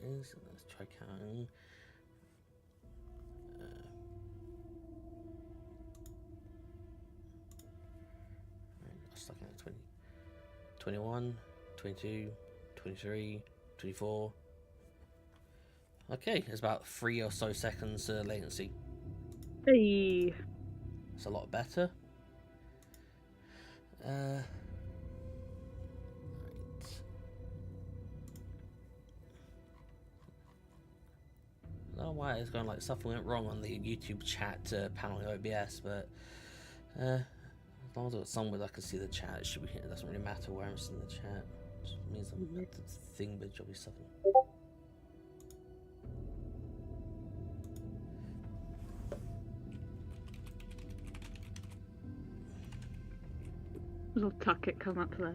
is. Let's try counting. I'm stuck at 20, 21, 22, 23, 24. Okay, it's about 3 or so seconds latency. Hey. It's a lot better. Right. I don't know why it's going like something went wrong on the YouTube chat panel in OBS, but as long as it's somewhere I can see the chat, it should be. It doesn't really matter where I'm seeing the chat. It just means I'm at the thing, but it'll be something. Little tucket come up there.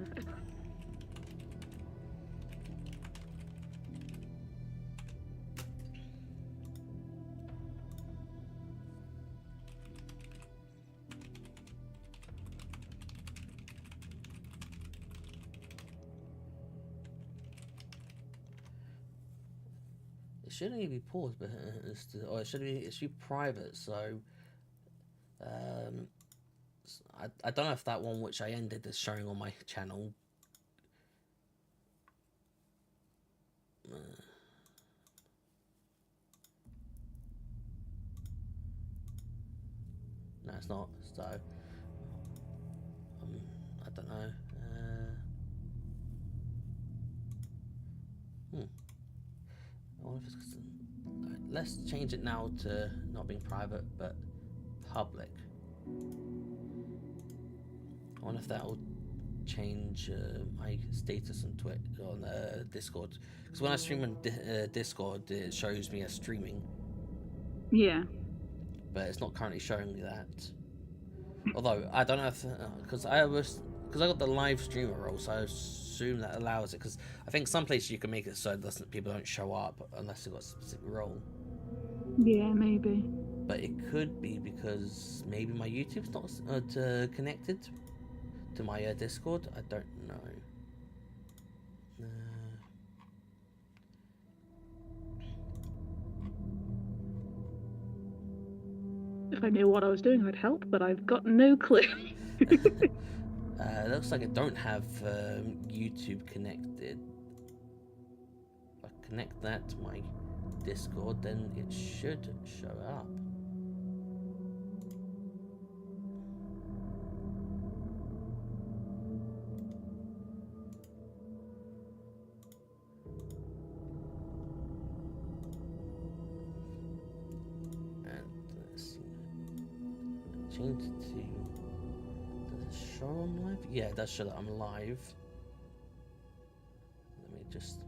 It shouldn't even be paused, but or it should be private. So I don't know if that one which I ended is showing on my channel. No, it's not. So I don't know. I wonder if it's, let's change it now to not being private but public. I wonder if that will change my status on Twitter, on Discord. Because when I stream on Discord, it shows me as streaming. Yeah. But it's not currently showing me that. Although I don't know if because I got the live streamer role, so I assume that allows it. Because I think some places you can make it so that people don't show up unless they've got a specific role. Yeah, maybe. But it could be because maybe my YouTube's not connected to my Discord. I don't know. If I knew what I was doing, I'd help, but I've got no clue. It looks like I don't have YouTube connected. If I connect that to my Discord, then it should show up. Change it to. Does it show I'm live? Yeah, it does show that I'm live. Let me just.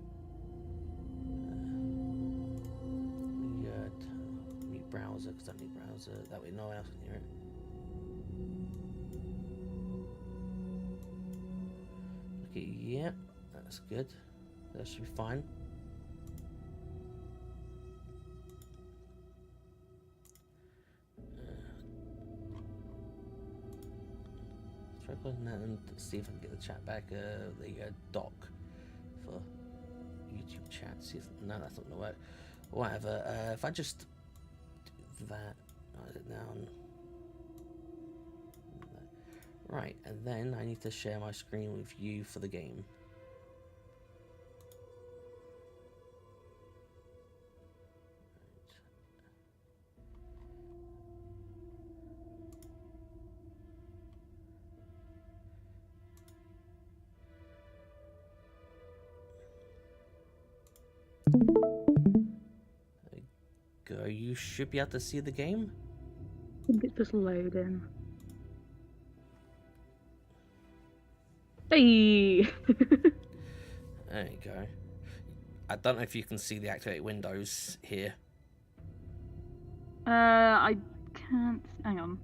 Mute browser because I need browser. That way no one else can hear it. Okay, yeah, that's good. That should be fine. Try closing that and see if I can get the chat back. The doc for YouTube chat. See if, no, that's not gonna work. Whatever. If I just do that, write it down. Right, and then I need to share my screen with you for the game. Go. You should be able to see the game. I think it's just loading. Hey! There you go. I don't know if you can see the activate windows here. I can't. Hang on.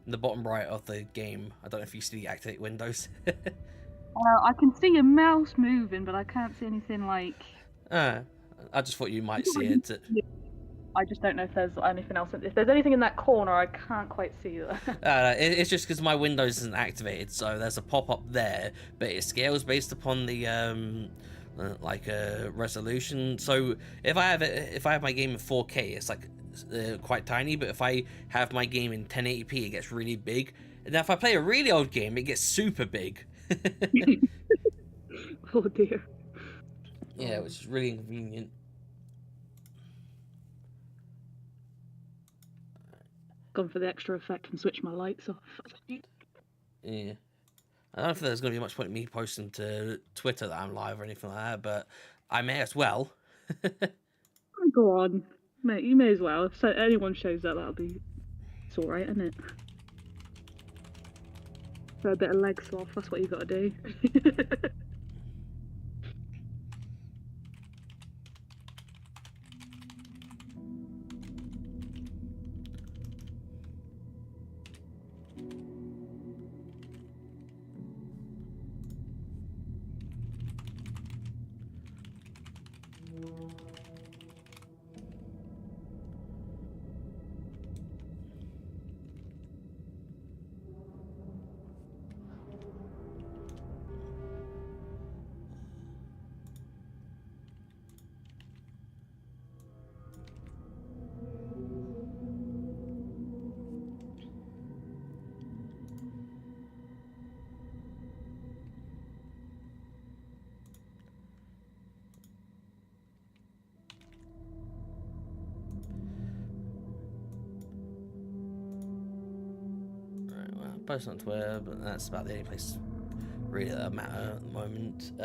In the bottom right of the game, I don't know if you see the activate windows. I can see your mouse moving, but I can't see anything like. I just thought you might see it. I just don't know if there's anything else. If there's anything in that corner, I can't quite see that. It's just because my Windows isn't activated, so there's a pop-up there, but it scales based upon the like a resolution. So if I have my game in 4K, it's like quite tiny. But if I have my game in 1080p, it gets really big. And now if I play a really old game, it gets super big. Oh dear. Yeah, which is really inconvenient. Gone for the extra effect and switch my lights off. Yeah. I don't know if there's going to be much point in me posting to Twitter that I'm live or anything like that, but I may as well. Go on, mate. You may as well. If anyone shows up, it's all right, isn't it? For a bit of leg sloth, that's what you got to do. Post on Twitter, but that's about the only place really that matter at the moment.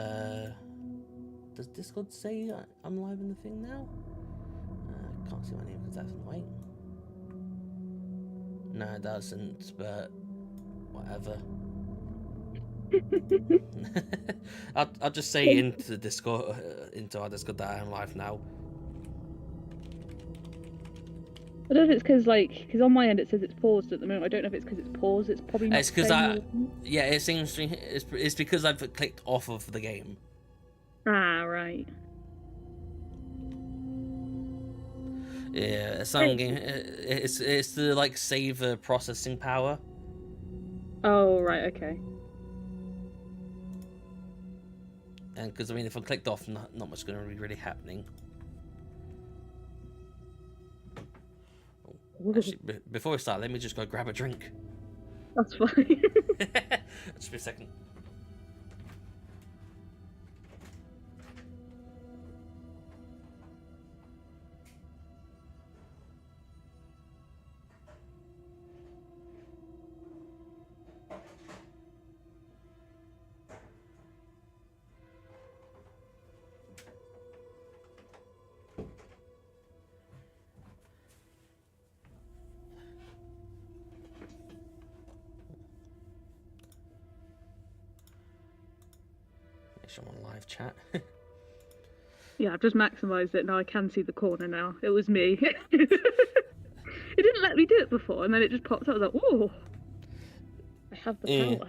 Does Discord say I'm live in the thing now? Can't see my name because that's annoying. No, it doesn't, but whatever. I'll just say into Discord, into our Discord that I'm live now. I don't know if it's because on my end it says it's paused at the moment. I don't know if it's because it's paused. It's probably not. It's because yeah, it seems it's because I've clicked off of the game. Ah, right. Yeah, some game. It's the like save processing power. Oh, right. Okay. And because I mean, if I clicked off, not much is going to be really happening. Actually, before we start, let me just go grab a drink. That's fine. Just be a second. I'm on live chat. Yeah, I've just maximised it now. I can see the corner now. It was me. It didn't let me do it before, and then it just popped up. I was like, "Oh, I have the power."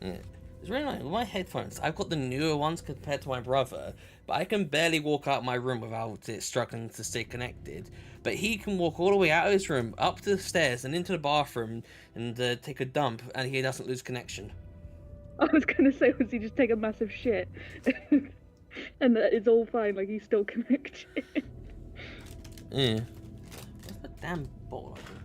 Yeah. It's really nice. With my headphones, I've got the newer ones compared to my brother, but I can barely walk out my room without it struggling to stay connected. But he can walk all the way out of his room, up the stairs, and into the bathroom, and take a dump, and he doesn't lose connection. I was gonna say, was he just take a massive shit, and that it's all fine, like he's still connected? Yeah. What's the damn bottle opener?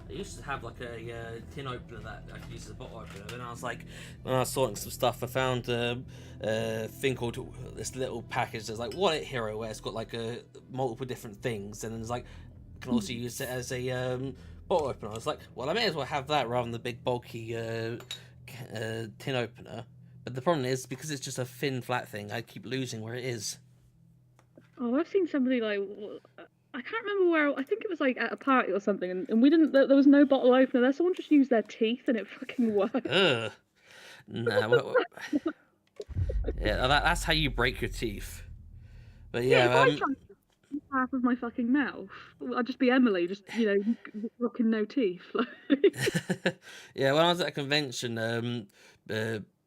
I used to have like a tin opener that I could use as a bottle opener. Then I was like, when I was sorting some stuff, I found a thing called this little package. There's like Wallet Hero where it's got like multiple different things, and then there's like can also use it as a bottle opener. I was like, well, I may as well have that rather than the big bulky tin opener. But the problem is, because it's just a thin, flat thing, I keep losing where it is. Oh, I've seen somebody like, I can't remember where, I think it was like at a party or something, and we didn't, there was no bottle opener there. Someone just used their teeth and it fucking worked. Ugh. Nah. Yeah, that's how you break your teeth. But yeah, half of my fucking mouth. I'd just be Emily, just rocking no teeth. Yeah, when I was at a convention,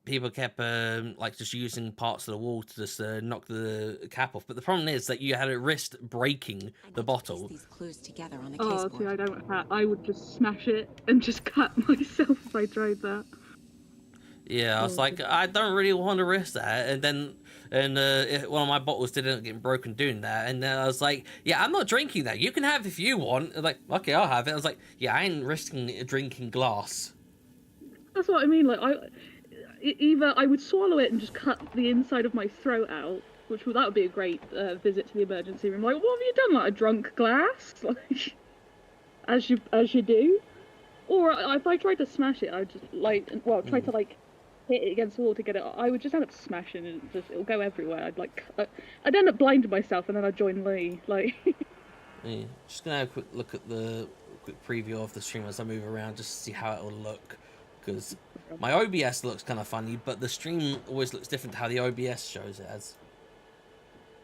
people kept like just using parts of the wall to just knock the cap off. But the problem is that you had a risk breaking the bottle. These clues together on the Oh, case see, board. I don't have. I would just smash it and just cut myself if I tried that. Yeah, I was like, I don't really want to risk that. And then, one of my bottles did end up getting broken doing that. And then I was like, yeah, I'm not drinking that. You can have if you want. And like, okay, I'll have it. I was like, yeah, I ain't risking drinking glass. That's what I mean. Like, either I would swallow it and just cut the inside of my throat out, that would be a great visit to the emergency room. Like, what have you done? Like, a drunk glass? Like, as you do. Or if I tried to smash it, I'd just try to like hit it against the wall to get it. I would just end up smashing it. It'll go everywhere. I'd end up blinding myself, and then I'd join Lee. Like, Yeah, just gonna have a quick look at the quick preview of the stream as I move around, just to see how it will look. Because my OBS looks kind of funny, but the stream always looks different to how the OBS shows it as.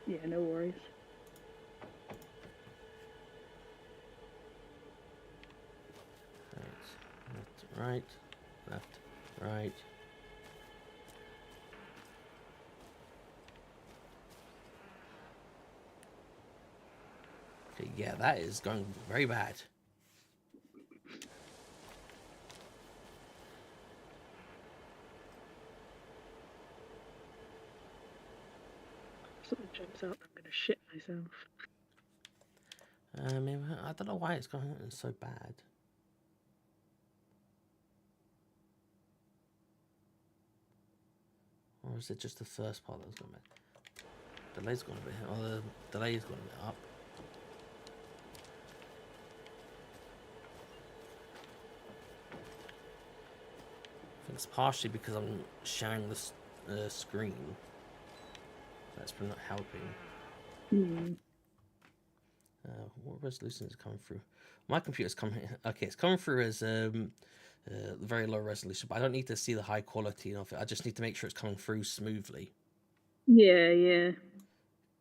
yeah, no worries. Right, left, right. Okay, yeah, that is going very bad. If something jumps out, I'm gonna shit myself. I don't know why it's going so bad. Or is it just the first part that was going bad? Delay's gone a bit, or the delay's gone a bit up. I think it's partially because I'm sharing the screen. That's probably not helping. What resolution is coming through? My computer's coming. Okay, it's coming through as very low resolution, but I don't need to see the high quality of it. I just need to make sure it's coming through smoothly. Yeah.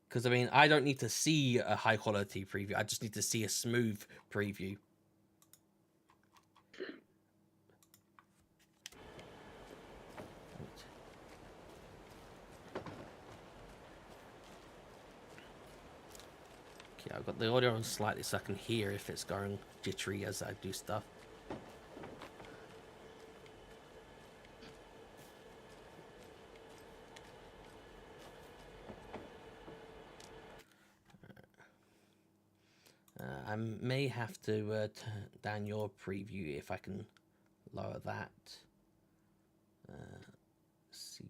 Because I mean, I don't need to see a high quality preview. I just need to see a smooth preview. Okay, I've got the audio on slightly so I can hear if it's going jittery as I do stuff. I may have to turn down your preview if I can lower that. See,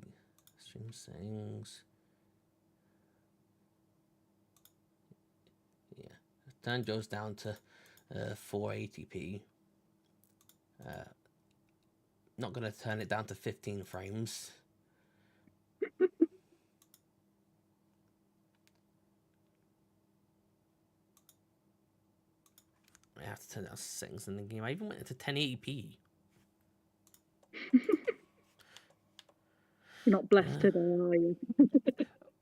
stream settings. Yeah, turn Joe's down to 480p. Not gonna turn it down to 15 frames. I have to turn down settings in the game. I even went into 1080p. You're not blessed today, are you?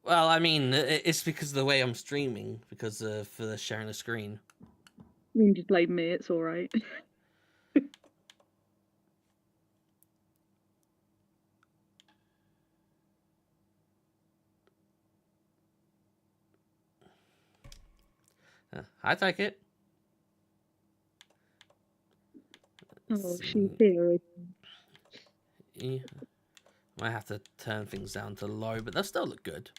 Well, I mean, it's because of the way I'm streaming, because for the sharing the screen. You can just blame me. It's all right. I take it. Oh, she's here. Yeah. Might have to turn things down to low, but they'll still look good.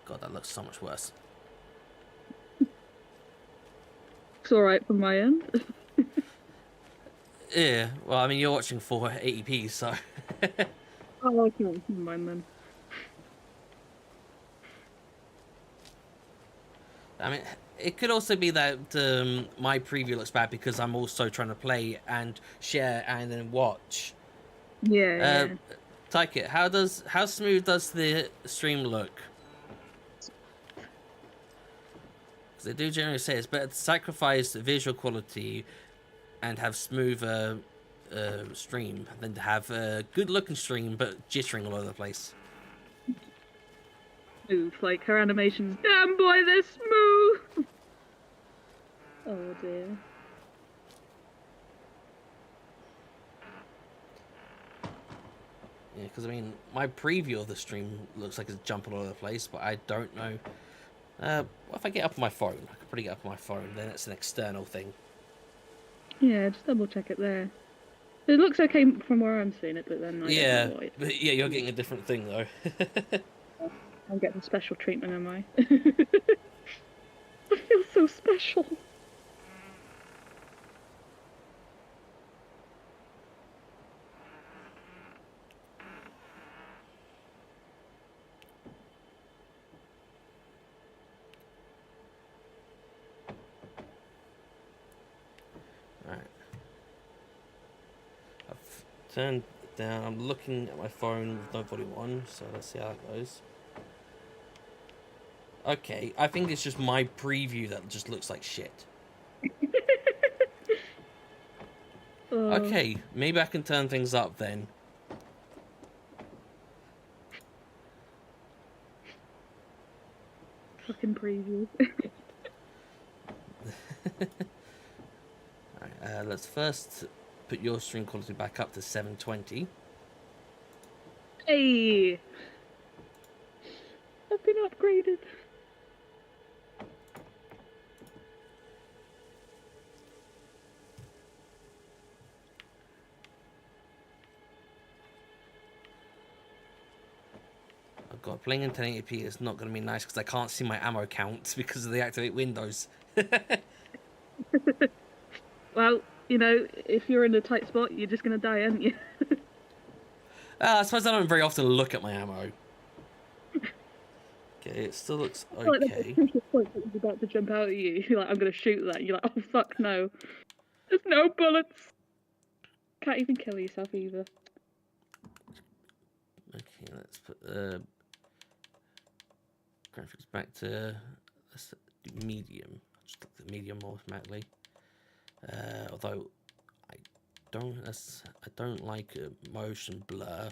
God, that looks so much worse. It's all right from my end. Yeah, well, I mean, you're watching 480p, so... Oh, okay, never mind then. I mean, it could also be that my preview looks bad because I'm also trying to play and share and then watch. Yeah. Tyke, how smooth does the stream look? Because they do generally say it's better to sacrifice visual quality and have smoother stream than to have a good-looking stream but jittering all over the place. Smooth, like her animations. Damn boy, they're smooth. Oh dear. Yeah, because I mean, my preview of the stream looks like it's jumping all over the place, but I don't know. What if I get up on my phone? I could probably get up on my phone. Then it's an external thing. Yeah, just double check it there. It looks okay from where I'm seeing it, but then I don't know why. But yeah, you're getting a different thing though. I'm getting special treatment, am I? I feel so special. Right. I've turned down. I'm looking at my phone with no volume on, so let's see how that goes. Okay, I think it's just my preview that just looks like shit. Okay, maybe I can turn things up then. Fucking preview. Alright, let's first put your stream quality back up to 720. Hey! I've been upgraded. Oh god, playing in 1080p is not going to be nice because I can't see my ammo count because of the activate windows. Well, you know, if you're in a tight spot, you're just gonna die, aren't you? I suppose I don't very often look at my ammo. Okay, it still looks okay. Like the crucial point that was about to jump out at you. You're like, I'm gonna shoot that. You're like, oh fuck no. There's no bullets. Can't even kill yourself either. Okay, let's put graphics back to medium. Just look at medium automatically. Although I don't like motion blur,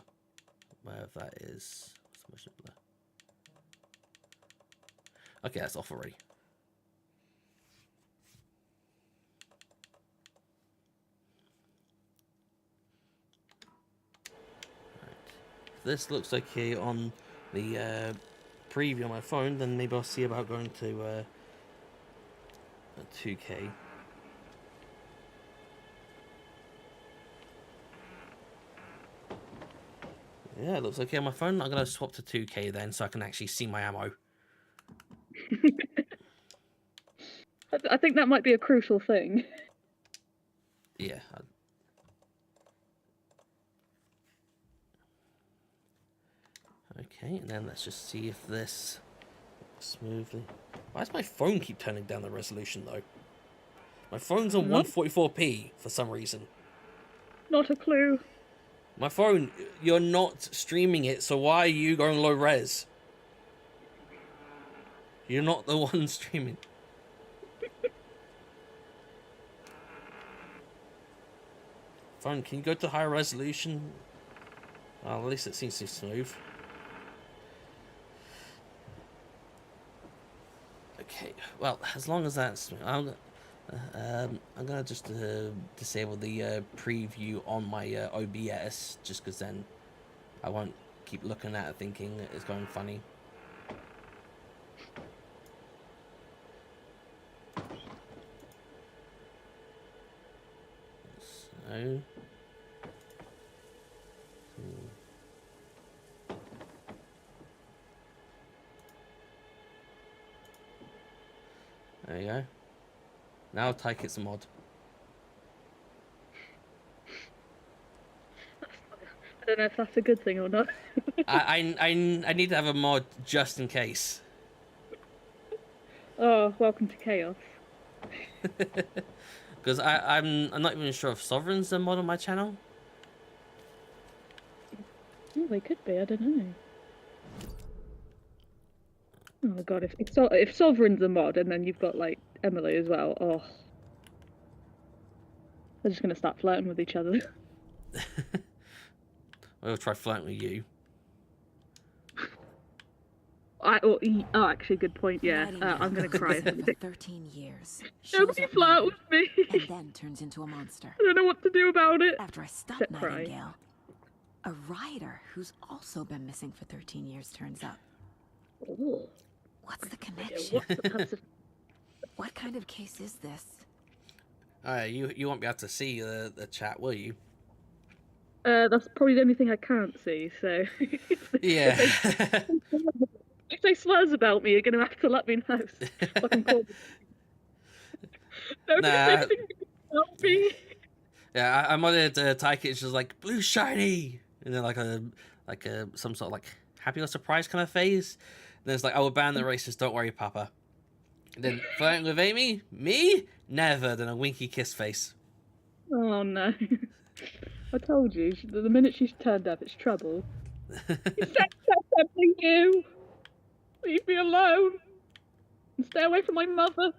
wherever that is. What's motion blur? Okay, that's off already. Right. If this looks okay on the preview on my phone, then maybe I'll see about going to 2K. Yeah, it looks okay on my phone. I'm going to swap to 2K then so I can actually see my ammo. I think that might be a crucial thing. Yeah. Okay, and then let's just see if this works smoothly. Why does my phone keep turning down the resolution though? My phone's on 144p for some reason. Not a clue. My phone, you're not streaming it, so why are you going low res? You're not the one streaming. Phone, can you go to higher resolution? Well, at least it seems to be smooth. Okay, well, as long as that's smooth, I'm gonna just disable the preview on my OBS, just because then I won't keep looking at it thinking it's going funny. So, there you go. Now take it's a mod. I don't know if that's a good thing or not. I need to have a mod just in case. Oh, welcome to chaos. Because I'm not even sure if Sovereign's a mod on my channel. Oh, they could be. I don't know. Oh my god, if Sovereign's a mod and then you've got like Emily as well, oh, they're just gonna start flirting with each other. We'll try flirting with you. Actually, good point. Yeah, I'm gonna cry. For 13 years. Nobody flirt with me. And then turns into a monster. I don't know what to do about it. After I stop Except cry. Nightingale, a rider who's also been missing for 13 years turns up. Oh. What's the connection? What's the What kind of case is this? You won't be able to see the chat, will you? That's probably the only thing I can't see. So Yeah. if they slurs about me, you're gonna have to let me know. Fucking call me. Don't Nah. about me. Yeah, I modded Tyke. It's just like blue shiny, and then like a some sort of like happy or surprise kind of phase. And then it's like, I will ban the racist. Don't worry, Papa. And then flirting with Aimee, me never. Then a winky kiss face. Oh no! I told you. The minute she's turned up, it's trouble. You said something new. Leave me alone. And stay away from my mother.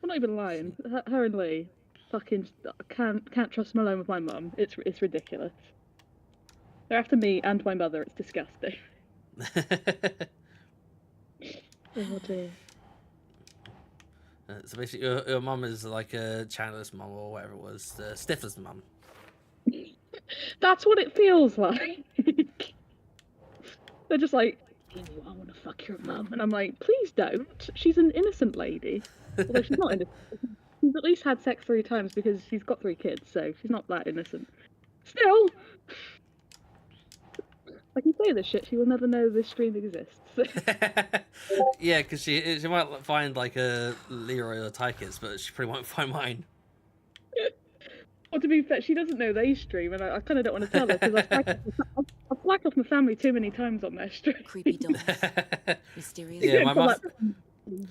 I'm not even lying. Her and Lee, fucking can't trust them alone with my mum. It's ridiculous. They're after me and my mother. It's disgusting. Oh dear. So basically, your mum is like a Chandler's mum or whatever it was, Stifler's mum. That's what it feels like. They're just like, you know, I want to fuck your mum, and I'm like, please don't. She's an innocent lady. Although she's not innocent. She's at least had sex 3 times because she's got 3 kids, so she's not that innocent. Still, I can say this shit. She will never know this stream exists. Yeah, because she might find like a Leroy or Tykes, but she probably won't find mine. Well, to be fair, she doesn't know they stream, and I kind of don't want to tell her because I've flagged off my family too many times on their stream. Creepy dolls. Mysterious. Yeah, my mum.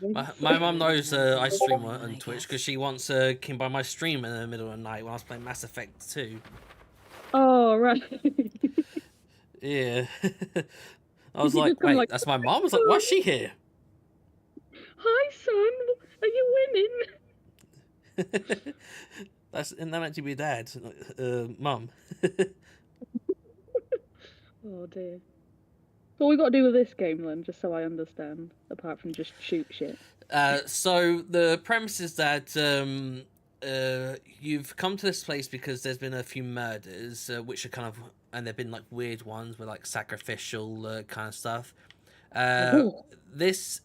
Like, My mum knows I stream on Twitch because she once came by my stream in the middle of the night when I was playing Mass Effect 2. oh right. Yeah. I was like, wait, that's my mum? I was like, why's she here? Hi, son. Are you winning? Isn't that meant to be dad? Mum. Oh dear. So what we got to do with this game then, just so I understand, apart from just shoot shit. So the premise is that you've come to this place because there's been a few murders, which are kind of, and they've been like weird ones with like sacrificial kind of stuff. This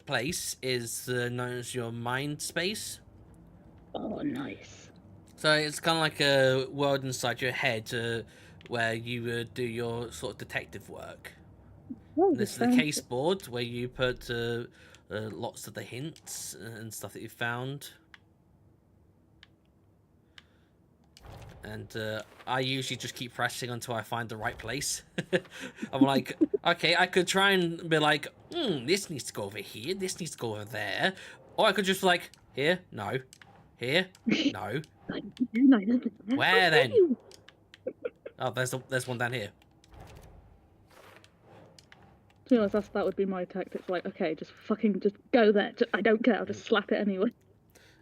place is known as your mind space. Oh, nice. So it's kind of like a world inside your head where you do your sort of detective work. Oh, And this is the case board where you put lots of the hints and stuff that you found. And I usually just keep pressing until I find the right place. I'm like, okay, I could try and be like, this needs to go over here, this needs to go over there. Or I could just be like, here, no. Here, no. Where then? Oh, there's one down here. To be honest, that would be my tactics. Like, okay, just go there. I don't care. I'll just slap it anyway.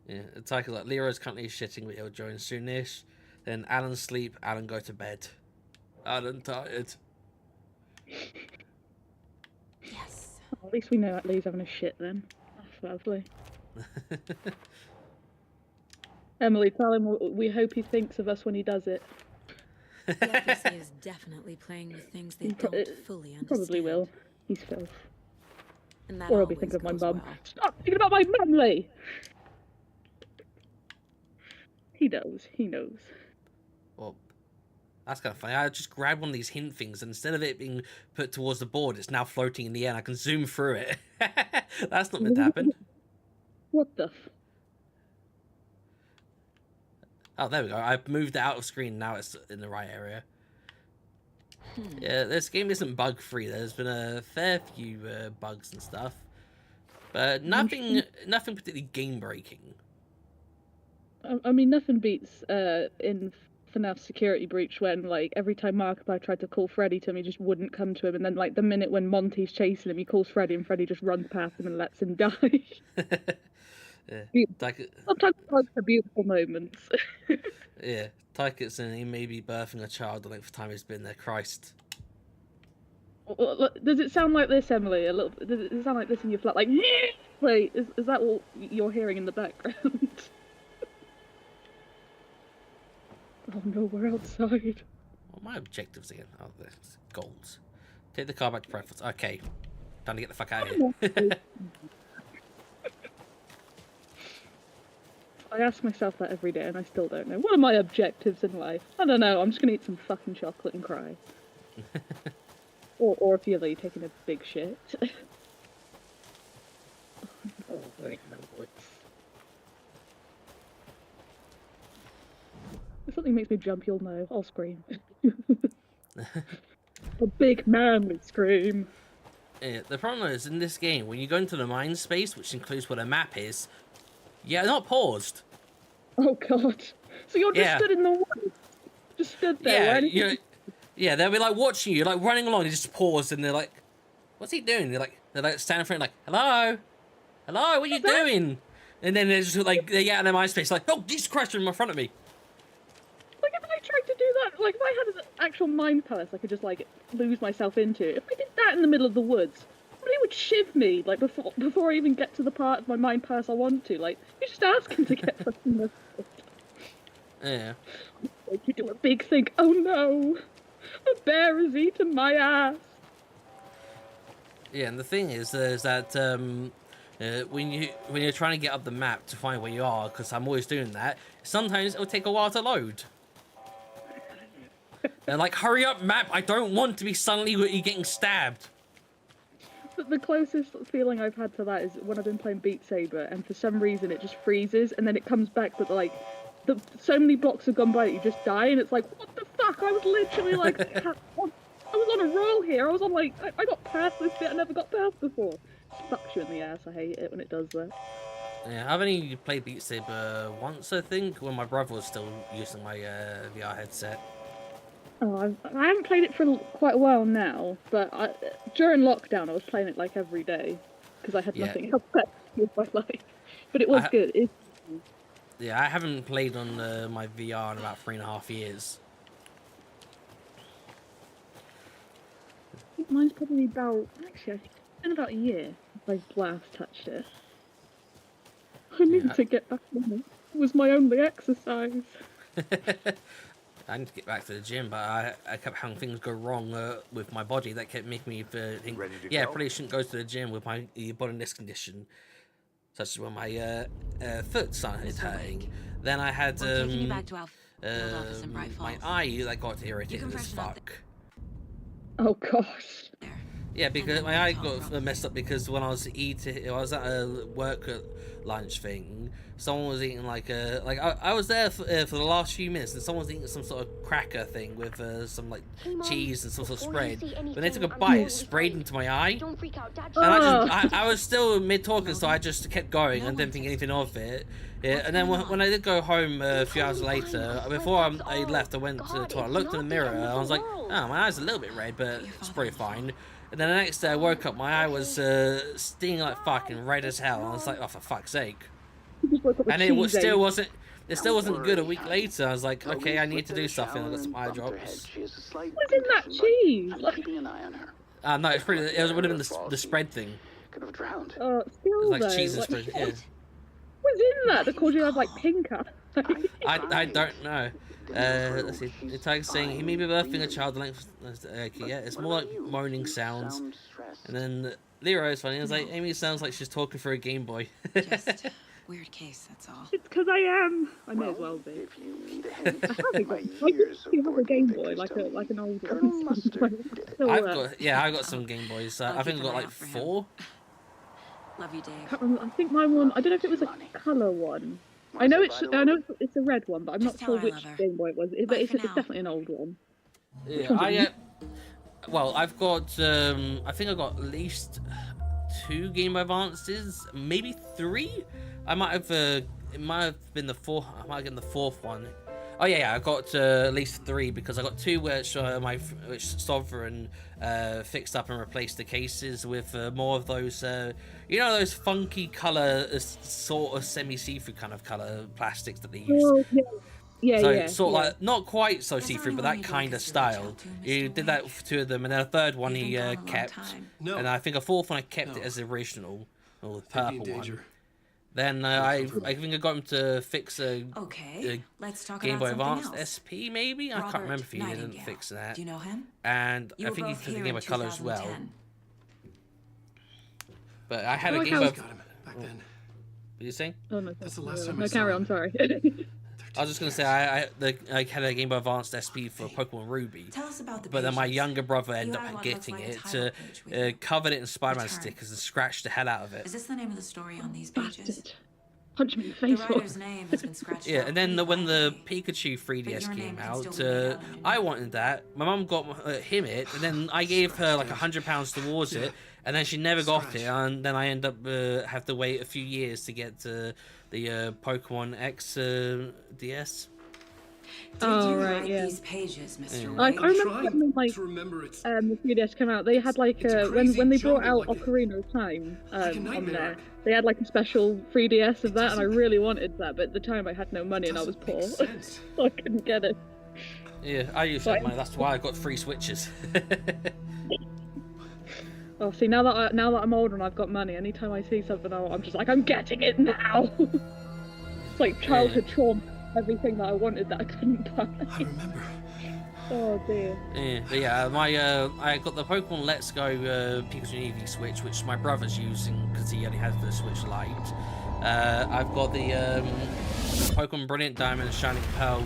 Yeah, it's like Leroy's currently shitting, but he'll join soonish. Then Alan sleep, Alan go to bed. Alan tired. Yes. At least we know Lee's having a shit then. That's lovely. Emily, tell him we hope he thinks of us when he does it. The FSA is definitely playing with things they don't fully understand. Probably will. He's filth. And that Or I'll be always thinking of my goes mum. well. Stop thinking about my mum, Lee! He knows. He knows. Well, that's kind of funny. I just grabbed one of these hint things, and instead of it being put towards the board, it's now floating in the air, and I can zoom through it. That's not meant to happen. What the f... Oh, there we go. I've moved it out of screen, now it's in the right area. Yeah, this game isn't bug-free. There's been a fair few bugs and stuff. But nothing particularly game-breaking. I mean, nothing beats in FNAF Security Breach when, like, every time Markiplier tried to call Freddy to him, he just wouldn't come to him. And then, like, the minute when Monty's chasing him, he calls Freddy and Freddy just runs past him and lets him die. Sometimes I like the beautiful moments. Yeah, Tykett's and he may be birthing a child the length of time he's been there. Christ. Does it sound like this, Emily? A little. Does it sound like this in your flat? Like, wait, is that what you're hearing in the background? Oh no, we're outside. What are my objectives again? Oh, there's goals. Take the car back to preference. Okay, time to get the fuck out of here. I ask myself that every day, and I still don't know. What are my objectives in life? I don't know. I'm just gonna eat some fucking chocolate and cry. Or feel like you're taking a big shit. Oh, we're in the woods. If something makes me jump, you'll know. I'll scream. A big manly scream. Yeah, the problem is, in this game, when you go into the mind space, which includes where the map is, you're not paused. Oh god. So you're just stood in the woods? Just stood there? Yeah, they'll be like watching you, like running along, they just pause and they're like, what's he doing? They're like standing in front, like, hello? Hello, what are you doing? And then they're just like, they get out of their mind space, like, oh, Jesus Christ, you're in front of me. Like, if I tried to do that, like, if I had an actual mind palace I could just, like, lose myself into, if I did that in the middle of the woods, somebody would shiv me, like, before I even get to the part of my mind palace I want to. Like, you're just asking to get fucking this. Yeah. Like, you do a big thing, oh no, a bear has eaten my ass. Yeah, and the thing is that when you're trying to get up the map to find where you are, because I'm always doing that, sometimes it'll take a while to load. And like, hurry up, map! I don't want to be suddenly getting stabbed. But the closest feeling I've had to that is when I've been playing Beat Saber, and for some reason it just freezes, and then it comes back, but like, so many blocks have gone by that you just die, and it's like, what the fuck? I was literally like, I was on a roll here. I was on like, I got past this bit I never got past before. It fucks you in the ass. I hate it when it does that. Yeah, I've only played Beat Saber once, I think, when my brother was still using my VR headset. Oh, I haven't played it for quite a while now, but during lockdown I was playing it like every day because I had nothing else to do with my life. But it was good. Yeah, I haven't played on my VR in about 3.5 years. I think mine's probably about, actually, I think it's been about a year since I last touched it. I need to get back on it. It was my only exercise. I need to get back to the gym, but I kept having things go wrong with my body that kept making me think, I probably shouldn't go to the gym with my body in this condition. Such as when my foot started hurting. Then I had my eye that got irritated as fuck. Oh gosh. Yeah, because my eye got messed up because when I was eating, I was at a work lunch thing. Someone was eating I was there for the last few minutes, and someone was eating some sort of cracker thing with some like cheese and some sort of spread. When they took a bite, it sprayed into my eye. And I was still mid talking, so I just kept going and didn't think anything of it. Yeah, and then when I did go home a few hours later, before I left, I went to the toilet, I looked in the mirror, and I was like, oh, my eye's a little bit red, but it's pretty fine. And then the next day I woke up, my eye was stinging like fucking red as hell, and I was like, oh, for fuck's sake. And it still wasn't good a week later. I was like, okay, I need to do something. I got some eye drops. What's in that cheese? No, it would have been the spread thing. Still it was like cheese and spread, yeah. What's in that caused you to have like pink eye? I don't know. Let's see. The tag's saying he may be birthing a child length. Okay, yeah, it's more like moaning sounds. And then Leroy's funny. I was like, Aimee sounds like she's talking for a Game Boy. Just weird case, that's all. It's because I am. I may as well be. I have a Game Boy, like an old one. I've got some Game Boys. I think I've got like 4. Love you, Dave. I think my one. I don't know if it was a colour one. I know it's a red one, but I'm not sure which Game Boy it was. But it's definitely an old one. Yeah, well, I've got. I think I've got at least 2 Game Boy Advances, maybe 3. I might have. It might have been the 4th. I might have gotten the 4th one. Oh yeah, I got at least 3 because I got 2 which which Sovereign fixed up and replaced the cases with more of those, you know, those funky color, sort of semi-see-through kind of color plastics that they use. Oh, yeah. Yeah, So yeah, sort of yeah. like not quite so Is there see-through, but anyone that you'd kind like of us to reach out style. to, You Mr. did that Wade? for 2 of them, and then a third one You've he been gone a long kept, time. No. and I think a 4th one I kept No. it as the original, or the I'd be in purple one. danger. Then I think I got him to fix a Okay, let's talk Game about Boy something Advance else. SP maybe. I can't Robert remember if he didn't Nightingale. fix that. Do you know him? And You I were think he both did the here Game in Boy Color as well. 2010. But I had I a like Game how- Boy. Got him back then. What are you saying? Oh no, That's the last time I no, saw carry him. on. Sorry. I was just gonna say I had a Game Boy Advance SP for Pokemon Ruby. Tell us about the But then my pages. younger brother ended You have up what getting looks like a it, title page with you. covered it in Spider-Man Return. stickers and scratched the hell out of it. Is this the name of the story on these pages? Bastard. Punch him in the The face. What? writer's name has been scratched Yeah, out and then pretty when the widely. Pikachu 3DS your name came can out, still be made out I underneath. wanted that. My mum got him it, and then I gave her like £100 towards it, and then she never got it, and then I end up have to wait a few years to get the Pokemon X DS. Did Oh, you right, write yeah. these pages, Mr. I Wade? remember when like to remember it's the 3DS came out, they had like It's a crazy when they brought jungle, out like a- Ocarina of Time like a on nightmare. there, they had like a special 3DS of It that, and I doesn't- really wanted that, but at the time I had no money and I was doesn't poor, make sense. so I couldn't get it. Yeah, I used to have money. That's why I got 3 Switches. Oh, see, now that I'm older and I've got money, anytime I see something, I'm just like, I'm getting it now. It's like childhood trauma, everything that I wanted that I couldn't buy. I remember. Oh dear. Yeah, but yeah, I got the Pokemon Let's Go Pikachu Eevee Switch, which my brother's using because he only has the Switch Lite. I've got the Pokemon Brilliant Diamond and Shining Pearl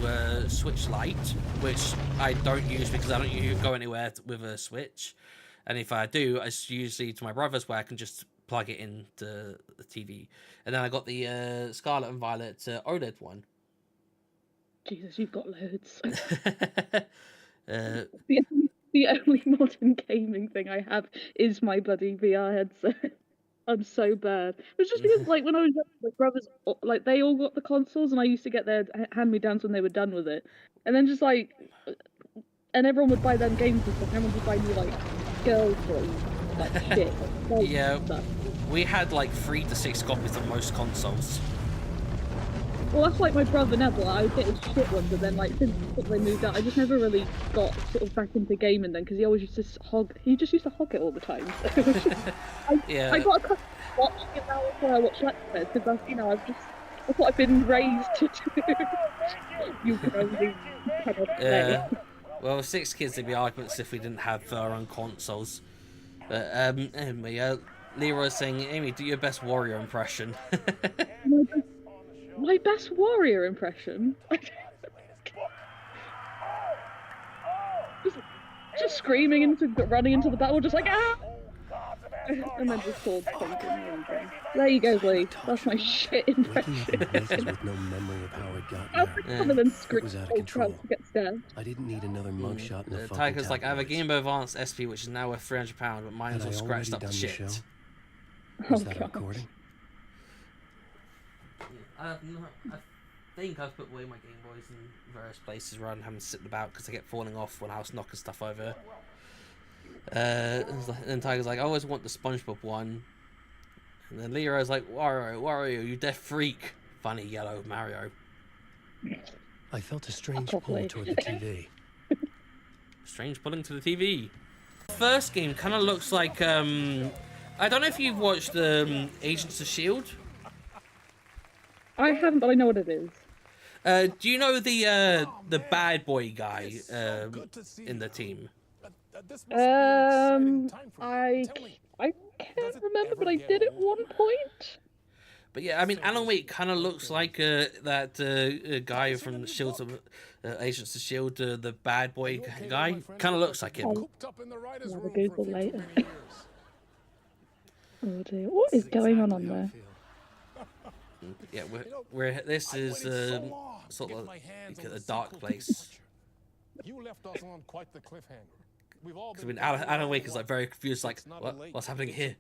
Switch Lite, which I don't use because I don't go anywhere with a Switch. And if I do, it's usually to my brother's where I can just plug it into the TV. And then I got the Scarlet and Violet OLED one. Jesus, you've got loads. uh, The only modern gaming thing I have is my bloody VR headset. I'm so bad. It was just because, like, when I was young, my brothers, like, they all got the consoles, and I used to get their hand-me-downs when they were done with it. And then just, like, and everyone would buy them games and stuff, and everyone would buy me, like, girl toys, like, shit. Like, Yeah. stuff. we had like 3 to 6 copies of most consoles. Well, that's like my brother Neville. I would get his shit ones, and then, like, since they moved out, I just never really got sort of back into gaming then, because he always used to hog it all the time. So it was just, Yeah. I got a couple of watching it now before I watch Let's Plays, because that's what I've been raised to do. You can only kind of play. Well, with 6 kids, there'd be arguments if we didn't have our own consoles. But anyway, Leroy's saying, Amy, do your best Wario impression. My best Warrior impression? just screaming running into the battle, just like, ah! And then just sword pumping. There you go, Lee. That's my shit Waking impression. up in places with no memory of how it got Every there. time and then It scream was out of all control. trying to get stabbed. I didn't need another mugshot in the fucking Tiger's like, I have a tabloids. Game Boy Advance SP, which is now worth £300, but mine's Had all I scratched already up to done the shit. show? Oh, Was that a God. recording? I think I've put away my Game Boys in various places rather than having to sit about because they get falling off when I was knocking stuff over. And Tiger's like, I always want the SpongeBob one. And then Leroy's like, Wario, you deaf freak. Funny yellow Mario. I felt a strange Probably. pull toward the TV. Strange pulling to the TV. First game kind of looks like, I don't know if you've watched Agents of S.H.I.E.L.D. I haven't, but I know what it is. Do you know the bad boy guy in the team? I can't remember, but I did at one point. But yeah, I mean, Alan Wake kind of looks like that guy from Shield, Agents of S.H.I.E.L.D., the bad boy guy. Kind of looks like him. I'll have a Google later. Oh dear, what is going on there? Yeah, this is sort of like a dark place. You left us on quite the cliffhanger. We've all I mean, Alan Wake is like very confused, like, what's happening here?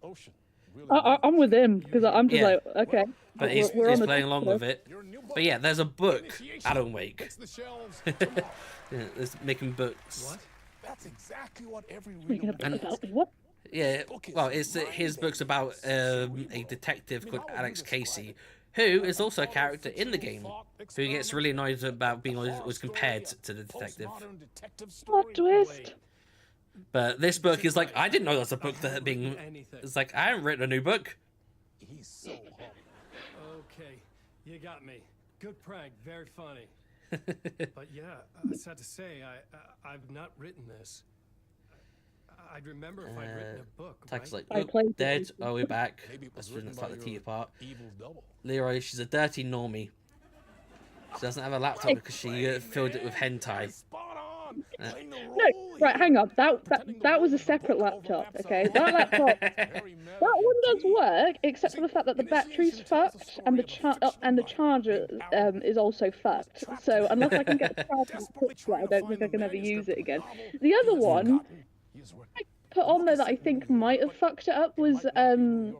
I'm with him because I'm just Yeah. like, okay. But he's we're on the playing top along now. with it. But yeah, there's a book, Alan Wake. It's the shelves. Yeah, there's making books. What? That's exactly what every Making reader a And- book about me, what? Yeah, well, it's his book's about a detective called Alex Casey, who is also a character in the game, who gets really annoyed about being always compared to the detective. Plot twist. But this book is like, I didn't know that's a book that had been. It's like, I haven't written a new book. He's so humble. Okay, you got me. Good prank, very funny. But yeah, sad to say, I've not written this. I'd remember if I'd written a book, Tyke's right? like, I oh, played dead. it. Oh, we're back. Maybe it was That's when written it's by like the your tea part. evil double. Leroy, she's a dirty normie. She doesn't have a laptop because she filled it with hentai. Spot on. Playing the No, role right, hang on. Pretending the That was role a is the separate book laptop, overlaps okay? on That laptop, Very that one does indeed. work, except for the fact that the battery's fucked and the charger is also fucked. So unless I can get the charger fixed, I don't think I can ever use it again. The other one put on there that I think might have fucked it up was it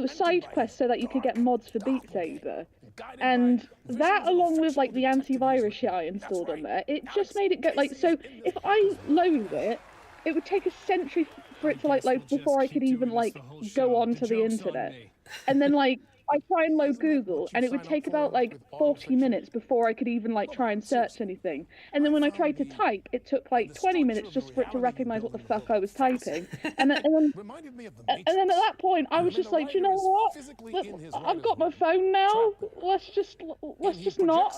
was side quest so that you could get mods for Beat Saber. And that, along with like the antivirus shit I installed on there, it just made it go like, so if I loaded it, it would take a century for it to like load before I could even like go onto the internet. And then like I try and load Google and it would take about like 40 minutes before I could even like try and search anything. And then when I tried to type, it took like 20 minutes just for it to recognize what the fuck I was typing. And then at that point, I was just like, do you know what? I've got my phone now. Let's just not.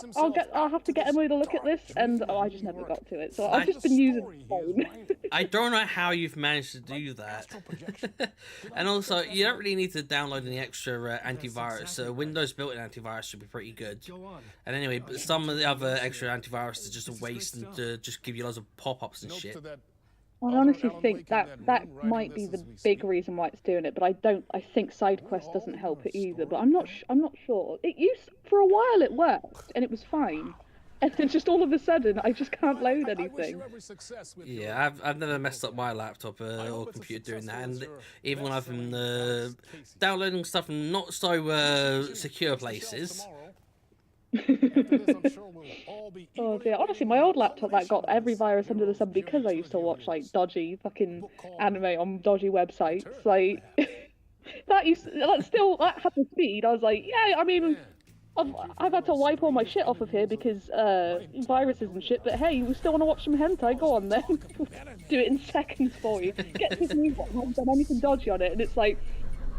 I'll have to get Aimee to look at this, and I just never got to it. So I've just been using the phone. I don't know how you've managed to do that. And also, you don't really need to download any extra antivirus. Windows built-in antivirus should be pretty good. And anyway, but some of the other extra antivirus is just a waste and just give you lots of pop-ups and shit. I honestly think that might be the big reason why it's doing it, but I think side quest doesn't help it either. But I'm not sure. It used for a while it worked and it was fine, and then just all of a sudden I just can't load anything. Yeah, I've never messed up my laptop or computer doing that, and even when I've been downloading stuff from not so secure places. Oh dear, honestly, my old laptop that got every virus under the sun because I used to watch like dodgy fucking anime on dodgy websites. Like that had the speed. I was like, yeah, I mean, I've had to wipe all my shit off of here because viruses and shit. But hey, you still want to watch some hentai? Go on then. Do it in seconds for you. Get this new one. I haven't done anything dodgy on it, and it's like,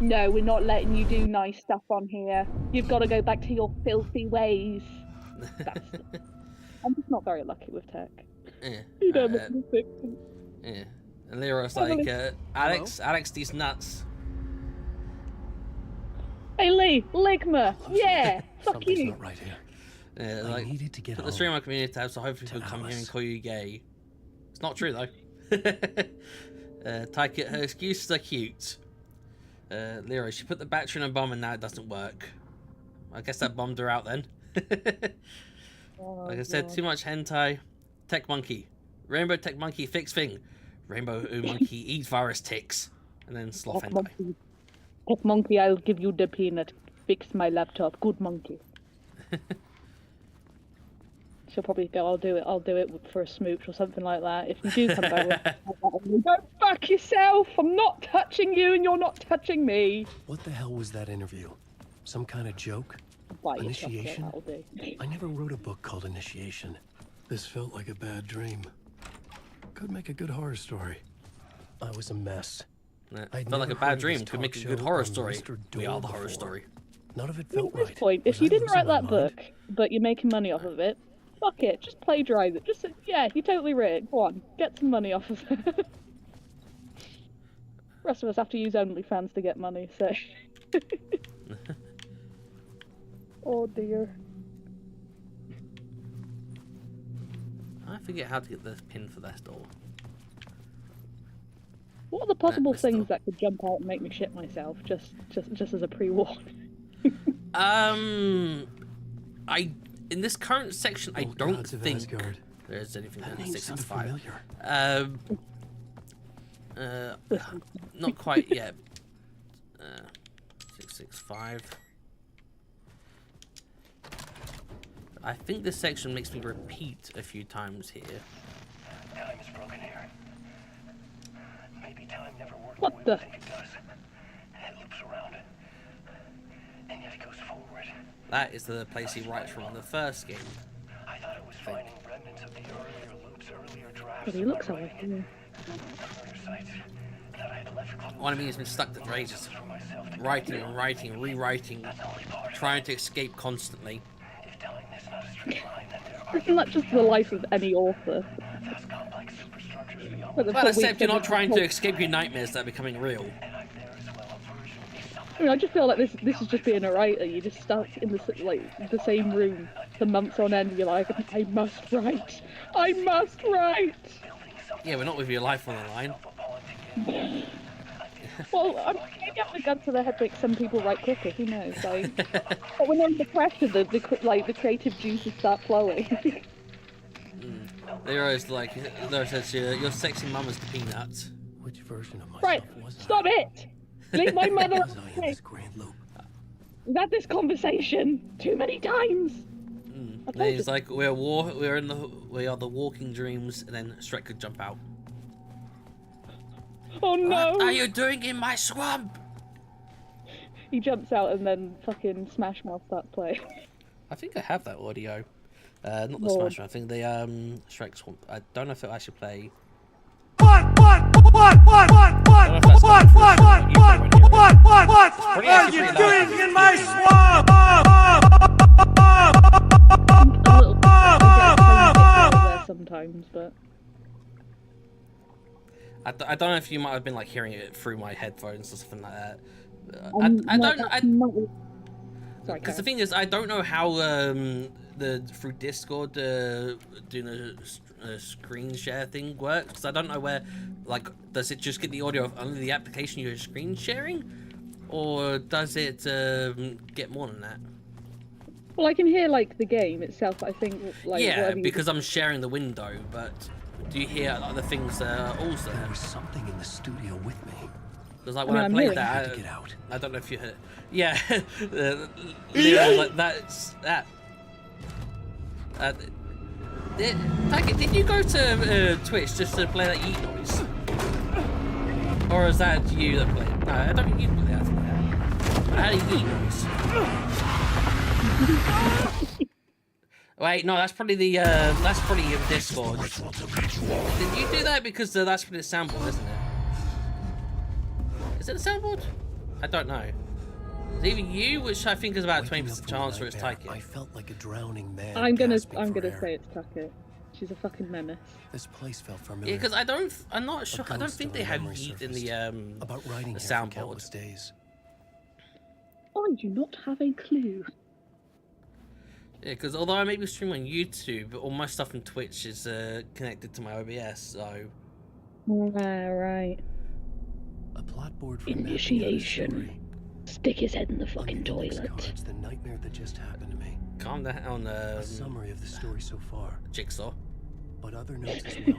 no, we're not letting you do nice stuff on here. You've got to go back to your filthy ways. I'm just not very lucky with tech. Yeah. You don't make mistakes. Yeah. And Leroy's like, Alex, these nuts. Hey Lee, Ligma, yeah, fuck Something's you. not right here. Yeah, I like, needed to get put home. the stream on community tab, so hopefully people come here and call you gay. It's not true though. Tyke it, her excuses are cute. Leroy, she put the battery in a bomb and now it doesn't work. I guess that bombed her out then. Like I said, too much hentai. Tech monkey. Rainbow tech monkey fix thing. Rainbow monkey eat virus ticks. And then sloth hentai. Tech monkey, I'll give you the peanut. Fix my laptop. Good monkey. She'll probably go, I'll do it for a smooch or something like that. If you do come back with go fuck yourself! I'm not touching you and you're not touching me! What the hell was that interview? Some kind of joke? Buy your chocolate, Initiation? that'll do. I never wrote a book called Initiation. This felt like a bad dream. Could make a good horror story. I was a mess. It felt like a bad dream. Could make a good horror story. We are the horror story. None of it At felt this right. point, if Was you I didn't losing write my that mind? book, but you're making money off of it, fuck it, just plagiarize it. Just, yeah, you totally wrote it. Go on, get some money off of it. The rest of us have to use OnlyFans to get money, so... Oh dear. I forget how to get the pin for this door. What are the possible this things door. that could jump out and make me shit myself, just as a pre-warning? In this current section, I Oh, don't gods of think Asgard. there's anything That in name sounded 65. familiar. Not quite yet. 665. I think this section makes me repeat a few times here. Time is broken here. Maybe time never worked What the way the? we think it does. It loops around, and yet it goes forward. That is the place he writes from in the first game. I thought it was finding remnants of the earlier loops, earlier drafts. But he of looks my alright. writing. Murder sites that I had left clues What I mean, he's been stuck there for ages, for myself to writing and writing and rewriting, That's only part of trying to escape constantly. If telling this not a straight line, then there are Isn't that just the life of any author? vast complex superstructures beyond But the Well, full except week you're not of- trying to escape your nightmares that are becoming real. and I'm there as well, a version of me something. I mean, I just feel like this is just being a writer. You're just stuck in the same room for months on end. You're like, I must write. I must write. Yeah, we're not with your life on the line. Well, maybe I'm the gun to the head make some people write quicker. Who knows? Like, but when they're under pressure, the creative juices start flowing. Leroy's like, Leroy says, your sexy mum is the peanut. Which version of myself Right, was I? stop it. Leave my mother. Was I in this grand loop? We've had this conversation too many times. I And told he's you. like, we are the walking dreams, and then Shrek could jump out. Oh no! What are you doing in my swamp? He jumps out and then fucking Smash Mouth starts playing. I think I have that audio. Not the Lord. Smash One, I think the Shrek Swamp. I don't know if it'll actually play. What are you doing in my swamp? A little bit, I get there sometimes, but I don't know if you might have been like hearing it through my headphones or something like that. Sorry, Because the Karen. thing is, I don't know how through Discord doing a screen share thing works. 'Cause I don't know where, like, does it just get the audio of only the application you're screen sharing, or does it get more than that? Well, I can hear like the game itself. I think like Yeah, whatever you because I'm sharing the window. But do you hear other things also? There was something in the studio with me. Because like I when mean, I I'm played hearing that, To get out. I don't know if you heard it. Yeah, Leo's like that's that. Did you go to Twitch just to play that yeet noise? Or is that you that played? No, I don't think you played that. I had a yeet noise. Wait, no, that's probably the your Discord. Did you do that because that's probably the soundboard, isn't it? Is it the soundboard? I don't know. It's either you, which I think is about a Waking up 20% from chance, the or it's nightmare, I Tyke. felt like a drowning man. I'm gonna gasping for air. say it's Tucker. She's a fucking menace. This place felt familiar. Yeah, because I'm not sure. I don't think they have yeet in the about writing the here for soundboard. countless days. I do not have a clue. Yeah, because although I may be streaming on YouTube, all my stuff on Twitch is connected to my OBS, so... Right. A plot board for Initiation. Stick his head in the fucking Index toilet. cards, the nightmare that just happened to me. Calm down, A summary of the story so far, Jigsaw. but other notes as well.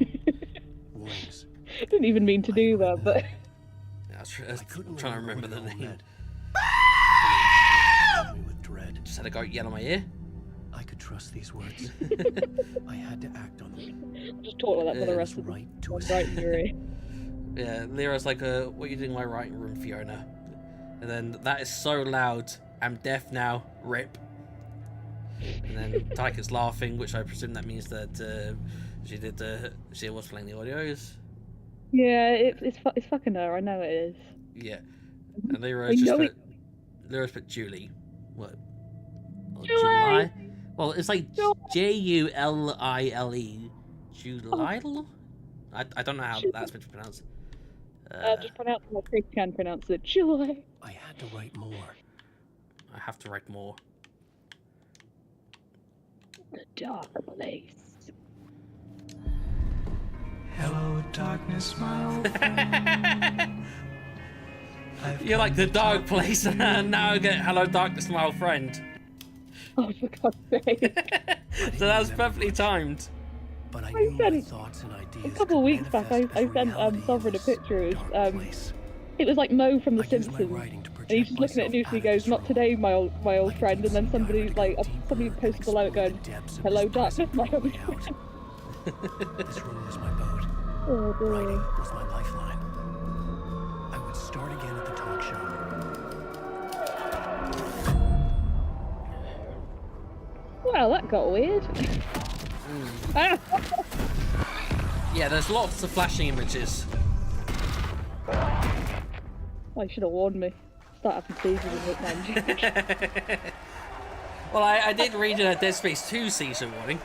Warnings. Didn't even mean to do that, but Yeah, I I'm couldn't trying to remember what the it all name. meant. Filled me with dread. Just had a goat yell in my ear. I could trust these words. I had to act on them. just talk like that for the Yeah, rest It's of the right to right in your ear. Yeah, Lyra's like, what are you doing in my writing room, Fiona? And then, that is so loud. I'm deaf now. Rip. And then Tyke is laughing, which I presume that means that she was playing the audios. Yeah, it's fucking her. I know it is. Yeah. And Lyra's I just know put... Lyra's put Julie. What? Oh, Julie! July? Well, it's like Julie! Julile. Julile? I don't know how that's meant to pronounce. Just pronounce it like Chris can pronounce it. Joy. I had to write more. I have to write more. The dark place. Hello, darkness, my old friend. You're like the dark place, and now I get hello darkness, my old friend. Oh, for God's sake. So that was perfectly timed. But I I knew my sent- thoughts and A ideas couple of could weeks back, I manifest as sent reality in Sovereign a this picture. dark It was place. it was like Mo from The I used my Simpsons. writing to And he's just looking at Noosh and he goes, "Not today, my old friend." And then somebody posted below it going, "Hello, darkness, my old friend." This room was my boat. Oh boy. Writing was my lifeline. I would start again at the talk show. Well, that got weird. Ah! Yeah, there's lots of flashing images. Oh, you should have warned me. Start having seizures with it, man. Well, I did read in a Dead Space 2 season warning,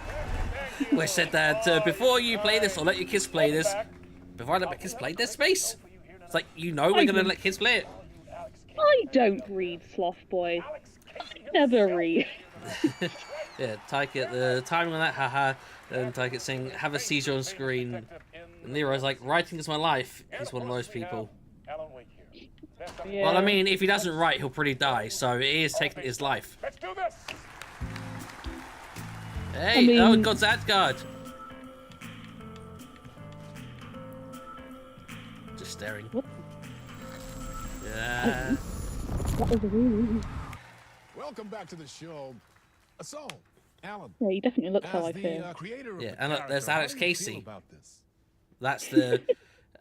which said that before you play this or let your kids play this, before I let my kids play Dead Space, it's like, you know we're gonna let kids play it. I don't read, Sloth Boy. I never read. Yeah, Tyke the timing on that, haha, and Tyke saying, have a seizure on screen. And Leroy's like, writing is my life. He's one of those people. Yeah. Well, I mean, if he doesn't write, he'll probably die, so it is taking his life. Let's do this. Hey, oh, God's Asgard. Just staring. What? Yeah. That was a really... Welcome back to the show. So, Alan. Yeah, he definitely looks how I As the feel. creator of Yeah, the and look, there's character, Alex how do you Casey. feel about this? That's the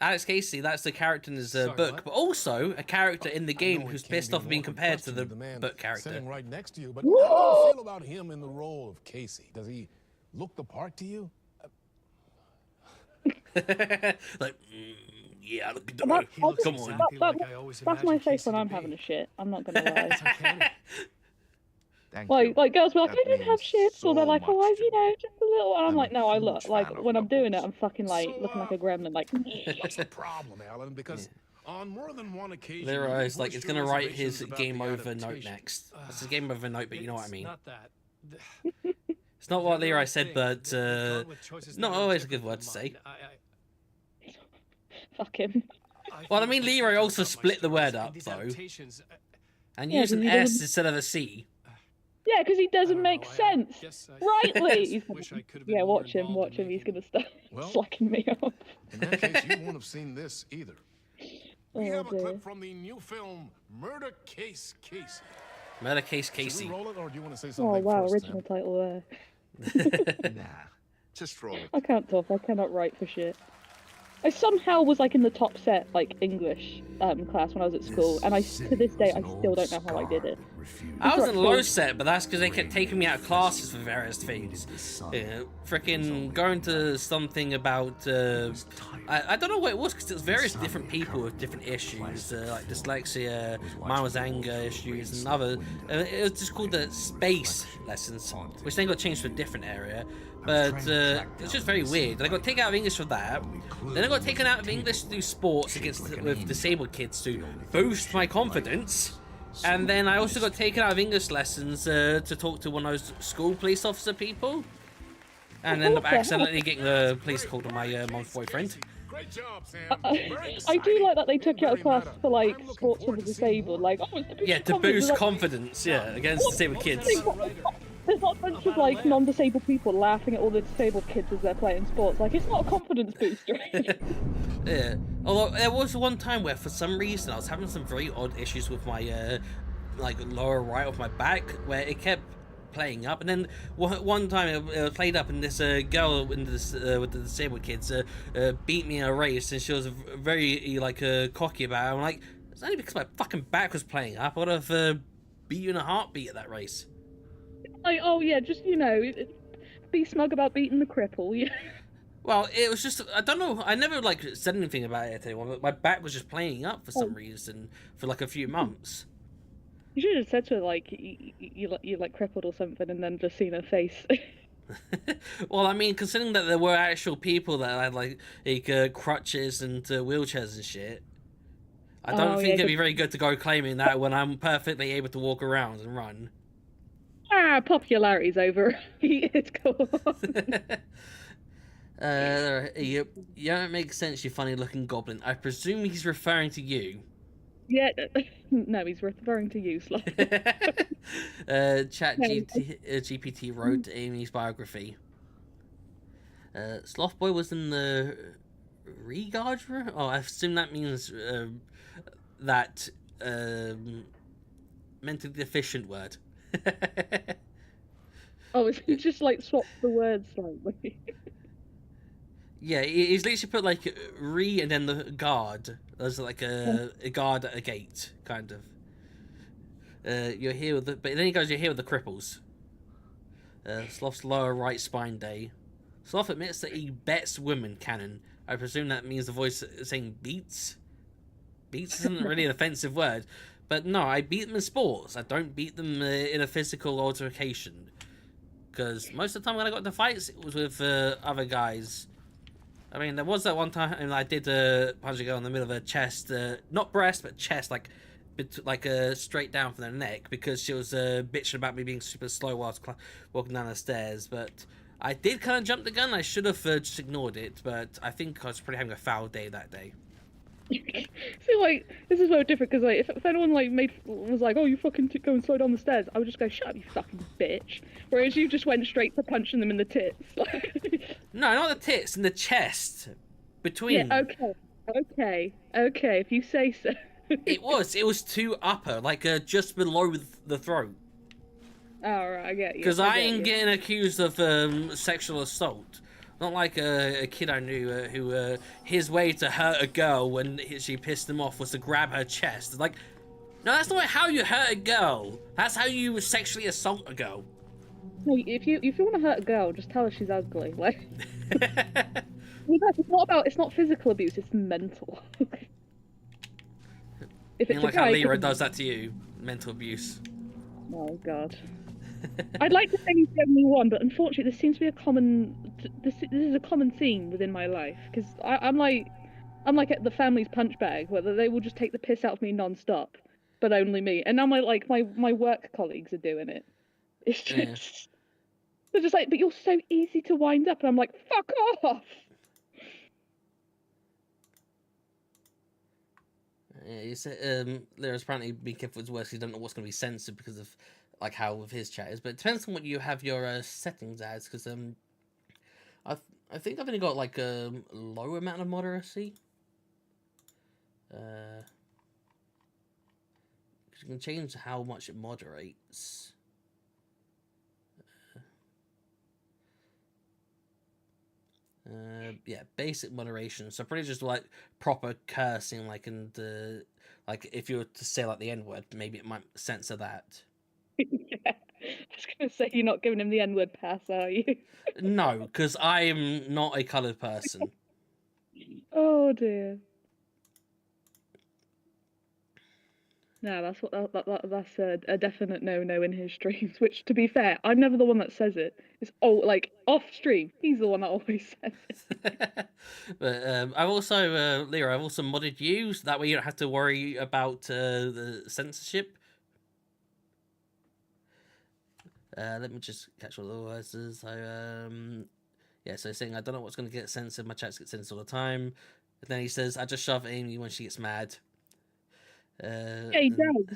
Alex Casey. That's the character in his book, what? but also a character in the I game know it who's can pissed be off being more compared to frustrating the man book character. sitting right next to you, but how do you feel about him in the role of Casey? Does he look the part to you? Like, yeah, look at the That- He looks come on. exactly that- like I always That's my imagined face Casey when to I'm be. having a shit. I'm not gonna lie. It's uncanny. Like girls be like, That I don't have means shits, or they're like, so oh, much to you know, me. just a little. And I'm I'm like, a no, I huge look like fan of when I'm doing it, bubbles. I'm fucking like So, looking like a gremlin, like. What's the problem, Alan? Because on more than one occasion, Leroy's you like, voiced it's your gonna write his reservations about game the over note adaptation. next. That's his game over note, but you know what I mean. Not that. It's not what They're the Leroy right said, thing. but They've gone with choices not that are always a different good word to from say. mine. Fuck him. Well, I feel mean, conflicted Leroy about also my split the stories, word and up, these though, adaptations, and Yeah, used an but he S doesn't- instead of a C. Yeah, because he I doesn't don't make know, I sense. guess I Rightly. He's wish I could have been yeah, more watch him, involved watch in him. He's making gonna start Well- slacking me off. In that case, you won't have seen this either. We Oh, have a dear. clip from the new film Murder Case Casey. Murder Case Should Casey. we roll it, or do you want to say Oh something wow, first, original Sam? title there. Nah, just roll it. I can't talk. I cannot write for shit. I somehow was like in the top set like English class when I was at school, and I to this day I still don't know how I did it. I was in Right, low so- set, but that's because they kept taking me out of classes for various things. Freaking going to something about I don't know what it was, because it was various different people with different issues, like dyslexia, mine was anger issues, and other. It was just called the space lessons, which then got changed to a different area. But it's just very weird. I got taken out of English for that. Then I got taken out of English to do sports with disabled kids to boost my confidence. And then I also got taken out of English lessons to talk to one of those school police officer people. And ended up accidentally getting the police called on my mum's boyfriend. Great job, Sam. Very I do exciting. like that they took you out of Very class meta. for like I'm looking sports for forward the to seeing disabled. more. Like, oh, it's to boost Yeah, your to confidence. boost Like, confidence, yeah, against disabled kids. there's not a bunch of like non-disabled people laughing at all the disabled kids as they're playing sports. Like, it's not a confidence booster. Yeah. Although there was one time where for some reason I was having some very odd issues with my like lower right of my back, where it kept playing up, and then one time it played up, and this girl in this, with the disabled kids beat me in a race, and she was very like cocky about it. I'm like, it's only because my fucking back was playing up. I would have beat you in a heartbeat at that race. Like, oh yeah, just be smug about beating the cripple. Yeah. Well, it was just, I don't know, I never like said anything about it to anyone, but my back was just playing up for some reason for like a few months. You should have said to her like you like crippled or something, and then just seen her face. Well, I mean, considering that there were actual people that had like crutches and wheelchairs and shit, I don't Oh, think yeah, it'd be 'cause- very good to go claiming that when I'm perfectly able to walk around and run. Popularity's over. It's cool. You don't make sense, you funny looking goblin. I presume he's referring to you. Yeah, no, he's referring to you, Sloth. GPT wrote Aimee's biography. Sloth Boy was in the regard room? Oh, I assume that means that mentally deficient word. Oh, is he just like swapped the words slightly? Yeah, he's literally put like re and then the guard. There's like a guard at a gate, kind of. You're here with the, but then he goes, you're here with the cripples. Sloth's lower right spine day. Sloth admits that he bets women canon. I presume that means the voice saying beats. Beats isn't really an offensive word, but no, I beat them in sports. I don't beat them in a physical altercation. Because most of the time when I got into fights, it was with other guys. I mean, there was that one time I did punch a girl in the middle of her chest, not breast, but chest, like straight down from the neck, because she was bitching about me being super slow whilst walking down the stairs. But I did kind of jump the gun. I should have just ignored it, but I think I was probably having a foul day that day. See, like, this is very different, because, like, if anyone, like, was like, oh, you fucking go and slow down the stairs, I would just go, shut up, you fucking bitch. Whereas you just went straight to punching them in the tits. No, not the tits, in the chest. Between. Yeah, okay, if you say so. It was too upper, like, just below the throat. Oh, right, I get you. Because I ain't getting accused of sexual assault. Not like a kid I knew who his way to hurt a girl when she pissed him off was to grab her chest. Like, no, that's not how you hurt a girl. That's how you sexually assault a girl. No, if you want to hurt a girl, just tell her she's ugly. Like, it's not physical abuse. It's mental. If I mean, like how Lyra does that to you, mental abuse. Oh God. I'd like to say he's the only one, but unfortunately, this seems to be a common. This is a common theme within my life, because I'm like at the family's punch bag, where they will just take the piss out of me non-stop, but only me. And now my work colleagues are doing it. It's just they're just like, but you're so easy to wind up, and I'm like, fuck off. Yeah, you said Lyra's apparently be careful with his words. He don't know what's going to be censored because of like how with his chat is, but it depends on what you have your settings as. Because I think I've only got like a low amount of moderacy. Because you can change how much it moderates. Yeah, basic moderation. So pretty just like proper cursing, like, and like if you were to say like the N word, maybe it might censor that. Yeah, I was gonna say you're not giving him the N-word pass, are you? No, because I am not a coloured person. Oh dear. No, that's a definite no in his streams. Which, to be fair, I'm never the one that says it. It's like off stream. He's the one that always says it. But I've also Lyra, I've also modded you, so that way you don't have to worry about the censorship. Let me just catch all the words. So yeah, so saying I don't know what's going to get censored. My chats get censored all the time. And then he says I just shove Aimee when she gets mad. Yeah, he does.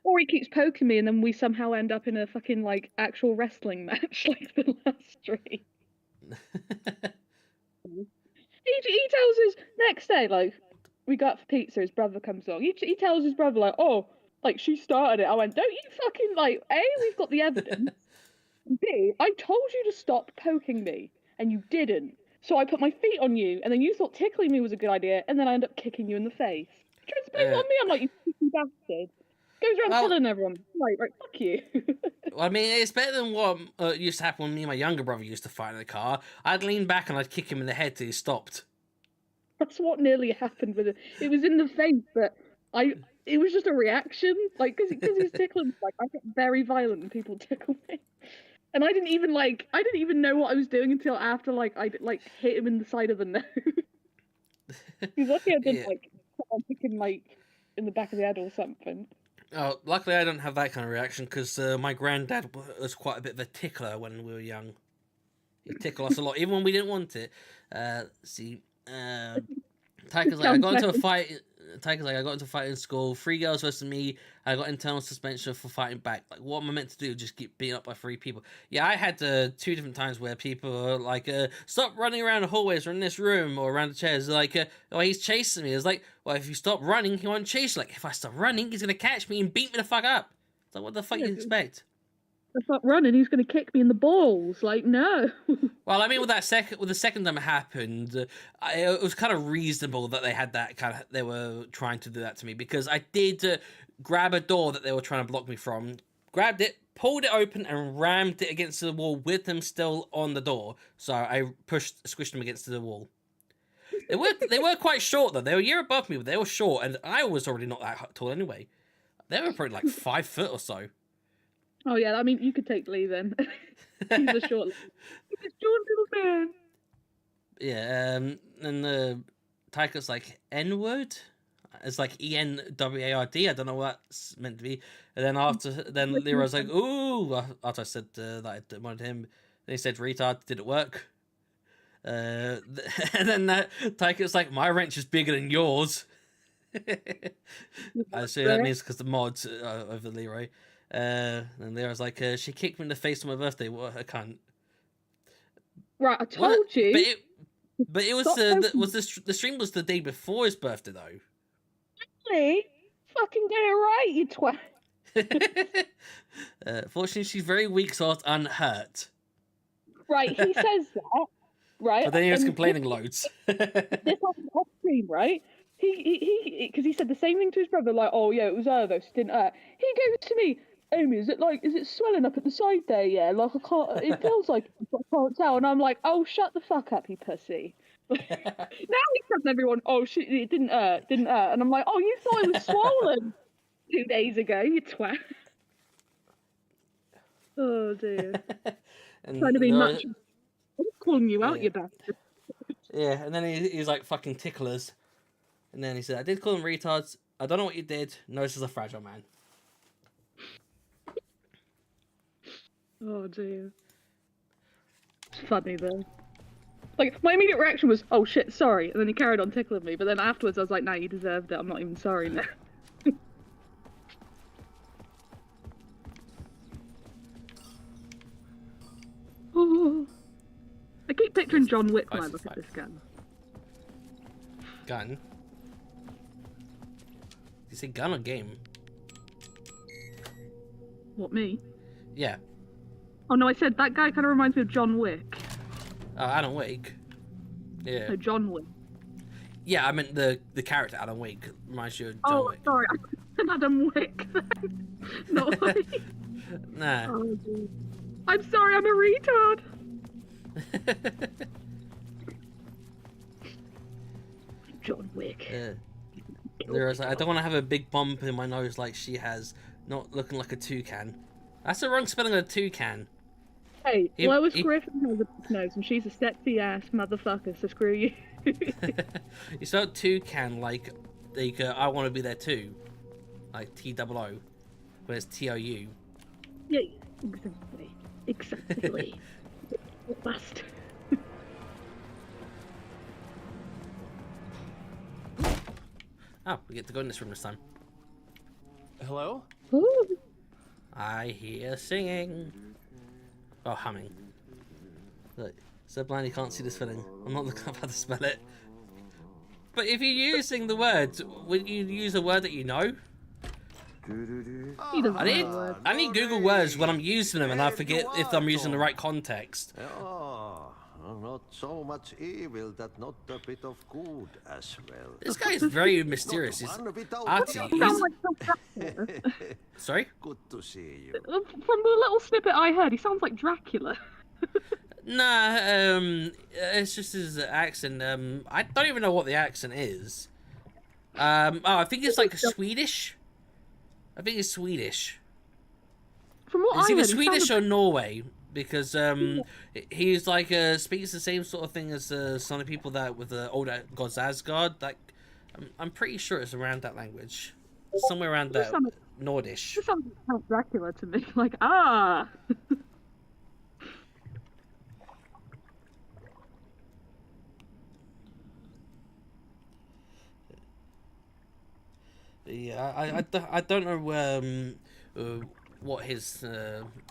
Or he keeps poking me, and then we somehow end up in a fucking like actual wrestling match, like the last stream. He tells his next day, like, we got for pizza. His brother comes along. He tells his brother, like, oh, like she started it. I went, don't you fucking like? A, we've got the evidence. B, I told you to stop poking me, and you didn't. So I put my feet on you, and then you thought tickling me was a good idea, and then I end up kicking you in the face. Trying to blame it on me. I'm like, you fucking bastard. Goes around telling everyone, like, fuck you. Well, I mean, it's better than what used to happen when me and my younger brother used to fight in the car. I'd lean back and I'd kick him in the head till he stopped. That's what nearly happened with it. It was in the face, but it was just a reaction. Like, because he's tickling, like, I get very violent when people tickle me. And I didn't even know what I was doing until after, like, I hit him in the side of the nose. He's lucky I didn't, like, pick him, like, in the back of the head or something. Oh, luckily I don't have that kind of reaction, because my granddad was quite a bit of a tickler when we were young. He'd tickle us a lot, even when we didn't want it. Tyker's like, I got into a fight Tiger's like, I got into a fight in school, 3 girls versus me, I got internal suspension for fighting back. Like, what am I meant to do? Just get beaten up by 3 people? Yeah, I had 2 different times where people were like, stop running around the hallways or in this room or around the chairs. Like, oh, he's chasing me. It's like, well, if you stop running, he won't chase you. Like, if I stop running, he's gonna catch me and beat me the fuck up. It's like, what the fuck you expect? If I start running, he's going to kick me in the balls. Like, no. Well, I mean, with the second time it happened, it was kind of reasonable that they had that kind of. They were trying to do that to me because I did grab a door that they were trying to block me from, grabbed it, pulled it open, and rammed it against the wall with them still on the door. So I squished them against the wall. They were quite short though. They were a year above me, but they were short, and I was already not that tall anyway. They were probably like 5 foot or so. Oh yeah, I mean, you could take Lee then. He's a short little man. Yeah, and the Tyker's like N-word. It's like ENWARD. I don't know what that's meant to be. And then Leroy's like, ooh. After I said that I wanted him, they said retard. Did it work? And then Tyker's like, my wrench is bigger than yours. I assume that means because the mods over Leroy. And Leroy's like, she kicked me in the face on my birthday. What a cunt. Right, I told you. But it was the stream was the day before his birthday though. Really? Fucking get it right, you twat. Fortunately, she's very weak, so I was unhurt. Right, he says that. Right. But then he was complaining loads. This happened off stream, right? Because he said the same thing to his brother, like, oh yeah, it was her though, she didn't hurt. He goes to me, Aimee, is it swelling up at the side there? Yeah, like I can't. It feels like I can't tell, and I'm like, oh, shut the fuck up, you pussy. Now he's telling everyone, oh shit, it didn't hurt, and I'm like, oh, you thought it was swollen 2 days ago, you twat. Oh dear. Trying to be much. I'm calling you out, you bastard. Yeah, and then he's like fucking ticklers, and then he said, I did call them retards. I don't know what you did. No, this is a fragile man. Oh dear. It's funny though. Like, my immediate reaction was, oh shit, sorry, and then he carried on tickling me, but then afterwards I was like, nah, you deserved it, I'm not even sorry now. Oh. I keep picturing John Wick when I look at this gun. Gun? Did you say gun or game? What, me? Yeah. Oh no, I said that guy kind of reminds me of John Wick. Oh, Alan Wake. Yeah. No, John Wick. Yeah, I meant the character Alan Wake reminds you of John Wick. Oh, sorry, I said Adam Wick. No, Nah. Oh, dude. I'm sorry, I'm a retard. John Wick. Lyra's like, I don't want to have a big bump in my nose like she has, not looking like a toucan. That's the wrong spelling of a toucan. Hey, Lois Griffin has a big nose and she's a sexy ass motherfucker, so screw you. You spelled toucan like I want to be there too. Like T-O-O, but it's T-O-U. Yeah, exactly. Bastard. Oh, we get to go in this room this time. Hello? Ooh. I hear singing. Oh, humming. Look, so blind you can't see the spelling. I'm not looking up how to spell it. But if you're using the word, would you use a word that you know? I need Google words when I'm using them and I forget if I'm using the right context. Oh, not so much evil that not a bit of good as well. This guy is very mysterious. He's arty. Sorry? Good to see you. From the little snippet I heard, he sounds like Dracula. Nah, it's just his accent. I don't even know what the accent is. Oh, I think it's like Swedish. I think it's Swedish. From what It's I either heard, Swedish or Norway, because he's like speaks the same sort of thing as some of the people that with the older gods Asgard. Like, I'm pretty sure it's around that language, somewhere around that Nordish. This sounds like Dracula to me. Like, ah. Yeah, I don't know what his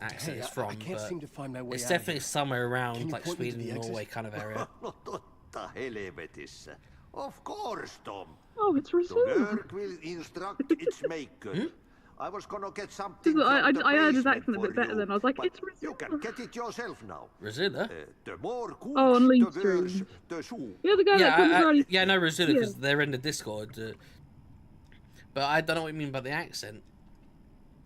accent is from, I can't but seem to find my way it's out definitely of here. somewhere Can around you like point me to Sweden, the exit? Norway kind of area. No totta helvetissä. Of course, Tom. Oh, it's The Rosula. work will instruct its maker. I was gonna get something from I the heard his basement accent a for bit better you, then. I was like, but it's you can Rosula. get it yourself now. Rosula? The more cooks, Oh, on the lead worse stream. the soup. Yeah, the guy that comes around. Yeah, I know Rosula because Yeah. they're in the Discord. But I don't know what you mean by the accent.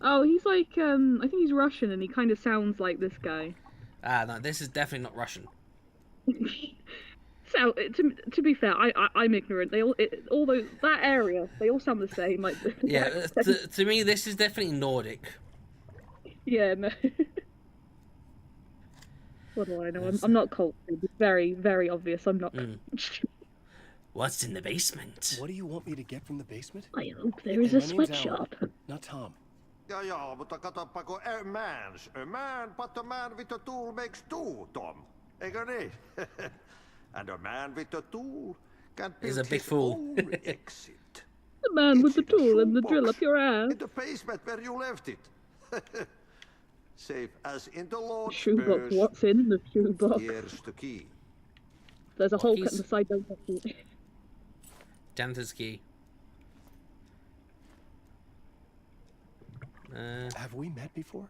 Oh, he's like, I think he's Russian and he kind of sounds like this guy. No, this is definitely not Russian. So, to be fair, I'm ignorant. They all that area, they all sound the same. Like, Yeah, to me, this is definitely Nordic. yeah, no. What do I know? I'm not cultured. It's very, very obvious. I'm not. What's in the basement? What do you want me to get from the basement? I hope there is a My name's sweatshop. Alan, not Tom. Ja, mutta katsoppa, a man, but a man with a tool makes two, Tom. Eikö niin? And a man with a tool can He's build a big his fool. own exit. The man with the It's in tool and the shoebox drill up your ass. in the basement where you left it. Safe as in the Lord's Shoebox. purse. What's in the shoebox? Here's the key. There's a hole cut keys? in the side. Don't touch it. Janitor's key. Have we met before?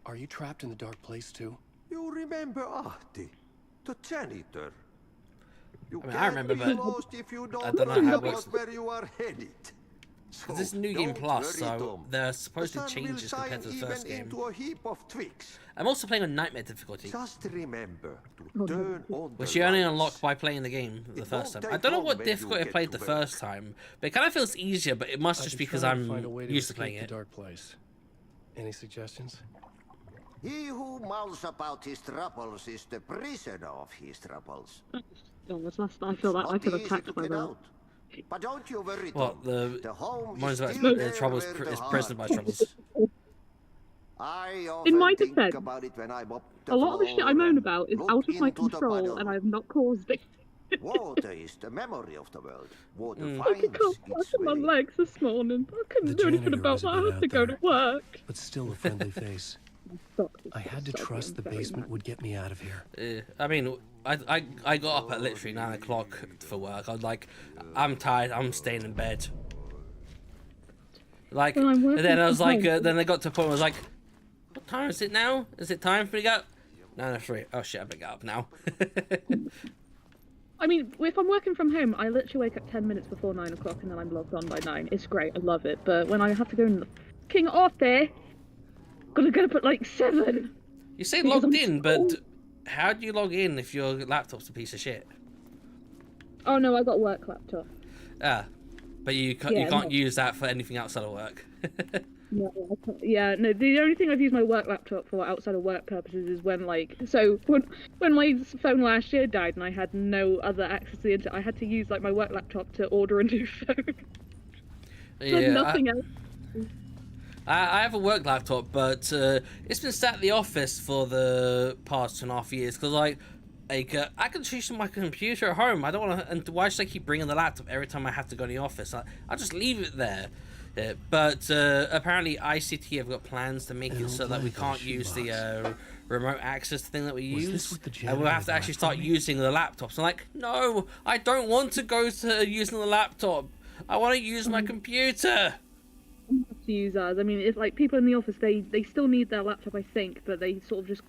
Are you trapped in the dark place too? You remember Ahti, the janitor? You I mean, I can't remember, be but lost if you don't don't know know how it works. about where you are headed. So This is New Game don't Plus, worry, so Tom. there are The supposed to sun changes will compared to the shine first even game. into a heap of twigs. I'm also playing on Nightmare difficulty, Just remember to turn on which the you only lights. unlock by playing the game the It first won't time. I take don't know long what when you difficulty I get played to the work. first time, but it kind of feels easier, but it must I've just been because trying to find a I'm way to used to escape playing the it. dark place. Any suggestions? He who mouths about his troubles is the prisoner of his troubles. Oh, that's last. I feel like I Not feel easy to attacked by get that. out. But don't you worry, What, Tom. the home mine's is about still the there troubles where the is heart present by is. troubles. I In my often think defense, about it when I mop the A lot of the shit I floor moan and about is look out of my into the control, puddle. and I have not caused it. Water is the memory of the world. Water I finds could go its on my way. legs this morning. I couldn't do anything about that. I had to go to work. But still a friendly face. I had to trust the basement would get me out of here. I mean, I got up at literally 9 o'clock for work. I was like, I'm tired. I'm staying in bed. Like, Well, I'm and working then I was from like, home. then I got to a point where I was like, what time is it now? Is it time for me to get up? 9:03. Oh shit, I better get up now. I mean, if I'm working from home, I literally wake up 10 minutes before 9 o'clock and then I'm logged on by 9. It's great, I love it. But when I have to go in the fucking office, gotta get up at like 7. You say Because logged I'm in, so- but how do you log in if your laptop's a piece of shit? Oh no, I got a work laptop. But you can't no. use that for anything outside of work. No, I can't- yeah, no, the only thing I've used my work laptop for outside of work purposes is when, like, so when my phone last year died and I had no other access to the internet, I had to use, like, my work laptop to order a new phone. Yeah, nothing else. I have a work laptop, but it's been sat at the office for the past 2.5 years because, like I can use my computer at home. I don't want to. And why should I keep bringing the laptop every time I have to go in the office? I'll just leave it there. But apparently, ICT have got plans to make it so that we can't use the remote access thing that we use, and we'll have to actually start using the laptops. I'm like, no, I don't want to go to using the laptop. I want to use my computer. To use ours. I mean, it's like people in the office, they still need their laptop, I think, but they sort of just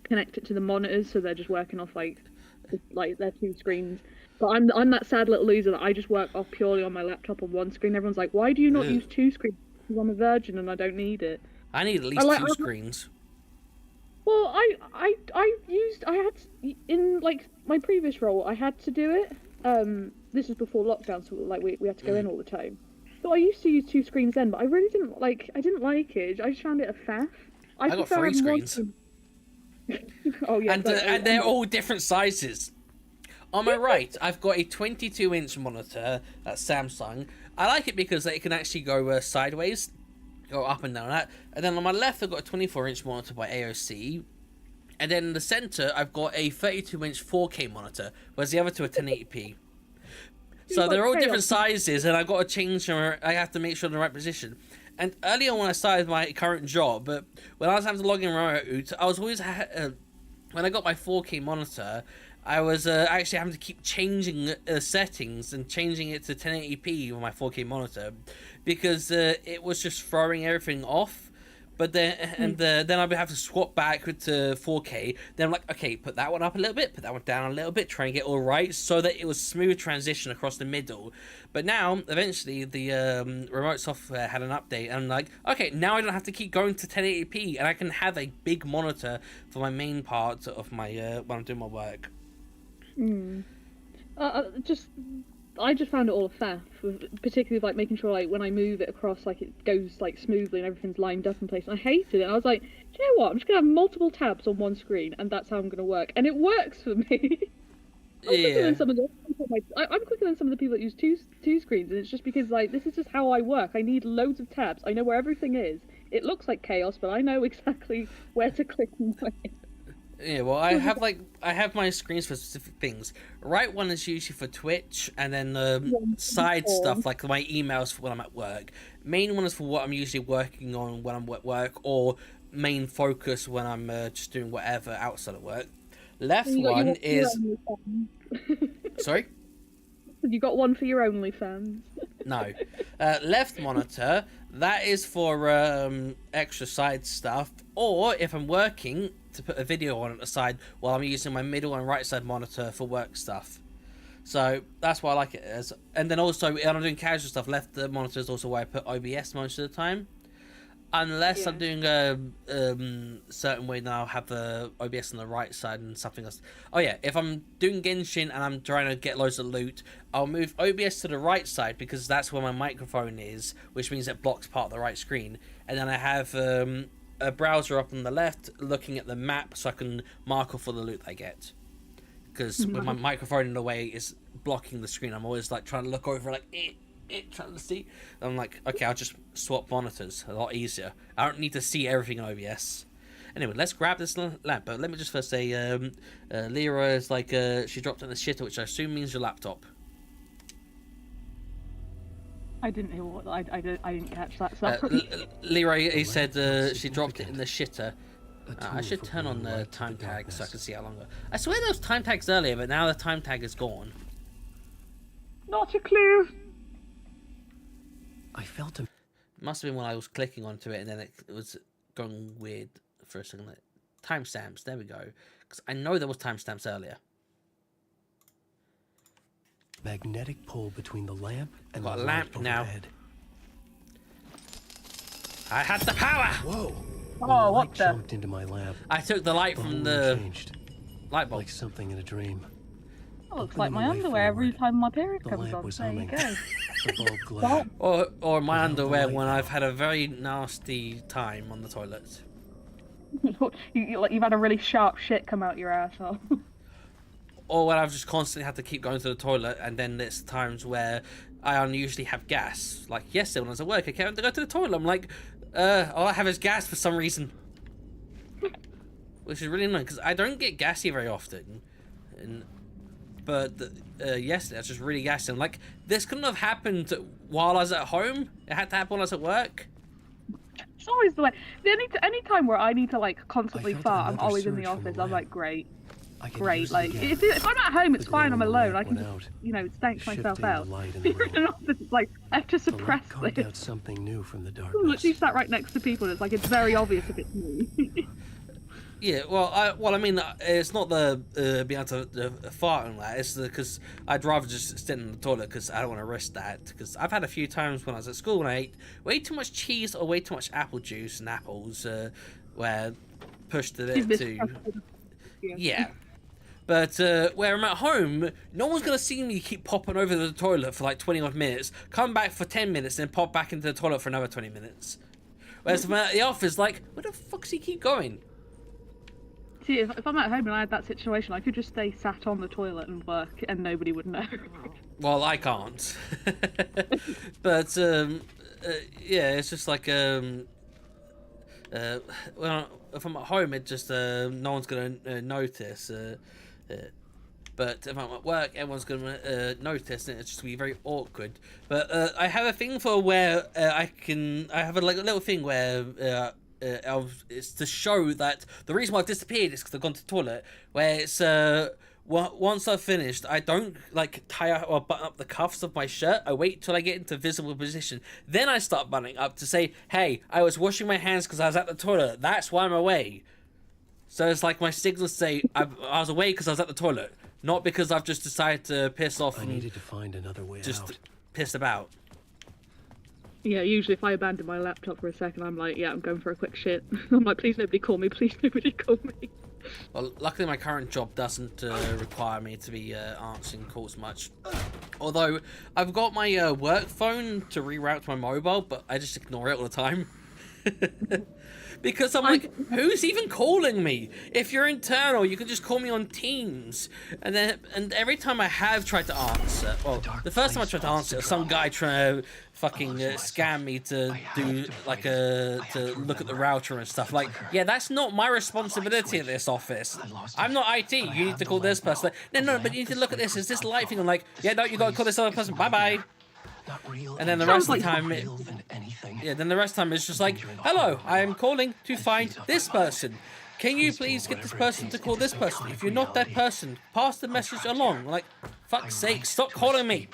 connect it to the monitors, so they're just working off like their two screens. But I'm that sad little loser that I just work off purely on my laptop on one screen. Everyone's like, why do you not use two screens? Because I'm a virgin and I don't need it. I need at least two screens. Well, I had in like my previous role, I had to do it. This was before lockdown, so like we had to go in all the time. So I used to use two screens then, but I really didn't like it. I just found it a faff. I got 3 screens. Oh yeah, and they're all different sizes. On my right, I've got a 22-inch monitor at Samsung. I like it because it can actually go sideways, go up and down that. And then on my left, I've got a 24-inch monitor by AOC. And then in the center, I've got a 32-inch 4K monitor, whereas the other two are 1080p. So they're all Chaos. different sizes, and I've got to change them. I have to make sure they're in the right position. And early on when I started my current job, but when I was having to log in remote, I was always when I got my 4K monitor, I was actually having to keep changing settings and changing it to 1080p on my 4K monitor because it was just throwing everything off. But then then I'd have to swap back to 4K. Then I'm like, okay, put that one up a little bit, put that one down a little bit, try and get it all right so that it was smooth transition across the middle. But now, eventually, the remote software had an update, and I'm like, okay, now I don't have to keep going to 1080p, and I can have a big monitor for my main part of my when I'm doing my work. I just found it all a faff, particularly like making sure like when I move it across, like it goes like smoothly and everything's lined up in place. And I hated it. I was like, do you know what? I'm just gonna have multiple tabs on one screen, and that's how I'm gonna work, and it works for me. I'm quicker than some of the people that use two screens, and it's just because like this is just how I work. I need loads of tabs. I know where everything is. It looks like chaos, but I know exactly where to click and when. Yeah, well, I have my screens for specific things. Right one is usually for Twitch, and then side stuff like my emails for when I'm at work. Main one is for what I'm usually working on when I'm at work, or main focus when I'm just doing whatever outside of work. Left one is sorry. You got one for your OnlyFans. No, left monitor. That is for extra side stuff, or if I'm working, to put a video on at the side while I'm using my middle and right side monitor for work stuff. So that's why I like it as. And then also when I'm doing casual stuff, left the monitor is also where I put OBS most of the time. Unless I'm doing a certain way, then I'll have the OBS on the right side and something else. Oh yeah, if I'm doing Genshin and I'm trying to get loads of loot, I'll move OBS to the right side because that's where my microphone is, which means it blocks part of the right screen. And then I have a browser up on the left looking at the map so I can mark off all the loot I get. Because with my microphone in the way is blocking the screen, I'm always like trying to look over like trying to see. I'm like, okay, I'll just swap monitors, a lot easier. I don't need to see everything in OBS. Anyway, let's grab this lamp. But let me just first say, Lyra is like, she dropped it in the shitter, which I assume means your laptop. I didn't hear what I didn't catch that. Sorry. Lyra, he said she dropped it in the shitter. I should turn on the time tag so I can see how long ago. I swear there was time tags earlier, but now the time tag is gone. Not a clue. I felt him. Must have been when I was clicking onto it and then it was going weird for a second. Like, timestamps, there we go. Because I know there was timestamps earlier. Magnetic pull between the lamp and got the a lamp light now. overhead. I had the power! Whoa! Oh, what light the? jumped into my lamp. I took the light The from whole the room changed, light bulb. like something in a dream. That looks Opened like my the way underwear every forward. time my period The comes lamp on. was There you humming. go. The bulb glowed. Or my Without the underwear light when now. I've had a very nasty time on the toilet. You've had a really sharp shit come out your asshole. Or when I've just constantly had to keep going to the toilet, and then there's times where I unusually have gas. Like yesterday when I was at work, I came to go to the toilet. I'm like, all I have is gas for some reason. Which is really annoying, because I don't get gassy very often. But yesterday I was just really gassy. And like, this couldn't have happened while I was at home. It had to happen when I was at work. It's always the way. Any time where I need to like constantly I felt fart, I'm another always in the surge from the office. I'm lamp. like, great. I could Great, use it like again. if I'm at home, it's The fine. glow I'm in the alone. lamp I can went just, out, stank myself shifting the out. light in If the you're in room. an office, it's like I have to The suppress light carved this. out something new from the I'm darkness. literally sat right next to people, and it's like it's very obvious if it's me. Yeah, well, I mean, it's not the being able to fart and that. It's because I'd rather just sit in the toilet because I don't want to risk that. Because I've had a few times when I was at school and I ate way too much cheese or way too much apple juice and apples, where pushed it to yeah. But where I'm at home, no one's going to see me keep popping over to the toilet for like 20 odd minutes, come back for 10 minutes, then pop back into the toilet for another 20 minutes. Whereas if I'm at the office, like, where the fuck does he keep going? See, if I'm at home and I had that situation, I could just stay sat on the toilet and work, and nobody would know. Well, I can't. But, yeah, it's just like, well, if I'm at home, it just, no one's going to notice. But if I'm at work, everyone's gonna notice, and it's just gonna be very awkward. But I have a thing for where I have a little thing where it's to show that the reason why I've disappeared is because I've gone to the toilet. Where it's once I've finished, I don't like tie up or button up the cuffs of my shirt. I wait till I get into visible position, then I start buttoning up to say, "Hey, I was washing my hands because I was at the toilet. That's why I'm away." So it's like my signals say I was away because I was at the toilet, not because I've just decided to piss off. I needed to find another way just out. pissed about. Yeah, usually if I abandon my laptop for a second, I'm like, yeah, I'm going for a quick shit. I'm like, please nobody call me, please nobody call me. Well, luckily my current job doesn't require me to be answering calls much. Although, I've got my work phone to reroute to my mobile, but I just ignore it all the time. Because I'm like, who's even calling me? If you're internal, you can just call me on Teams. And every time I have tried to answer, well, the first time I tried to answer, some guy trying to fucking scam me to do like to look at the router and stuff. Like, yeah, that's not my responsibility at this office. I'm not IT. You need to call this person. Like, no, but you need to look at this. Is this light thing? I'm like, yeah, no, you got to call this other person. Bye bye. And then the rest of the time, then the rest of the time it's just like, hello, I am calling to find this person. Can you please get this person to call this person? If you're not that person, pass the message along. Like, fuck's sake, stop calling me.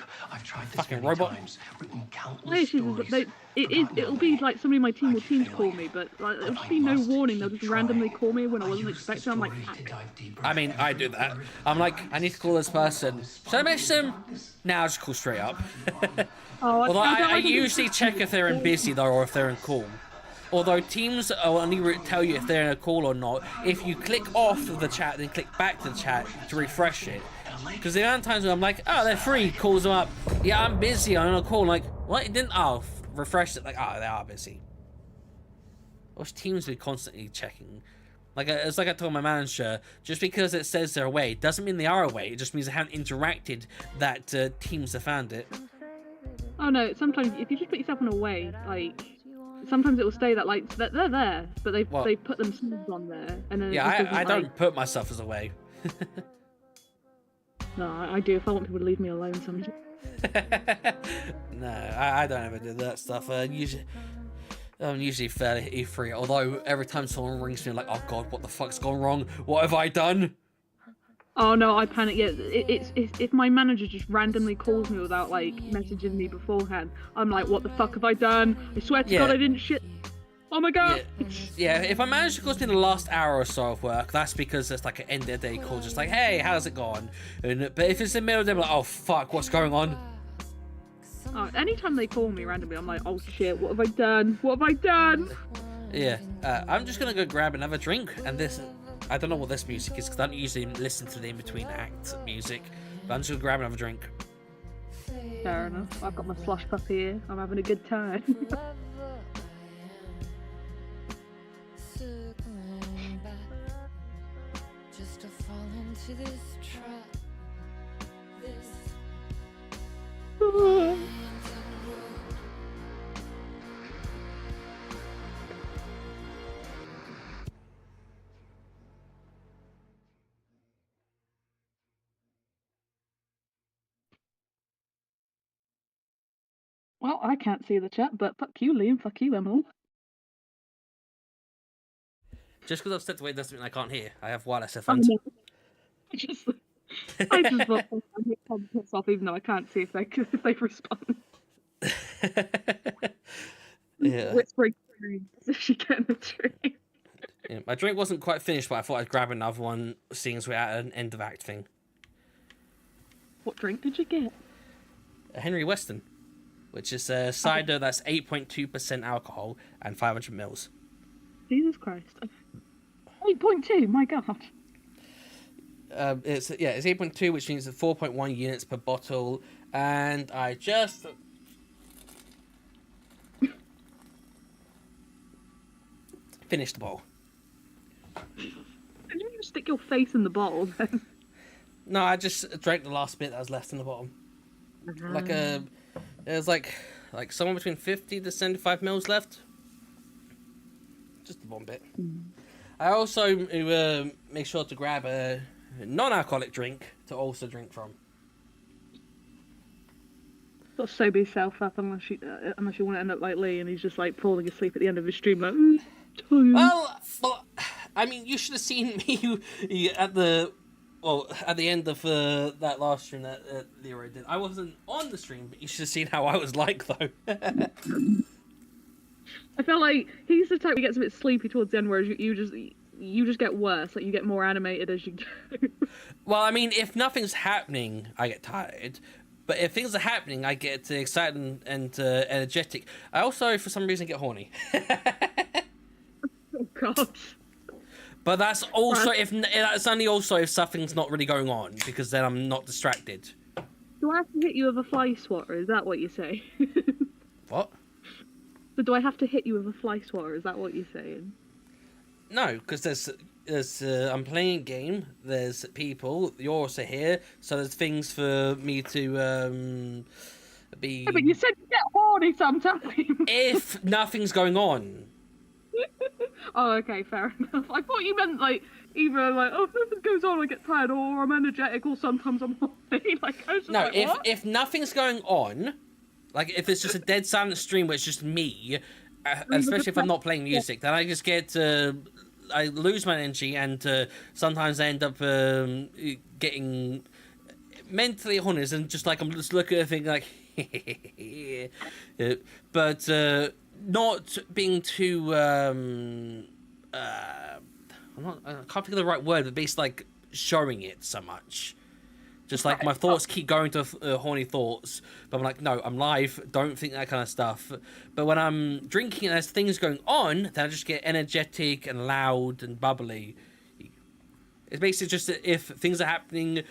Fucking robot. It'll be like somebody in my team will Teams call me, but like, there'll just be no warning. They'll just randomly call me when I wasn't expecting. I'm like, I mean, I do that. I'm like, I need to call this person. Should I message them? Nah, I'll just call straight up. Although I usually check if they're in busy though, or if they're in call. Although Teams will only tell you if they're in a call or not if you click off of the chat, then click back to the chat to refresh it. Because the amount of times when I'm like, oh, they're free, calls them up. Yeah, I'm busy, I'm on a call. I'm like, what? It didn't? Oh, refresh it. Like, oh, they are busy. Which Teams be constantly checking. Like, it's like I told my manager, just because it says they're away doesn't mean they are away. It just means they haven't interacted that Teams have found it. oh no, sometimes if you just put yourself on away, like, sometimes it will stay that like they're there, but they put themselves on there, and then yeah, I don't put myself as away. No, I do. If I want people to leave me alone, sometimes. No, I don't ever do that stuff. I'm usually fairly free. Although every time someone rings me, I'm like, oh god, what the fuck's gone wrong? What have I done? Oh no, I panic. Yeah, it's if my manager just randomly calls me without like messaging me beforehand, I'm like, what the fuck have I done? I swear to God, I didn't shit. Oh my god. Yeah, if I manage to calls me in the last hour or so of work, that's because it's like an end of the day call, just like, hey, how's it going? But if it's in the middle of the day, I'm like, oh fuck, what's going on? Anytime they call me randomly, I'm like, oh shit, what have I done? What have I done? Yeah, I'm just gonna go grab another drink, and this, I don't know what this music is, because I don't usually listen to the in-between act music, but I'm just gonna grab another drink. Fair enough. I've got my slush puppy here. I'm having a good time. Well, I can't see the chat, but fuck you, Liam. Fuck you, Emily. Just because I've stepped away doesn't mean I can't hear. I have wireless headphones. I just thought I'd piss off, even though I can't see if they respond. Yeah. Whispering if she get in the tree. Yeah, my drink wasn't quite finished, but I thought I'd grab another one, seeing as we're at an end of act thing. What drink did you get? A Henry Weston, which is a cider that's 8.2% alcohol and 500 mils. Jesus Christ. 8.2, my god. It's 8.2, which means 4.1 units per bottle, and I just finished the bottle. Did you just stick your face in the bottle then? No, I just drank the last bit that was left in the bottom. Like it was like somewhere between 50 to 75 mils left. Just the one bit. I also make sure to grab a non-alcoholic drink to also drink from. Got to sober yourself up unless you want to end up like Lee and he's just like falling asleep at the end of his stream like. Tired. Well, I mean, you should have seen me at the end of that last stream that Leroy did. I wasn't on the stream, but you should have seen how I was like though. I feel like he's the type who gets a bit sleepy towards the end, whereas you just get worse. Like you get more animated as you go. Well, I mean, if nothing's happening, I get tired. But if things are happening, I get excited and energetic. I also, for some reason, get horny. Oh God. But that's also that's only also if something's not really going on, because then I'm not distracted. Do I have to hit you with a fly swatter? Is that what you say? What? So do I have to hit you with a fly swatter? Is that what you're saying? No, because there's I'm playing a game. There's people. You're also here, so there's things for me to be. Yeah, but you said you get horny sometimes. If nothing's going on. Oh, okay, fair enough. I thought you meant like either like, oh, if nothing goes on, I get tired, or I'm energetic, or sometimes I'm horny. Like, I was just no, like, what? if nothing's going on, like if it's just a dead silent stream where it's just me, especially if I'm not playing music, then I just get I lose my energy, and sometimes I end up getting mentally horny, and just like I'm just looking at a thing like, but not being too I can't think of the right word, but basically like showing it so much. Just like my thoughts keep going to horny thoughts, but I'm like, no, I'm live, don't think that kind of stuff. But when I'm drinking and there's things going on, then I just get energetic and loud and bubbly. It's basically just that if things are happening,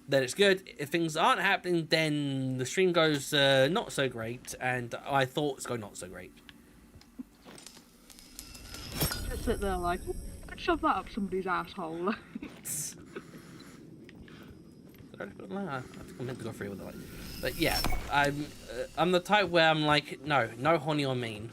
then it's good. If things aren't happening, then the stream goes not so great, and my thoughts go not so great. Just sit there like, shove that up somebody's asshole. I think I meant to go through with it, like, but yeah, I'm the type where I'm like, no horny on me.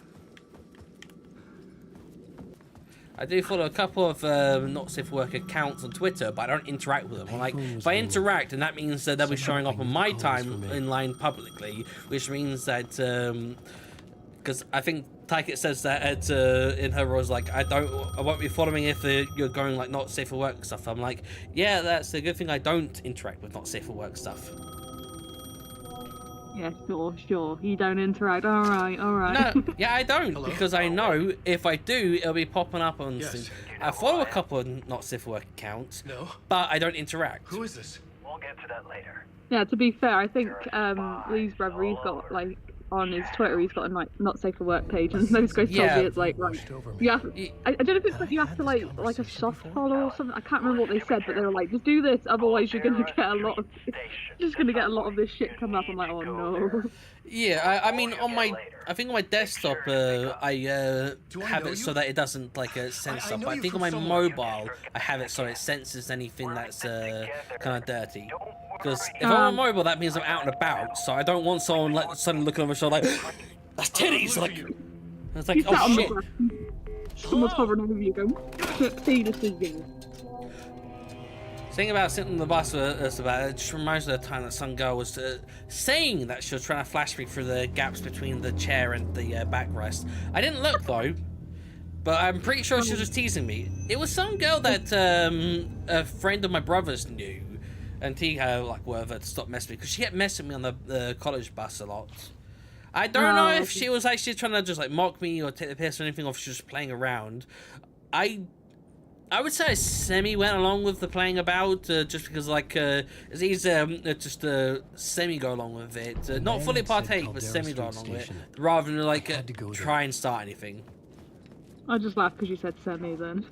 I do follow a couple of not safe for work accounts on Twitter, but I don't interact with them. I'm like, if I interact, then that means that they'll be showing up on my timeline publicly, which means that because I think Tyket says that in her rules, like, I won't be following if you're going like not safe for work stuff. I'm like, yeah, that's a good thing I don't interact with not safe for work stuff. Yeah, sure. You don't interact. All right. No, yeah, I don't, because I know if I do, it'll be popping up on. Yes. I follow a couple of not safe for work accounts, but I don't interact. Who is this? We'll get to that later. Yeah, to be fair, I think Lee's brother, he's got like on his Twitter, he's got a like not safe for work page, and those guys told me it's like you have. I don't know if it's like you have to like a soft follow or something. I can't remember what they said, but they were like, just do this, otherwise you're gonna get a lot of this shit come up. I'm like, oh no. Yeah, I mean, I think on my desktop, I have it so that it doesn't like sense stuff. But I think on my mobile, I have it so it senses anything that's kind of dirty. Because if I'm on mobile, that means I'm out and about, so I don't want someone like suddenly looking over my shoulder like, that's titties. Like, it's like, oh shit. Someone's hovering over you, going, penises. Thing about sitting on the bus it just reminds me of the time that some girl was saying that she was trying to flash me through the gaps between the chair and the backrest. I didn't look though, but I'm pretty sure she was just teasing me. It was some girl that a friend of my brother's knew, and he like whatever to stop messing with me, because she kept messing with me on the college bus a lot. I don't know if she was actually trying to just like mock me or take the piss or anything, or if she was just playing around. I would say I semi went along with the playing about, just because like it's easier just semi go along with it, not fully partake, but semi go along with it, rather than like try and start anything. I just laughed because you said semi then.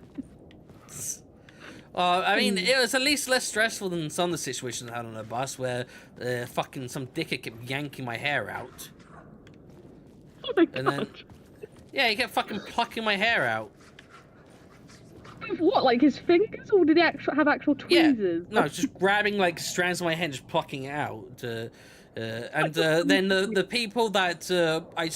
I mean, it was at least less stressful than some of the situations I had on the bus where fucking some dickhead kept yanking my hair out. Oh my God. And then, yeah, he kept fucking plucking my hair out. What, like his fingers, or did he have actual tweezers? Yeah, no, just grabbing like strands of my hair and just plucking it out. And then the people that I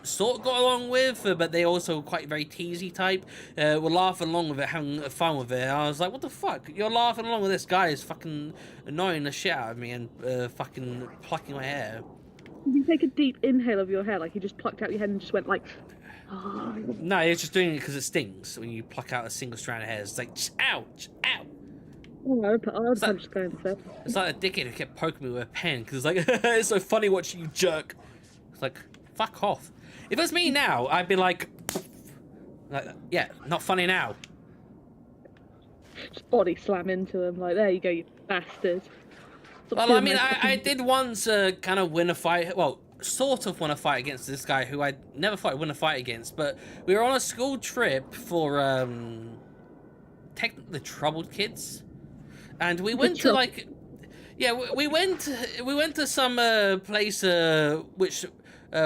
sort of got along with, but they also quite very teasy type, were laughing along with it, having fun with it. And I was like, what the fuck? You're laughing along with this guy is fucking annoying the shit out of me and fucking plucking my hair. Did you take a deep inhale of your hair, like you just plucked out your head and just went like... Oh. No, you're just doing it because it stings when you pluck out a single strand of hair. It's like, ouch, ow. Oh, I would punch going to face. It's like a dickhead who kept poking me with a pen because it's like, it's so funny watching you jerk. It's like, fuck off. If it was me now, I'd be like yeah, not funny now. Just body slam into him, like, there you go, you bastard. Well, I mean, I did once kind of win a fight, well, sort of win a fight against this guy who I never thought I'd win a fight against, but we were on a school trip for, technically troubled kids. And we went to, like, yeah, we went to some place which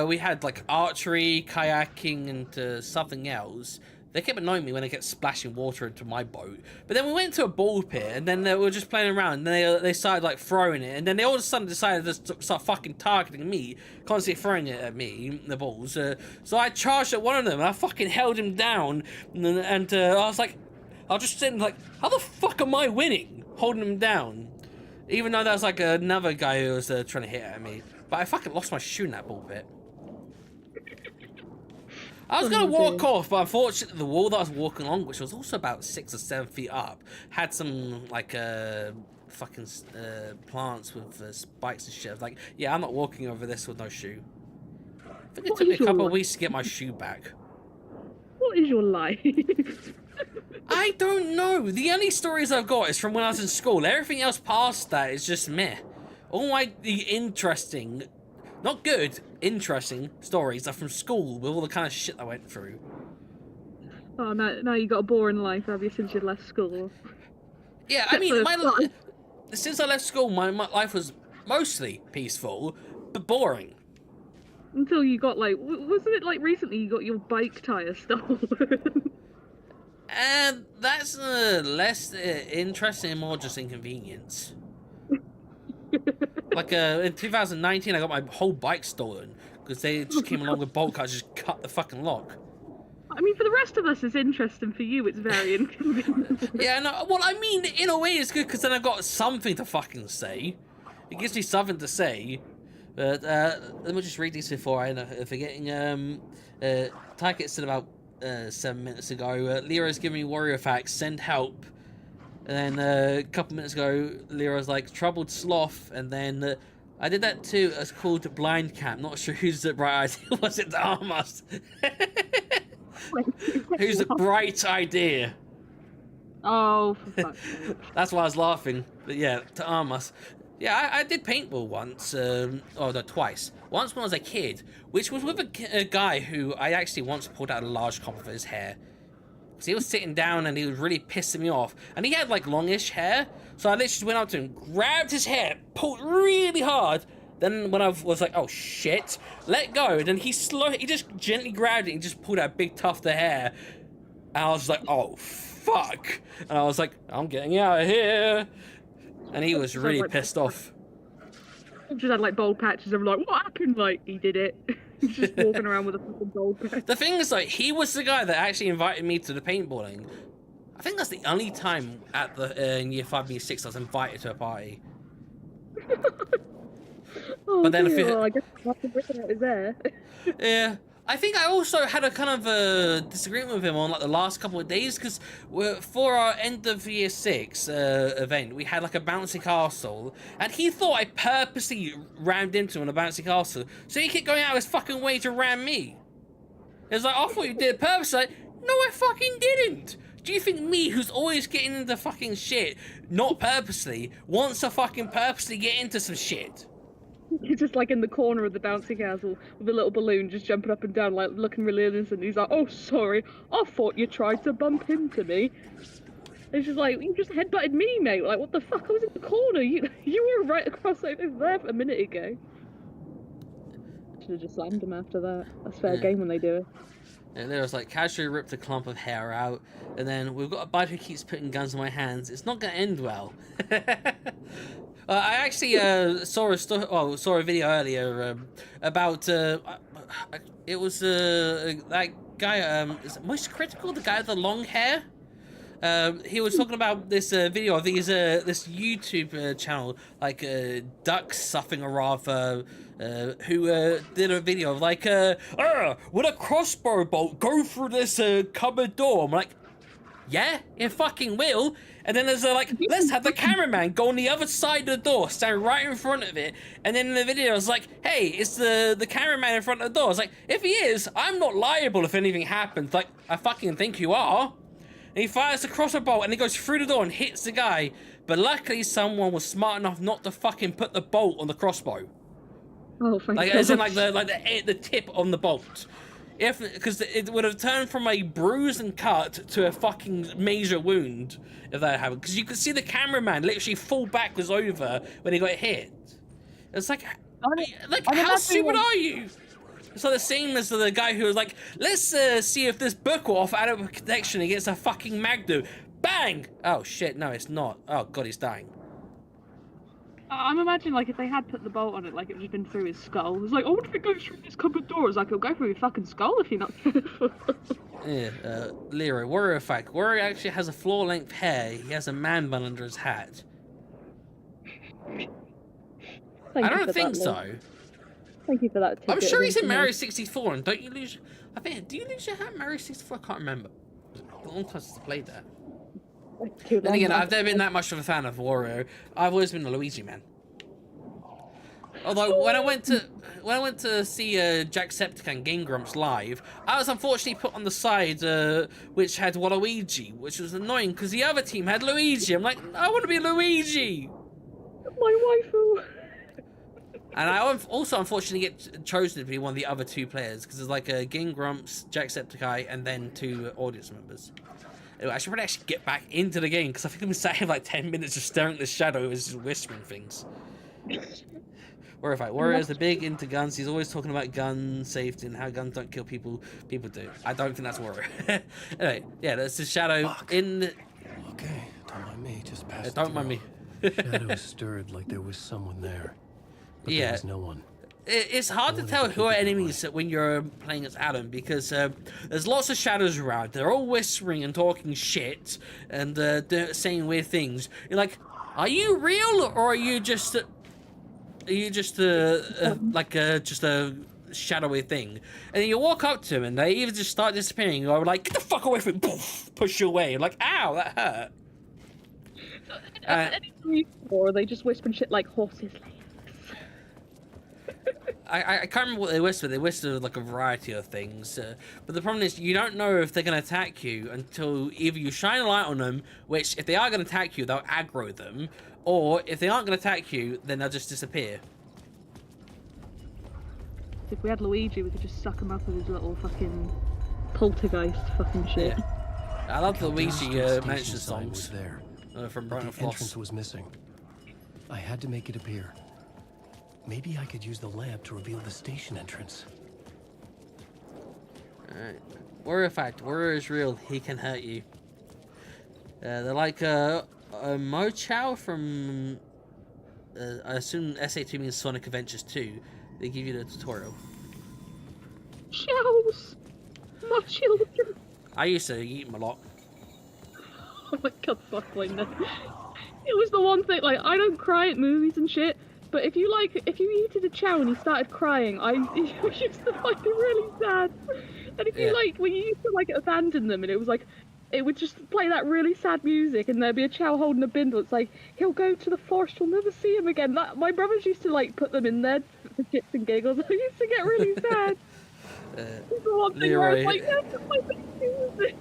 we had, like, archery, kayaking, and something else. They kept annoying me when they kept splashing water into my boat. But then we went to a ball pit, and then they were just playing around, and then they started, like, throwing it. And then they all of a sudden decided to start fucking targeting me, constantly throwing it at me, the balls. So I charged at one of them, and I fucking held him down. And I was like, I was just sitting like, how the fuck am I winning? Holding him down. Even though there was, like, another guy who was trying to hit at me. But I fucking lost my shoe in that ball pit. I was going to walk off, but unfortunately the wall that I was walking along, which was also about 6 or 7 feet up, had some, like, fucking plants with spikes and shit. I was like, yeah, I'm not walking over this with no shoe. I think it took me a couple of weeks to get my shoe back. What is your life? I don't know. The only stories I've got is from when I was in school. Everything else past that is just meh. All the interesting... not good, interesting stories are from school with all the kind of shit I went through. Oh, now you got a boring life, have you, since you left school? Yeah, I mean, since I left school, my life was mostly peaceful, but boring. Until you got, like, wasn't it like recently you got your bike tyre stolen? And that's less interesting and more just inconvenience. Like, in 2019, I got my whole bike stolen because they just came along with bolt cutters, just cut the fucking lock. I mean, for the rest of us, it's interesting. For you, it's very inconvenient. Yeah, no, well, I mean, in a way, it's good because then I've got something to fucking say. It gives me something to say. But let me just read these before I end up forgetting. Target said about 7 minutes ago, Lero's giving me warrior facts, send help. And then a couple minutes ago, Lero's like, troubled sloth. And then I did that too. It's called blind cap. Not sure who's the bright idea. Was it to arm us? Who's the bright idea? Oh, for fuck's sake. That's why I was laughing. But yeah, to arm us. Yeah, I did paintball once. Twice. Once when I was a kid, which was with a guy who I actually once pulled out a large clump of his hair. Because he was sitting down and he was really pissing me off. And he had like longish hair. So I literally just went up to him, grabbed his hair, pulled really hard. Then when I was like, oh shit, let go. Then he just gently grabbed it and just pulled out a big tuft of hair. And I was like, oh fuck. And I was like, I'm getting out of here. And he was really pissed off. Just had like bald patches of like, what happened? Like, he did it. He's just walking around with a fucking bald patch. The thing is, like, he was the guy that actually invited me to the paintballing. I think that's the only time at the in year 5 and year 6 I was invited to a party. Oh, but then well, I guess I'll have to bring it out there. Yeah. I think I also had a kind of a disagreement with him on like the last couple of days because for our end of year 6 event, we had like a bouncy castle, and he thought I purposely rammed into him on a bouncy castle, so he kept going out of his fucking way to ram me. It was like, I thought you did it purposely. Like, no, I fucking didn't. Do you think me, who's always getting into fucking shit, not purposely, wants to fucking purposely get into some shit? He's just like in the corner of the bouncy castle with a little balloon just jumping up and down, like looking really innocent. He's like, oh, sorry, I thought you tried to bump into me. It's just like, you just headbutted me, mate. Like, what the fuck? I was in the corner. You were right across over there a minute ago. Should have just slammed him after that. That's fair game when they do it. And there was like, casually ripped a clump of hair out, and then we've got a bud who keeps putting guns in my hands. It's not going to end well. I actually saw a video earlier about it was that guy is it Moist Critical, the guy with the long hair. He was talking about this video of these this YouTube channel like ducks suffering a rather who did a video of like would a crossbow bolt go through this cupboard door? I'm like, yeah, it fucking will. And then there's like, let's have the cameraman go on the other side of the door, stand right in front of it. And then in the video, it's like, hey, it's the cameraman in front of the door. It's like, if he is, I'm not liable if anything happens. Like, I fucking think you are. And he fires the crossbow bolt and he goes through the door and hits the guy. But luckily, someone was smart enough not to fucking put the bolt on the crossbow. Oh, thank like, God. as in like the tip on the bolt. Because it would have turned from a bruise and cut to a fucking major wound if that happened. Because you could see the cameraman literally fall backwards over when he got hit. It's like how stupid are you? It's like the same as the guy who was like, let's see if this book will offer adequate protection against a fucking Magdu. Bang! Oh shit, no, it's not. Oh god, he's dying. I'm imagining, like, if they had put the bolt on it, like, it would have been through his skull. It was like, oh, what if it goes through this cupboard door? It's like, it'll go through your fucking skull if you're not careful. Yeah, Leroy, Warrior fact. Warrior actually has a floor-length hair. He has a man bun under his hat. I don't think so. Thank you for that. I'm sure he's in Mario 64, and don't you lose... I think, do you lose your hat in Mario 64? I can't remember. A long time since I played that. Then again, I've never been that much of a fan of Wario. I've always been a Luigi man. Although when I went to see Jacksepticeye Game Grumps live, I was unfortunately put on the side which had Waluigi, which was annoying because the other team had Luigi. I'm like, I want to be Luigi. My waifu. And I also unfortunately get chosen to be one of the other two players because there's like a Game Grumps, Jacksepticeye, and then 2 audience members. I should probably actually get back into the game because I think I've been sat here like 10 minutes just staring at the shadow and just whispering things. Warrior's the big into guns. He's always talking about gun safety and how guns don't kill people. People do. I don't think that's Warrior. Anyway, yeah, that's the shadow. Fuck. In. Okay, don't mind me. Just pass. Don't mind me. Shadow stirred like there was someone there, but there was no one. It's hard to tell who are enemies when you're playing as Adam because there's lots of shadows around. They're all whispering and talking shit and saying weird things. You're like, are you real or are you just just a shadowy thing? And then you walk up to them and they either just start disappearing or like, get the fuck away from me, poof, push you away. Like, ow, that hurt. Or they just whispering shit like horses. I can't remember what they whispered. They whispered like a variety of things. But the problem is you don't know if they're going to attack you until either you shine a light on them, which if they are going to attack you, they'll aggro them. Or if they aren't going to attack you, then they'll just disappear. If we had Luigi, we could just suck him up with his little fucking poltergeist fucking shit. Yeah. I love the Luigi mansion songs from Bright and Floss. The entrance was missing. I had to make it appear. Maybe I could use the lamp to reveal the station entrance. Alright. Warrior fact. Warrior is real. He can hurt you. They're like a Mochow from... I assume SA2 means Sonic Adventures 2. They give you the tutorial. Chows! My children! I used to eat them a lot. Oh my god, fucking no. It was the one thing, like, I don't cry at movies and shit. But if you eated a chow and he started crying, I used to find it really sad. And if you when you used to abandon them, and it was like, it would just play that really sad music, and there'd be a chow holding a bindle. It's like, he'll go to the forest, we'll never see him again. My brothers used to put them in there for shits and giggles. I used to get really sad. The one thing where I was like, that's my music.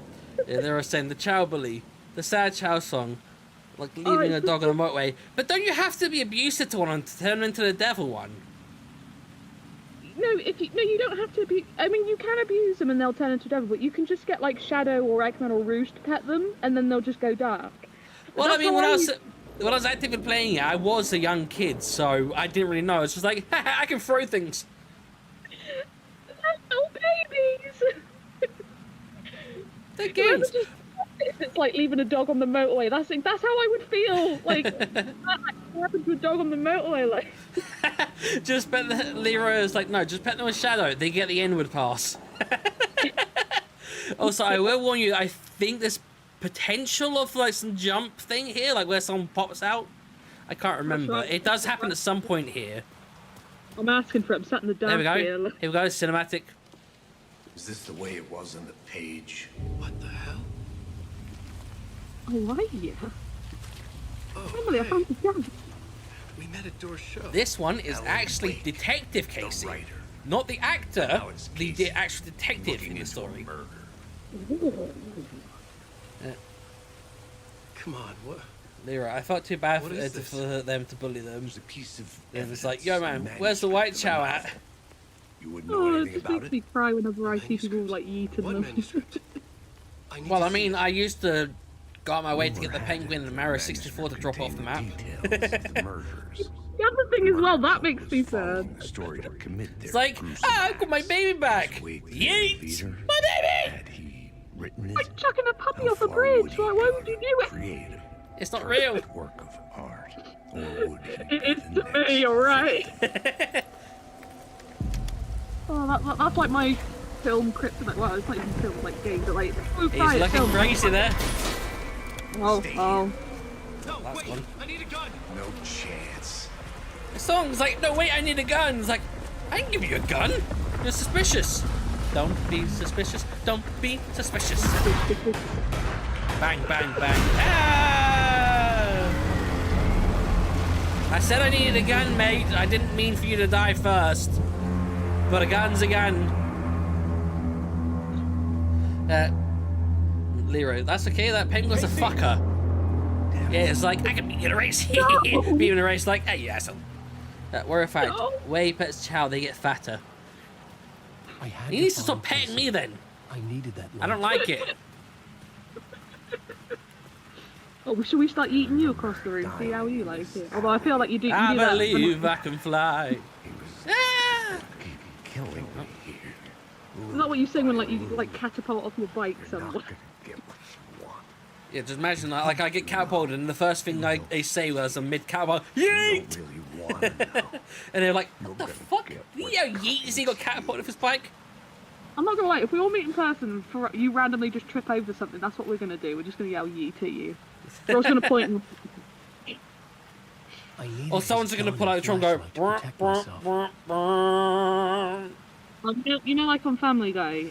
Yeah, they were saying the chow bully, the sad chow song. Like leaving a dog on a motorway. But don't you have to be abusive to one and turn into the devil one? No, you don't have to be. I mean, you can abuse them and they'll turn into devil, but you can just get Shadow or Eggman or Rouge to pet them, and then they'll just go dark. Well, I mean, when I was actively playing it, I was a young kid, so I didn't really know. It's just like, I can throw things. Oh, babies! They're games. If it's like leaving a dog on the motorway, that's how I would feel. What happened to a dog on the motorway? Like, Just pet the Leroy is like, no, just pet them with Shadow. They get the inward pass. Also, I will warn you, I think there's potential of like some jump thing here, like where someone pops out. I can't remember. right. It does happen at some point here. I'm asking for it. I'm sat in the dark There we go. here. Here we go, cinematic. Is this the way it was on the page? What the hell? Oh, are you? Oh, Emily, I found the gun. we met at Door's show. This one is Alan actually Wake, Detective the Casey. writer. Not the actor, Now it's the Casey actual detective looking in the into a story. murder. Come on, what? Leroy, I felt too bad What for, is this? for them to bully them. There's a piece of And it's evidence, like, yo a man, where's the white manuscript chow of a at? novel. You wouldn't know Oh, it anything just about makes it? me cry whenever I see people Manuscript? like eating What them. manuscript? need Well, to I see mean, it. I used to go out my way to Rumor get the had Penguin it and the Mario 64 to drop off the map. manuscript contained the details of the murders. The other thing as well, that Murder makes was me following sad. the story to commit It's their like, gruesome ah, I've got my acts. baby back. Was Wake the Yeet! leader? My baby! Had he written it? Like chucking a puppy How off a far bridge. would he Like, why go would you to do it? create a It's not real. perfect work of art? Or would he It be is the to next me, you're right. victim? Oh, that's like my film kryptonite. Well, it's not even film, like game, but like He's looking crazy there. Oh, Stay oh. No, Last wait! one. I need a gun! No chance. The song's like, no, wait, I need a gun. It's like, I can give you a gun. You're suspicious. Don't be suspicious. Don't be suspicious. Bang, bang, bang. Ah! I said I needed a gun, mate. I didn't mean for you to die first. But a gun's a gun. Leroy, that's okay. That penguin's a fucker. Yeah, it's like, I can beat you in a race. Beat you in a race, like, hey, you asshole. Where if I way pets chow, they get fatter. I had He needs to find stop petting Casey. me then. I needed that. I don't like it. Oh, should we start eating you across the room? See how you like it. Although I feel like you do. You I do that. believe I can fly. He was Ah! killing me here. Is that what you sing when like you like catapult off your bike You're not somewhere? gonna get what you want. Yeah, just imagine like I get catapulted and the first thing I say was a mid catapult, You yeet! don't really want to know. And they're like, You're what the gonna fuck? get Did what you know you yeet as he got catapulted off his bike? I'm not gonna lie. If we all meet in person, for you randomly just trip over something, that's what we're gonna do. We're just gonna yell yeet at you. We're also gonna point. And... I needed Or someone's his gonna gun pull out a and drum and go, flashlight to "Brr, protect brr, myself. brr, brr." You know, like on Family Guy,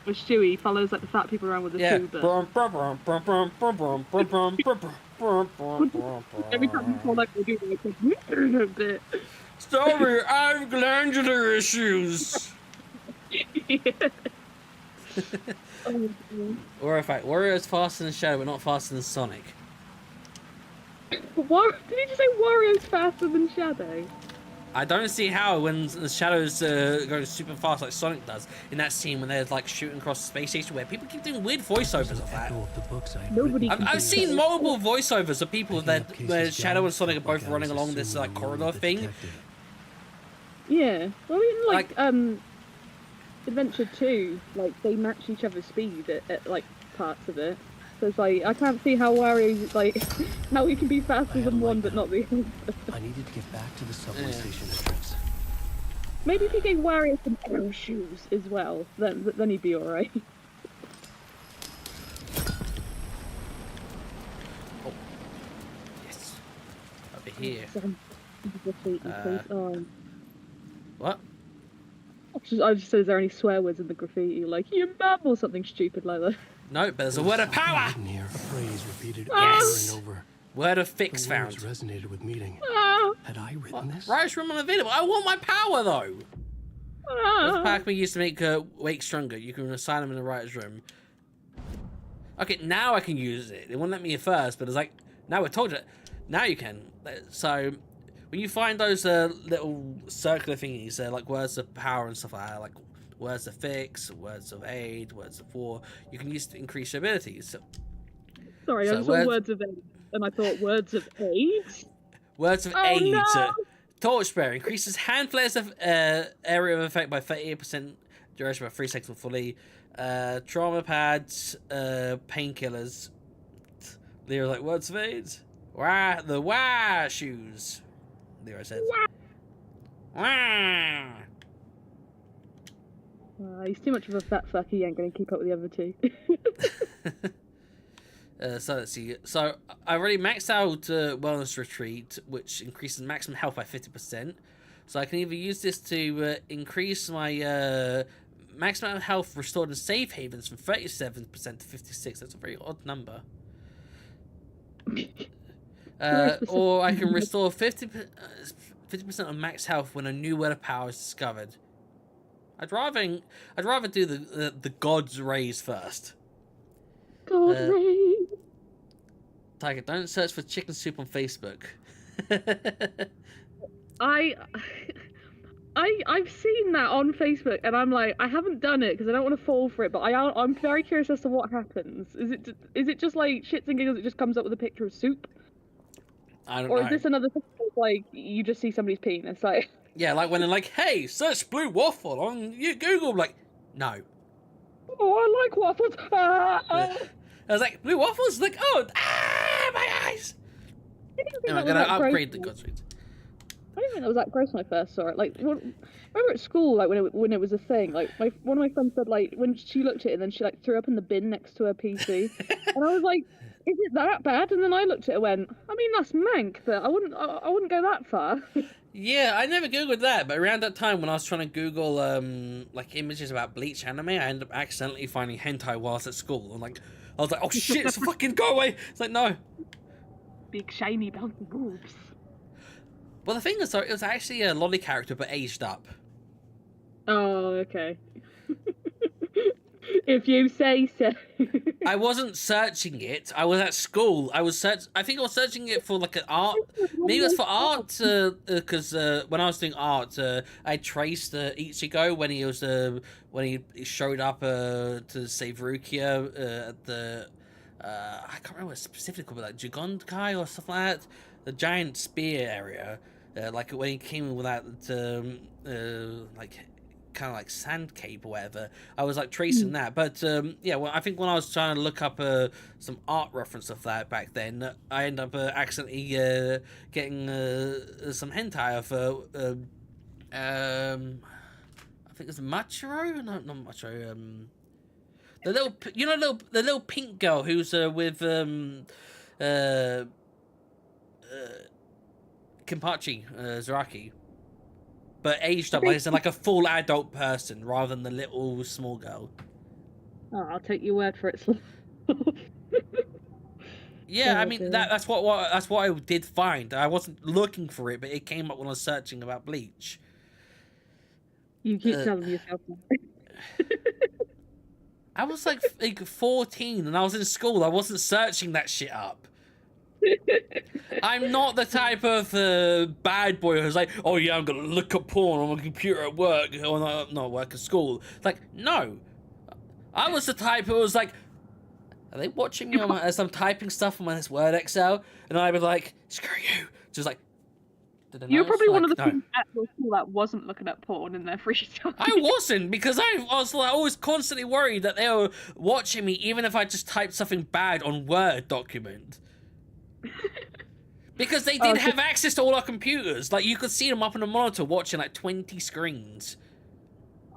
with Stewie follows like the fat people around with the Yeah. tuba. Brr, brr, brr, brr, brr, brr, brr, brr, brr, brr, brr, brr, brr, Every time you brr. call like we do like a bit. Sorry, I have glandular issues. Or in fact, Wario's faster than Shadow, but not faster than Sonic. Did he just say Wario's faster than Shadow? I don't see how when the Shadow's going super fast like Sonic does in that scene when they're like shooting across the space station where people keep doing weird voiceovers of that. Echo of the books I had Nobody written. I've seen multiple voiceovers of people Picking that up Casey's where Shadow gun and Sonic are felt both like I running was along this assuming like the role corridor of the thing. detective. Yeah. Well, in Like- Adventure 2, like they match each other's speed at like parts of it. So it's like I can't see how Wario like how he can be I faster had a than one light but now. not the other. I needed to get back to the subway Yeah. station entrance. Maybe if he gave Wario some arrow shoes as well, then he'd be alright. Yes. Over here. Oh. What? I just said, is there any swear words in the graffiti? Like, you mum or something stupid like that. No, but there's a word of power! Written here, a phrase repeated Yes! over and over. Word of fix The found. words resonated with meaning. Ah, Had I written this? Riot's room unavailable. I want my power though! What's the ah. pack we used to make Wake stronger? You can assign them in the writer's room. Okay, now I can use it. They wouldn't let me at first, but it's like, now we're told you. Now you can. So, when you find those little circular thingies, like words of power and stuff like that, like words of fix, words of aid, words of war, you can use to increase your abilities. So, Sorry, So I just saw words of aid, and I thought words of aid? words of Oh, aid. no! Torchbearer increases hand flares of area of effect by 38%, duration by 3 seconds fully. Trauma pads, painkillers. They're like words of aid Wah, the wah shoes. There I said. Wah. He's too much of a fat fuck. He ain't gonna keep up with the other two. So let's see. So I already maxed out Wellness Retreat, which increases maximum health by 50%. So I can either use this to increase my maximum health restored in safe havens from 37% to 56. That's a very odd number. Or I can restore 50% of max health when a new word of power is discovered. I'd rather do the God's Rays first. God rays. Tiger, don't search for chicken soup on Facebook. I've seen that on Facebook, and I'm like, I haven't done it because I don't want to fall for it. But I'm very curious as to what happens. Is it just like shits and giggles? It just comes up with a picture of soup, I don't know. or is this another thing like you just see somebody's penis? Like, yeah, like when they're like, "Hey, search blue waffle on Google." I'm like, no. Oh, I like waffles. I was like, blue waffles? Like, oh, my eyes. And I'm gonna upgrade the God's Rays. I don't think that was that gross when I first saw it. Like, remember at school, like when it was a thing. Like, one of my friends said, like, when she looked at it, and then she like threw up in the bin next to her PC, and I was like, "Is it that bad?" And then I looked at it and went, "I mean, that's mank, but I wouldn't go that far." Yeah, I never googled that, but around that time when I was trying to Google like images about Bleach anime, I ended up accidentally finding hentai whilst at school. And like, I was like, "Oh shit, it's fucking go away!" It's like, no. Big shiny bouncy boobs. Well, the thing is, though, it was actually a lolly character, but aged up. Oh, okay. If you say so. I wasn't searching it. I was at school. I think I was searching it for like an art. Maybe it was for art, because when I was doing art, I traced Ichigo when he was when he showed up to save Rukia at the I can't remember what specifically, but like Jugonkai or stuff like that. The giant spear area, like when he came in with that like kind of like sand cape or whatever. I was like tracing that, but yeah, well, I think when I was trying to look up some art reference of that back then, I ended up accidentally getting some hentai of I think it's Machiro, no, not Machiro, the little pink girl who's with Kenpachi Zaraki, but aged up, like as in like a full adult person rather than the little small girl. Oh, I'll take your word for it. Yeah, I mean that's what I did find. I wasn't looking for it, but it came up when I was searching about Bleach. You keep telling yourself that. I was like 14 and I was in school. I wasn't searching that shit up. I'm not the type of bad boy who's like, oh yeah, I'm gonna look up porn on my computer at work, or not work at school. Like, no. I was the type who was like, are they watching me as I'm typing stuff on my Word Excel? And I'd be like, screw you. Just like, you're probably one of the people at your school that wasn't looking at porn in their free time. I wasn't, because I was like always constantly worried that they were watching me, even if I just typed something bad on Word document. Because they did have access to all our computers. Like, you could see them up on the monitor watching like 20 screens.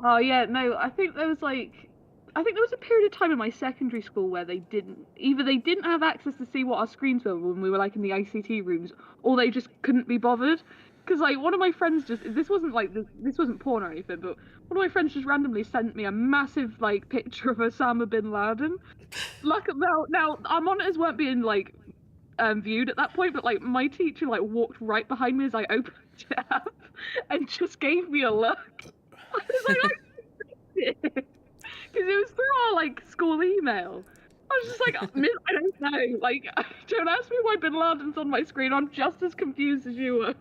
Oh yeah, no, I think there was a period of time in my secondary school where they didn't have access to see what our screens were when we were like in the ICT rooms, or they just couldn't be bothered. Because like one of my friends this wasn't porn or anything, but one of my friends just randomly sent me a massive like picture of Osama bin Laden. Like now our monitors weren't being like viewed at that point, but like my teacher like walked right behind me as I opened it up and just gave me a look. I was like, because it was through our like school email. I was just like, I don't know. Like, don't ask me why Bin Laden's on my screen. I'm just as confused as you were.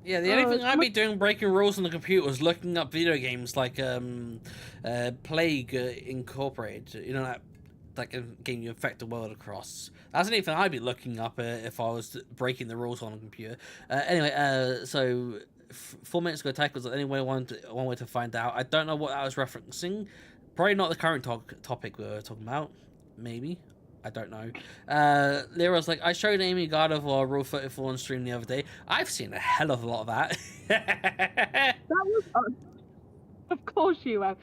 Yeah, the only thing I'd be doing breaking rules on the computer was looking up video games like Plague Incorporated. You know, that game you infect the world across. That's the only thing I'd be looking up if I was breaking the rules on a computer. Anyway, so 4 minutes ago, Tack was anyway one way to find out. I don't know what I was referencing. Probably not the current topic we were talking about. Maybe. I don't know. Lyra's like, I showed Aimee God of War Rule 34 on stream the other day. I've seen a hell of a lot of that. That was of course you have.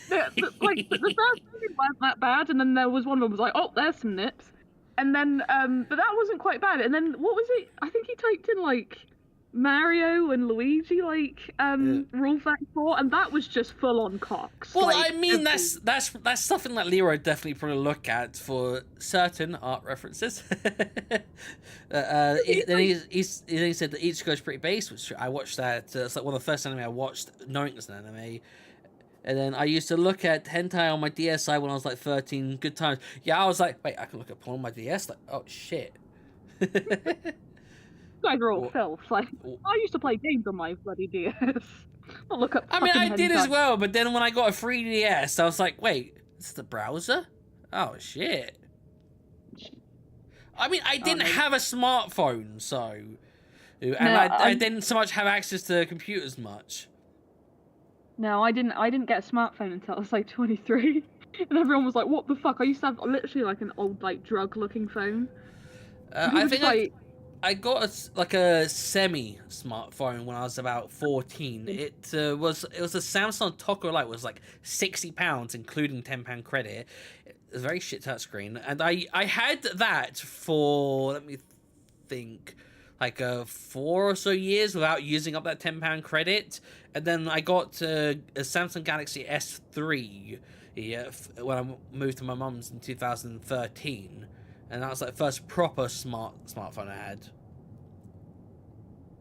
The first one wasn't that bad, and then there was one that was like, oh, there's some nips, and then but that wasn't quite bad. And then what was it? I think he typed in like Mario and Luigi Rule 34, and that was just full on cocks. Well, like, I mean, that's something that Leroy definitely probably look at for certain art references. Then he said that each goes pretty base, which I watched that. It's like one of the first anime I watched knowing it was an anime. And then I used to look at hentai on my DSi when I was like 13. Good times. Yeah, I was like, wait, I can look at porn on my DS? Like, oh shit. You guys are all filth. Like, I used to play games on my bloody DS. I'll look up. I mean, I did as well, but then when I got a 3DS, I was like, wait, this is the browser? Oh shit. I mean, I didn't have a smartphone, so, and I didn't so much have access to computers much. No, I didn't get a smartphone until I was like 23, and everyone was like, "What the fuck?" I used to have literally like an old like drug-looking phone. I think I got a semi-smartphone when I was about 14. It was a Samsung Toko Lite. It was like £60, including £10 credit. It was a very shit touchscreen, and I had that for, let me think, like 4 or so years without using up that £10 credit. And then I got a Samsung Galaxy S3 when I moved to my mum's in 2013. And that was like the first proper smartphone I had.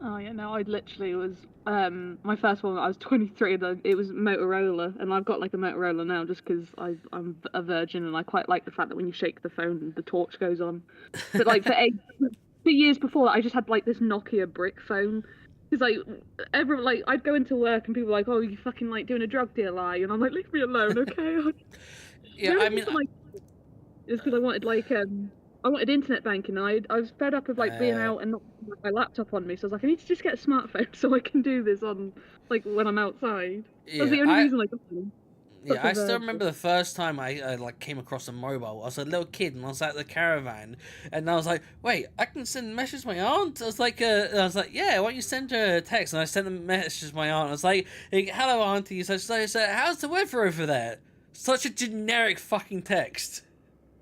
Oh yeah, no, I literally was my first one. I was 23. It was Motorola, and I've got like a Motorola now just because I'm a virgin and I quite like the fact that when you shake the phone, the torch goes on. But like for 2 years before that, I just had like this Nokia brick phone. Because like I'd go into work and people were like, "Oh, you fucking like doing a drug deal, are you?" And I'm like, "Leave me alone, okay?" Yeah, I mean, it's because I wanted I wanted internet banking, and I was fed up of like being out and not having my laptop on me, so I was like, I need to just get a smartphone so I can do this on like when I'm outside. That's the only reason I got them. Yeah, I still remember the first time I like came across a mobile. I was a little kid and I was at the caravan, and I was like, "Wait, I can send messages to my aunt." I was like, "Yeah, why don't you send her a text?" And I sent the messages to my aunt. I was like, "Hello, auntie." So how's the weather over there? Such a generic fucking text.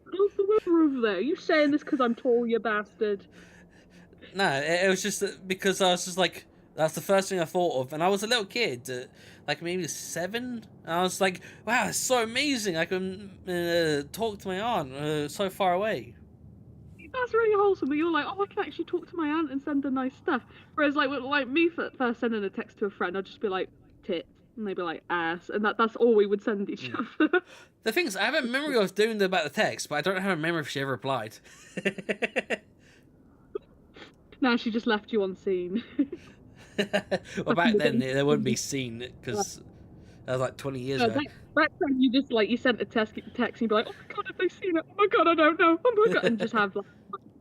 How's the weather over there? Are you saying this because I'm tall, you bastard? No, it was just because I was just like, that's the first thing I thought of, and I was a little kid, like maybe 7, and I was like, wow, it's so amazing, I can talk to my aunt so far away. That's really wholesome, but you're like, oh, I can actually talk to my aunt and send her nice stuff. Whereas like me first sending a text to a friend, I'd just be like, tits, and they'd be like, ass, and that's all we would send each other. The thing is, I have a memory of doing about the text, but I don't have a memory if she ever replied. Now she just left you on scene. Well, back then they wouldn't be seen because that was like 20 years ago. Back then you just like you sent a text and you'd be like, oh my god, have they seen it? Oh my god, I don't know. Oh my god, and just have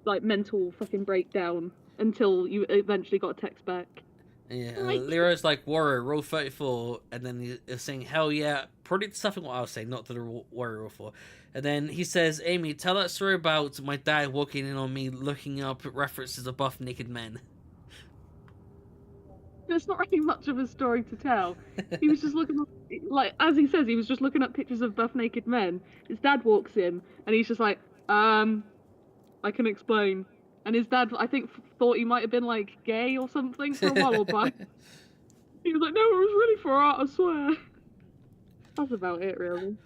like mental fucking breakdown until you eventually got a text back. Yeah, Lero's like, Warrior, Rule 34, and then he's saying, hell yeah, probably something what I was saying, not to the Warrior Rule 4. And then he says, Aimee, tell that story about my dad walking in on me looking up references of buff naked men. There's not really much of a story to tell. He was just looking up, like, as he says, he was just looking up pictures of buff naked men. His dad walks in, and he's just like, I can explain. And his dad, I think, thought he might have been, like, gay or something for a while back. He was like, no, it was really for art, I swear. That's about it, really.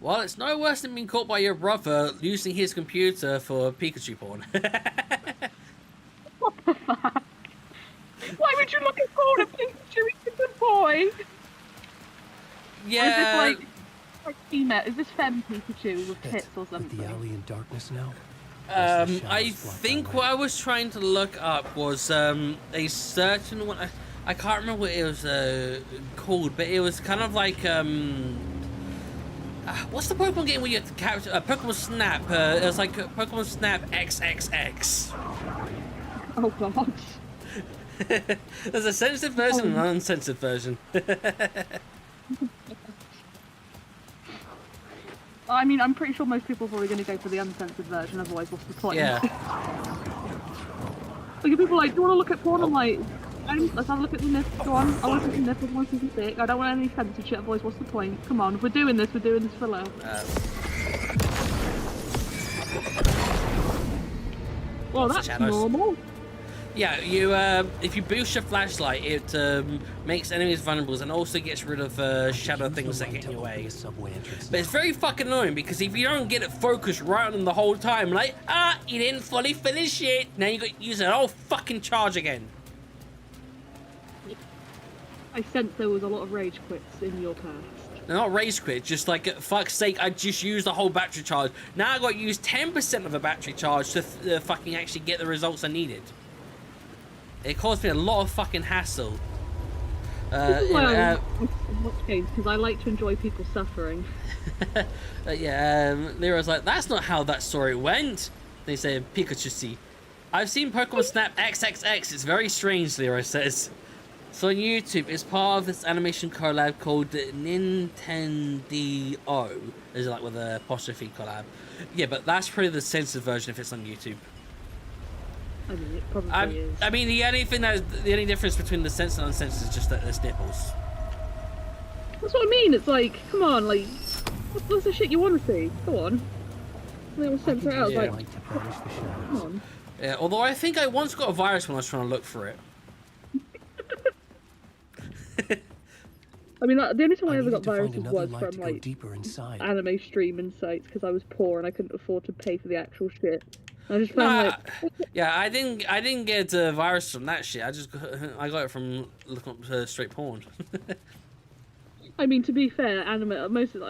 Well, it's no worse than being caught by your brother using his computer for Pikachu porn. What the fuck? Why would you look at porn of Pikachu? He's a good boy. Yeah. Or is this like female? Is this femme Pikachu with tits or something? The alley in darkness now. I think what I was trying to look up was a certain one. I can't remember what it was called, but it was kind of like what's the Pokemon game where you have to capture Pokemon Snap? It was like Pokemon Snap XXX. Oh god. There's a sensitive version and an uncensored version. I mean, I'm pretty sure most people are probably going to go for the uncensored version, otherwise what's the point? Yeah. Like, if people are like, do you want to look at porn? I'm like, let's have a look at the nipples, go on. I want to see the nipples, I want to see the dick. I don't want any censored shit, otherwise what's the point? Come on, if we're doing this for love. Well, that's normal. Yeah, you if you boost your flashlight, it makes enemies vulnerable and also gets rid of shadow things that get in your way. But it's very fucking annoying because if you don't get it focused right on them the whole time, like, you didn't fully finish it, now you got to use an whole fucking charge again. I sense there was a lot of rage quits in your past. They're not rage quit, just like, fuck's sake, I just used the whole battery charge. Now I got to use 10% of a battery charge to fucking actually get the results I needed. It caused me a lot of fucking hassle. Because I like to enjoy people suffering. Leroy's like, that's not how that story went. They say, Pikachu see. I've seen Pokemon Snap XXX, it's very strange, Leroy says. So on YouTube, it's part of this animation collab called Nintendo. Is it like with a apostrophe collab? Yeah, but that's probably the censored version if it's on YouTube. I mean, it probably is. I mean, the only difference between the censored and uncensored is just that there's nipples. That's what I mean. It's like, come on, like, what's the shit you want to see? Go on. And they will censor it out. Yeah. Like, come on. Yeah, although I think I once got a virus when I was trying to look for it. I mean, the only time I ever got viruses was from, like, deeper inside. anime streaming sites because I was poor and I couldn't afford to pay for the actual shit. I just found yeah, I didn't get a virus from that shit. I got it from looking up straight porn. I mean, to be fair, anime, I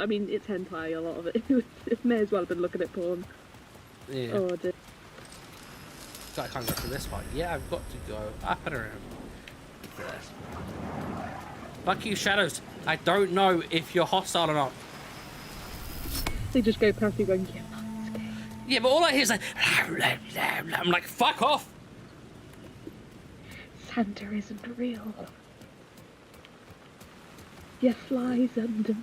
mean, it's hentai, a lot of it. It may as well have been looking at porn. Yeah. Oh, dear. I can't go through this part. Yeah, I've got to go up and around. Fuck you, shadows. I don't know if you're hostile or not. They just go past you going, yeah. Yeah, but all I hear is like, I'm like, fuck off. Santa isn't real. Yeah, flies under.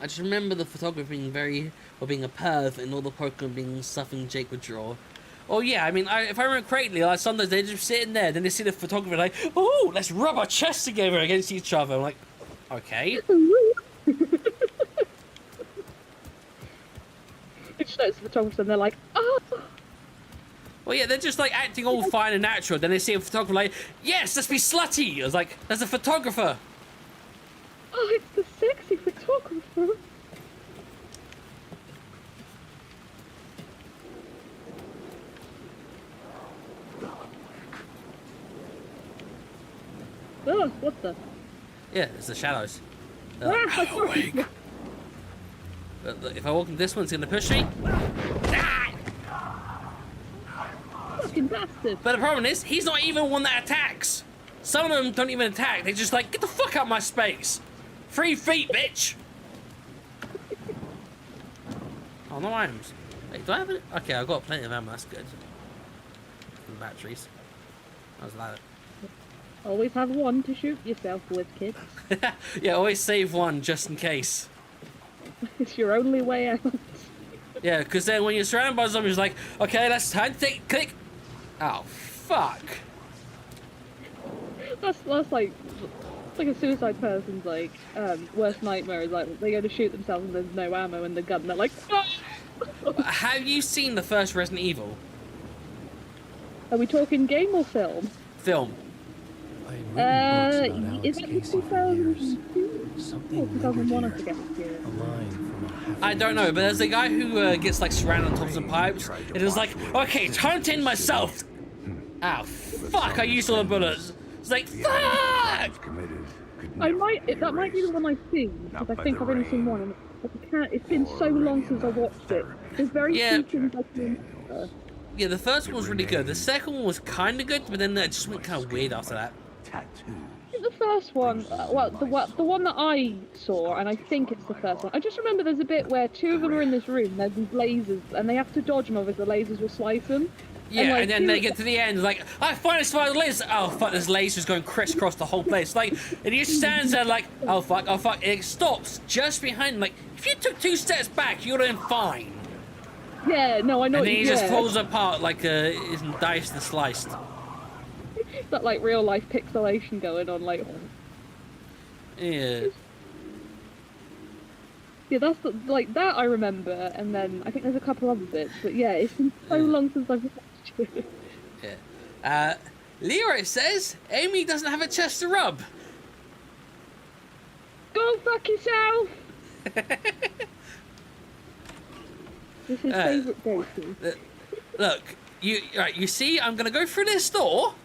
I just remember the photographer being being a perv and all the Pokemon being something Jake would draw. Oh yeah, I mean, if I remember correctly, like sometimes they're just sitting there, then they see the photographer like, oh, let's rub our chests together against each other. I'm like, okay. It shows the photographer and they're like, oh. Well, yeah, they're just like acting all fine and natural. Then they see a photographer like, yes, let's be slutty. I was like, there's a photographer. Oh, it's the sexy photographer. Oh, what the? Yeah, it's the shadows. Awake. But look, if I walk in this one's gonna push me. Fucking bastard. But the problem is, he's not even one that attacks. Some of them don't even attack. They just like, get the fuck out of my space. 3 feet, bitch. Oh, no items. Wait, do I have it? Okay, I've got plenty of ammo. That's good. And batteries. How's that? Always have one to shoot yourself with, kids. Yeah, always save one just in case. It's your only way out. Yeah, because then when you're surrounded by zombies, like, okay, let's time to take click. Oh, fuck. That's like a suicide person's like worst nightmare is like they go to shoot themselves and there's no ammo in the gun. And they're like, ah! Have you seen the first Resident Evil? Are we talking game or film? Film. Is it 2002? Or 2001, I forget. I don't know, but there's a guy who gets like surrounded on top of some pipes, and it's like, okay, time to end myself. Oh, fuck, I used all the bullets. It's like, fuck! That might be the one I've seen, because I think I've only seen one, and it's been so long since I watched it. There's very few things I can remember. Yeah, the first one was really good. The second one was kind of good, but then it just went kind of weird after that. The first one, well, the one that I saw, and I think it's the first one. I just remember there's a bit where 2 of them are in this room. There's these lasers, and they have to dodge them, otherwise the lasers will slice them. Yeah, and then they get to the end, like, I finally survived the lasers. Oh fuck, there's lasers going crisscross the whole place. Like, and he just stands there like, oh fuck, oh fuck. And it stops just behind him, like, If you took 2 steps back, you'd have been fine. Yeah, no, I know. And then he yeah. just falls apart like is diced and sliced. That like real life pixelation going on, like. Yeah. Yeah, that's like that I remember, and then I think there's a couple other bits, but yeah, it's been so long since I've watched it. Yeah. Leroy says Aimee doesn't have a chest to rub. Go fuck yourself. This is his favourite go-to. Look, you see, I'm gonna go through this door.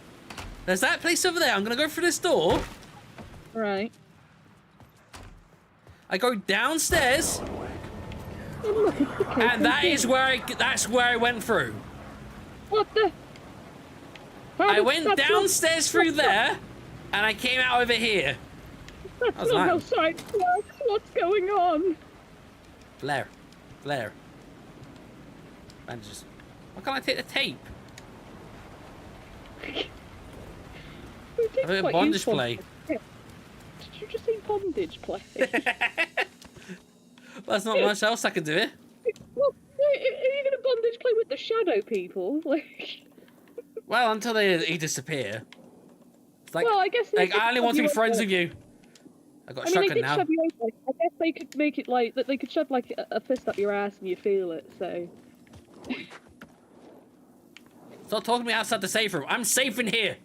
There's that place over there. I'm gonna go through this door. Right. I go downstairs, Oh, look, it's the cake and that's where I went through. What the? I went downstairs through there, and I came out over here. That's was not how nice. science works. What's going on? Blair. Bandages. Why can't I take the tape? I think bondage play. Did you just say bondage play? Well, there's not much else I can do here. Well, are you going to bondage play with the shadow people? Like. Well, until they disappear. It's like, Well, I guess. like I only want to be friends with you. I got a I mean, they shotgun did now. shove you over. I guess they could make it like that. They could shove like a fist up your ass and you feel it. So. Stop talking to me outside the safe room. I'm safe in here.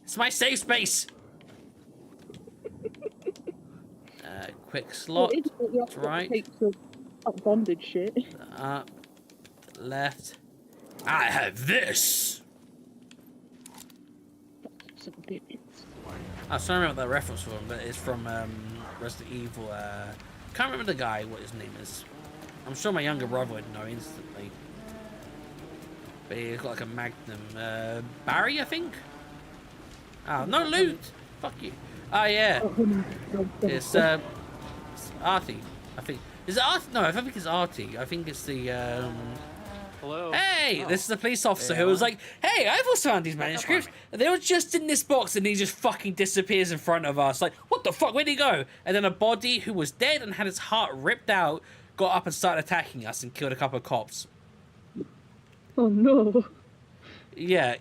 It's my safe space. Quick slot. That's right. Bondage shit. Up. Left. I have this. Some bitches. I was trying to remember what that reference from, but it's from Resident Evil. Can't remember the guy, what his name is. I'm sure my younger brother would know instantly. But he's got like a Magnum. Barry, I think? Oh, no loot! Fuck you. Oh, yeah. It's Artie, I think. Is it Artie? No, I don't think it's Artie. I think it's the, Hello. Hey, this is the police officer who was like, hey, I've also found these manuscripts. They were just in this box, and he just fucking disappears in front of us. Like, what the fuck? Where'd he go? And then a body who was dead and had his heart ripped out got up and started attacking us and killed a couple of cops. Oh no. Yeah.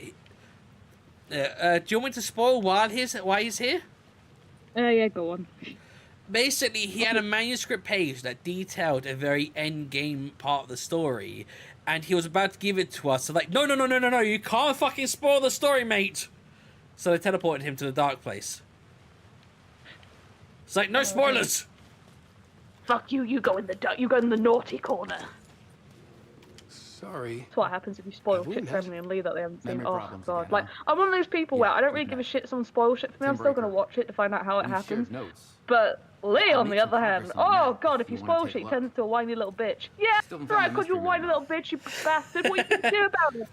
Do you want me to spoil why he's here? Yeah, go on. Basically, he had a manuscript page that detailed a very end game part of the story, and he was about to give it to us. So like, no, you can't fucking spoil the story, mate. So they teleported him to the dark place. It's like, no spoilers. Fuck you! You go in the naughty corner. Sorry. That's what happens if you spoil Have we shit for met? Emily and Lee that they haven't seen. Memory Oh problems god, again, like huh? I'm one of those people where Yeah, I don't really we've give a met. shit if someone spoils shit for me. I'm still gonna Breaker. watch it to find out how it We've happens. shared notes. But Lee, on made the some other hand, progress on oh that god, if if you you wanna spoil take shit, a you look. turn into a whiny little bitch. Yeah, Still haven't right, found the cause you're a mystery whiny man, little bitch, you bastard. What you can do about it?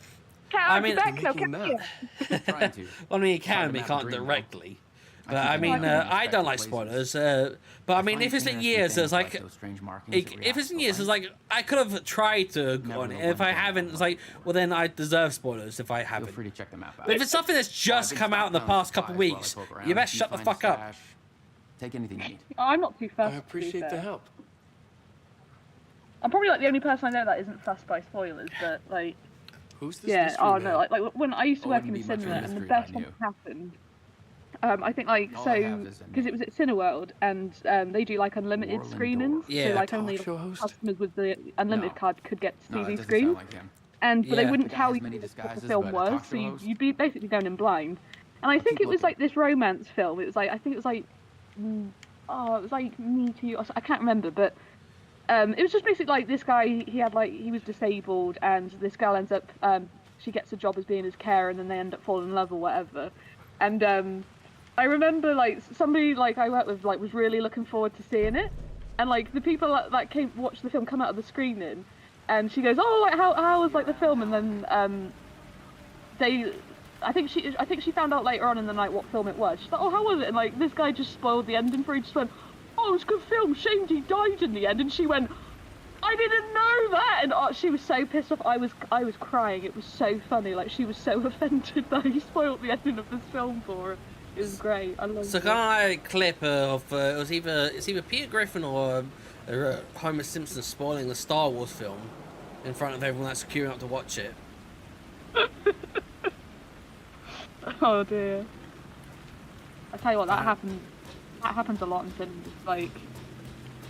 Can't I mean, back now, making can you? that. Trying to. Well, I mean, you can, Talking but you about can't dream, though. directly. But keep I an mean, eye on I don't like unexpected spoilers. But I mean, if it's in Find years, interesting it's like, things those strange markings that if it's in react years, to it's light. like I could have tried to go Never on know it. when If I to haven't, follow it's like, well, then I deserve spoilers if I Feel haven't. free to check the map out. But if it's something that's just come out in the past couple of weeks, you best shut the fuck up. Take anything you need. I'm not too fussed. I to be appreciate the fair. help. I'm probably like the only person I know that isn't fussed by spoilers, but like, Who's this yeah, mystery oh man? no, like when I used to Oh, work in wouldn't the be much of a cinema, and the mystery if I best one knew. happened. I think like All I so have is a because it was at Cineworld, and they do like unlimited Warland screenings, Door. Yeah. so like Talk only show host? customers with the unlimited No. card could get to see No, that these doesn't screens. sound like him. But they Yeah. wouldn't The guy tell has you many what the disguises, film but a was, talk so show host? you'd be basically going in blind. And I think Keep it was looking. like this romance film. It was like, I think it was like, it was like Me Too, or I can't remember, but it was just basically like this guy, he was disabled, and this girl ends up, she gets a job as being his carer, and then they end up falling in love or whatever. And I remember like somebody like I worked with like was really looking forward to seeing it, and like the people that came watch the film come out of the screening, and she goes, oh, like how was like the film, and then I think she found out later on in the night what film it was. She's like, oh, how was it? And like this guy just spoiled the ending for her. He just went, oh, it was a good film. Shame he died in the end. And she went, I didn't know that. And she was so pissed off. I was crying. It was so funny. Like she was so offended that he spoiled the ending of this film for her. It was great. I loved So it. kind of like a clip of it's either Peter Griffin or Homer Simpson spoiling the Star Wars film in front of everyone that's queuing up to watch it. Oh dear. I tell you what, that happens. That happens a lot in cinemas. Like,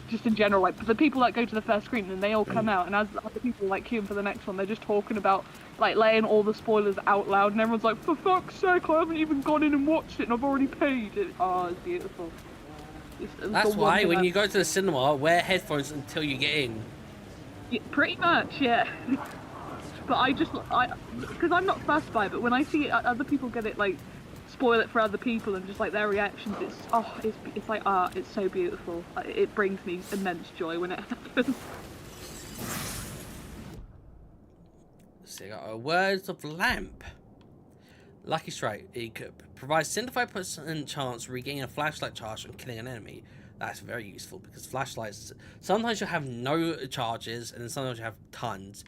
just in general, like the people that go to the first screen and they all come out, and as other people like queuing for the next one, they're just talking about like laying all the spoilers out loud, and everyone's like, "For fuck's sake, I haven't even gone in and watched it, and I've already paid it." Oh, it's beautiful. That's why when you go to the cinema, wear headphones until you get in. Yeah, pretty much, yeah. But because I'm not fussed by it, but when I see other people get it, like, spoil it for other people and just like their reactions, it's like art. It's so beautiful. It brings me immense joy when it happens. So you got Words of Lamp. Lucky Strike. It provides 75% chance of regaining a flashlight charge and killing an enemy. That's very useful because flashlights, sometimes you'll have no charges and then sometimes you have tons.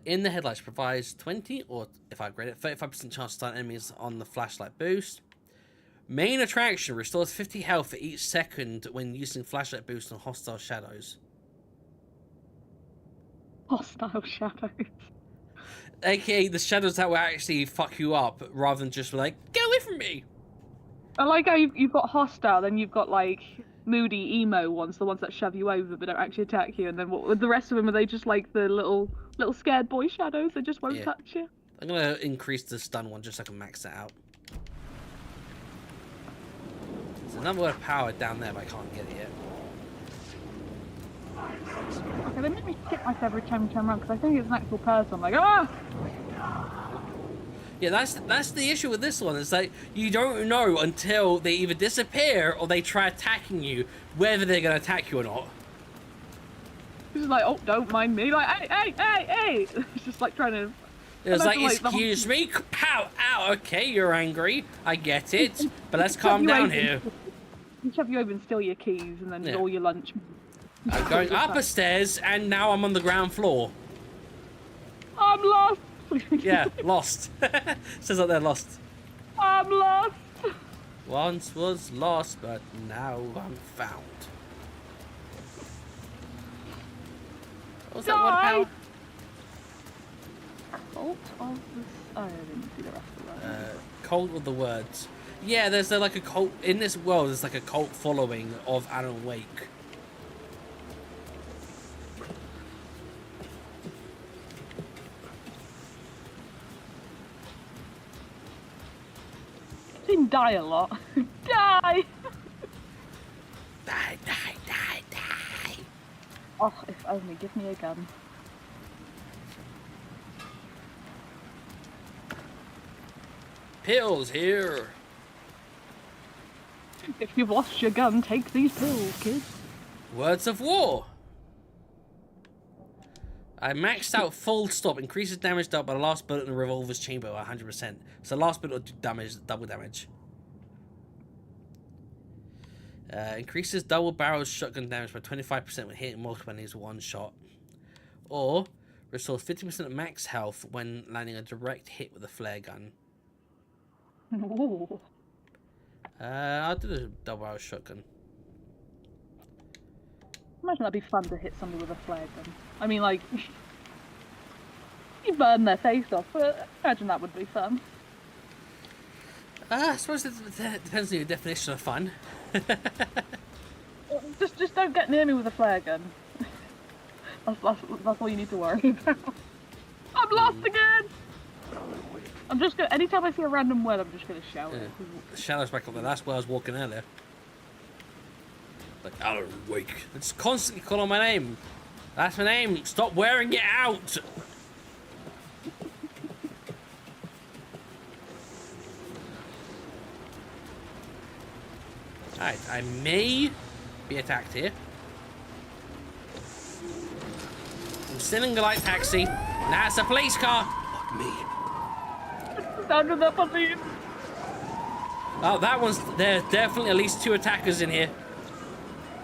In the headlights provides 20, or if I upgrade it, 35% chance to stun enemies on the flashlight boost. Main attraction restores 50 health for each second when using flashlight boost on hostile shadows. Hostile shadows. AKA the shadows that will actually fuck you up rather than just like, get away from me! I like how you've got hostile, then you've got like moody emo ones, the ones that shove you over but don't actually attack you, and then what, the rest of them, are they just like the little scared boy shadows that just won't touch you? I'm gonna increase the stun one just so I can max that out. There's another word of power down there but I can't get it yet. Okay, they make me skip myself every time I turn around because I think it's an actual person. I'm like, ah! Yeah, that's the issue with this one, is that you don't know until they either disappear or they try attacking you, whether they're going to attack you or not. It's just like, oh, don't mind me. Like, hey! It's just like trying to... It's like, excuse me? Ow, okay, you're angry. I get it. But let's calm down here. They shove you over and steal your keys and then all your lunch. I'm going up a stairs and now I'm on the ground floor. I'm lost! Yeah, lost. Says like they're lost. I'm lost! Once was lost, but now I'm found. What's that one, pal? Cult of the... Oh, I didn't see the rest of that. Cult of the Words. Yeah, there's like a cult... In this world, there's like a cult following of Alan Wake. Die a lot. Die! Die. Oh, if only. Give me a gun. Pills here. If you've lost your gun, take these pills, kid. Words of War. I maxed out full stop. Increases damage dealt by the last bullet in the revolver's chamber by 100%. So last bullet will do damage, double damage. Increases double barrel shotgun damage by 25% when hitting multiple enemies with one shot. Or restores 50% of max health when landing a direct hit with a flare gun. Ooh. I'll do the double barrel shotgun. Imagine that'd be fun to hit somebody with a flare gun. I mean, like, you burn their face off, but imagine that would be fun. I suppose it depends on your definition of fun. Just don't get near me with a flare gun. That's all you need to worry about. I'm lost again! I'm just gonna, anytime I see a random word, I'm just gonna shout it. The shadow's back up there, that's where I was walking earlier. Like, Alan Wake. It's constantly calling my name. That's my name. Stop wearing it out. Alright, I may be attacked here. I'm sending a light taxi. That's a police car. Fuck me. Sound of the police. Oh, that one's... There's definitely at least 2 attackers in here.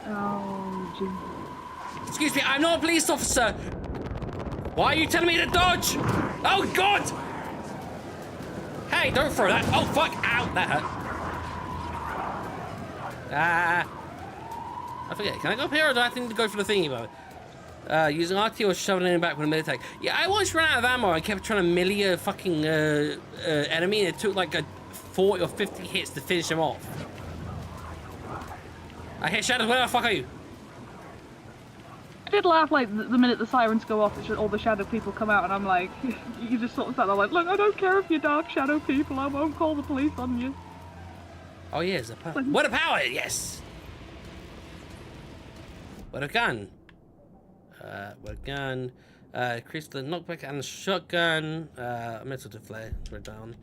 Oh, jeez. Excuse me, I'm not a police officer. Why are you telling me to dodge? Oh, God! Hey, don't throw that. Oh, fuck. Ow, that hurt. Ah. I forget. Can I go up here or do I think to go for the thingy mode? Using RT or shoving it back with a melee attack. Yeah, I once ran out of ammo. I kept trying to melee a fucking enemy, and it took like a 40 or 50 hits to finish him off. I hit Shadows. Where the fuck are you? I did laugh like the minute the sirens go off, all the shadow people come out, and I'm like, you just sort of sat there like, look, I don't care if you're dark shadow people. I won't call the police on you. Oh yeah, it's a power. What a power! Yes. What a gun. What a gun. Increase the knockback and the shotgun. Mental deflare. We're down.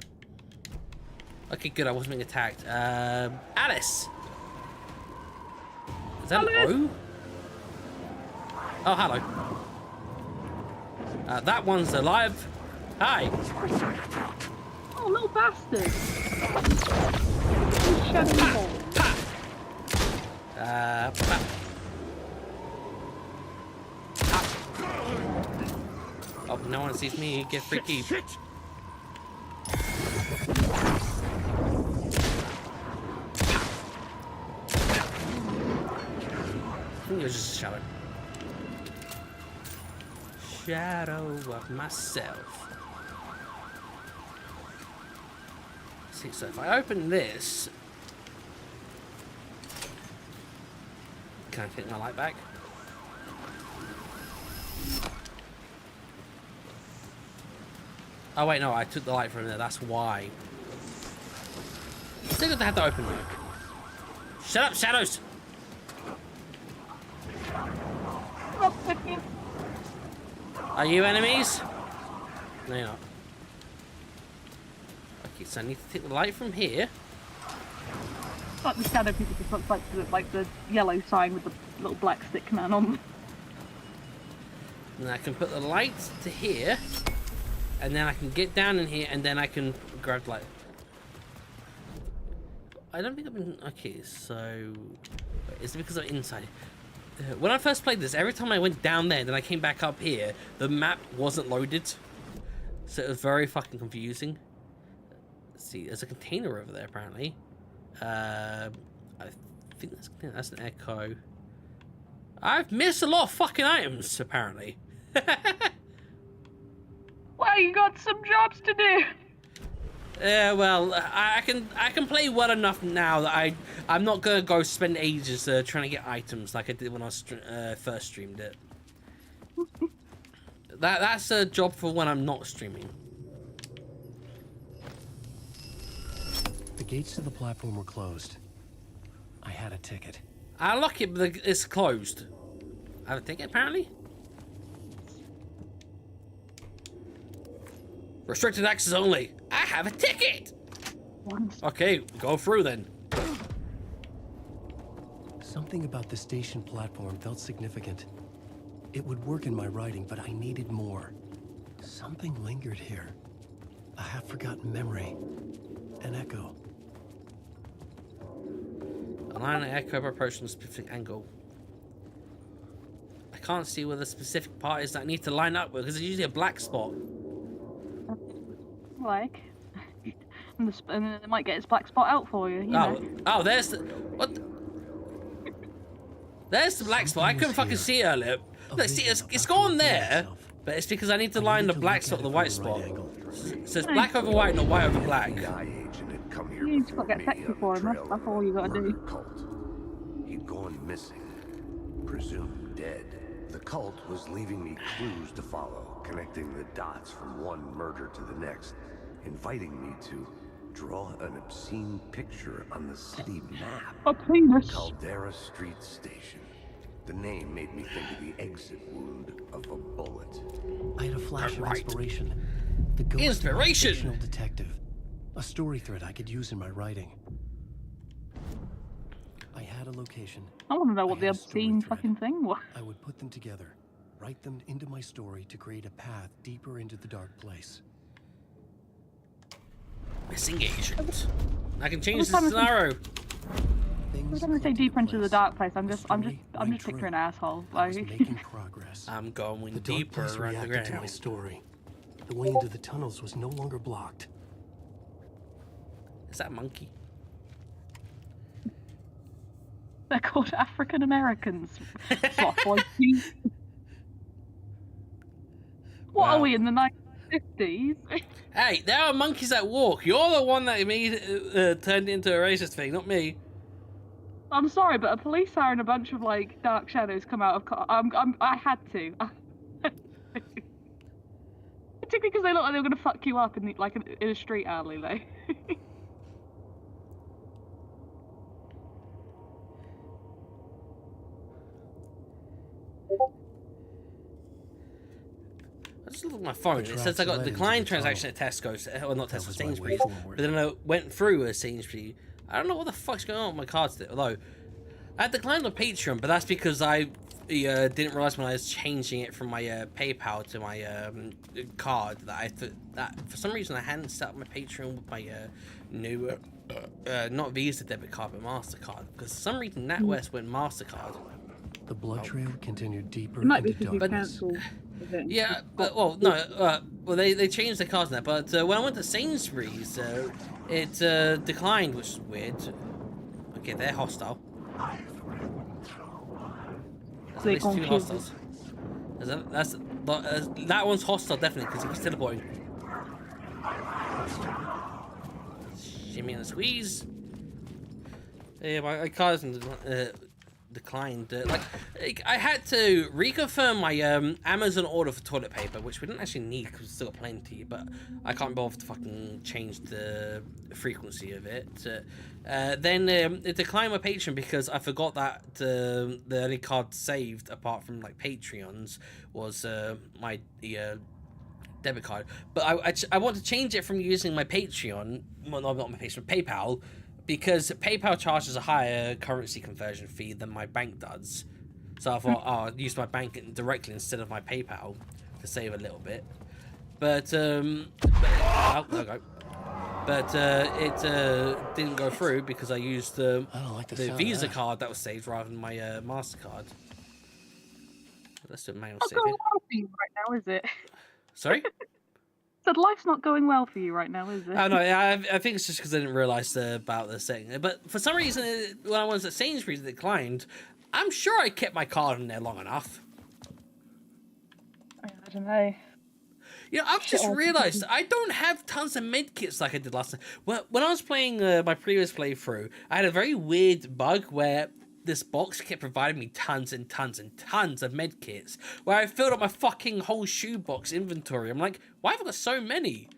Okay, good. I wasn't being attacked. Alice. Is that an O? Oh, hello. That one's alive. Hi. Oh, little bastard. Shadow Oh, no one sees me. Get freaky. Shit. I think it was just a shadow. Shadow of myself. See, so if I open this, can I take my light back? Oh wait, no, I took the light from there, that's why. Still got to have to open it. Shut up, shadows! Are you enemies? No, you're not. Okay, so I need to take the light from here. Like the shadow people just looks like the yellow sign with the little black stick man on. And I can put the light to here. And then I can get down in here and then I can grab the light. I don't think I've been... Okay, so... Wait, is it because I'm inside? When I first played this, every time I went down there, then I came back up here, the map wasn't loaded. So it was very fucking confusing. Let's see, there's a container over there, apparently. I think that's an echo. I've missed a lot of fucking items, apparently. Well, you got some jobs to do. Yeah, well, I can play well enough now that I'm not gonna go spend ages trying to get items like I did when I first streamed it. That's a job for when I'm not streaming. The gates to the platform were closed. I had a ticket. I lock it, but it's closed. I have a ticket, apparently. Restricted access only. I have a ticket. Okay, go through then. Something about the station platform felt significant. It would work in my writing, but I needed more. Something lingered here. A half-forgotten memory. An echo. Align an echo approach from a specific angle. I can't see where the specific part is that I need to line up with because it's usually a black spot. Like, and then it might get its black spot out for you. You know. Oh, there's the what? There's the black spot. I couldn't fucking see it earlier. Look, see, it's gone there, but it's because I need to line the black spot with the white spot. So it's black over white, not white over black. You just got to get sexy for him. That's all you got to do. He'd gone missing, presumed dead. The cult was leaving me clues to follow, connecting the dots from one murder to the next, inviting me to draw an obscene picture on the city map. A penis. Caldera Street Station. The name made me think of the exit wound of a bullet. I had a flash of inspiration. The ghost of a fictional detective. A story thread I could use in my writing. I had a location. I want to know what the obscene fucking thing was. I would put them together, write them into my story to create a path deeper into the dark place. Missing agent. I can change the scenario. Every time I say deeper into the dark place, I'm just picturing an asshole. Like, making progress. I'm going the deeper dark place reacted to my story. The way into the tunnels was no longer blocked. Is that a monkey? They're called African Americans. Soft like you. What Wow. are we in the 1950s? Hey, there are monkeys that walk. You're the one that made turned into a racist thing, not me. I'm sorry, but a police siren and a bunch of like dark shadows come out of. I had to. Particularly because they look like they were gonna fuck you up in in a street alley, like. I just looked at my phone. It says I got a declined transaction at Tesco's, or not Tesco, Sainsbury's. But then I went through a Sainsbury's. I don't know what the fuck's going on with my cards today. Although I declined on Patreon, but that's because I didn't realize when I was changing it from my PayPal to my card that for some reason I hadn't set up my Patreon with my new not Visa debit card but Mastercard, because for some reason NatWest went Mastercard. The blood trail continued deeper It might be into because you darkness. cancelled. Yeah, but well, no, well they changed the cards now. But when I went to Sainsbury's, it declined, which is weird. Okay, they're hostile. That's at least two hostiles. That one's hostile definitely because he was teleporting. Shimmy and squeeze. Yeah, my card isn't declined. Like I had to reconfirm my Amazon order for toilet paper, which we didn't actually need because we still got plenty, but I can't bother to fucking change the frequency of it. Then it declined my Patreon because I forgot that the only card saved apart from like Patreons was my debit card. But I want to change it from using my Patreon, well not my Patreon, PayPal, because PayPal charges a higher currency conversion fee than my bank does. So I thought, I'll use my bank directly instead of my PayPal to save a little bit. But, oh, there we go. But it didn't go through because I used the Visa card that was saved rather than my MasterCard. Let's do a manual Not saving. going well for you right now, is it? Sorry? Said life's not going well for you right now, is it? Oh no, I think it's just because I didn't realise about the setting. But for some reason, when I was at Sainsbury's, it declined. I'm sure I kept my card in there long enough. I don't know. You know, I've just realised I don't have tons of medkits like I did last time. When I was playing my previous playthrough, I had a very weird bug where this box kept providing me tons and tons and tons of medkits, where I filled up my fucking whole shoebox inventory. I'm like, why have I got so many?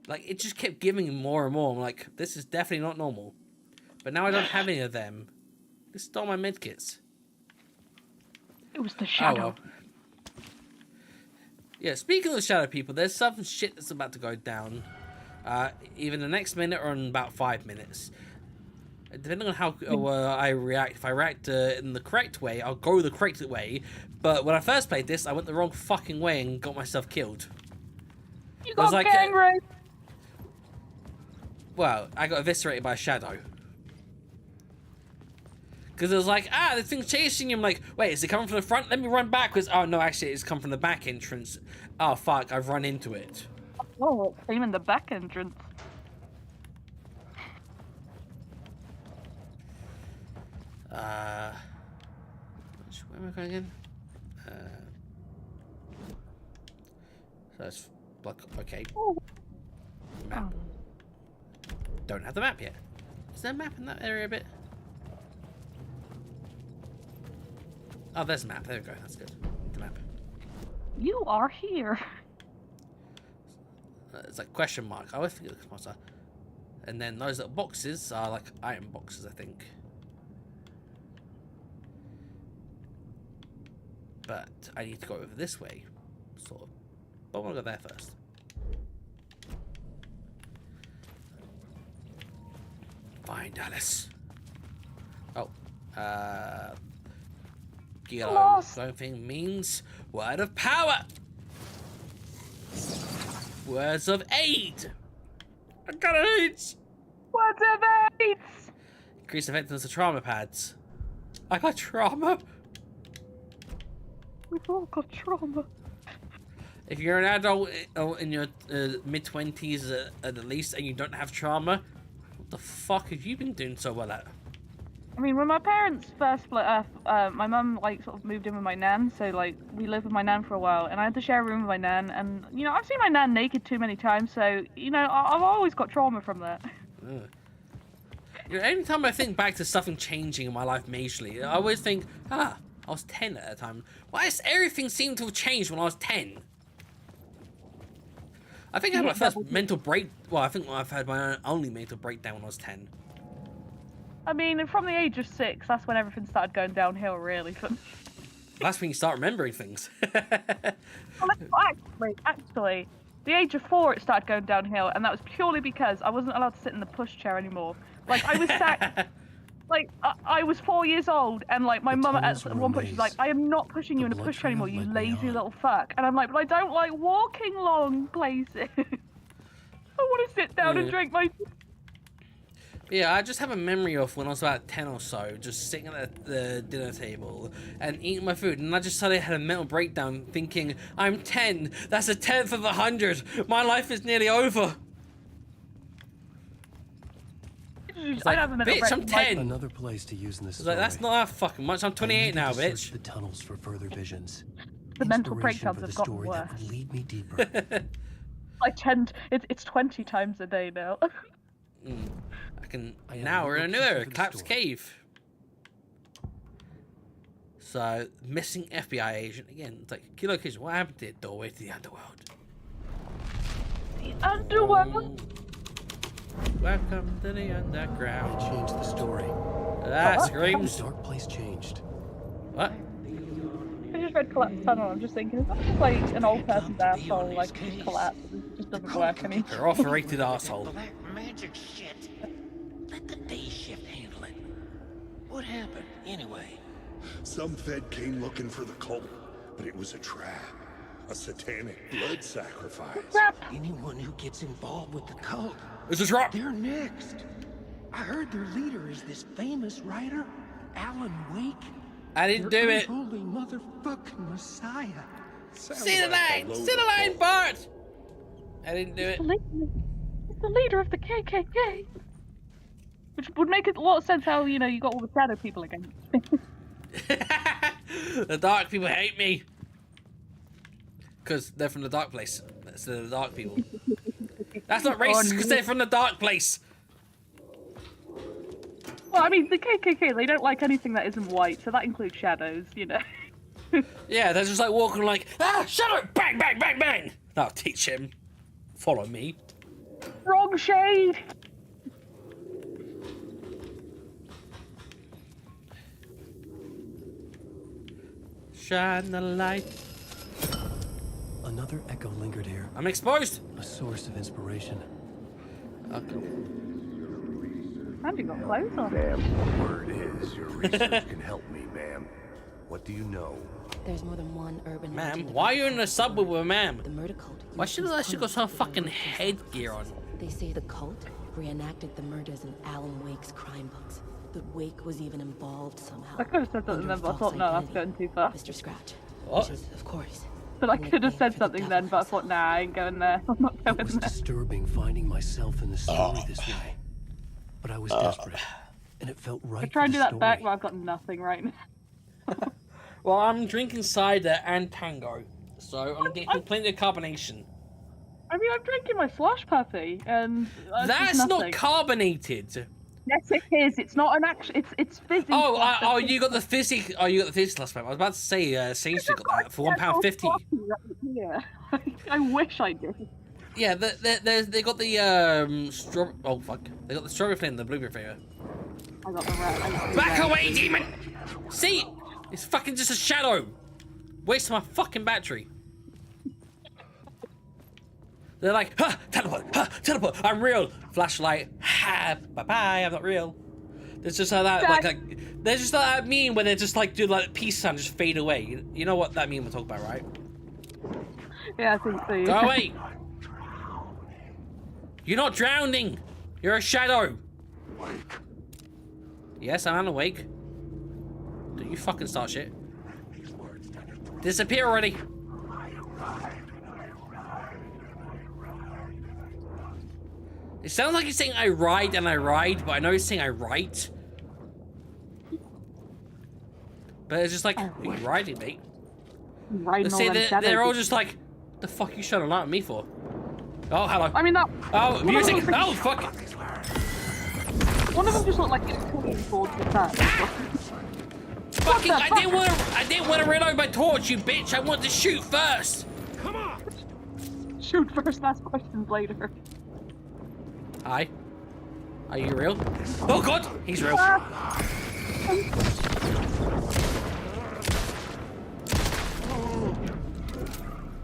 Like, it just kept giving me more and more. I'm like, this is definitely not normal. But now I don't have any of them. They stole my medkits. It was the shadow. Oh, well. Yeah, speaking of the shadow people, there's some shit that's about to go down. Either the next minute or in about 5 minutes. Depending on how I react. If I react in the correct way, I'll go the correct way. But when I first played this, I went the wrong fucking way and got myself killed. You got gang raped. Well, I got eviscerated by a shadow. Because it was like, the thing's chasing you. I'm like, wait, is it coming from the front? Let me run backwards. Oh, no, actually, it's come from the back entrance. Oh, fuck, I've run into it. Oh, it came in the back entrance. Where am I going again? So it's block. Okay. Map. Don't have the map yet. Is there a map in that area a bit? Oh, there's a map. There we go. That's good. The map. You are here. It's like question mark. I always think it looks like. And then those little boxes are like item boxes, I think. But I need to go over this way, sort of. But I want to go there first. Find Alice. Oh, Gilo something means word of power. Words of aid. I got AIDS. Words of aid. Increase effectiveness of trauma pads. I got trauma. We've all got trauma. If you're an adult in your mid-20s at the least and you don't have trauma, what the fuck have you been doing so well at? I mean, when my parents first split up, my mum like sort of moved in with my nan, so like we lived with my nan for a while, and I had to share a room with my nan, and you know I've seen my nan naked too many times, so you know I've always got trauma from that. You know, anytime I think back to something changing in my life majorly, I always think, I was 10 at the time. Why does everything seem to have changed when I was 10? I think I had my first mental break. Well, I think I've had my only mental breakdown when I was 10. I mean, from the age of 6, that's when everything started going downhill, really. That's when you start remembering things. Well, actually, the age of 4 it started going downhill, and that was purely because I wasn't allowed to sit in the pushchair anymore. Like I was sat, like I was 4 years old, and like my mum at one point she's like, "I am not pushing you in a pushchair anymore, you lazy little fuck." And I'm like, "But I don't like walking long places. I want to sit down and drink my." Yeah, I just have a memory of when I was about 10 or so, just sitting at the dinner table and eating my food, and I just suddenly had a mental breakdown thinking, I'm 10, that's a 10th of 100, my life is nearly over. Like, bitch, I'm 10. Another place to use in this story. Like, that's not that fucking much, I'm 28 now, bitch. The tunnels for further visions. The mental breakdowns have gotten worse. That would lead me deeper. It's 20 times a day now. Now we're in a new era, Clap's Cave. So, missing FBI agent again. It's like, key location, what happened to the doorway to the underworld? The underworld? Welcome to the underground. I changed the story. That screams. The dark place changed. What? I just read Collapse Tunnel. I'm just thinking, is that just like an old person's asshole, like collapse? It just doesn't work anymore. You're off a rated asshole. Black magic shit. Let the day shift handle it. What happened, anyway? Some Fed came looking for the cult, but it was a trap. A satanic blood sacrifice. Anyone who gets involved with the cult, it's a trap. They're next. I heard their leader is this famous writer, Alan Wake. I didn't do it. Holy motherfucking Messiah. See the line, Bart. I didn't do it. It's the leader of the KKK. Which would make a lot of sense how, you know, you got all the shadow people again. The dark people hate me. Because they're from the dark place. That's the dark people. That's not racist because they're from the dark place. Well, I mean, the KKK, they don't like anything that isn't white, so that includes shadows, you know. Yeah, they're just like walking like, shadow, bang, bang, bang, bang. That'll teach him. Follow me. Wrong shade. Shine the light. Another echo lingered here. I'm exposed. A source of inspiration. Okay. And you got clothes on. Ma'am, word is your research can help me, ma'am. What do you know? There's more than one urban Ma'am, legend why are you in the subway with a ma'am? The murder cult. Why should I got some fucking headgear on? They say the cult reenacted the murders in Alan Wake's crime books. That Wake was even involved somehow. I could have said something then, but I thought, no, that's going too far. Mr. Scratch. What? Which is, of course. But I could have said something then, but I thought, nah, I ain't going there. I'm not going there. It was there. disturbing finding myself in the story this way. But I was desperate, and it felt right. I try and do that story. back, but I've got nothing right now. Well, I'm drinking cider and tango, so I'm getting plenty of carbonation. I mean, I'm drinking my slush puppy, and that's not carbonated. Yes, it is. It's not an actual. It's fizzy. Oh, you got the fizzy. Oh, you got the fizzy last time. I was about to say, Sainsbury's got that for £1.50. Yeah, I wish I did. Yeah, they got the strawberry. Oh fuck! They got the strawberry flavour and the blueberry flavour. I got the red. Back away, demon! See, it's fucking just a shadow. Waste my fucking battery. They're like, ha, teleport, I'm real. Flashlight, ha, bye-bye, I'm not real. There's just that, there's just that meme where they just like do like peace sign, just fade away. You know what that meme we're talking about, right? Yeah, I think so. Go away. You're not drowning. You're a shadow. Yes, I'm awake. Don't you fucking start shit. Disappear already. It sounds like he's saying I ride and I ride, but I know he's saying I write. But it's just like, who you riding, mate? Riding all them they're shadows. all just like, the fuck you shining a light on me for? Oh, hello. I mean that. Oh, music. Oh, fuck. One of them just looked like it was coming towards the back. Fucking! I didn't want to reload my torch, you bitch. I want to shoot first. Come on! Shoot first, ask questions later. Hi. Are you real? Oh god, he's real.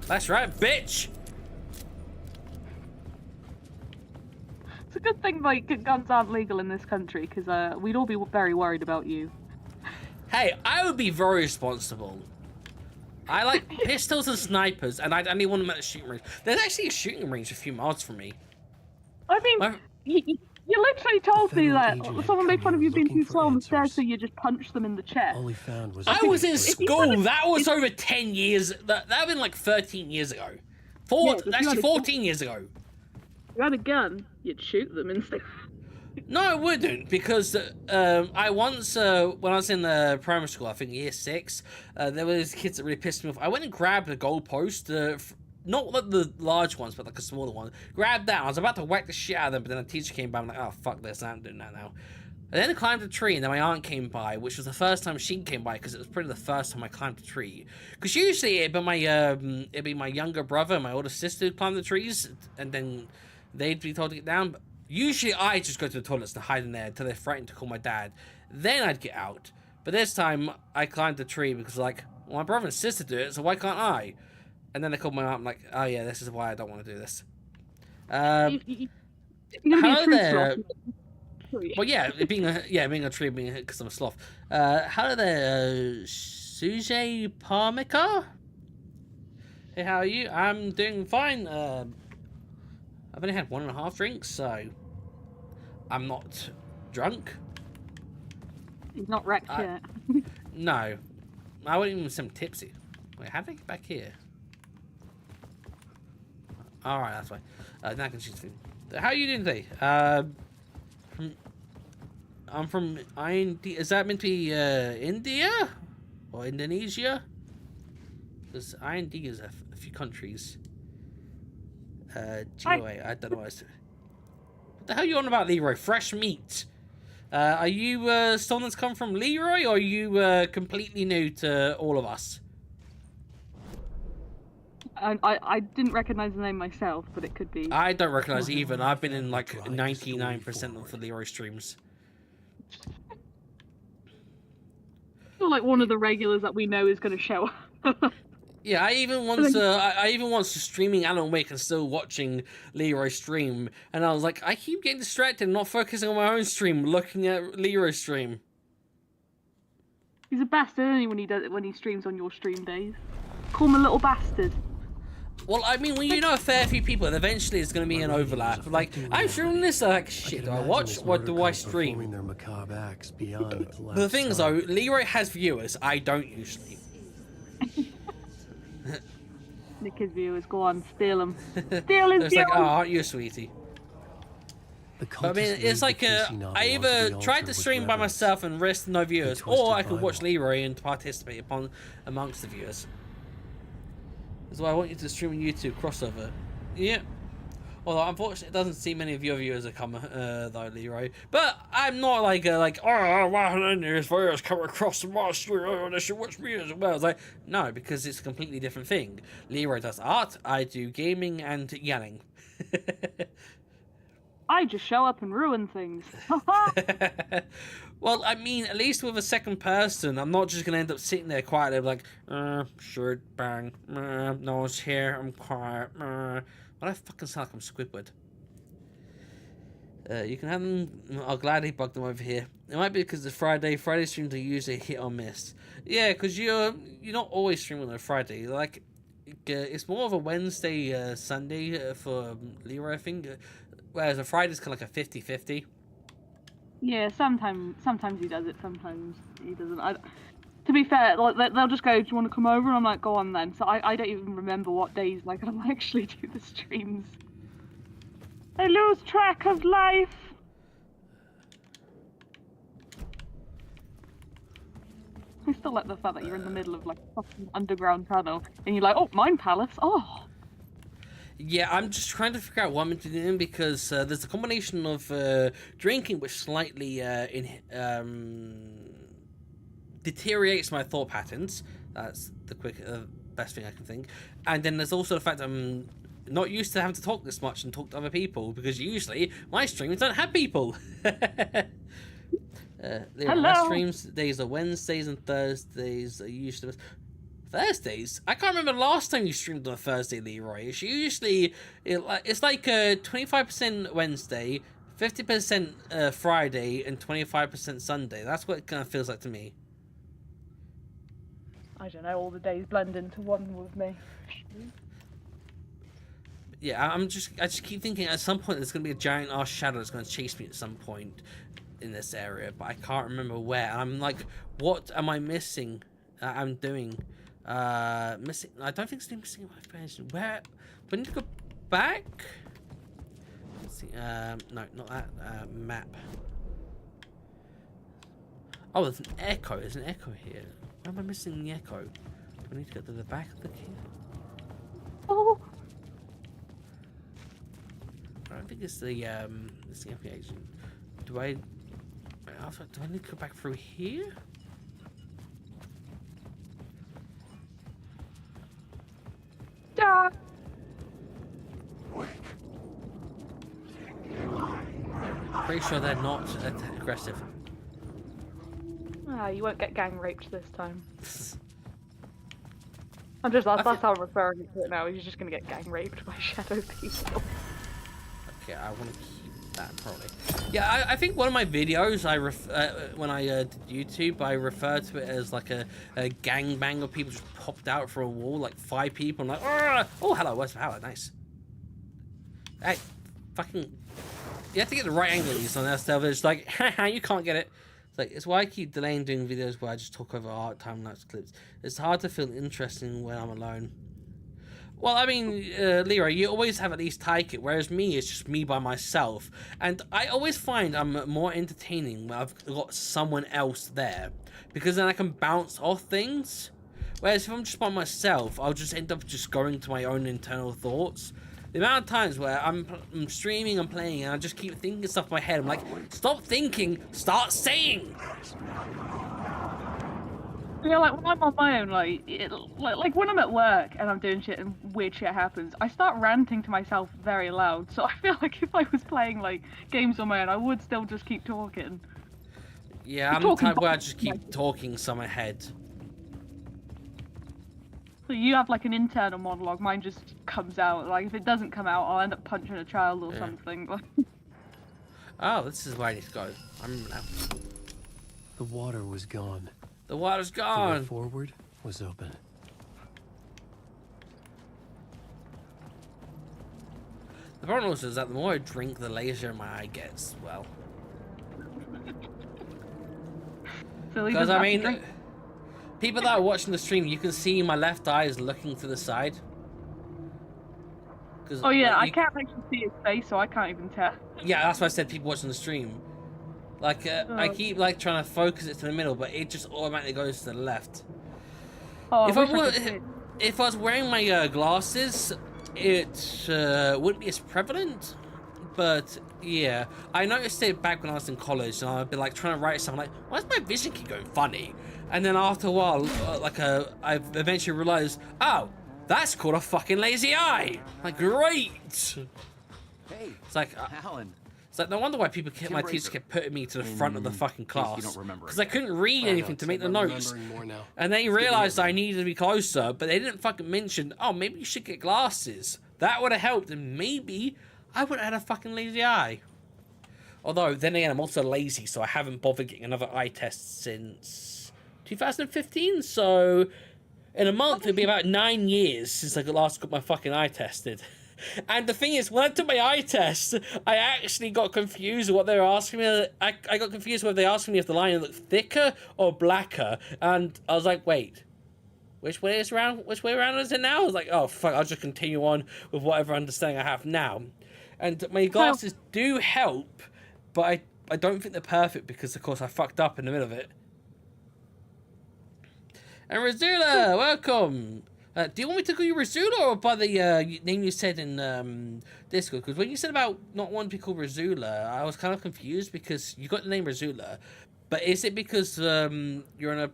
That's right, bitch. It's a good thing like guns aren't legal in this country because we'd all be very worried about you. Hey, I would be very responsible. I like pistols and snipers, and I only want them at the shooting range. There's actually a shooting range a few miles from me. I mean, you literally told me that someone made fun of you being too slow on the stairs, so you just punched them in the chest. All he found was. I was in school. That was over 10 years. That would been like 13 years ago. Actually, 14 years ago. If you had a gun, you'd shoot them instead. No, I wouldn't, because I once, when I was in primary school, I think year 6, there were these kids that really pissed me off. I went and grabbed a goalpost, not like the large ones, but like a smaller one. Grabbed that. I was about to whack the shit out of them, but then a teacher came by. I'm like, oh, fuck this. I'm doing that now. And then I climbed a tree, and then my aunt came by, which was the first time she came by, because it was probably the first time I climbed a tree. Because usually it'd be my younger brother and my older sister who'd climb the trees, and then they'd be told to get down. But usually I just go to the toilets and hide in there until they're threatened to call my dad. Then I'd get out. But this time, I climbed the tree because, like, well, my brother and sister do it, so why can't I? And then they called my aunt, I'm like, oh yeah, this is why I don't want to do this. Hello there. Well, yeah, being a tree, because I'm a sloth. Hello there, Suje Parmika? Hey, how are you? I'm doing fine. I've only had 1.5 drinks, so I'm not drunk. He's not wrecked yet. No. I wouldn't even say I'm tipsy. Wait, how did I get back here? Alright, that's fine. Now I can choose food. How are you doing today? I'm from India. Is that meant to be India? Or Indonesia? Because India is a few countries. GOA, I don't know what I said. What the hell are you on about, Leroy? Fresh meat. Are you someone that's come from Leroy, or are you completely new to all of us? I didn't recognize the name myself, but it could be. I don't recognize it even. I've been in like 99% of the Leroy streams. I feel like one of the regulars that we know is going to show up. Yeah, I even once streaming Alan Wake and still watching Leroy stream, and I was like, I keep getting distracted and not focusing on my own stream, looking at Leroy's stream. He's a bastard, isn't he, when he streams on your stream days? Call him a little bastard. Well, I mean, when you know a fair few people, and eventually it's going to be an overlap. Like, I'm streaming this, like, shit, do I watch? What do I stream? The thing is, though, Leroy has viewers. I don't usually. Nick his viewers, go on, steal them. Steal his viewers! It's like, oh, aren't you a sweetie? But, I mean, it's like, I either tried to stream by myself and risk no viewers, or I could watch Leroy and participate amongst the viewers. That's why I want you to stream on YouTube crossover. Yeah. Although unfortunately, it doesn't seem many of your viewers are coming though, Leroy. But I'm not like oh, wow, there's viewers come across my stream. Oh, they should watch me as well. It's like, no, because it's a completely different thing. Leroy does art. I do gaming and yelling. I just show up and ruin things. Well, I mean, at least with a second person, I'm not just going to end up sitting there quietly like, sure, bang, no one's here, I'm quiet, Well, I fucking sound like I'm Squidward. You can have them, I'll gladly bug them over here. It might be because it's Friday streams are usually hit or miss. Yeah, because you're not always streaming on a Friday. Like, it's more of a Wednesday, Sunday for Leroy, I think. Whereas a Friday's kind of like a 50-50. Yeah, sometimes he does it, sometimes he doesn't. To be fair, like, they'll just go, do you want to come over? And I'm like, go on then. So I don't even remember what days like I actually do the streams. I lose track of life. I still like the fact that you're in the middle of like a fucking underground tunnel and you're like, oh, mine palace. Oh. Yeah, I'm just trying to figure out what I'm doing because there's a combination of drinking which slightly deteriorates my thought patterns. That's the best thing I can think. And then there's also the fact that I'm not used to having to talk this much and talk to other people because usually my streams don't have people. My streams days are Wednesdays and Thursdays are usually Thursdays. I can't remember the last time you streamed on a Thursday, Leroy. It's usually it's like 25% Wednesday, 50% Friday, and 25% Sunday. That's what it kind of feels like to me. I don't know. All the days blend into one with me. Yeah, I just keep thinking at some point there's gonna be a giant ass shadow that's gonna chase me at some point in this area, but I can't remember where. And I'm like, what am I missing? I'm doing missing. I don't think it's missing my information. Where? Do I need to go back? Let's see. No, not that map. Oh, there's an echo. There's an echo here. Where am I missing the echo? Do I need to go to the back of the key? Oh. I don't think it's the agent. Do I need to go back through here? Yeah. Pretty sure they're not aggressive. Ah, you won't get gang raped this time. That's how I'm referring to it now. You're just gonna get gang raped by shadow people. Okay, I want to keep that probably. Yeah, I think one of my videos when I did YouTube, I referred to it as like a gangbang of people just popped out from a wall, like 5 people. I'm like, Argh! Oh, hello, where's power? Nice. Hey, fucking, you have to get the right angle of these on that stuff. It's like, haha, you can't get it. It's like, it's why I keep delaying doing videos where I just talk over art time-lapse clips. It's hard to feel interesting when I'm alone. Well, I mean, Leroy, you always have at least Tyke it, whereas me, it's just me by myself. And I always find I'm more entertaining when I've got someone else there, because then I can bounce off things. Whereas if I'm just by myself, I'll just end up just going to my own internal thoughts. The amount of times where I'm streaming and playing and I just keep thinking stuff in my head, I'm like, stop thinking, start saying! Yeah, like when I'm on my own, like when I'm at work and I'm doing shit and weird shit happens, I start ranting to myself very loud. So I feel like if I was playing like games on my own, I would still just keep talking. Yeah, I'm the type where I just keep talking some ahead. So you have like an internal monologue, mine just comes out. Like if it doesn't come out, I'll end up punching a child or something. Oh, this is where I need to go. I remember now. The water was gone. The water's The gone. way forward was open. The problem also is that the more I drink, the lazier my eye gets. Well, because I mean, people that are watching the stream, you can see my left eye is looking to the side. Oh yeah, I can't actually see his face, so I can't even tell. Yeah, that's why I said people watching the stream. Like, I keep like trying to focus it to the middle, but it just automatically goes to the left. Oh, if I was wearing my glasses, it wouldn't be as prevalent. But yeah, I noticed it back when I was in college, and I'd be like trying to write something like, "Why does my vision keep going funny?" And then after a while, I eventually realized, oh, that's called a fucking lazy eye. Like, great. Hey, it's like Alan. It's like no wonder why my teachers kept putting me to the front of the fucking class, because I couldn't read anything to make the notes. And they realized I needed to be closer, but they didn't fucking mention, oh, maybe you should get glasses. That would have helped, and maybe I would have had a fucking lazy eye. Although, then again, I'm also lazy, so I haven't bothered getting another eye test since 2015, so in a month it'll be about 9 years since I last got my fucking eye tested. And the thing is, when I took my eye test, I actually got confused with what they were asking me. I got confused whether they asked me if the line looked thicker or blacker, and I was like, wait, which way around is it now? I was like, oh fuck, I'll just continue on with whatever understanding I have now. And my glasses do help, but I don't think they're perfect because, of course, I fucked up in the middle of it. And Razula, welcome. Do you want me to call you Razula or by the name you said in Discord? Because when you said about not wanting to be called Razula, I was kind of confused because you got the name Razula, but is it because you're in a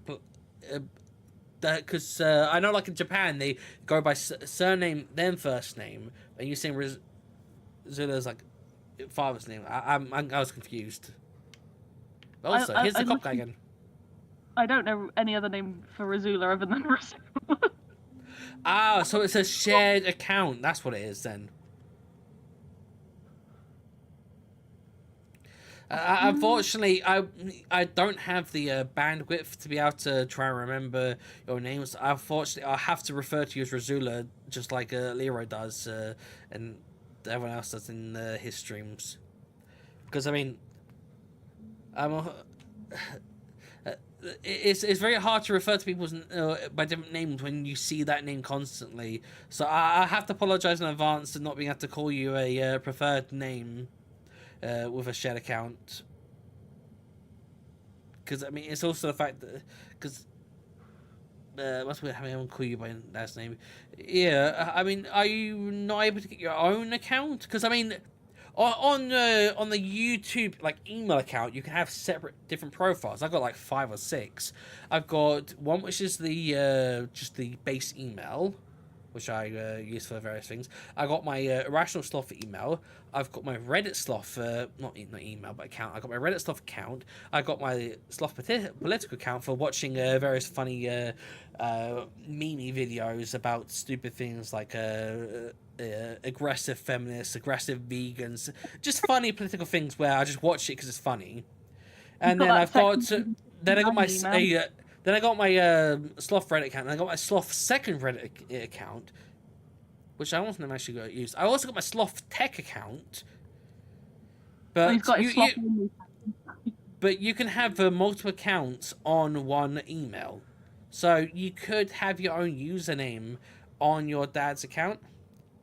because I know, like in Japan, they go by surname then first name, and you're saying Razula's like father's name. I was confused. But also, here's the cop guy again. I don't know any other name for Razula other than Razula. Ah, so it's a shared account. That's what it is then. Unfortunately, I don't have the bandwidth to be able to try and remember your names. Unfortunately, I have to refer to you as Razula, just like Leroy does, and everyone else does in his streams. Because I mean, it's very hard to refer to people by different names when you see that name constantly. So I have to apologize in advance for not being able to call you a preferred name. With a shared account, because I mean it's also the fact that because must be having everyone call you by last name. Yeah, I mean, are you not able to get your own account? Because I mean, on the YouTube like email account, you can have separate different profiles. I've got like 5 or 6. I've got one which is the just the base email, which I use for various things. I got my Irrational Sloth email. I've got my Reddit Sloth, not email, but account. I got my Reddit Sloth account. I got my Sloth political account for watching various funny meme videos about stupid things like aggressive feminists, aggressive vegans, just funny political things where I just watch it because it's funny. And then I've got, then I got my then I got my Sloth Reddit account, and I got my Sloth second Reddit account, which I wasn't actually going to use. I also got my Sloth Tech account, but but you can have multiple accounts on one email, so you could have your own username on your dad's account,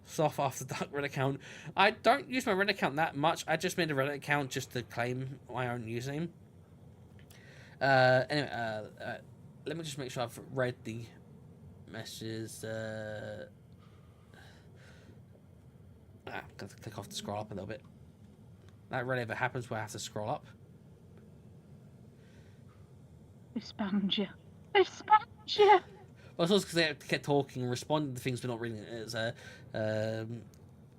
Sloth After Dark Reddit account. I don't use my Reddit account that much. I just made a Reddit account just to claim my own username. Anyway, let me just make sure I've read the messages. I'm going to click off to scroll up a little bit. That rarely ever happens where I have to scroll up. They spammed you. They spammed you. Well, it's also because they kept talking and responding to things we're not reading. It's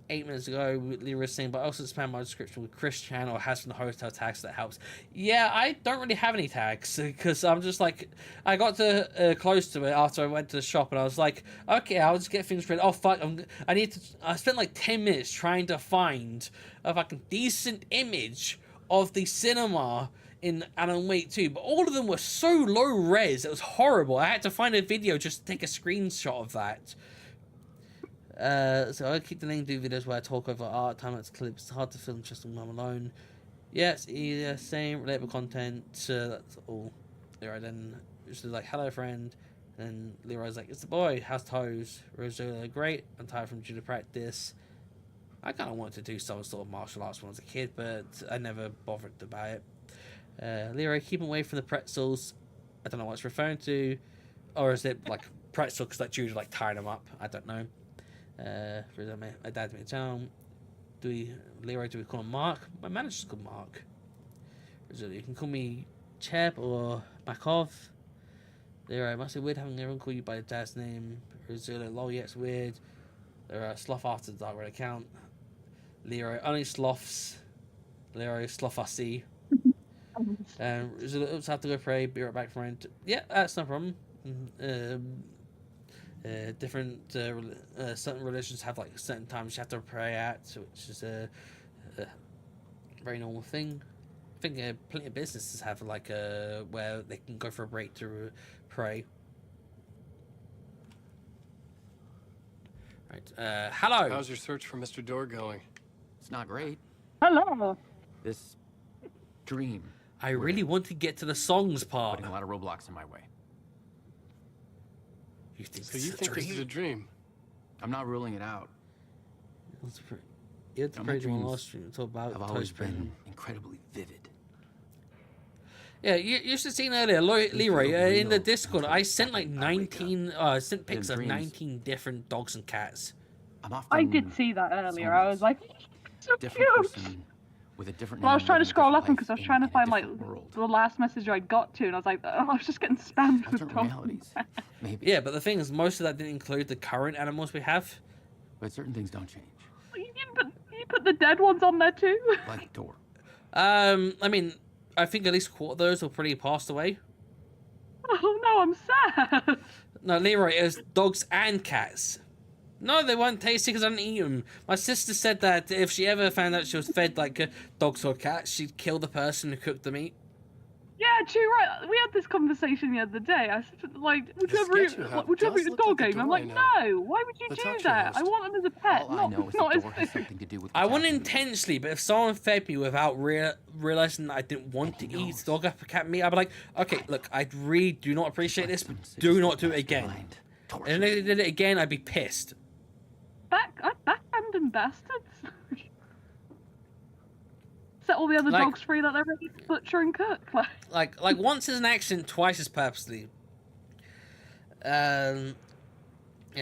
8 minutes ago, Leroy was saying, but I also spam my description with Christian or has some hotel tags that helps. Yeah, I don't really have any tags because I'm just like, I got to close to it after I went to the shop and I was like, okay, I'll just get things ready. Oh fuck, I spent like 10 minutes trying to find a fucking decent image of the cinema in Alan Wake 2, but all of them were so low res, it was horrible. I had to find a video just to take a screenshot of that. So I keep the name do videos where I talk over art, time-lapse clips. It's hard to film just when I'm alone. Yes, yeah, same, relatable content. That's all. Alright, then just like, hello friend. And Leroy's like, it's the boy, how's toes? Rosalia, great, I'm tired from judo practice. I kind of wanted to do some sort of martial arts when I was a kid, but I never bothered about it. Leroy, keep away from the pretzels. I don't know what it's referring to. Or is it like pretzel because like judo like tying them up? I don't know. My dad made it down. Leroy, do we call him Mark? My manager's called Mark. You can call me Cheb or Makov. Leroy, it must be weird having everyone call you by your dad's name. Razula, lol, yeah, it's weird. There are Sloth After the Dark Red account. Leroy, only sloths. Leroy, sloth RC. Razula, oops, I have to go pray. Be right back, friend. Yeah, that's no problem. Different certain religions have like certain times you have to pray at, which is a very normal thing. I think plenty of businesses have like where they can go for a break to pray. Right. Hello. How's your search for Mr. Door going? It's not great. Hello. This dream. I really want to get to the songs part. Putting a lot of roadblocks in my way. So you think this is a dream? I'm not ruling it out. It's pretty last stream. It's all about I've always been incredibly vivid. Yeah, you should have seen earlier, Leroy, in the Discord, I sent like 19, sent pics of 19 different dogs and cats. I'm often I did see that earlier. I was like, so different cute. person with a different Well, I name was trying to living a scroll different up because I was life trying to in a find like different world. the last message I got to, and I was like, oh, I was just getting spammed with Alternate dogs. realities, maybe. Yeah, but the thing is, most of that didn't include the current animals we have. But certain things don't change. You put the dead ones on there too. Like Door. I mean, I think at least a quarter of those were pretty passed away. Oh no, I'm sad. No, Leroy, it was dogs and cats. No, they weren't tasty because I didn't eat them. My sister said that if she ever found out she was fed like dogs or cats, she'd kill the person who cooked the meat. Yeah, true, right. We had this conversation the other day. I said, like, would you ever eat a dog game? I'm like, no, why would you do that? I want them as a pet, All I know is not the as door has something to do with. I wouldn't intentionally, but if someone fed me without realizing that I didn't want to eat dog or cat meat, I'd be like, okay, look, I really do not appreciate this, but do not do it again. And if they did it again, I'd be pissed. Backhanded bastards. Set all the other dogs free that they're ready to butcher and cook. Like once is an accident, twice is purposely. Yeah,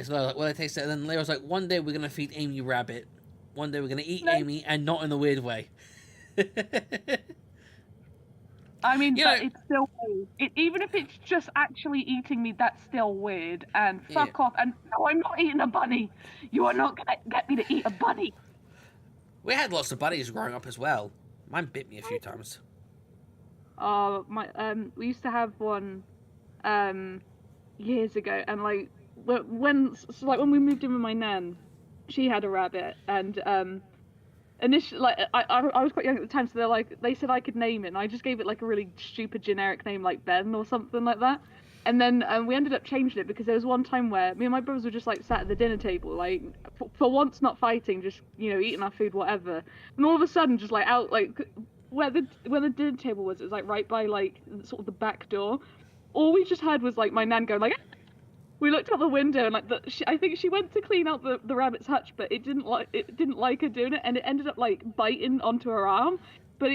so like, well, I taste it. And then Lero's like, one day we're gonna feed Aimee rabbit. One day we're gonna eat Aimee, and not in a weird way. I mean, but it's still weird. Even if it's just actually eating me, that's still weird. And fuck off. And no, I'm not eating a bunny. You are not gonna get me to eat a bunny. We had lots of bunnies growing up as well. Mine bit me a few times. We used to have one years ago, and like when we moved in with my nan, she had a rabbit, and initially, like I was quite young at the time, so they said I could name it, and I just gave it like a really stupid generic name like Ben or something like that. And then we ended up changing it because there was one time where me and my brothers were just like sat at the dinner table, like for once not fighting, just eating our food, whatever. And all of a sudden, just like out like where the dinner table was, it was like right by like sort of the back door. All we just heard was like my nan going like. We looked out the window and like I think she went to clean out the rabbit's hutch, but it didn't like her doing it, and it ended up like biting onto her arm. But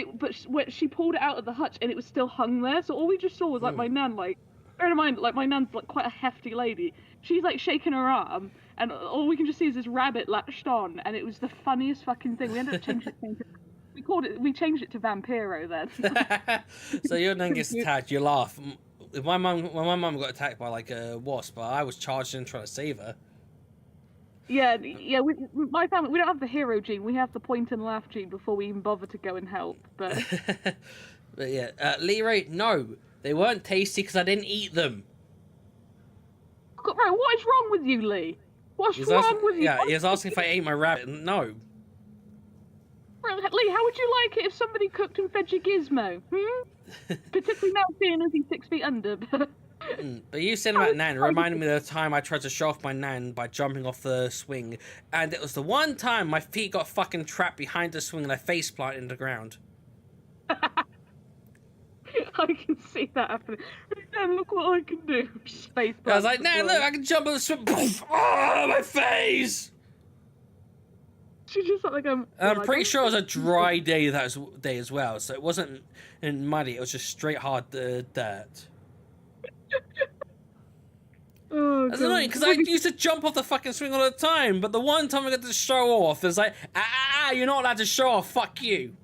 she pulled it out of the hutch and it was still hung there. So all we just saw was like my nan like. Bear in mind, like my nan's like quite a hefty lady. She's like shaking her arm, and all we can just see is this rabbit latched on, and it was the funniest fucking thing. We ended up changing it. We changed it to Vampiro then. So your nan gets attacked, you laugh. When my mum got attacked by like a wasp, but I was charged in trying to save her. Yeah. My family, we don't have the hero gene. We have the point and laugh gene before we even bother to go and help. But but yeah, Leroy, no. They weren't tasty because I didn't eat them. Right, what is wrong with you, Lee? What's wrong with you? Yeah, he was asking if I ate my rabbit. No. Lee, how would you like it if somebody cooked and fed you Gizmo? Particularly now seeing as he's 6 feet under. But you said about Nan, it reminded me of the time I tried to show off my Nan by jumping off the swing. And it was the one time my feet got fucking trapped behind the swing and I face planted in the ground. I can see that happening. Nan, look what I can do. Space I was like, Nan, look, I can jump on the swing. Oh, my face! She just like I'm pretty sure it was a dry day as well, so it wasn't muddy. It was just straight hard dirt. Oh, that's annoying because I used to jump off the fucking swing all the time, but the one time I got to show off, it was like, you're not allowed to show off. Fuck you.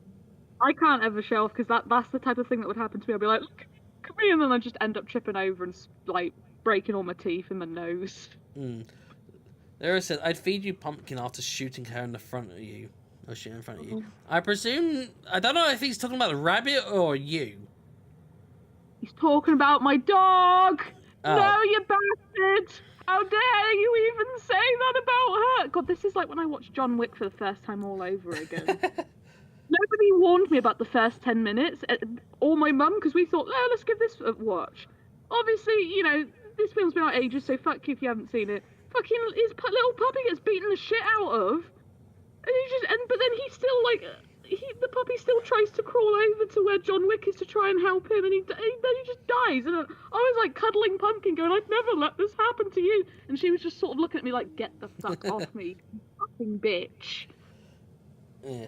I can't ever show off because that's the type of thing that would happen to me. I'd be like, look, come here, and then I'd just end up tripping over and like breaking all my teeth in my nose. There said, I'd feed you pumpkin after shooting her in the front of you. Or shooting in front of you. I presume, I don't know if he's talking about the rabbit or you. He's talking about my dog! Oh. No, you bastard! How dare you even say that about her? God, this is like when I watched John Wick for the first time all over again. Nobody warned me about the first 10 minutes, or my mum, because we thought, let's give this a watch. Obviously, this film's been out ages, so fuck you if you haven't seen it. Fucking his little puppy gets beaten the shit out of, but then he still the puppy still tries to crawl over to where John Wick is to try and help him, and then he just dies. And I was like cuddling Pumpkin, going, "I'd never let this happen to you," and she was just sort of looking at me like, "Get the fuck off me, you fucking bitch." Yeah.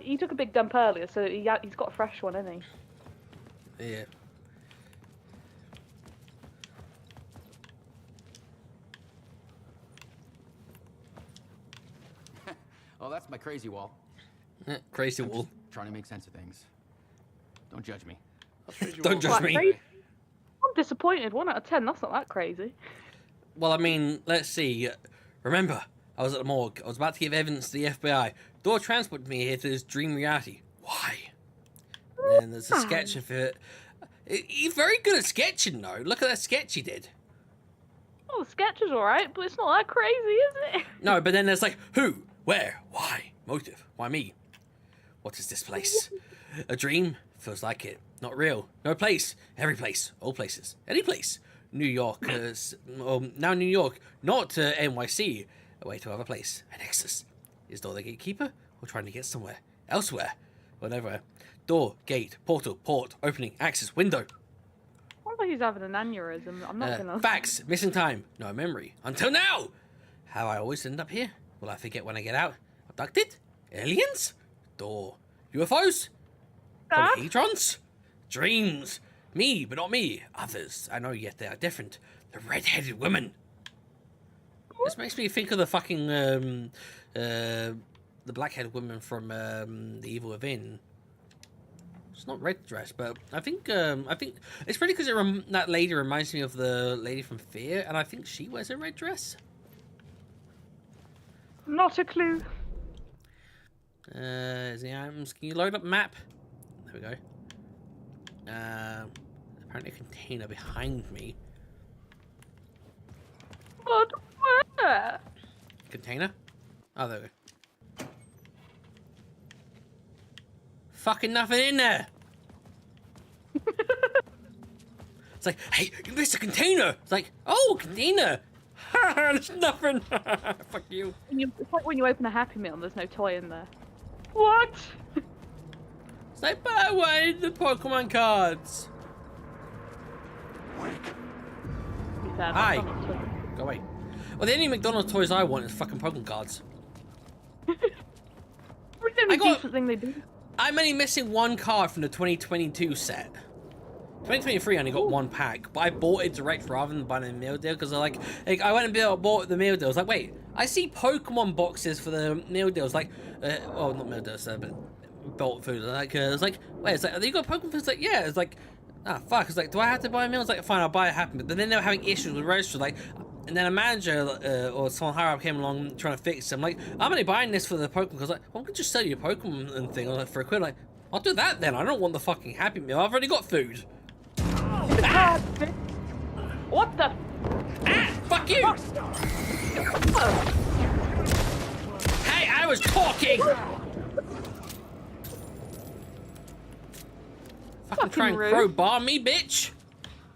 he took a big dump earlier, so he's got a fresh one, hasn't he? Yeah. Oh, that's my crazy wall. Crazy I'm wall. just trying to make sense of things. Don't judge me. Don't judge me. I'm disappointed. 1 out of 10. That's not that crazy. Well, I mean, let's see. Remember, I was at the morgue. I was about to give evidence to the FBI. Door transported me here to this dream reality. Why? And there's a sketch of it. He's very good at sketching, though. Look at that sketch he did. Oh, the sketch is alright, but it's not that crazy, is it? No, but then there's like, who, where, why, motive, why me? What is this place? A dream? Feels like it. Not real. No place. Every place. All places. Any place. New York. Now New York. Not NYC. Away to another place. A nexus. Is Door the gatekeeper? Or trying to get somewhere? Elsewhere? Whatever. Door, gate, portal, port, opening, access, window. I wonder he's having an aneurysm. I'm not gonna... Facts. Missing time. No memory. Until now! How I always end up here? Will I forget when I get out? Abducted? Aliens? Door. UFOs? Polyhedrons? Dreams. Me, but not me. Others. I know, yet they are different. The red-headed woman. This makes me think of the fucking, the black-headed woman from, The Evil Within. It's not red dress, but I think it's pretty because that lady reminds me of the lady from Fear, and I think she wears a red dress. Not a clue. Is the items? Can you load up map? There we go. Apparently a container behind me. But where? Container? Oh, there we go. Fucking nothing in there. It's like, hey, you missed a container. It's like, oh, container. There's nothing. Fuck you. It's like when you open a Happy Meal and there's no toy in there. What? It's like, but I wanted the Pokemon cards. Hi. Go away. Well, the only McDonald's toys I want is fucking Pokemon cards. Decent thing they do. I'm only missing one card from the 2022 set. 2023 I only got one pack, but I bought it direct rather than buying a meal deal because I I went and bought the meal deal. I was like, wait, I see Pokemon boxes for the meal deals, like, well, not meal deals, but bought food. Like, I was like, wait, it's like, have you got Pokemon food? It's like, yeah. It's like, ah, fuck. It's like, do I have to buy a meal? It's like, fine, I'll buy it. Happen. But then they were having issues with registers, like. And then a manager or someone higher up came along trying to fix it. I'm like, I'm only buying this for the Pokemon because like, well, I could just sell you a Pokemon and thing like, for a quid. Like, I'll do that then. I don't want the fucking Happy Meal. I've already got food. Ah! What the? Ah! Fuck you! Hey, I was talking. Fucking try and rude. crowbar me, bitch.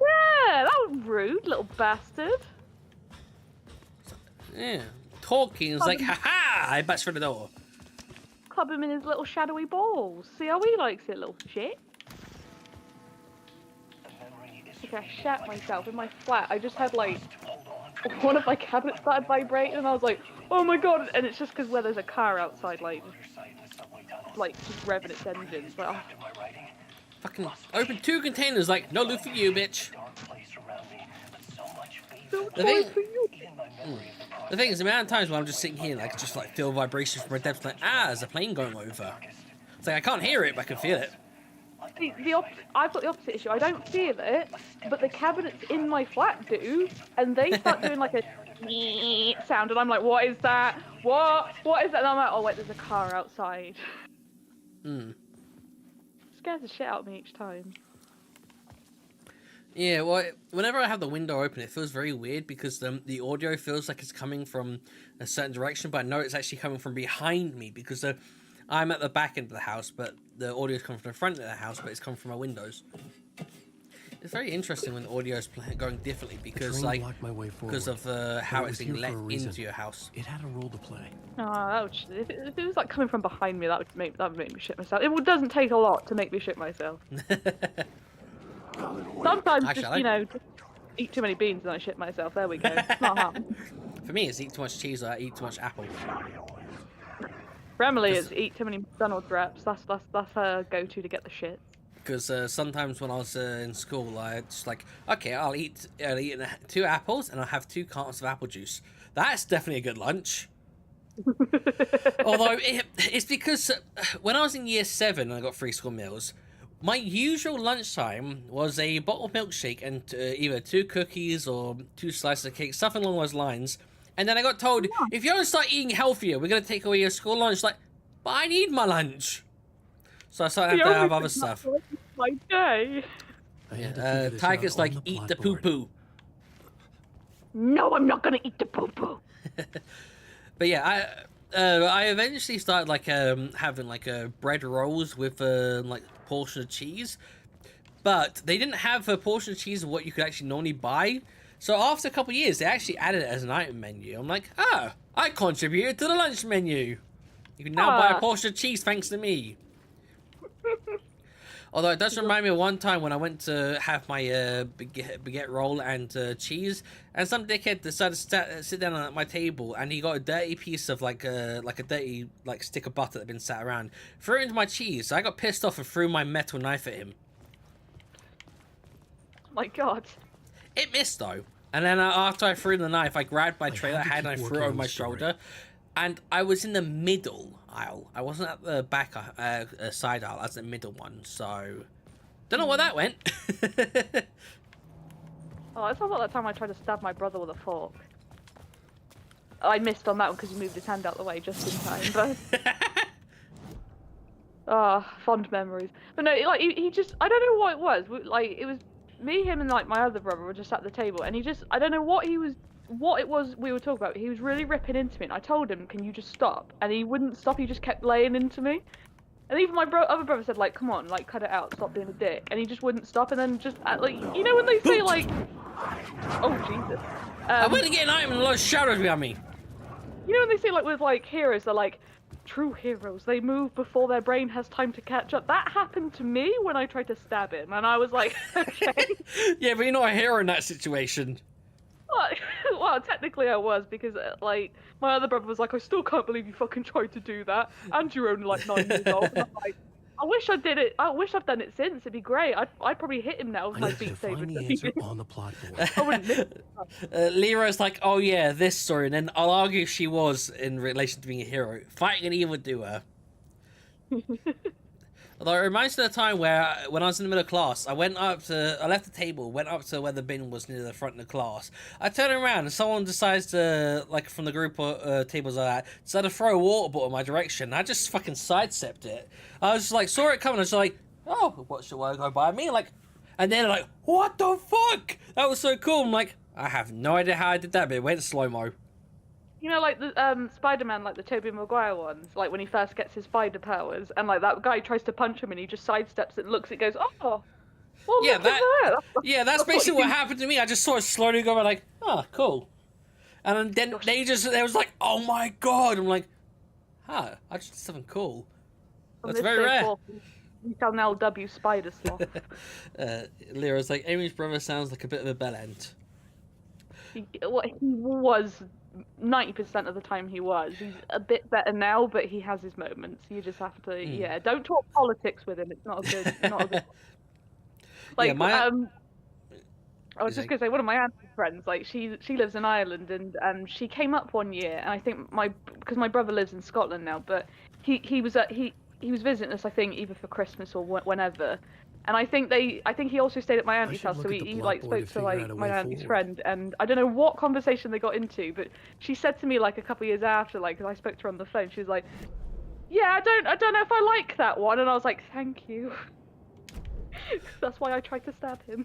Yeah, that was rude, little bastard. Yeah, talking is like, haha, I bust through the door. Club him in his little shadowy balls. See how he likes it, little shit. Okay, I shat myself in my flat. I just had like one of my cabinets started vibrating, and I was like, oh my god! And it's just because where there's a car outside, like just revving its engines. Like, oh. Fucking open 2 containers, like, no loot for you, bitch. The thing is, the amount of times when I'm just sitting here, like, just like feel vibrations from my depths, like, there's a plane going over. It's like I can't hear it, but I can feel it. I've got the opposite issue. I don't feel it, but the cabinets in my flat do, and they start doing like a sound, and I'm like, what is that? What is that? And I'm like, oh wait, there's a car outside. Scares the shit out of me each time. Yeah, well, whenever I have the window open, it feels very weird because the audio feels like it's coming from a certain direction, but I know it's actually coming from behind me because I'm at the back end of the house, but the audio is coming from the front of the house, but it's coming from my windows. It's very interesting when the audio is going differently because, like, because of how it's being let into your house. It had a role to play. Oh, if it was like coming from behind me, that would make me shit myself. It doesn't take a lot to make me shit myself. Sometimes just, you know, just eat too many beans and I shit myself. There we go. It's not harm. For me, it's eat too much cheese or I eat too much apple. For Emily, it's eat too many McDonald's wraps. That's her go-to to get the shits. Because sometimes when I was in school, I just like, okay, I'll eat 2 apples and I'll have 2 cartons of apple juice. That's definitely a good lunch. Although it's because when I was in year 7 and I got 3 school meals, my usual lunchtime was a bottle of milkshake and either 2 cookies or 2 slices of cake, something along those lines. And then I got told, if you don't start eating healthier, we're going to take away your school lunch. Like, but I need my lunch. So I started to have other stuff. My day. Tiger's like, eat the poo-poo. No, I'm not gonna eat the poo-poo. But yeah, I eventually started like having like bread rolls with like portion of cheese, but they didn't have a portion of cheese of what you could actually normally buy. So after a couple of years, they actually added it as an item menu. I'm like, oh, I contributed to the lunch menu. You can now buy a portion of cheese thanks to me. Although it does remind me of one time when I went to have my baguette roll and cheese, and some dickhead decided to sit down at my table, and he got a dirty piece of like a dirty stick of butter that had been sat around, threw it into my cheese. So I got pissed off and threw my metal knife at him. My God. It missed though, and then after I threw the knife, I grabbed my tray I had and I threw it over my shoulder, and I was in the middle aisle. I wasn't at the back side aisle. I was the middle one. So don't know where that went. Oh, it's not like that time I tried to stab my brother with a fork. I missed on that one because he moved his hand out the way just in time. But fond memories. But no, like he just, I don't know what it was. Like it was me, him, and like my other brother were just at the table, and he just, I don't know what it was we were talking about. He was really ripping into me, and I told him, can you just stop? And he wouldn't stop. He just kept laying into me. And even my other brother said, like, come on, like, cut it out, stop being a dick. And he just wouldn't stop, and then just, like, you know when they say, like, oh, Jesus. I'm gonna get an item and a lot of shadows behind me. You know when they say, like, with, like, heroes, they're like, true heroes, they move before their brain has time to catch up. That happened to me when I tried to stab him, and I was like, okay. Yeah, but you're not a hero in that situation. Well, technically I was, because, like, my other brother was like, I still can't believe you fucking tried to do that, and you're only, like, 9 years old. And I'm like, I wish I did it. I wish I'd done it since. It'd be great. I'd probably hit him now with my beat saber. On the plot board. I wouldn't miss it. Lyra's like, oh yeah, this story, and then I'll argue she was in relation to being a hero, fighting an evildoer. Although it reminds me of the time where, when I was in the middle of class, I left the table, went up to where the bin was near the front of the class. I turned around and someone decides to, like, from the group of tables like that, decided to throw a water bottle in my direction. I just fucking sidestepped it. I was just like, saw it coming, I was like, oh, what should I go by me? Like, and then like, what the fuck? That was so cool. I'm like, I have no idea how I did that, but it went slow-mo. You know, like the Spider-Man, like the Tobey Maguire ones, like when he first gets his spider powers, and like that guy tries to punch him, and he just sidesteps it, looks, it goes, oh, well, yeah, look at that. That's basically what happened to me. I just saw it slowly go, like, oh, cool, and then they was like, oh my god, I'm like, I just did something cool. That's very rare. You shall now W Spider Sloth. Lyra's like, Aimee's brother sounds like a bit of a bellend. He was. 90% of the time he was. He's a bit better now, but he has his moments. You just have to, don't talk politics with him. It's not a good. Like, I was just gonna say, one of my aunt's friends, like she lives in Ireland, and she came up one year, and I think because my brother lives in Scotland now, but he was visiting us, I think, either for Christmas or whenever. And I think he also stayed at my auntie's house, so he like spoke to like my auntie's friend, and I don't know what conversation they got into, but she said to me like a couple of years after, like, because I spoke to her on the phone, she was like, yeah, I don't know if I like that one, and I was like, thank you. That's why I tried to stab him.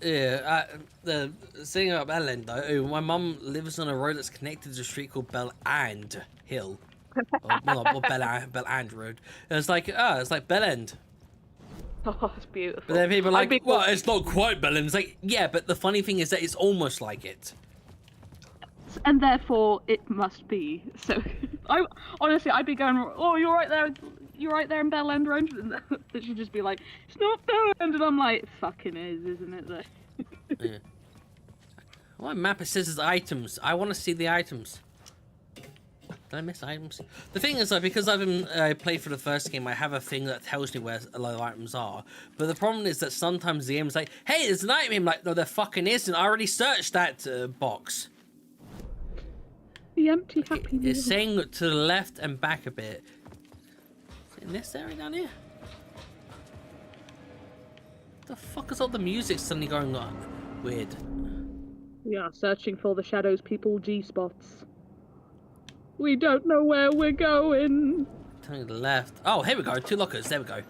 Yeah, the thing about Bellend though, my mum lives on a road that's connected to a street called Bell and Hill. or Bell and Road. And it's like, it's like Bellend. Oh, it's beautiful. But then people are like, well, it's not quite Bellend. It's like, yeah, but the funny thing is that it's almost like it. And therefore, it must be. So, I'd be going, oh, you're right there in Bell End Road. And she'd just be like, it's not Bell End. And I'm like, it fucking is, isn't it? Though? Yeah. What map it says is items. I want to see the items. Did I miss items? The thing is, like, because I played for the first game, I have a thing that tells me where a lot of items are. But the problem is that sometimes the game's like, hey, there's an item. I'm like, no, there fucking isn't. I already searched that box. The empty happy meal. It's saying to the left and back a bit. Is it in this area down here? The fuck is all the music suddenly going on? Weird. We are searching for the shadows people G-spots. We don't know where we're going. Turning to the left. Oh, here we go. 2 lockers. There we go.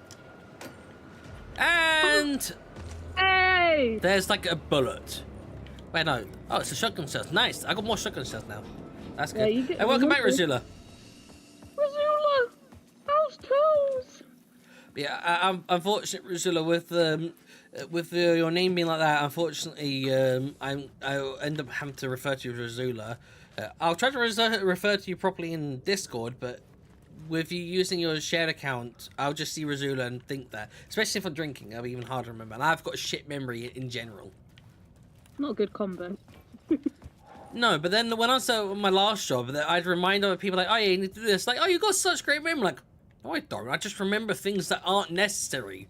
And... Hey! There's like a bullet. Wait, no. Oh, it's a shotgun shells. Nice. I got more shotgun shells now. That's good. Yeah, Hey, welcome back, Razula. Razula! How's toes? Yeah, I'm unfortunate, Razula, with your name being like that. Unfortunately, I'll end up having to refer to you as Razula. I'll try to refer to you properly in Discord, but with you using your shared account, I'll just see Razula and think that. Especially if I'm drinking, it'll be even harder to remember. And I've got a shit memory in general. Not a good combo. No, but then when I was at my last job, I'd remind other people, like, oh, yeah, you need to do this. Like, oh, you got such great memory. Like, no, I don't. I just remember things that aren't necessary.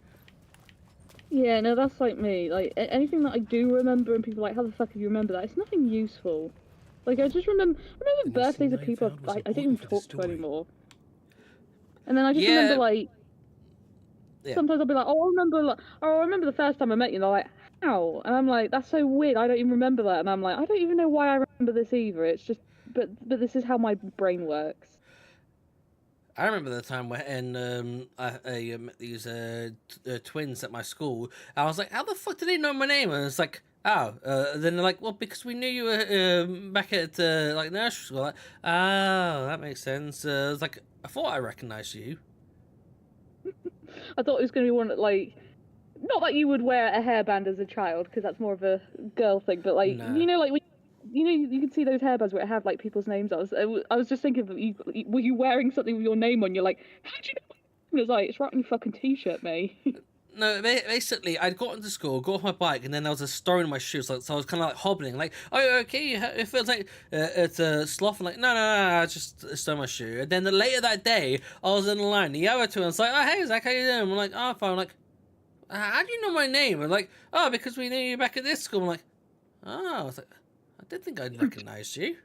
Yeah, no, that's like me. Like, anything that I do remember and people are like, how the fuck have you remember that? It's nothing useful. Like, I just remember birthdays of people I don't even talk to anymore. And then I just remember, like, sometimes I'll be like, oh, I remember the first time I met you, and they're like, how? And I'm like, that's so weird, I don't even remember that. And I'm like, I don't even know why I remember this either. It's just, but this is how my brain works. I remember the time when I met these twins at my school. I was like, how the fuck did they know my name? And it's like, oh, then they're like, well, because we knew you were back at like nursery school. Like, oh, that makes sense. I was like, I thought I recognized you. I thought it was going to be one that, like, not that you would wear a hairband as a child, because that's more of a girl thing, but, like, No. you know, like, you can see those hairbands where it have, like, people's names. I was just thinking, were you wearing something with your name on? You're like, how'd you know? And it was like, it's right on your fucking t-shirt, mate. No, basically, I'd got into school, got off my bike, and then there was a stone in my shoes, like, so I was kind of like hobbling, like, oh, okay, it feels like it's a sloth, and like, no, just a stone in my shoe. And then later that day, I was in the line, the other two, and it's like, oh, hey, Zach, how you doing? I'm like, oh, fine. I'm like, how do you know my name? I'm like, oh, because we knew you back at this school. I'm like, oh, I was like, I did think I'd recognise you.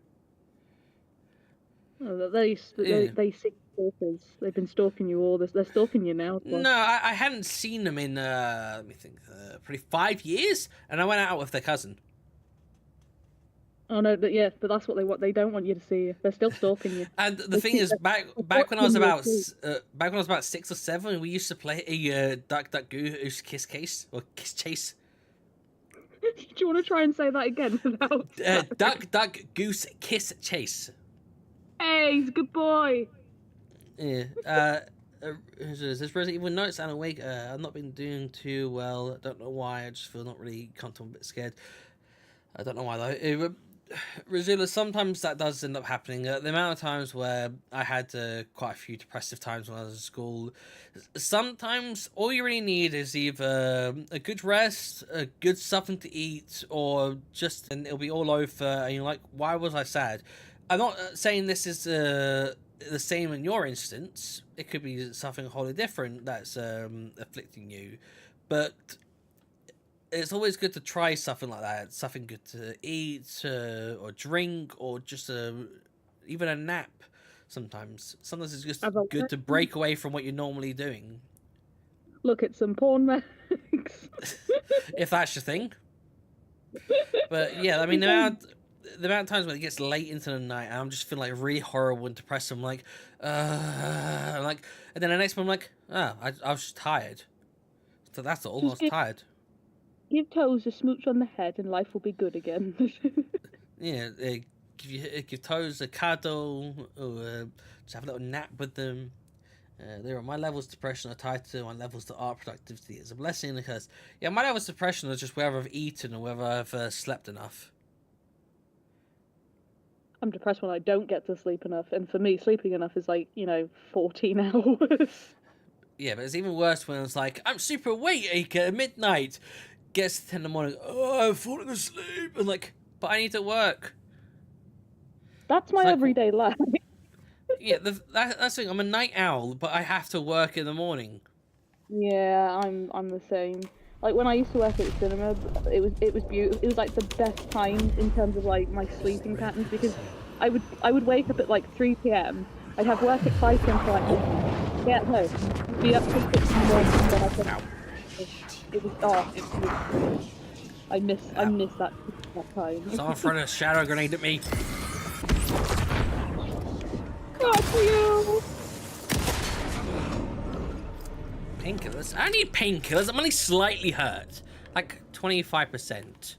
Oh, they see stalkers. They've been stalking you all this. They're stalking you now. No, I hadn't seen them in, let me think, probably 5 years, and I went out with their cousin. Oh no, but that's what they don't want you to see. They're still stalking you. And the thing is, back when I was about 6 or 7, we used to play a Duck Goose Kiss Case or Kiss Chase. Do you want to try and say that again without? Duck Goose Kiss Chase. Hey, he's a good boy. Yeah. This Resident Evil Notes, Alan Wake. I've not been doing too well. I don't know why. I just feel not really comfortable, a bit scared. I don't know why though. Razula, sometimes that does end up happening. The amount of times where I had quite a few depressive times when I was in school. Sometimes all you really need is either a good rest, a good something to eat, or just, and it'll be all over. And you're like, why was I sad? I'm not saying this is the same in your instance. It could be something wholly different that's afflicting you, but it's always good to try something like that. Something good to eat or drink, or just even a nap. Sometimes it's just good to break away from what you're normally doing. Look at some porn mags. If that's your thing. But yeah, I mean, the amount of times when it gets late into the night and I'm just feeling like really horrible and depressed, I'm like, and then the next one I'm like, oh, I was just tired. So that's all. I was tired. Give Toes a smooch on the head and life will be good again. Yeah, give Toes a cuddle, or just have a little nap with them. There are my levels of depression are tied to my levels to art productivity. It's a blessing because, yeah, my levels of depression are just whether I've eaten or whether I've slept enough. I'm depressed when I don't get to sleep enough, and for me, sleeping enough is like, 14 hours. Yeah, but it's even worse when it's like, I'm super awake at midnight. Gets to 10 in the morning, oh, I'm falling asleep. And like, but I need to work. That's my everyday life. Yeah, that's the thing. I'm a night owl, but I have to work in the morning. Yeah, I'm the same. Like when I used to work at the cinema, it was beautiful. It was like the best time in terms of like my sleeping patterns because I would wake up at like 3 p.m. I'd have work at 5 p.m. for like be up till 6 in the morning. And then I could, it was I miss that time. Someone throw a shadow grenade at me. Got you. Painkillers? I don't need painkillers. I'm only slightly hurt, like 25%.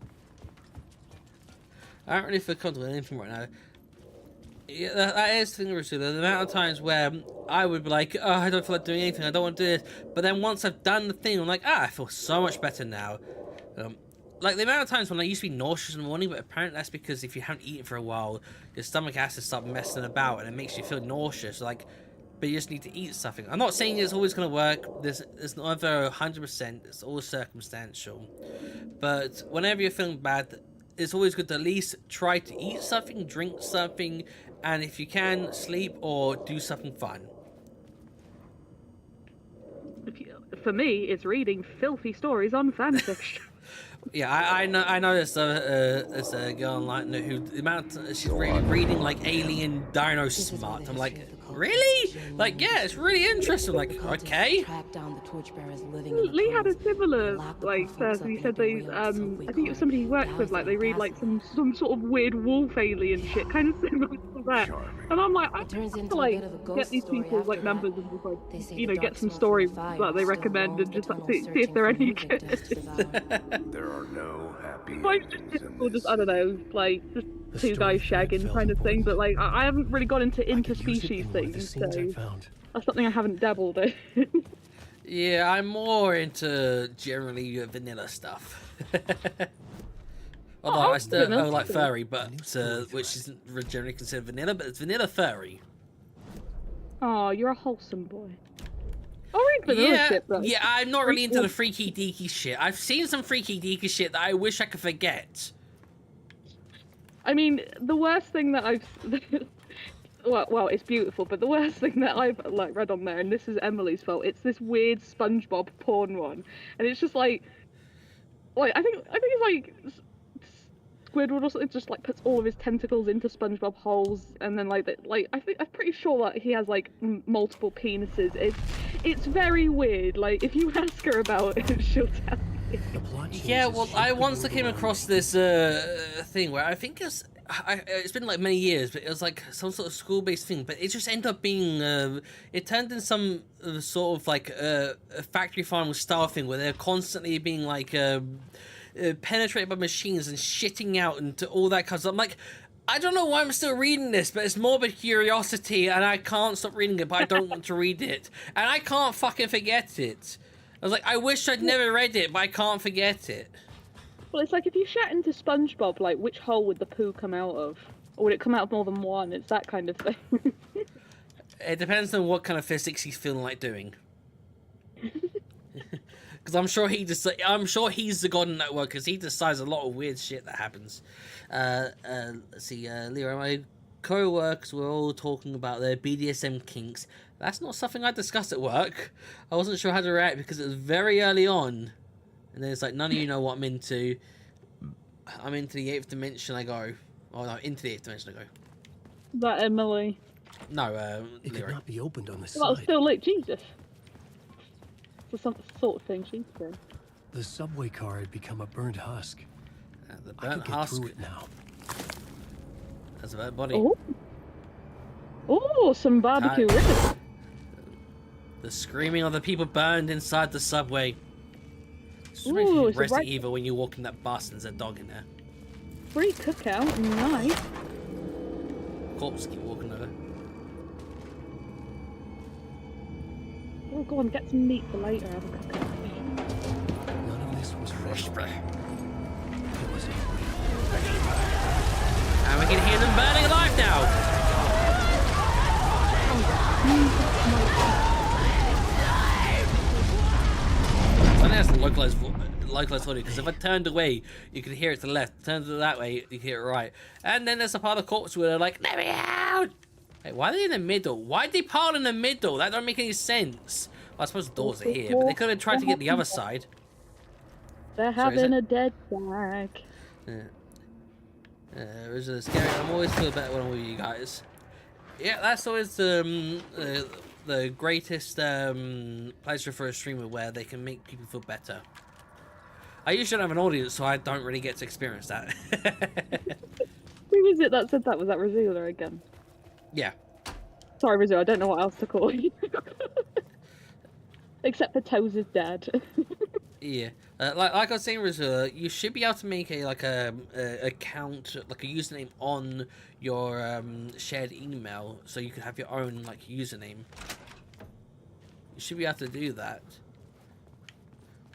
I don't really feel comfortable with anything right now. Yeah, that is the thing, Rusula. The amount of times where I would be like, oh, I don't feel like doing anything. I don't want to do this. But then once I've done the thing, I'm like, I feel so much better now. Like the amount of times when I used to be nauseous in the morning, but apparently that's because if you haven't eaten for a while, your stomach acid starts messing about and it makes you feel nauseous. Like, but you just need to eat something. I'm not saying it's always going to work. There's never 100%. It's all circumstantial. But whenever you're feeling bad, it's always good to at least try to eat something, drink something, and if you can, sleep or do something fun. For me, it's reading filthy stories on fanfiction. Yeah, I know there's a girl online who the amount she's reading like alien dino smut. I'm like, really? Like, yeah, it's really interesting. Like, okay. Lee had a similar like person. He said they I think it was somebody he worked with. Like they read like some sort of weird wolf alien shit, kind of similar to that. And I'm like, I have to like get these people like members and just like get some stories that they recommend and just like, see if they're any good. There are no happy or just I don't know, like just two guys shagging kind of thing. But like I haven't really got into interspecies things, so that's something I haven't dabbled in. Yeah, I'm more into generally vanilla stuff. Although I still like furry, but which isn't generally considered vanilla, but it's vanilla furry. Oh, you're a wholesome boy. I read vanilla shit, though. Yeah, I'm not really into the freaky deaky shit. I've seen some freaky deaky shit that I wish I could forget. I mean, the worst thing that I've well, it's beautiful, but the worst thing that I've like read on there, and this is Emily's fault, it's this weird SpongeBob porn one, and it's just like I think it's like Squidward or something just like puts all of his tentacles into SpongeBob holes, and then I'm pretty sure that he has like multiple penises. It's very weird. Like if you ask her about it, she'll tell you. Yeah, well, I once came across this thing where I think it's been like many years, but it was like some sort of school-based thing, but it just ended up being it turned into some sort of like a factory farm style thing where they're constantly being like penetrated by machines and shitting out and all that kind of stuff. I'm like, I don't know why I'm still reading this, but it's morbid curiosity and I can't stop reading it, but I don't want to read it, and I can't fucking forget it. I was like, I wish I'd never read it, but I can't forget it. Well, it's like if you shat into SpongeBob, like which hole would the poo come out of? Or would it come out of more than one? It's that kind of thing. It depends on what kind of physics he's feeling like doing. Because I'm sure he's the god in that world, because he decides a lot of weird shit that happens. Let's see, Leo, my co-workers were all talking about their BDSM kinks. That's not something I discussed at work. I wasn't sure how to react because it was very early on. And then it's like, none of you know what I'm into. I'm into the 8th dimension, I go. Oh no, into the 8th dimension, I go. That Emily. No, it could not be opened on the side. Well, it's still lit, Jesus. It's the sort of thing she's doing. The subway car had become a burnt husk. The burnt husk. Through it now. That's a burnt body. Oh, some barbecue ribs. The screaming of the people burned inside the subway. Ooh, it's Resident Evil when you walk in that bus and there's a dog in there. Free cookout, nice. Corpse keep walking over. Oh, go on, get some meat for later. Have a cookout. None of this was rushed. It was and we can hear them burning alive now. I think that's the localized audio, because if I turned away, you could hear it to the left. Turned to that way, you could hear it right. And then there's a part of the corpse where they're like, "Let me out!" Hey, why are they in the middle? Why'd they pile in the middle? That don't make any sense. Well, I suppose the doors are here, but they could have tried to get the other side. They're having a dead sack. Yeah. It was scary. I'm always feel better when I'm with you guys. Yeah, that's always the greatest pleasure for a streamer where they can make people feel better. I usually don't have an audience, so I don't really get to experience that. Who was it that said that? Was that Razula again? Yeah. Sorry, Razula, I don't know what else to call you. Except for Toes is dead. Yeah. Like I was saying, Razula, you should be able to make a account, like a username on your shared email, so you can have your own like username. You should be able to do that,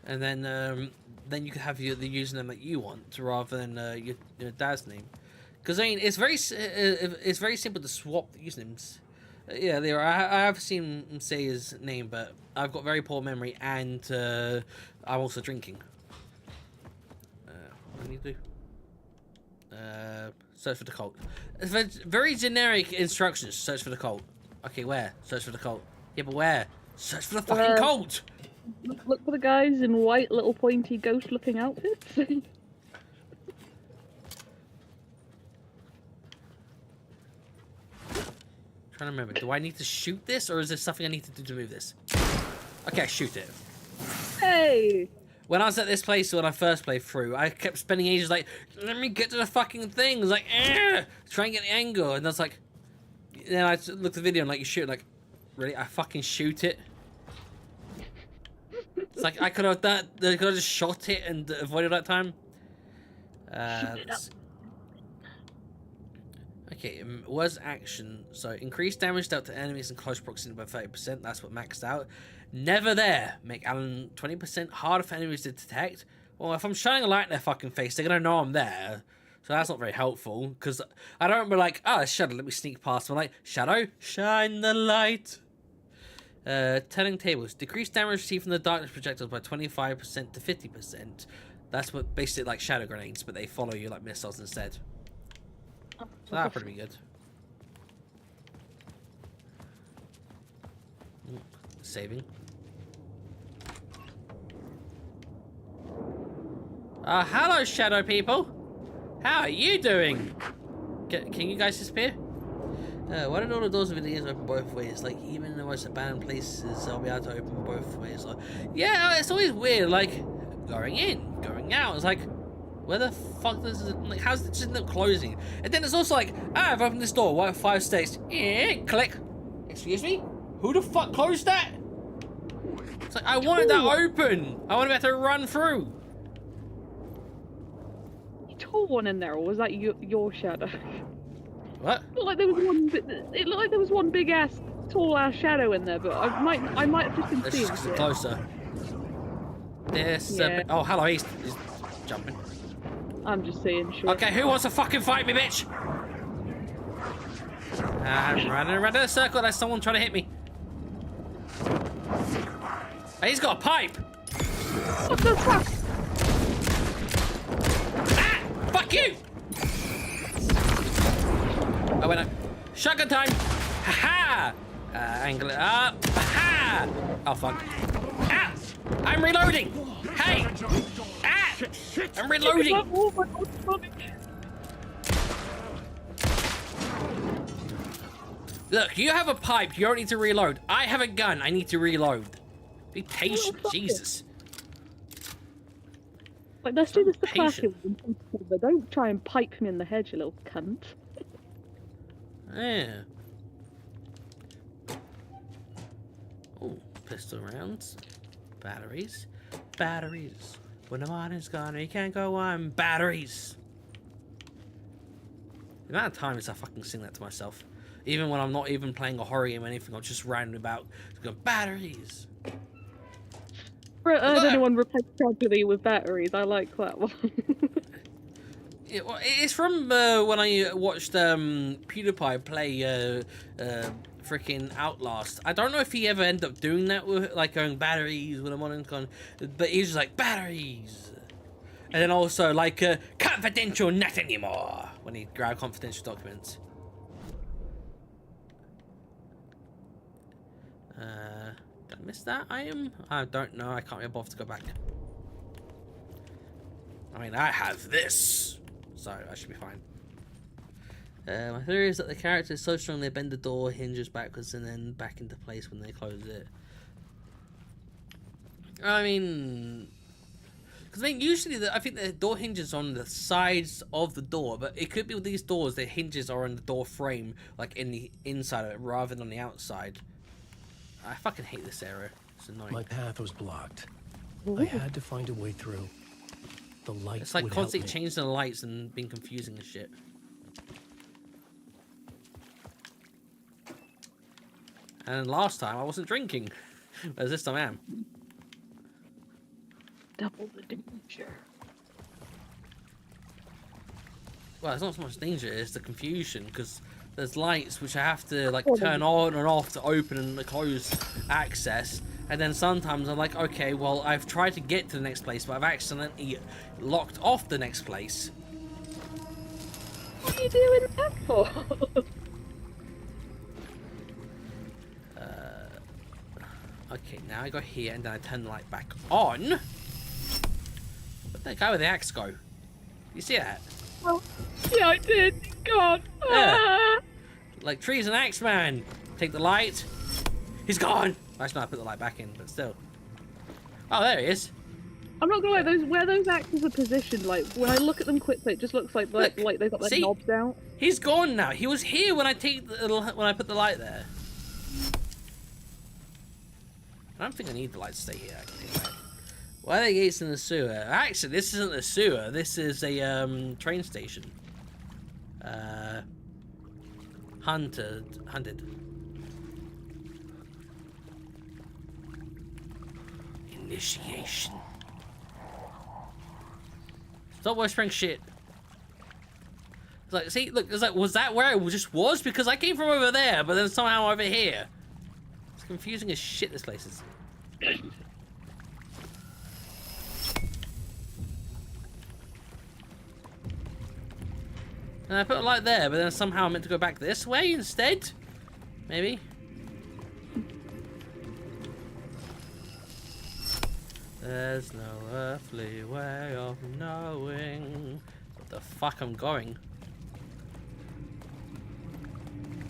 and then you can have the username that you want rather than your dad's name. Because I mean, it's very simple to swap the usernames. Yeah, I have seen him say his name, but I've got very poor memory, and I'm also drinking. What do I need to do? Search for the cult. It's very generic instructions. Search for the cult. Okay, where? Search for the cult. Yeah, but where? Search for the fucking cult! Look for the guys in white little pointy ghost-looking outfits. Trying to remember, do I need to shoot this, or is there something I need to do to move this? Okay, shoot it. Hey! When I was at this place when I first played through, I kept spending ages like, let me get to the fucking thing. I was like, try and get the angle. And I was like, then I looked at the video and like, you shoot, like, really? I fucking shoot it? It's like, I could have just shot it and avoided that time. Okay, was action. So, increase damage dealt to enemies in close proximity by 30%. That's what maxed out. Never there. Make Alan 20% harder for enemies to detect. Well, if I'm shining a light in their fucking face, they're going to know I'm there. So that's not very helpful. Because I don't be like, oh, Shadow, let me sneak past. I'm like, Shadow, shine the light. Telling tables. Decrease damage received from the darkness projectiles by 25% to 50%. That's what basically like shadow grenades, but they follow you like missiles instead. So that's pretty good. Saving. Hello, shadow people. How are you doing? Can you guys disappear? Why don't all the doors of the years open both ways? Like, even in the most abandoned places, I'll be able to open both ways. Like, yeah, it's always weird. Like, going in, going out. It's like, where the fuck does it, like, how's it just end up closing? And then it's also like, I've opened this door. What, 5 states? Yeah, click. Excuse me? Who the fuck closed that? It's like, I wanted that open. I wanted to be able to run through. You tore one in there, or was that your shadow? What? It looked like there was one big ass, tall ass shadow in there, but I might have just been seeing it. Closer. This. Yeah. Oh, hello. He's jumping. I'm just saying shit. Okay, who wants to fucking fight me, bitch? I'm running around in a circle. There's someone trying to hit me. Hey, he's got a pipe. What the fuck? Ah! Fuck you! Oh, wait, no. Shotgun time! Ha-ha! Angle it up. Ha-ha! Oh, fuck. Ah! I'm reloading! Hey! Ah! I'm reloading! Look, you have a pipe. You don't need to reload. I have a gun. I need to reload. Be patient. Jesus. Like, let's do this the classic one. But don't try and pipe me in the head, you little cunt. Yeah. Oh, pistol rounds. Batteries. Batteries. When the morning's gone, you can't go on. Batteries. The amount of times I fucking sing that to myself. Even when I'm not even playing a horror game or anything, I'm just randomly about going, batteries. Heard anyone replace tragedy with batteries? I like that one. Yeah, well, it's from when I watched PewDiePie play freaking Outlast. I don't know if he ever ended up doing that with like going batteries when I'm on and gone, but he was just like batteries, and then also like confidential, not anymore when he grabbed confidential documents. Did I miss that item? I don't know. I can't be bothered to go back. I mean, I have this, so I should be fine. My theory is that the character is so strong they bend the door hinges backwards and then back into place when they close it. I mean, because usually I think the door hinges on the sides of the door, but it could be with these doors the hinges are on the door frame, like in the inside of it rather than on the outside. I fucking hate this area. It's annoying. My path was blocked. I had to find a way through. The lights It's like would help constantly me. changing the lights and being confusing and shit. And last time I wasn't drinking, whereas this time I am. Double the danger. Well, it's not so much danger, it's the confusion, because there's lights which I have to like turn on and off to open and close access, and then sometimes I'm like, okay, well, I've tried to get to the next place, but I've accidentally locked off the next place. What are you doing that for? Okay, now I go here and then I turn the light back on. Where'd that guy with the axe go? You see that? Well, yeah, I did. God. Yeah. Ah. Like trees and axe man. Take the light. He's gone. Actually, no, I put the light back in, but still. Oh, there he is. I'm not gonna lie, where those axes are positioned, like when I look at them quickly, it just looks like they've got their see? knobs out. He's gone now. He was here when I when I put the light there. I don't think I need the light to stay here. Why are the gates in the sewer? Actually, this isn't a sewer. This is a train station. Hunted. Initiation. Stop whispering shit. It's like, see, look, it's like, was that where it just was? Because I came from over there, but then somehow over here. It's confusing as shit, this place is. And I put a light there, but then somehow I'm meant to go back this way instead? Maybe? There's no earthly way of knowing what the fuck I'm going.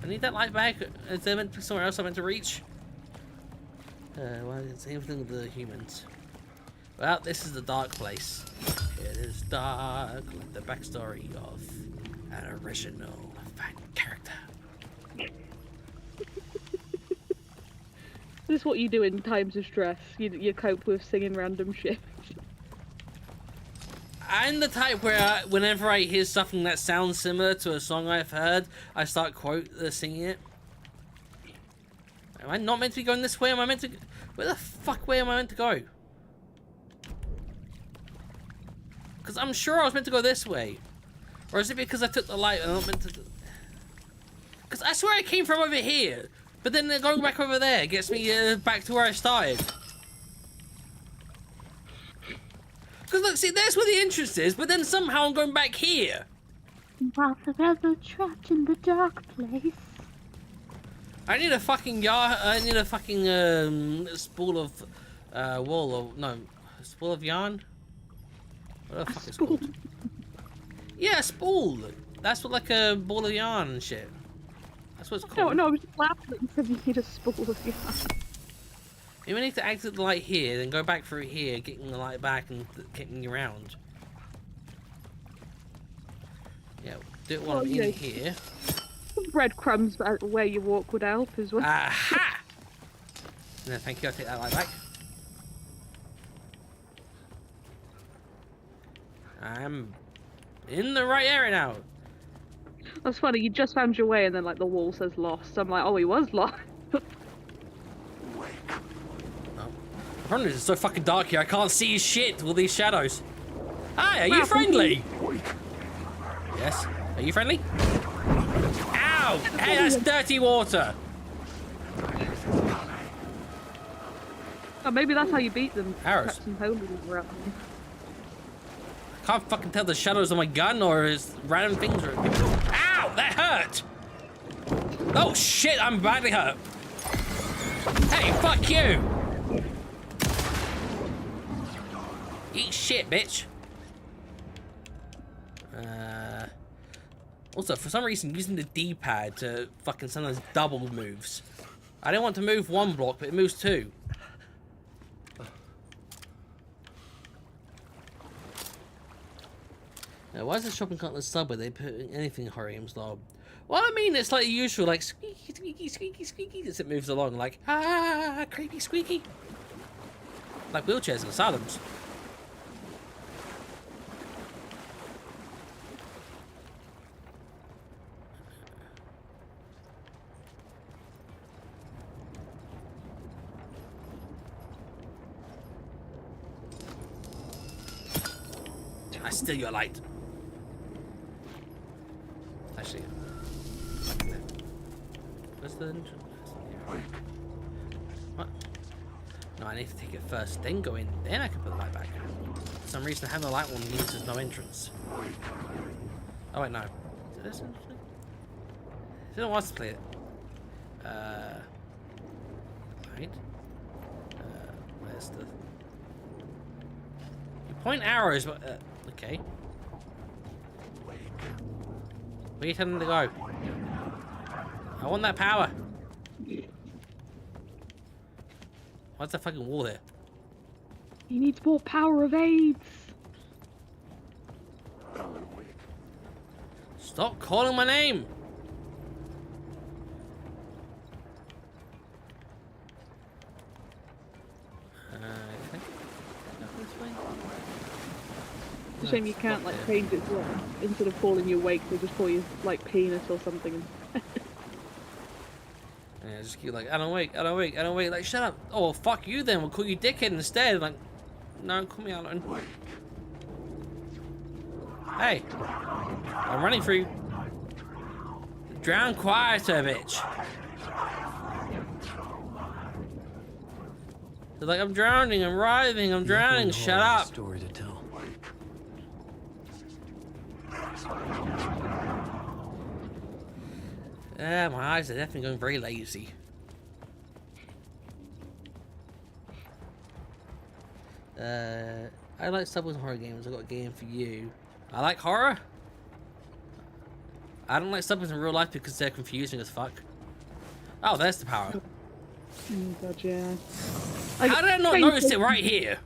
I need that light back. Is there meant to be somewhere else I'm meant to reach? Well, it's the same thing with the humans. Well, this is the dark place. It is dark, like the backstory of an original fan character. This is what you do in times of stress. You cope with singing random shit. I'm the type where whenever I hear something that sounds similar to a song I've heard, I start singing it. Am I not meant to be going this way? Am I meant to... Where the fuck way am I meant to go? Because I'm sure I was meant to go this way. Or is it because I took the light and I'm not meant to... Because I swear I came from over here. But then going back over there gets me back to where I started. Because look, see, there's where the entrance is, but then somehow I'm going back here. While forever trapped in the dark place. I need a fucking spool of wool or no, a spool of yarn. What the fuck is it called? Yeah, a spool. That's what, like a ball of yarn and shit. That's what it's called. No, I was just laughing that you said you need a spool of yarn. You need to exit the light here, then go back through here, getting the light back and getting around. Yeah, do it while I'm in here. Breadcrumbs where you walk would help as well. Aha! No, thank you, I'll take that light back. I'm in the right area now. That's funny, you just found your way and then like the wall says lost. I'm like, oh, he was lost. The problem is it's so fucking dark here, I can't see shit with all these shadows. Hi, are you friendly? Yes. Are you friendly? Ow! Hey, that's dirty water! Oh, maybe that's how you beat them. Arrows. Some holy around. I can't fucking tell the shadows on my gun or is random things are... Ow! That hurt! Oh shit, I'm badly hurt. Hey, fuck you! Eat shit, bitch. Also, for some reason, using the D-pad to fucking sometimes double moves. I didn't want to move one block, but it moves two. Now, why is the shopping cart in the subway? They put anything in horror games, though. Well, I mean, it's like the usual, like squeaky, squeaky, squeaky, squeaky as it moves along, like creepy, squeaky, like wheelchairs in asylums. I steal your light. Actually, where's the entrance? What? No, I need to take it first, then go in, then I can put the light back. For some reason, having the light one means there's no entrance. Oh wait, no. Is it this entrance? I don't want to play it. Right. Where's the? You point arrows, but okay. Where are you telling them to go? I want that power. What's that fucking wall here? He needs more power of AIDS. Stop calling my name. It's a shame you can't like change it to instead of calling you awake, they just call you like penis or something. Yeah, just keep like, I don't wake, I don't wake, I don't wake. Like, shut up. Oh, fuck you then. We'll call you dickhead instead. Like, no, call me Alan. Hey, I'm running through. Drown quieter, bitch. They're like, I'm drowning, I'm writhing, I'm drowning. Shut up. Story to tell. Yeah, my eyes are definitely going very lazy. I like Subway's horror games. I got a game for you. I like horror. I don't like Subways in real life because they're confusing as fuck. Oh, there's the power. Oh god, yeah. How did I not notice it right here?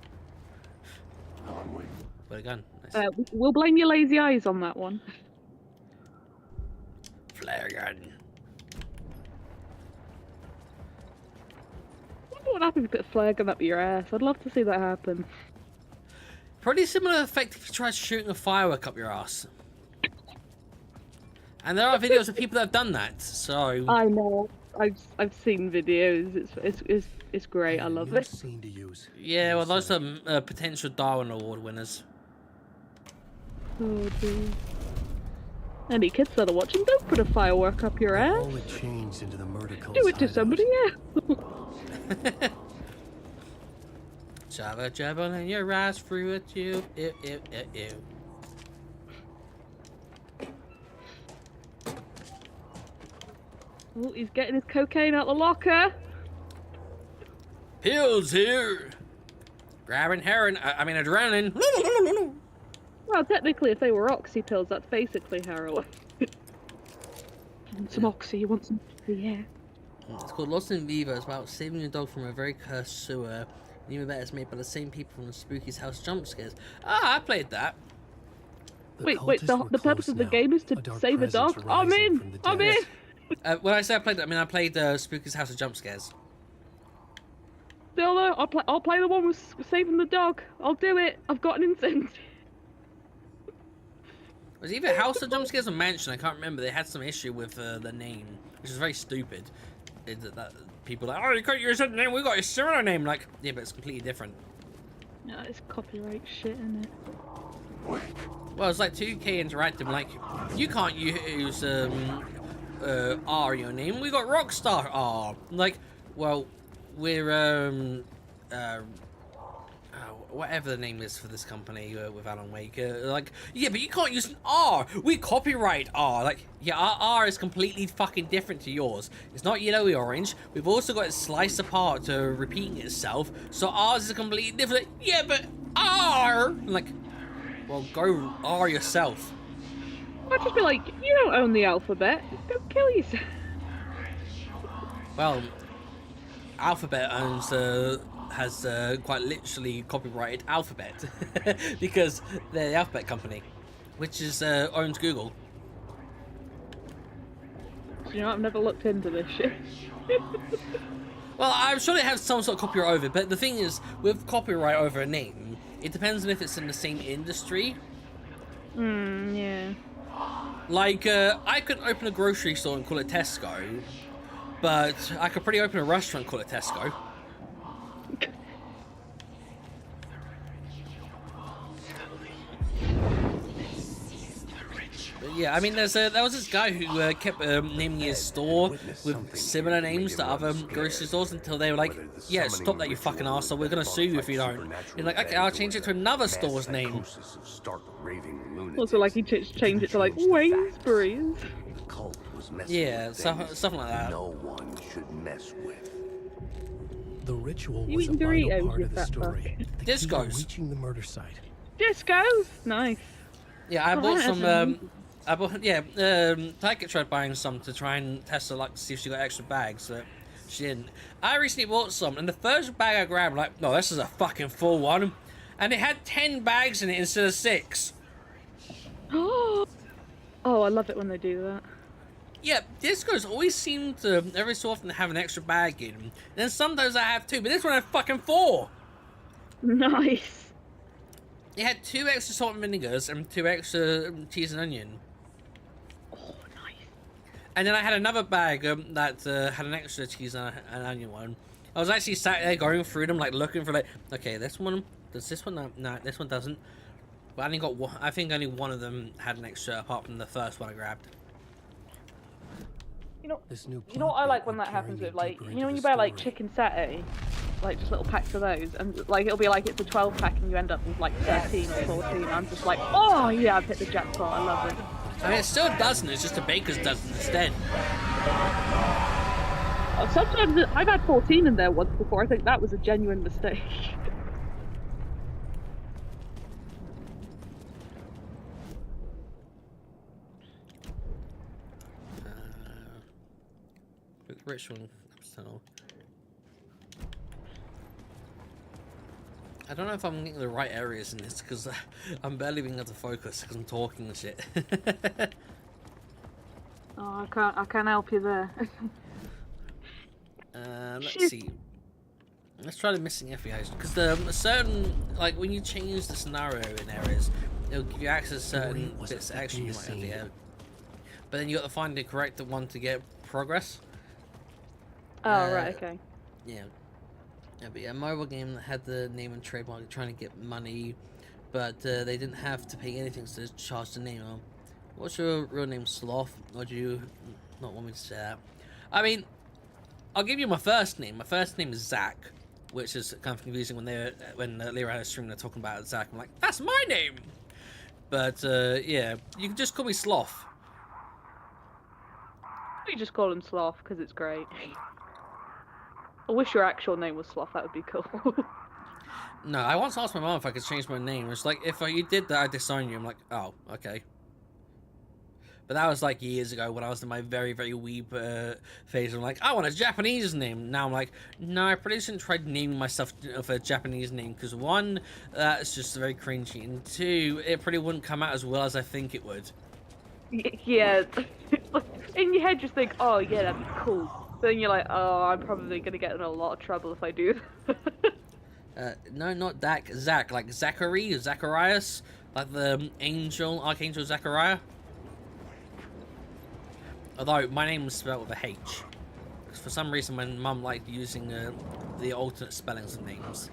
Where'd it gone? Nice. We'll blame your lazy eyes on that one. Flare gun. I wonder what happens if you put a flare gun up your ass. I'd love to see that happen. Probably similar effect if you tried shooting a firework up your ass. And there are videos of people that have done that, so... I know. I've seen videos. It's great. I love it. Scene to use. Yeah, well, those are potential Darwin Award winners. Oh dear. Any kids that are watching, don't put a firework up your ass. All it changed into the murder cult. Do it to somebody else. Jabba jabba and your ass through it, you. Ew. Oh, he's getting his cocaine out the locker. Pills here. Grabbing heroin. I mean, adrenaline. Well, technically, if they were oxy pills, that's basically heroin. You want some oxy? You want some? Yeah. It's called Lost in Vivo. It's about saving your dog from a very cursed sewer. And even better, it's made by the same people from the Spooky's House jump scares. Ah, I played that. Wait. The purpose of the game is to save a dog. I'm in. I'm in. When I say I played that, I mean I played Spooky's House of Jump Scares. Still though, I'll play the one with saving the dog. I'll do it. I've got an incentive. It was either House of Jump Scares or Mansion. I can't remember. They had some issue with the name, which is very stupid. That people are like, oh, you can't use that name. We got a similar name. Like, yeah, but it's completely different. No, it's copyright shit, isn't it? Well, it's like 2K Interactive. Like, you can't use R in your name. We got Rockstar R. Like, well, we're whatever the name is for this company with Alan Wake, like, yeah, but you can't use an R. We copyright R. Like, yeah, our R is completely fucking different to yours. It's not yellowy orange. We've also got it sliced apart to repeating itself. So ours is completely different. Yeah, but R. I'm like, well, go R yourself. I'd just be like, you don't own the alphabet. Go kill yourself. Well, Alphabet owns has quite literally copyrighted Alphabet because they're the Alphabet company, which is owns Google. You know, I've never looked into this shit. Well, I'm sure they have some sort of copyright over it, but the thing is, with copyright over a name, it depends on if it's in the same industry. Yeah. Like, I could open a grocery store and call it Tesco, but I could pretty open a restaurant and call it Tesco. Yeah, I mean, there was this guy who kept naming his store with similar names to other grocery stores until they were like, yeah, stop that, you fucking arsehole, we're gonna sue you if you don't. You're like, okay, I'll change it to another store's name. Also, like, he changed it to, like, Wainsbury's. Yeah, something like that. No one should mess with. The ritual You was a eating vital Doritos, part you of the fat story. fuck? The key to Discos. reaching the murder site. Discos? Nice. Yeah, I Oh, bought that some, has Tiger tried buying some to try and test her luck to see if she got extra bags, but she didn't. I recently bought some, and the first bag I grabbed, I'm like, no, this is a fucking full one. And it had 10 bags in it instead of 6. Oh, I love it when they do that. Yeah, discos always seem to, every so often, have an extra bag in. And then sometimes I have 2, but this one had fucking 4. Nice. It had 2 extra salt and vinegars and 2 extra cheese and onion. Oh, nice. And then I had another bag that had an extra cheese and onion one. I was actually sat there going through them, like looking for, like, okay, this one, does this one? No, this one doesn't. But I only got one, I think only one of them had an extra, apart from the first one I grabbed. You know, This new you know what I plot like bit when will that carry happens me with, like, deeper you into know when the you buy, like, story. chicken satay? Like, just little packs of those, and, like, it'll be like it's a 12-pack and you end up with, like, 13 or 14. I'm just like, oh, yeah, I've hit the jackpot. I love it. I mean, it's still a dozen, it's just a baker's dozen instead. Sometimes I've had 14 in there once before. I think that was a genuine mistake. Ritual. So I don't know if I'm getting the right areas in this because I'm barely being able to focus because I'm talking and shit. Oh, I can't help you there. Let's see. Let's try the missing FBIs because a certain, like, when you change the scenario in areas, it'll give you access to certain bits of action you might have to get. But then you got to find the correct one to get progress. Oh, right, okay. Yeah. Yeah, but yeah, a mobile game that had the name and trademark trying to get money, but they didn't have to pay anything, so they just charged the name. What's your real name, Sloth? Or do you not want me to say that? I mean, I'll give you my first name. My first name is Zach, which is kind of confusing when Lyra had a stream they're talking about Zach. I'm like, that's my name! But yeah, you can just call me Sloth. We just call him Sloth because it's great. I wish your actual name was Sloth. That would be cool. No, I once asked my mom if I could change my name. It's like, if you did that, I'd disown you. I'm like, oh, okay. But that was like years ago when I was in my very, very weeb phase. I'm like, I want a Japanese name. Now I'm like, no, I probably shouldn't try naming myself with a Japanese name because 1, that's just very cringy, and 2, it probably wouldn't come out as well as I think it would. Yeah, in your head, just think, oh yeah, that'd be cool. Then you're like, oh, I'm probably gonna get in a lot of trouble if I do. No, not Dak, Zach, like Zachary, Zacharias, like the Archangel Zachariah. Although my name was spelled with a H, because for some reason my mum liked using the alternate spellings of names.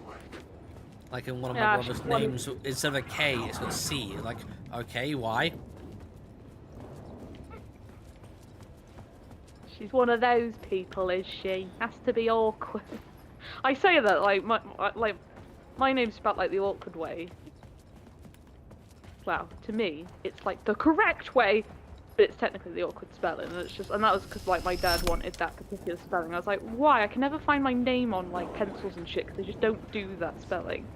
Like in one of my brother's names, instead of a K, it's got a C. Like, okay, why? She's one of those people, is she? Has to be awkward. I say that like my name's spelled like the awkward way. Well, to me, it's like the correct way, but it's technically the awkward spelling, and that was because like my dad wanted that particular spelling. I was like, why? I can never find my name on like pencils and shit because they just don't do that spelling.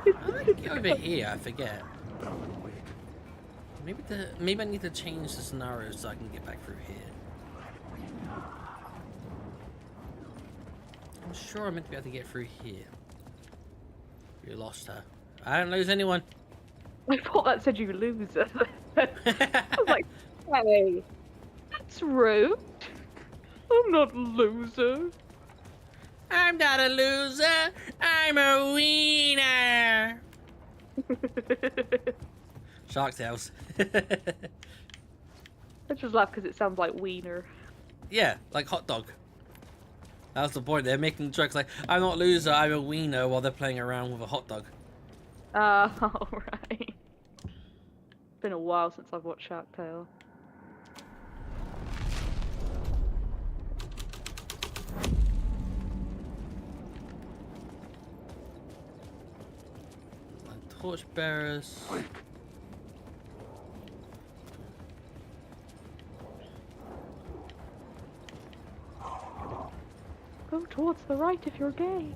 Get over here, I forget. Maybe I need to change the scenario so I can get back through here. I'm sure I'm meant to be able to get through here. You lost her. I don't lose anyone. I thought that said you loser. I was like, hey, that's rude. I'm not a loser. I'm not a loser. I'm a wiener. Shark Tales. I just laugh because it sounds like wiener. Yeah, like hot dog. That was the point. They're making jokes like, I'm not a loser, I'm a wiener, while they're playing around with a hot dog. Oh, right. It's been a while since I've watched Shark Tale. Torchbearers. Go towards the right if you're gay.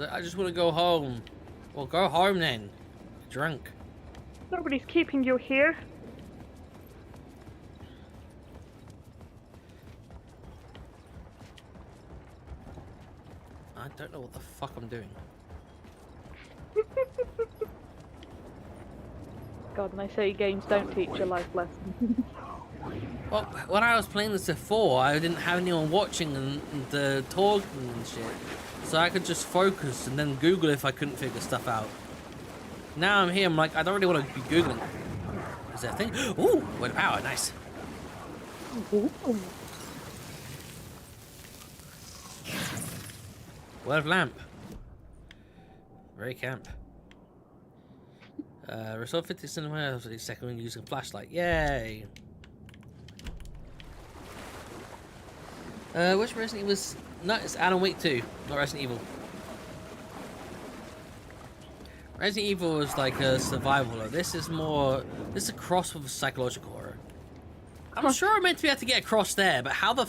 I just want to go home. Well, go home then. You're drunk. Nobody's keeping you here. I don't know what the fuck I'm doing. God, and I say games don't teach you life lessons. Well, when I was playing this before, I didn't have anyone watching and talking and shit. So I could just focus and then Google if I couldn't figure stuff out. Now I'm here, I'm like, I don't really want to be Googling. Is there a thing? Ooh, what power, nice. Ooh. Word of lamp. Very camp. Resolve 50 cinema for the second when using flashlight. Yay! Which Resident Evil was... No, it's Alan Wake 2, not Resident Evil. Resident Evil was like a survival horror. This is more... This is a cross with a psychological horror. I'm sure I'm meant to be able to get across there, but how the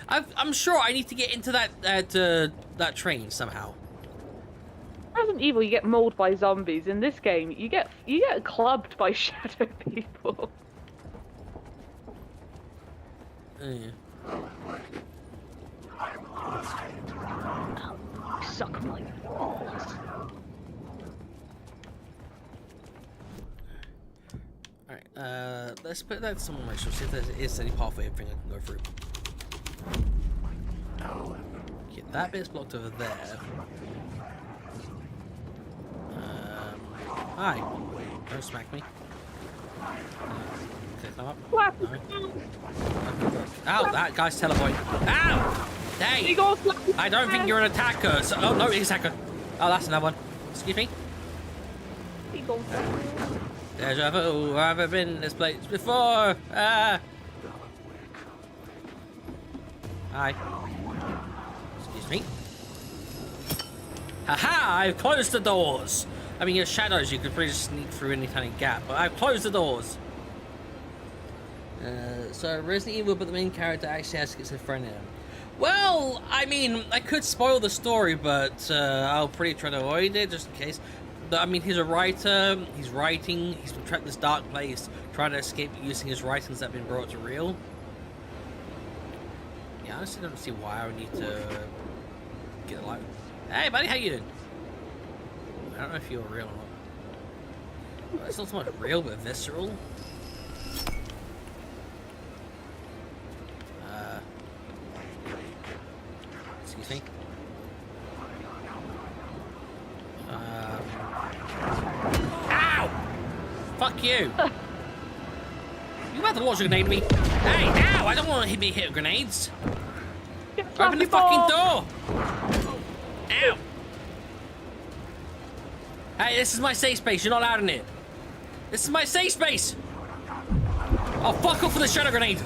I'm sure I need to get into that train somehow. Resident Evil, you get mauled by zombies. In this game, you get clubbed by shadow people. Yeah. Suck my balls. Alright, let's put that somewhere right, so see if there is any pathway thing I can go through. Okay, that bit's blocked over there. Hi. Don't smack me. Okay, come up. What? No. Ow, that guy's teleporting. Ow! Hey! I don't think you're an attacker. So, oh, no, he's an attacker. Oh, that's another one. Excuse me? Deja vu, I've been in this place before. Ah! Hi. Excuse me. Haha! I've closed the doors! I mean, your shadows, you could pretty just sneak through any tiny gap, but I've closed the doors! So, Resident Evil, but the main character actually has schizophrenia. Well, I mean, I could spoil the story, but I'll pretty try to avoid it, just in case. But, I mean, he's a writer, he's writing, he's been trapped in this dark place, trying to escape using his writings that have been brought to real. Yeah, I honestly don't see why I would need to get a light. Hey, buddy, how you doing? I don't know if you're real or not. Well, it's not so much real, but visceral. Excuse me. Ow! Fuck you! You about to launch a grenade at me? Hey, ow! I don't want to be hit with grenades! Open the fucking door! Ow! Hey, this is my safe space. You're not allowed in it. This is my safe space! Oh, fuck off with the shadow grenade!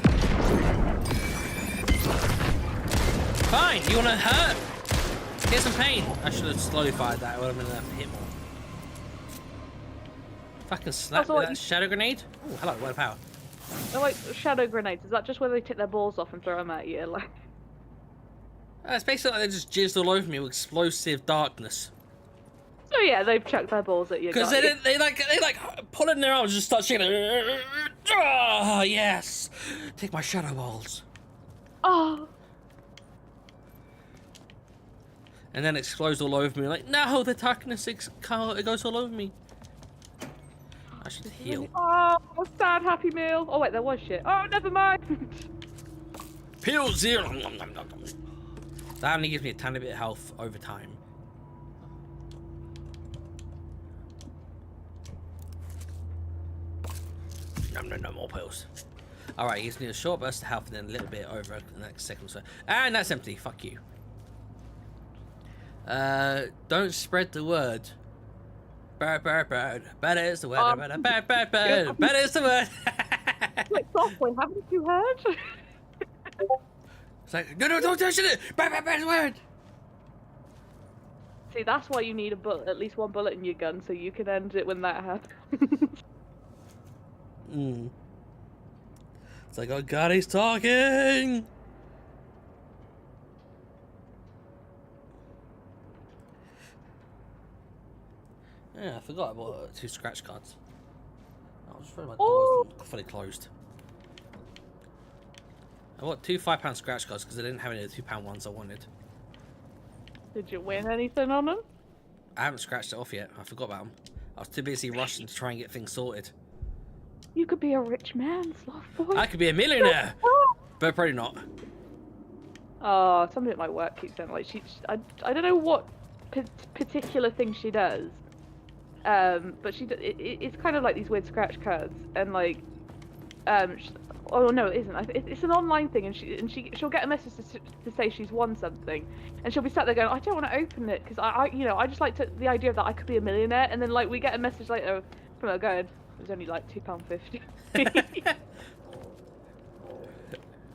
Fine, you wanna hurt? Get some pain. I should have slowly fired that. I would have been enough to hit more. Fucking slap with that shadow grenade. Oh, hello, word of power. They're like shadow grenades. Is that just where they take their balls off and throw them at you? Like, It's basically like they just jizzed all over me with explosive darkness. oh yeah, they've chucked their balls at you. Because they like pull in their arms and just start shaking. Oh yes, take my shadow balls. Oh. And then it explodes all over me. Like no, the darkness it goes all over me. I should heal. Oh, a sad happy meal. Oh wait, there was shit. Oh, never mind. Peel 0. That only gives me a tiny bit of health over time. No more pills. Alright, he gives me a short burst of health and then a little bit over the next second or so. And that's empty. Fuck you. Don't spread the word. Bird. Bad is the word. Bad. Bad is the word. Like softly, haven't you heard? It's like, no, don't touch it. Bad is the word. See, that's why you need a bullet, at least one bullet in your gun, so you can end it when that happens. It's like, oh god, he's talking. Yeah, I forgot I bought 2 scratch cards. I was afraid my door was fully closed. I bought 2 £5 scratch cards because I didn't have any of the £2 ones I wanted. Did you win anything on them? I haven't scratched it off yet. I forgot about them. I was too busy rushing to try and get things sorted. You could be a rich man, sloth boy. I could be a millionaire, but probably not. Oh, somebody at my work keeps saying like I don't know what particular thing she does, but it's kind of like these weird scratch cards and like, oh no, it isn't. It's an online thing, and she'll get a message to say she's won something, and she'll be sat there going, I don't want to open it because I just like the idea that I could be a millionaire, and then like we get a message later from her going, it was only like £2.50.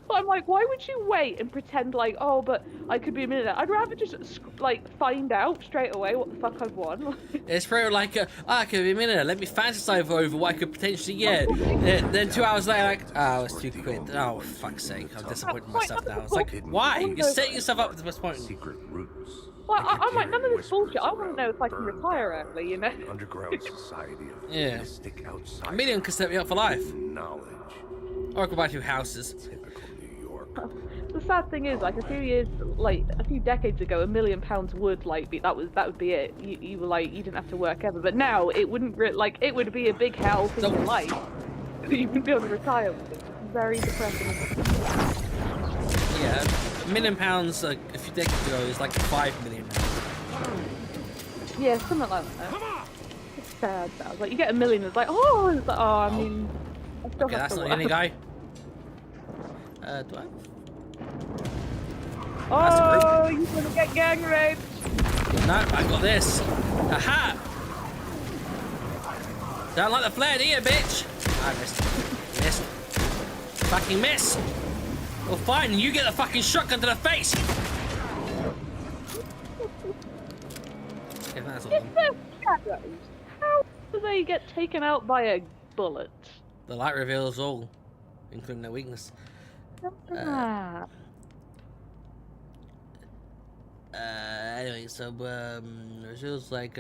But I'm like, why would you wait and pretend like, oh, but I could be a millionaire? I'd rather just like find out straight away what the fuck I've won. It's probably like, I could be a millionaire. Let me fantasize over what I could potentially get. Then 2 hours later, like, oh, it's £2. Oh, fuck's sake! I'm disappointed in myself now. It's like, why? You're setting yourself up to the point. Secret routes. Well, I'm like, none of this bullshit. I want to know if I can retire early, you know? Underground society of yeah. mystic outside. $1 million could set me up for life. Knowledge. Or I could buy 2 houses. Typical New York. The sad thing is, like a few decades ago, £1 million would like be that would be it. You were like, you didn't have to work ever. But now it wouldn't it would be a big hell in your life. You wouldn't be able to retire with it. It's very depressing. Yeah, £1 million like a few decades ago is like 5 million now. Yeah, something like that. It's sad. Like you get $1 million, it's like, oh, I mean, I still okay, have that's to not work. any guy. Do I? Oh, you're gonna get gang raped. No, I got this. Aha! Don't like the flare, do you, bitch? I missed. Missed. Fucking miss. Well, fine, you get the fucking shotgun to the face. If that's all. If they're shadows, how do they get taken out by a bullet? The light reveals all, including their weakness. Anyway, so it feels like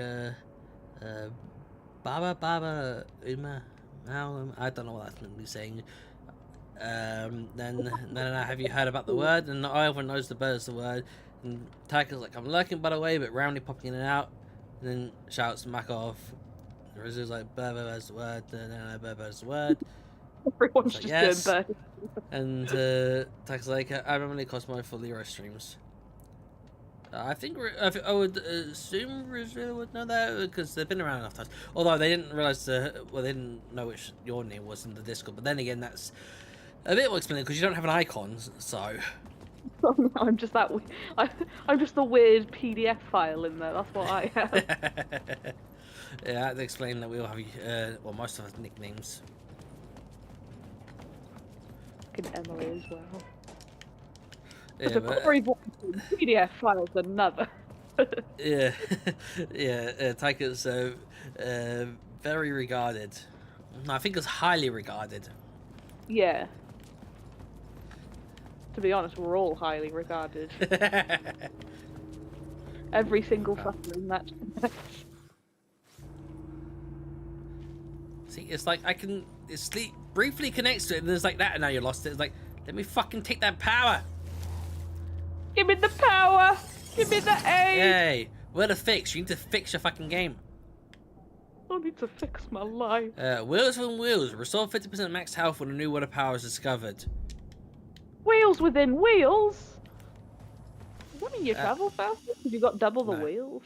Baba Uma. I don't know what that's meant to be saying. Then have you heard about the word? And not everyone knows the bird is the word. And Tiger's like, I'm lurking by the way, but roundly popping in and out. And then shouts Mac off. Rizzo's like, bird's the word. Bird's the word. Everyone's like, just yes. doing bird. And Tiger's like, I remember Cosmo for the Euro streams. I would assume Rizzo would know that because they've been around enough times. Although they didn't realize they didn't know which your name was in the Discord. But then again, that's a bit more explained because you don't have an icon, so. Oh, no, I'm just that. I'm just the weird PDF file in there. That's what I have. Yeah, I had to explain that we all have, well, most of us nicknames. Fucking Emily as well. There's a Corey voice in PDF files another. Yeah, yeah. Taika's very regarded. No, I think it's highly regarded. Yeah. To be honest, we're all highly regarded. Every single fucker in that. See, it's like I can sleep briefly connects to it, and there's like that, and now you lost it. It's like, let me fucking take that power. Give me the power. Give me the aid. Hey, where to fix? You need to fix your fucking game. I need to fix my life. Wheels from wheels. Restore 50% max health when a new water power is discovered. Wheels within wheels. Does that mean you travel faster? Because you got double the wheels.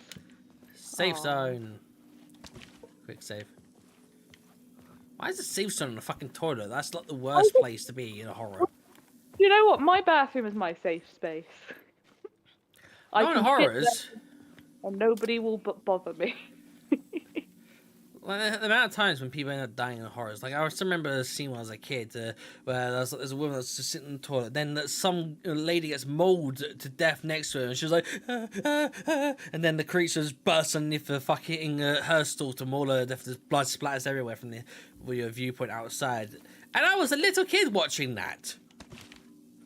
Safe zone. Quick save. Why is the safe zone in the fucking toilet? That's like the worst place to be in a horror. You know what? My bathroom is my safe space. I in can horrors. sit there and nobody will bother me. Like, the amount of times when people end up dying in horrors, like I still remember a scene when I was a kid where there's a woman that's just sitting in the toilet, then some lady gets mauled to death next to her, and she's like, and then the creatures burst underneath the fucking her stall to maul her to death. There's blood splatters everywhere from your viewpoint outside, and I was a little kid watching that.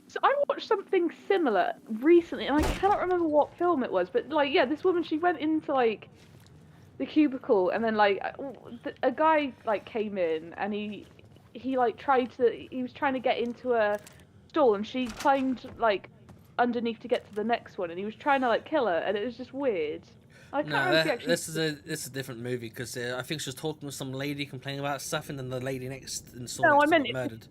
So I watched something similar recently, and I cannot remember what film it was, but like, yeah, this woman, she went into like the cubicle, and then like a guy like came in, and he like he was trying to get into a stall, and she climbed like underneath to get to the next one, and he was trying to like kill her, and it was just weird. I can't remember if he actually... this is a different movie, because I think she was talking with some lady complaining about stuff, and then the lady next in the stall got murdered.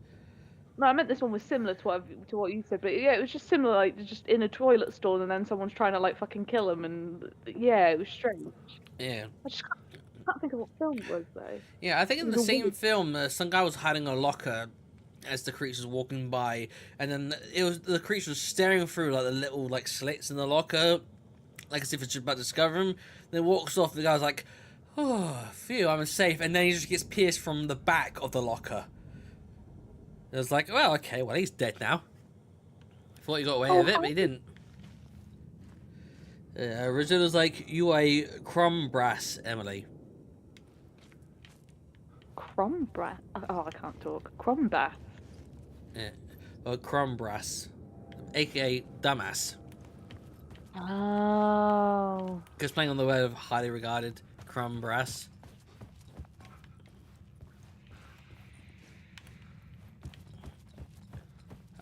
No, I meant this one was similar to what you said, but yeah, it was just similar, like just in a toilet stall, and then someone's trying to like fucking kill him, and yeah, it was strange. Yeah. I just can't think of what film it was though. Yeah, I think in the same film, some guy was hiding a locker as the creature was walking by, and then the creature was staring through like the little like slits in the locker, like as if it's about to discover him. Then walks off. The guy's like, "Oh, phew, I'm safe," and then he just gets pierced from the back of the locker. It was like, well, okay, well, he's dead now. Thought he got away with it, but he didn't. Rosetta's like, you a crumb brass, Emily. Crumb brass? Oh, I can't talk. Crumb bath. Yeah. Or crumb brass. AKA dumbass. Oh. Just playing on the word of highly regarded crumb brass.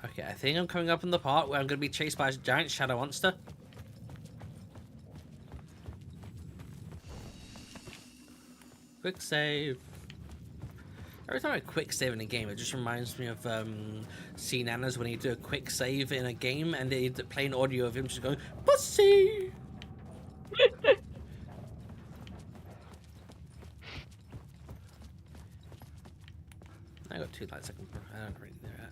Okay, I think I'm coming up in the part where I'm going to be chased by a giant shadow monster. Quick save. Every time I quick save in a game, it just reminds me of C Nanas when he do a quick save in a game and they play an audio of him just going, pussy! I got 2 lights I don't really know that.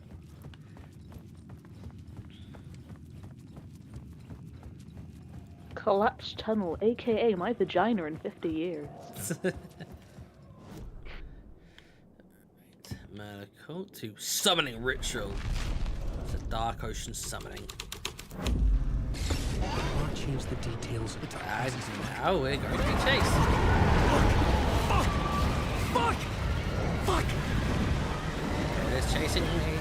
Collapsed tunnel, aka my vagina in 50 years. Medical to summoning ritual. It's a dark ocean summoning. I'll change the details. And now we're going to be chased. Fuck! It is chasing me.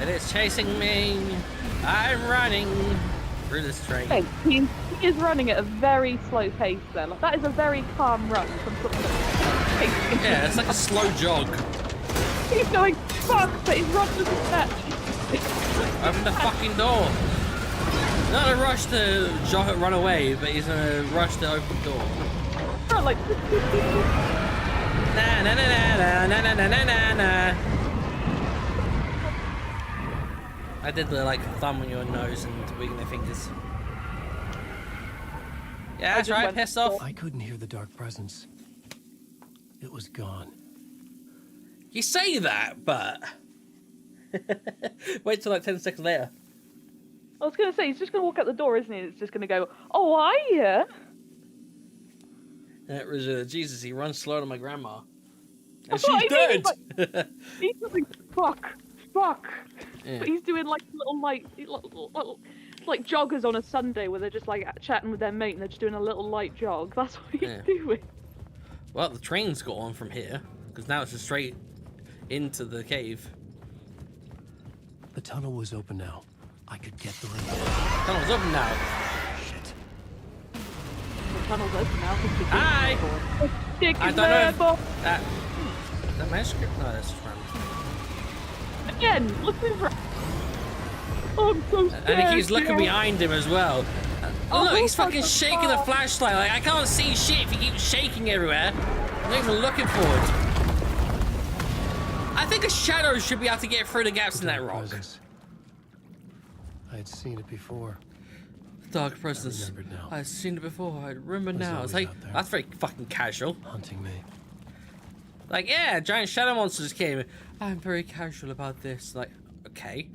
It is chasing me. I'm running through this train. Hey, he is running at a very slow pace there. Like, that is a very calm run from something like yeah, it's like a slow jog. He's going, fuck, but his run doesn't match. Open the fucking door. Not a rush to run away, but he's in a rush to open the door. Not like... Na na na na na na na na na na. I did the like thumb on your nose and wiggling their fingers. Yeah, that's right, pissed off. I couldn't hear the dark presence. It was gone. You say that, but wait till like 10 seconds later. I was going to say, he's just going to walk out the door, isn't he? It's just going to go, oh, are you? Jesus, he runs slower than my grandma. And That's what she's I mean. dead! He's like, fuck, fuck? Yeah. But he's doing like like joggers on a Sunday where they're just like chatting with their mate and they're just doing a little light jog. That's what he's doing. Well, the train's got on from here because now it's just straight into the cave. The tunnel was open now. I could get through. Tunnel's open now. Shit. The tunnel's open now. Hi! I don't know if that manuscript? No, that's just random. Again, look over. Oh, I'm so scared. And he keeps looking behind him as well. Look, he's fucking shaking the flashlight. Like, I can't see shit if he keeps shaking everywhere. I'm not even looking forward. I think a shadow should be able to get through the gaps in that rock. I had seen it before. Dark presence. I've seen it before. I remember now. It's like, that's very fucking casual. Hunting me. Like, yeah, giant shadow monsters came. I'm very casual about this. Like, okay.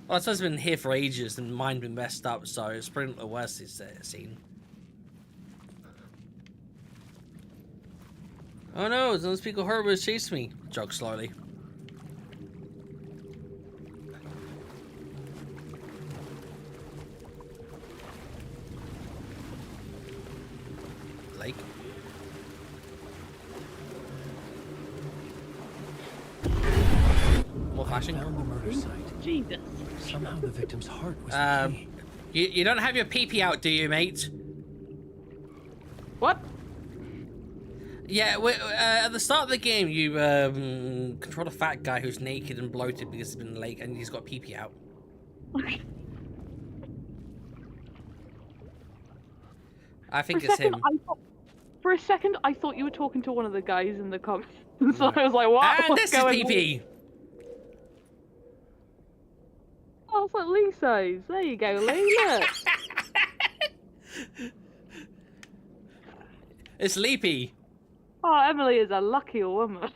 Well, I suppose it's been here for ages and mine been messed up, so it's probably not the worst it's seen. Oh no, those people horrible chase me. Jog slowly. Lake. More flashing. Found the murder site. Jesus. Somehow the victim's heart was the key. You don't have your pee-pee out, do you, mate? What? Yeah, at the start of the game, you control a fat guy who's naked and bloated because he's been in the lake and he's got pee-pee out. I think it's him. For a second, I thought you were talking to one of the guys in the comments. So I was like, what? And this is pee-pee! Oh, it's like Lee size. There you go, Lee. Look. It's Leapy. Oh, Emily is a lucky woman.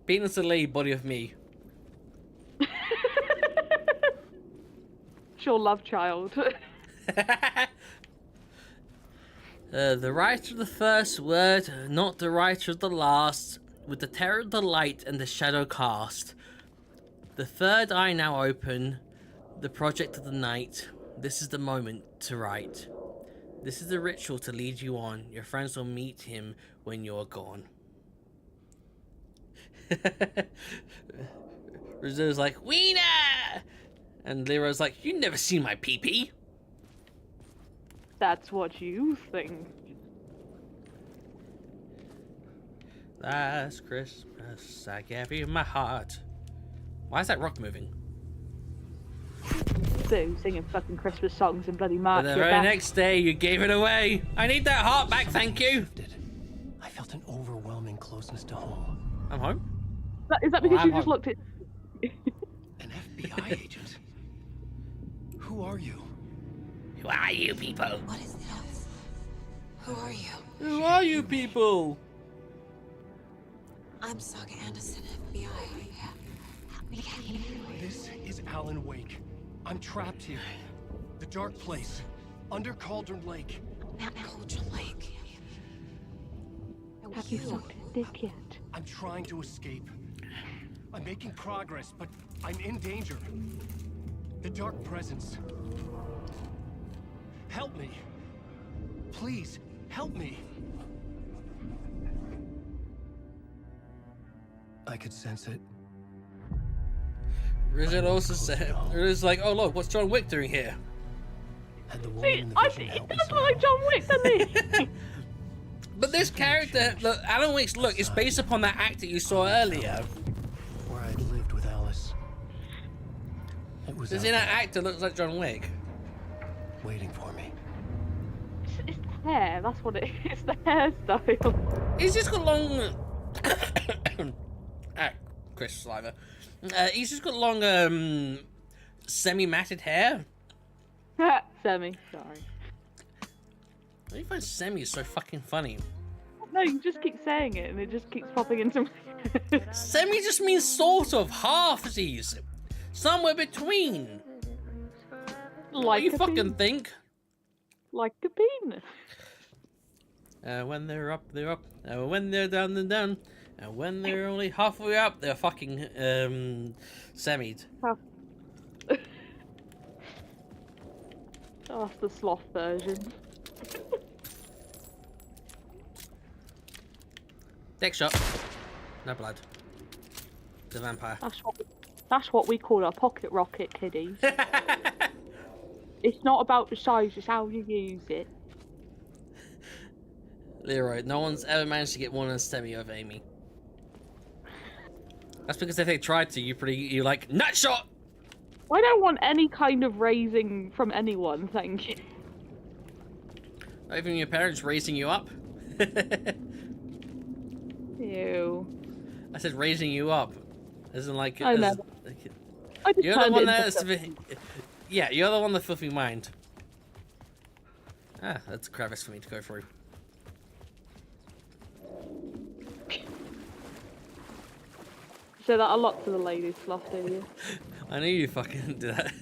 Penis of Lee, body of me. Sure, love child. The writer of the first word, not the writer of the last, with the terror of the light and the shadow cast. The third eye now open, the project of the night. This is the moment to write. This is the ritual to lead you on. Your friends will meet him when you're gone. Rizzo's like, Wiener! And Leroy's like, you never seen my pee-pee. That's what you think. Last Christmas, I gave you my heart. Why is that rock moving? So, singing fucking Christmas songs and bloody March. But the very next day, you gave it away. I need that heart back, thank you. I felt an overwhelming closeness to home. I'm home? Is that because you just looked at... An FBI agent? Who are you? Who are you people? What is this? Who are you? Who are you people? I'm Saga Anderson, FBI. This is Alan Wake. I'm trapped here. The dark place. Under Cauldron Lake. Cauldron Lake. Have you sucked his dick yet? I'm trying to escape. I'm making progress, but I'm in danger. The dark presence. Help me. Please, help me. I could sense it. Rizzo also said, Rizzo's like, oh look, what's John Wick doing here? See, it does look like John Wick, doesn't he? But this character, look, Alan Wake's look is based upon that actor you saw earlier. Where I lived with Alice. It was Does that actor looks like John Wick? Waiting for me. It's the hair, that's what it is. It's the hairstyle. He's just got long... Chris Sliver. He's just got long, semi-matted hair. Semi, sorry. Why do you find semi so fucking funny? No, you just keep saying it and it just keeps popping into my head. Semi just means sort of, halfsies. Somewhere between. Like what you a fucking penis. think? Like a penis. When they're up, they're up. When they're down, they're down. And when they're only halfway up, they're fucking semied. Oh, that's the sloth version. Next shot. No blood. The vampire. That's what we call a pocket rocket, kiddies. It's not about the size, it's how you use it. Leroy, no one's ever managed to get one in semi of Aimee. That's because if they tried to, you're like, nut shot! I don't want any kind of raising from anyone, thank you. Not even your parents raising you up? Ew. I said raising you up. As in like... I know. I just you're the turned one it that's... into Yeah, you're the one that filthy mind. Ah, that's a crevice for me to go through. Say that a lot to the ladies, sloth, do you? I knew you fucking did that.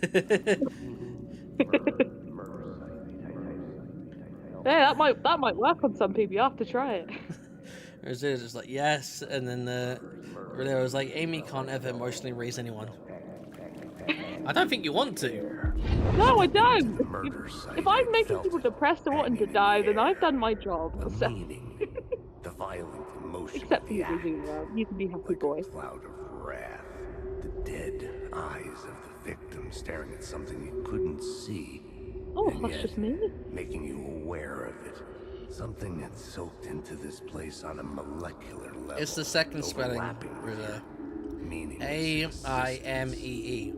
Yeah, that might work on some people. You have to try it. Or is it just like, yes, and then really I was like, Aimee can't ever emotionally raise anyone. I don't think you want to. No, I don't. If I'm making people depressed and wanting to die, then I've done my job. The meaning, the violent emotion. Except for you, Zero. You can be happy, boy. Cloud of wrath, the dead eyes of the victim staring at something you couldn't see. Oh, and that's yet just me. making you aware of it. Something that's soaked into this place on a molecular level. It's the second spelling. A-I-M-E-E.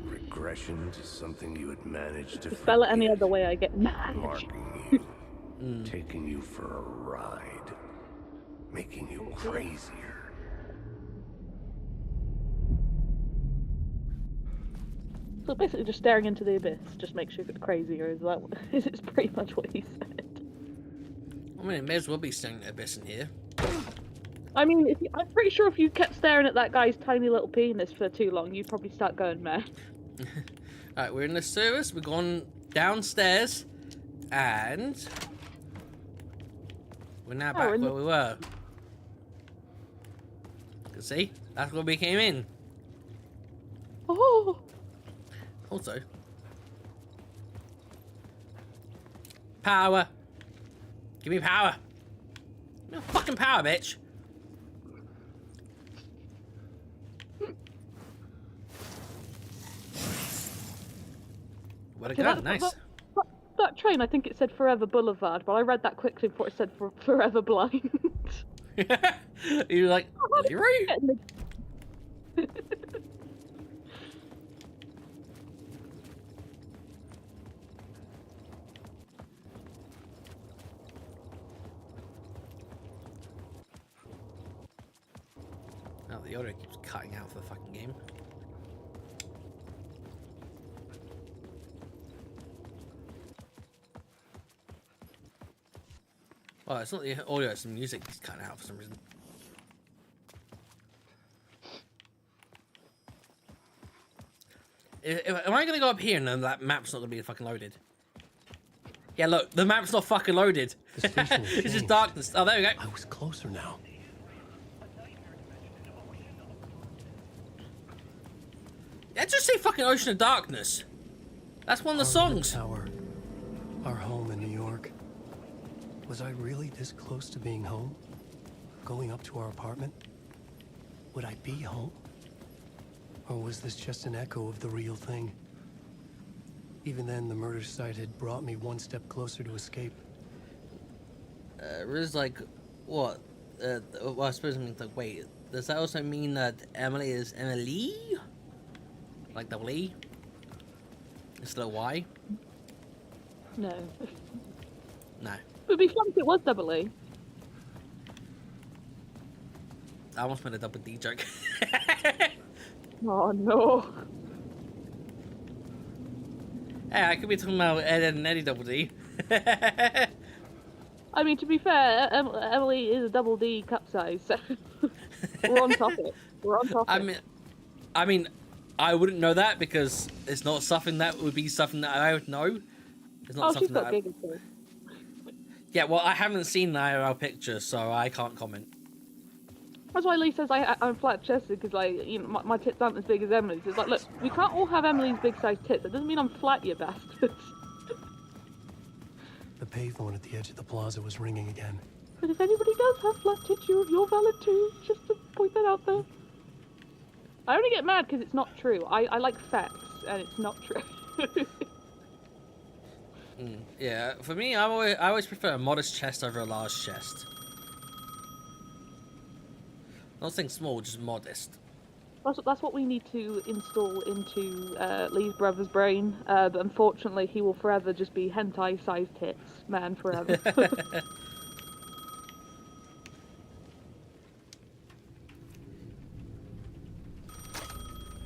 Regression to something you had managed to Spell it any other way, I get mad. marking you, taking you for a ride, making you crazier. So basically just staring into the abyss just makes you crazier, is that is pretty much what he said. I mean, it may as well be staring at the abyss in here. I mean, I'm pretty sure if you kept staring at that guy's tiny little penis for too long, you'd probably start going mad. Alright, we're in the service, we've gone downstairs, and we're now back where we were. You can see, that's where we came in. Oh! Also, power. Give me power. Give me fucking power, bitch. Where'd it go? Nice. That train, I think it said Forever Boulevard, but I read that quickly before it said Forever Blind. You're like, Leroy? Oh, the audio keeps cutting out for the fucking game. Oh, it's not the audio, it's the music that's cutting out for some reason. Am I gonna go up here and then that map's not gonna be fucking loaded? Yeah, look, the map's not fucking loaded. It's just darkness. Oh, there we go. I was closer now. Yeah, just say fucking Ocean of Darkness. That's one of the songs. Tower, our home in New York. Was I really this close to being home? Going up to our apartment? Would I be home? Or was this just an echo of the real thing? Even then, the murder site had brought me one step closer to escape. Riz, like, what? Well, I suppose it means, like, wait, does that also mean that Emily is Emily? Like double E? Instead of Y? No. No. It would be fun if it was double E. I almost made a double D joke. Oh no. Hey, I could be talking about Ed and Eddie double D. I mean, to be fair, Emily is a double D cup size, so we're on topic. We're on topic. I mean, I wouldn't know that because it's not something that would be something that I would know. It's not something she's got that giggles too. Yeah, well, I haven't seen the IRL picture, so I can't comment. That's why Lee says I'm flat chested because like you know my tits aren't as big as Emily's. It's like look, we can't all have Emily's big size tits. That doesn't mean I'm flat, you bastards. The payphone at the edge of the plaza was ringing again. But if anybody does have flat tits, you're valid too. Just to point that out there. I only get mad because it's not true. I like facts and it's not true. Yeah, for me, I always prefer a modest chest over a large chest. Nothing small, just modest. That's what we need to install into Lee's brother's brain. But unfortunately, he will forever just be hentai-sized tits, man, forever.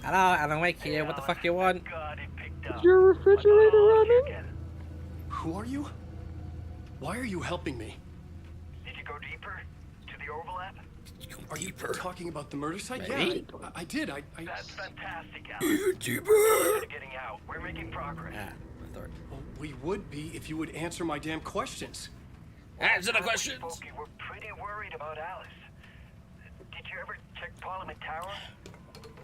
Hello, Alan Wake here. What the fuck you want? Is your refrigerator running? Who are you? Why are you helping me? Did you go deeper to the overlap? Are you talking about the murder site? Maybe. Yeah, I did. That's fantastic, Alan. Getting out. We're making progress. Well, we would be if you would answer my damn questions. Answer the questions. Spooky, we're pretty worried about Alice. Did you ever check Parliament Tower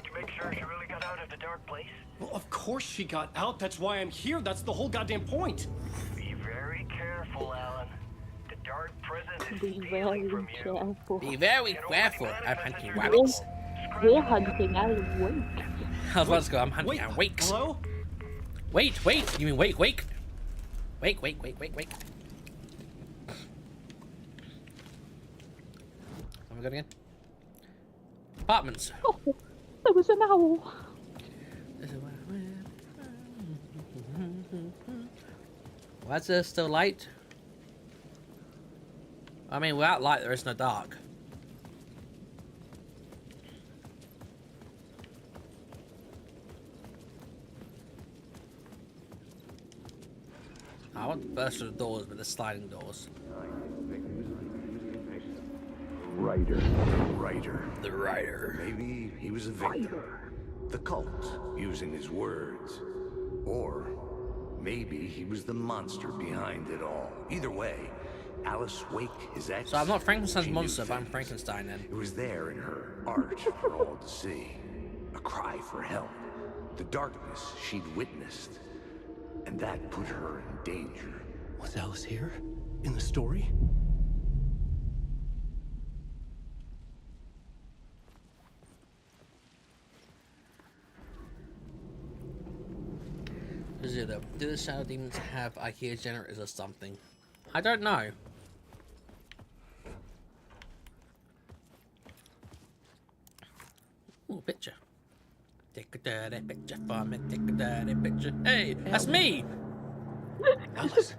to make sure she really got out of the dark place? Well, of course she got out. That's why I'm here. That's the whole goddamn point. Be very careful, Alan. The dark presence is Be very careful. Be very careful. I'm hunting rabbits. We're hunting Alan Wake. I was about to go. I'm hunting Alan Wakes. Hello? Wait. You mean wake? Wake. Am I going again? Apartments. Oh, there was an owl. Why is there still light? I mean, without light, there is no dark. I want to burst through the doors, but they're sliding doors. The writer. Maybe he was a victim. The cult, using his words. Or maybe he was the monster behind it all. Either way, Alice Wake, his ex. So I'm not Frankenstein's monster, but I'm Frankenstein then. It was there in her art for all to see. A cry for help. The darkness she'd witnessed. And that put her in danger. Was Alice here? In the story? Zero. Do the shadow demons have IKEA generators or something? I don't know. Ooh, picture. Take a dirty picture for me. Take a dirty picture. Hey, that's me. Alice.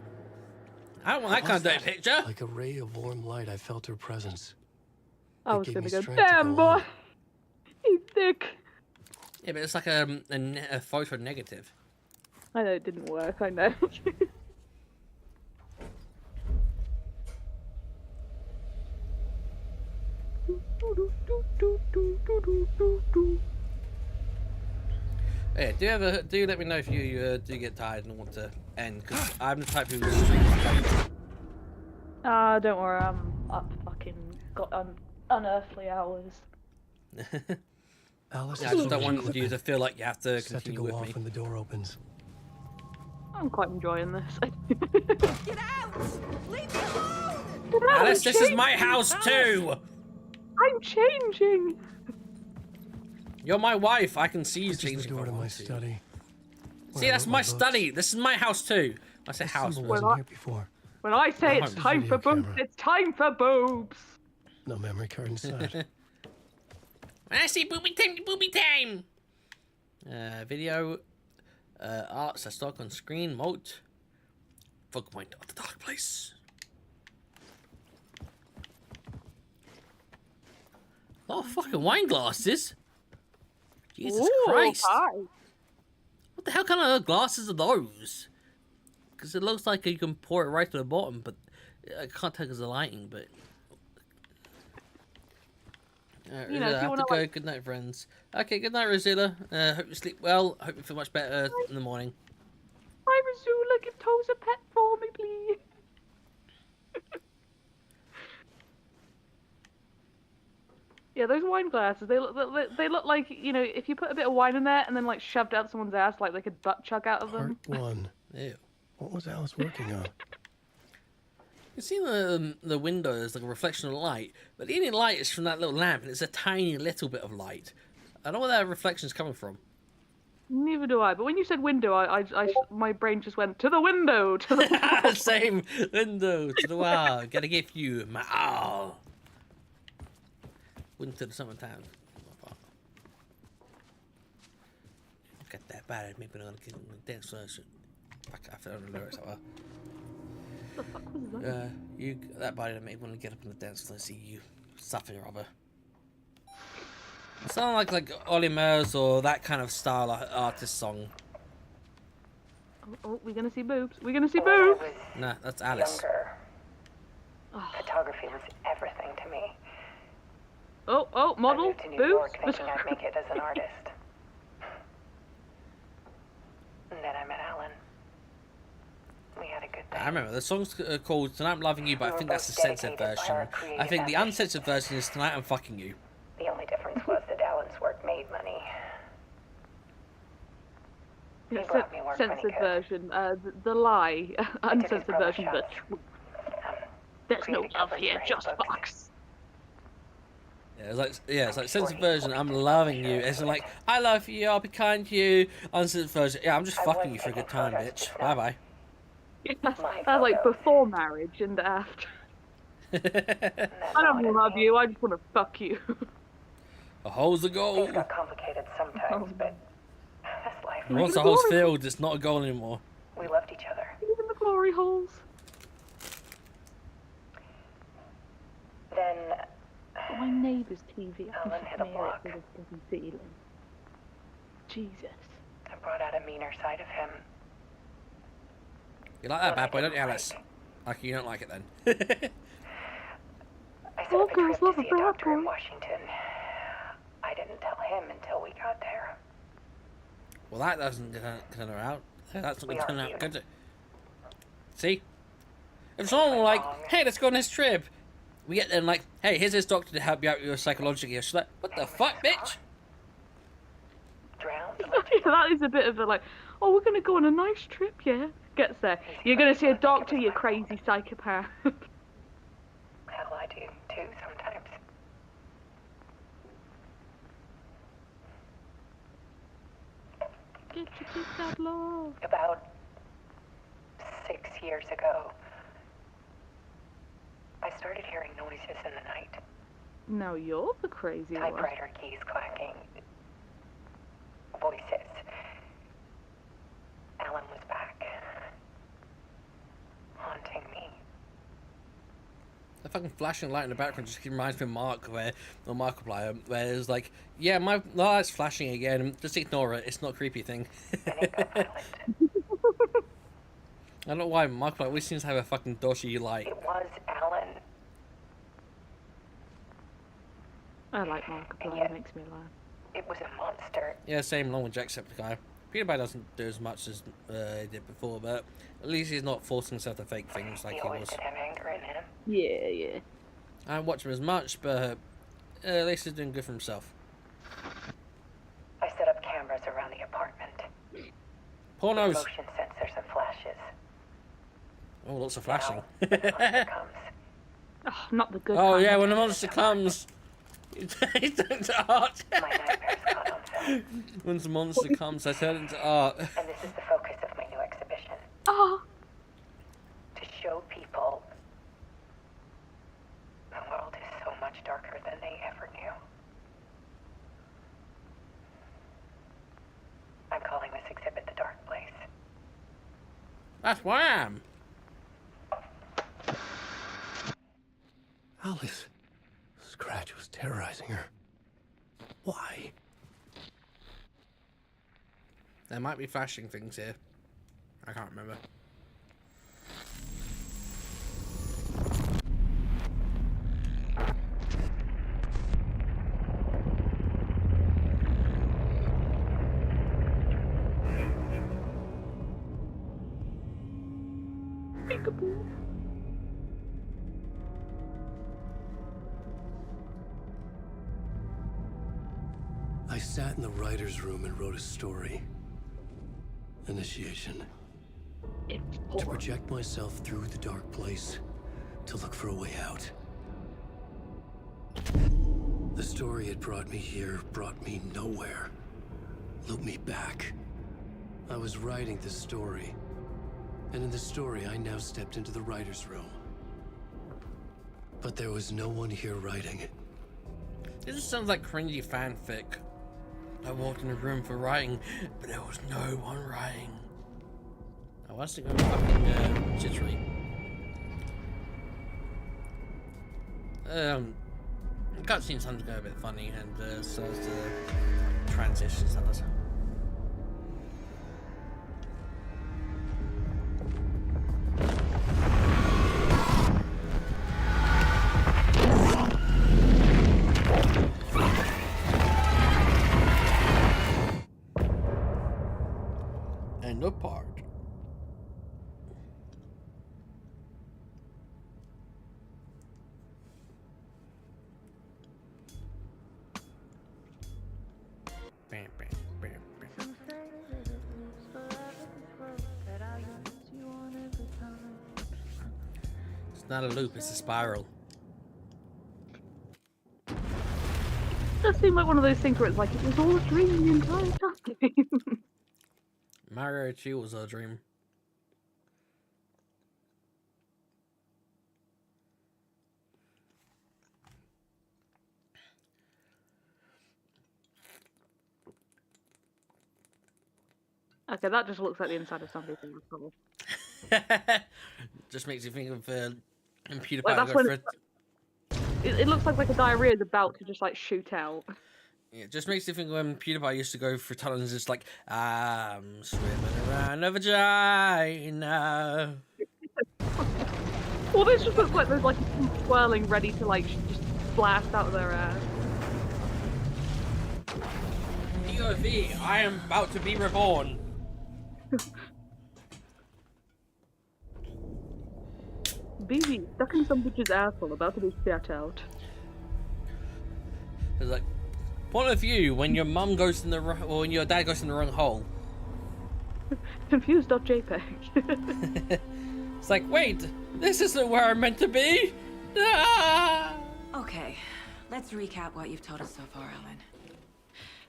I don't want that kind of dirty picture. Like a ray of warm light, I felt her presence. I It was gave gonna me go, strength to damn go on. boy, he's thick. Yeah, but it's like a photo negative. I know it didn't work. I know. Yeah, do let me know if you do get tired and want to end, because I'm the type who streams. Don't worry, I'm up fucking got unearthly hours. Alice, Yeah, I just don't want you to feel like you have to set to continue go with off me. when the door opens. I'm quite enjoying this. Get out! Leave me alone! Get out, Alice, I'm this is my changing. house too! I'm changing! You're my wife, I can see you This is changing the door if I to my want to. study. See, that's my study. This is my house too. I say house. Symbol but- wasn't here before. When I say Oh, it's my time for video boobs, camera. it's time for boobs! No memory card inside. When I see booby time, booby time! Video, arts, are stock on screen, mode, focal point of the dark place. Oh, fucking wine glasses! Jesus Ooh, Christ! hi. What the hell kind of glasses are those? Because it looks like you can pour it right to the bottom, but I can't tell because of the lighting, but... You know, if I you have wanna, to go. like- Good night, friends. Okay, good night, Rosilla. Hope you sleep well. Hope you feel much better in the morning. Hi, Razula, give Toes a pet for me, please. Yeah, those wine glasses, they look like, you know, if you put a bit of wine in there and then like shoved out someone's ass, like they could butt chug out of them. Part 1. Ew. What was Alice working on? You see the window, there's like a reflection of light, but the only light is from that little lamp, and it's a tiny little bit of light. I don't know where that reflection's coming from. Neither do I. But when you said window, my brain just went to the window. To the Same window to the wall. Gotta give you my all. Winter to summertime. Got that body, maybe I'm gonna get on the dance floor. Fuck, I forgot the lyrics that well. What the fuck was that? You that body that made me want to get up on the dance floor and see you something or other. It sounds like Ollie Murs or that kind of style artist song. Oh, we're gonna see boobs. We're gonna see boobs. Nah, that's Alice. Photography was everything to me. Oh, model, I moved to New boobs. York thinking I'd make it as an artist. And then I met Alan. We had a good day. I remember the song's called "Tonight I'm Loving You," but I think that's the censored version. I think the uncensored version is "Tonight I'm Fucking You." The only difference was that Alan's work made money. Yeah, censored version, the lie, uncensored version, but there's no love here, just fucks. Yeah, it's like censored version. I'm loving you. It's like I love you. I'll be kind to you. Uncensored version. Yeah, I'm just fucking you for a good time, bitch. Bye bye. Yeah, that's like before marriage and after. I don't love you. I just want to fuck you. A hole's a goal. Things got complicated sometimes, but that's life. Once the hole's filled, it's not a goal anymore. We loved each other. Even the glory holes. Then my neighbour's TV. Alan hit a block. Ceiling. Jesus. I brought out a meaner side of him. You like that bad boy, don't you, Alice? Like you don't like it then. I set up a trip to see a doctor in Washington. I didn't tell him until we got there. Well, that doesn't turn her out. That's not going to turn out good. See? If someone were like, hey, let's go on this trip, we get them like, hey, here's this doctor to help you out with your psychological issue. She's like, what the fuck, bitch? That is a bit of a like, oh, we're going to go on a nice trip, yeah? Gets there. You're going to see a doctor, you crazy psychopath. Hell, I do too sometimes. Get your kicked out, love. About 6 years ago, I started hearing noises in the night. No, you're the crazy one. Typewriter keys clacking. Voices. Alan was back. Haunting me. The fucking flashing light in the background just reminds me of Markiplier, where it's like, yeah, my light's flashing again, just ignore it, it's not a creepy thing. I don't know why Markiplier always seems to have a fucking dodgy light. It was Alan. I like Markiplier, it makes me laugh. It was a monster. Yeah, same along with Jacksepticeye. PewDiePie doesn't do as much as he did before, but at least he's not forcing himself to fake things like he was. Did have anger in him. Yeah. I don't watch him as much, but at least he's doing good for himself. I set up cameras around the apartment. Pornos. Motion sensors and flashes. Oh, lots of flashing. Oh, not the good Oh kind. yeah, when the monster comes, he turns into art. My nightmares caught on film. When the monster comes, I turn into art. And this is the focus of my new exhibition. Oh. To show people the world is so much darker than they ever knew. I'm calling this exhibit The Dark Place. That's where I am. Alice. Scratch was terrorizing her. Why? There might be flashing things here. I can't remember. Peekaboo. sat in the writer's room and wrote a story. Initiation. To project myself through the dark place, to look for a way out. The story had brought me here, brought me nowhere. Looped me back. I was writing the story. And in the story, I now stepped into the writer's room. But there was no one here writing. This just sounds like cringy fanfic. I walked in a room for writing, but there was no one writing. I was to go fucking jittery. Cutscenes sometimes go a bit funny, and so as the transitions does. And the part. Bam, bam, bam, bam. It's not a loop, it's a spiral. It does seem like one of those things where it's like it was all a dream the entire time. Mario 2 was a dream. Okay, that just looks like the inside of somebody's bottle. Just makes you think of PewDiePie. Like, that's when it looks like a diarrhea is about to just like shoot out. Yeah, it just makes you think when PewDiePie used to go for tunnels, and just like, I'm swimming around a vagina. Well, this just looks like there's like a swirling ready to like just blast out of their ass. POV, I am about to be reborn. BB stuck in some bitch's asshole, about to be spat out. It's like, point of view when your mum goes in the wrong, or when your dad goes in the wrong hole. Confused.jpg. It's like, wait, this isn't where I'm meant to be. Ah! Okay, let's recap what you've told us so far, Ellen.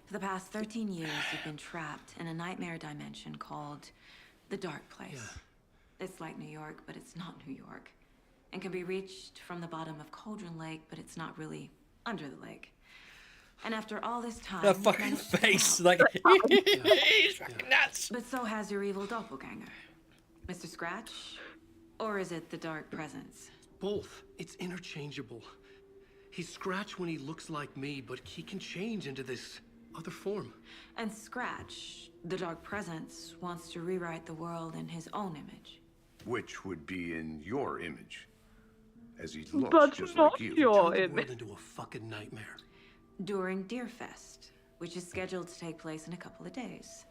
For the past 13 years, you've been trapped in a nightmare dimension called the Dark Place. Yeah. It's like New York, but it's not New York. And can be reached from the bottom of Cauldron Lake, but it's not really under the lake. And after all this time... The fucking face, like... He's fucking nuts! But so has your evil doppelganger. Mr. Scratch? Or is it the Dark Presence? Both. It's interchangeable. He's Scratch when he looks like me, but he can change into this other form. And Scratch, the Dark Presence, wants to rewrite the world in his own image. Which would be in your image. As he looks but just not like you. your Turn the image. world into a fucking nightmare. During Deerfest, which is scheduled to take place in a couple of days.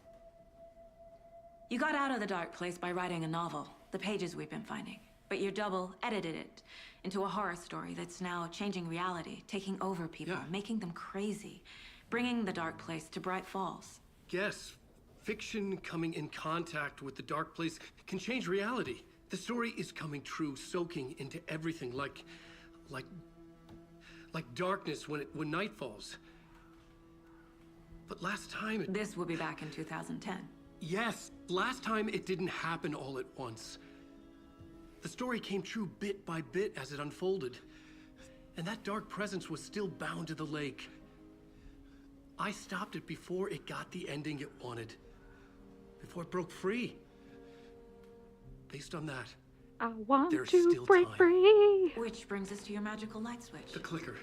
You got out of the Dark Place by writing a novel, the pages we've been finding. But your double edited it into a horror story that's now changing reality, taking over people, making them crazy, bringing the Dark Place to Bright Falls. Yes, fiction coming in contact with the Dark Place can change reality. The story is coming true, soaking into everything, like darkness when night falls. But last time This will be back in 2010. Yes, last time it didn't happen all at once. The story came true bit by bit as it unfolded. And that dark presence was still bound to the lake. I stopped it before it got the ending it wanted. Before it broke free. Based on that, I want there's to still break time. free. Which brings us to your magical light switch. The clicker.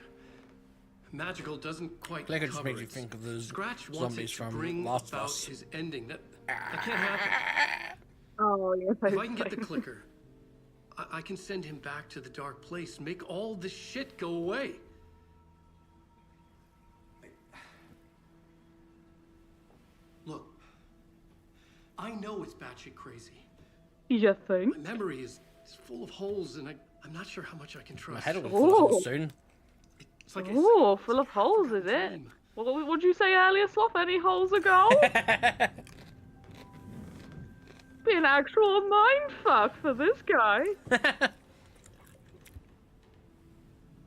Magical doesn't quite Clicker just cover makes you it. think of those Scratch wants zombies it to from bring Last of about Us. his ending. That can't happen. Oh, yeah. If I can get the clicker, I can send him back to the dark place, make all this shit go away. Look, I know it's batshit crazy. You think? My memory is full of holes, and I'm not sure how much I can trust. My head will fall off soon. It's like Oh, full of holes, is it? What would you say earlier, Sloth? Any holes a go? Be an actual mindfuck for this guy.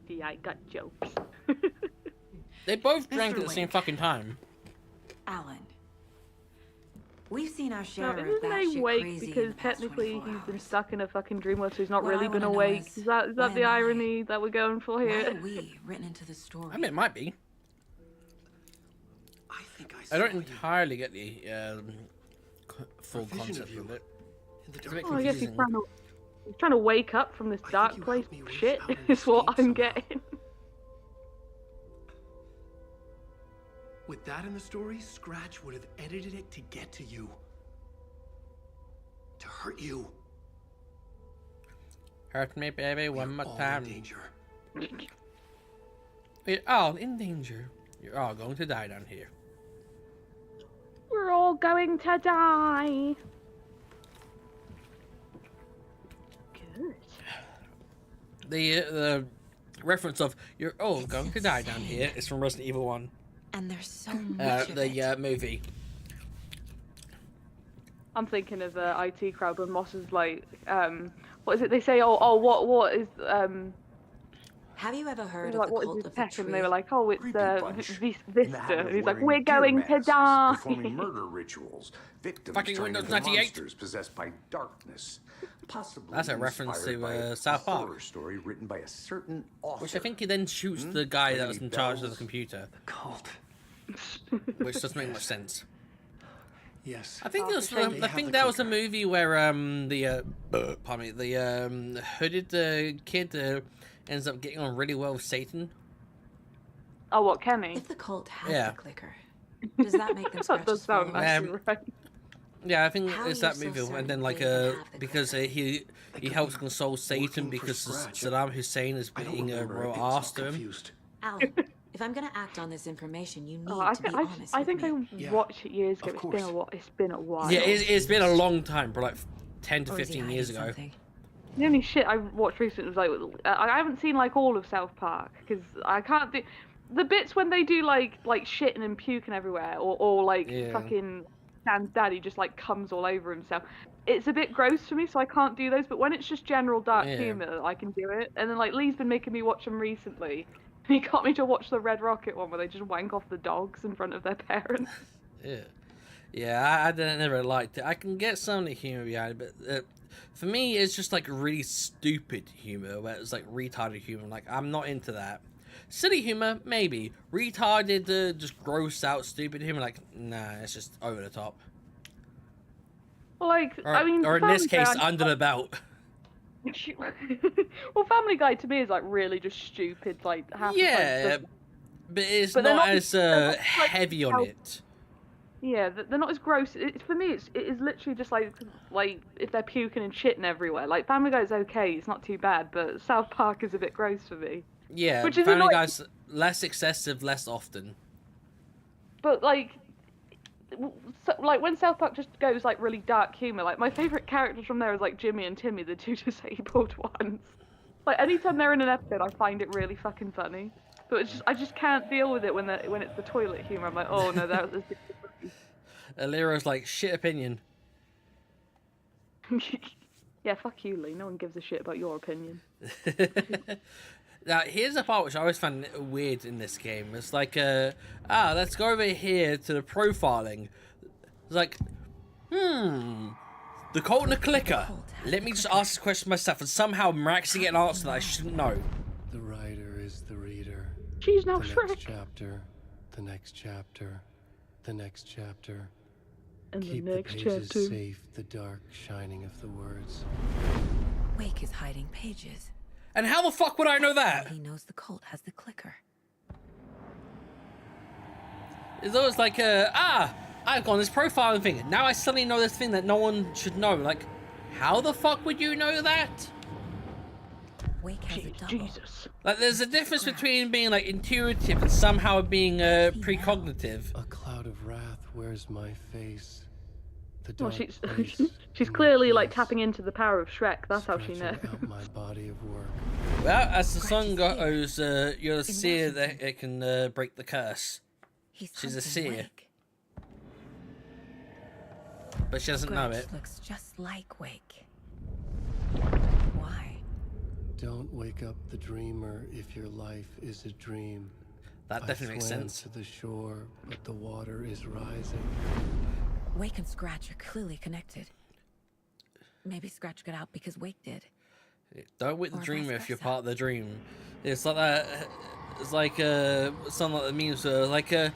Yeah, I got jokes. They both drank at the same fucking time. Alan, we've seen our share No, of isn't that he shit awake crazy in because the past technically 24 he's been hours. stuck in a fucking dream world, so he's not What I really been wanna know awake? is, Is that why the am I? irony that we're going for Why here? are we written into the story? I mean, it might be. I don't entirely get the full concept of it. It's a bit Oh, I guess confusing. he's trying to wake up from this dark place. Shit, is what I'm getting. With that in the story, Scratch would have edited it to get to you. To hurt you. Hurt me, baby, one more all in time. danger. We're all in danger. You're all going to die down here. We're all going to die. Good. The reference of "you're all going to die down here" is from Resident Evil 1. And there's so much of it. The movie. I'm thinking of the IT crowd when Moss is like, what is it they say? What is Have you ever heard like, of the what cult is of his the tech? tree? And they were like, oh, it's Creepy bunch. Vista. In the habit And of he's like, wearing we're deer going to masks, die. performing murder rituals, victims Fucking turning Windows into 98. monsters possessed by darkness. Possibly That's a reference inspired to by a South Park. horror story written by a certain author. Which I think he then shoots the guy that was Maybe in charge of the bells? computer. Cult. Which doesn't make much sense. Yes. I think Oh, it was. for sure. I think that was a movie where pardon me, the hooded kid ends up getting on really well with Satan. Oh, what, Kenny? If the cult has Yeah. the clicker, does that make them That scratch does his sound followers? actually right. Yeah, I think How it's are that you so movie, and certain then like they even have the because he helps console Satan working for because Scratch. Saddam Hussein is I don't being remember. real I think it's all ass to him. confused. Alan, if I'm gonna act on this information, you need Oh, I to be think honest I with think me. I Yeah, watched it years ago. of It's been course. a while. It's been a while. Yeah, it's been a long time, bro, like 10 to Or is he 15 years hiding ago. something? The only shit I watched recently was like I haven't seen like all of South Park because I can't do the bits when they do like shitting and puking everywhere or like Yeah. fucking Dan's daddy just like comes all over himself. It's a bit gross for me, so I can't do those. But when it's just general dark Yeah. humor, I can do it. And then like Lee's been making me watch them recently. He got me to watch the Red Rocket one where they just wank off the dogs in front of their parents. Yeah, I never liked it. I can get some of the humor behind it, but for me, it's just like really stupid humor, where it's like retarded humor. Like, I'm not into that. Silly humor, maybe. Retarded, just gross out, stupid humor, like, nah, it's just over the top. Well, like, Or, I mean, or in this Family case, Guy- under the belt. Well, Family Guy to me is like really just stupid. Like, half the time Yeah, stuff- but it's But they're not not- as they're not, like, heavy on how- it. Yeah, they're not as gross. For me, it is literally just like if they're puking and shitting everywhere. Like Family Guy's okay, it's not too bad, but South Park is a bit gross for me. Yeah, Which is Family annoying. Guy's less excessive, less often. But like when South Park just goes like really dark humor, like my favorite characters from there is like Jimmy and Timmy, the two disabled ones. Like anytime they're in an episode, I find it really fucking funny. But it's just I just can't deal with it when it's the toilet humor. I'm like, oh no, that was. Aliro's like, shit opinion. Yeah, fuck you, Lee. No one gives a shit about your opinion. Now, here's the part which I always found weird in this game. It's like, let's go over here to the profiling. It's like, the cult and the clicker. Let me just ask this question myself and somehow miraculously get an answer that I shouldn't know. The writer is the reader. She's now The Shrek. next chapter. The next chapter. The next chapter. And Keep the next the pages chapter. safe, the dark shining of the words. Wake is hiding pages. And how the fuck would I know that? He knows the cult has the clicker. It's always like, I've gone this profiling thing. Now I suddenly know this thing that no one should know. Like, how the fuck would you know that? Wake has a double. Jesus. Like, there's a difference between being, like, intuitive and somehow being, precognitive. A cloud of wrath wears my face. The Well, dark she's place she's in my clearly like place, tapping into the power of Shrek. That's how she knows. stretching out my body of work. Well, as the song goes, you'll see that it can break the curse. She's a hunting seer, Wake. but she doesn't know it. Scratch looks just like Wake. Why? Don't wake up the dreamer if your life is a dream. That definitely makes swam sense. to the shore, but the water is rising. Wake and Scratch are clearly connected. Maybe Scratch got out because Wake did. Don't wake the Or dreamer vice if you're versa. part of the dream. It's like that. It's like some like the memes were like the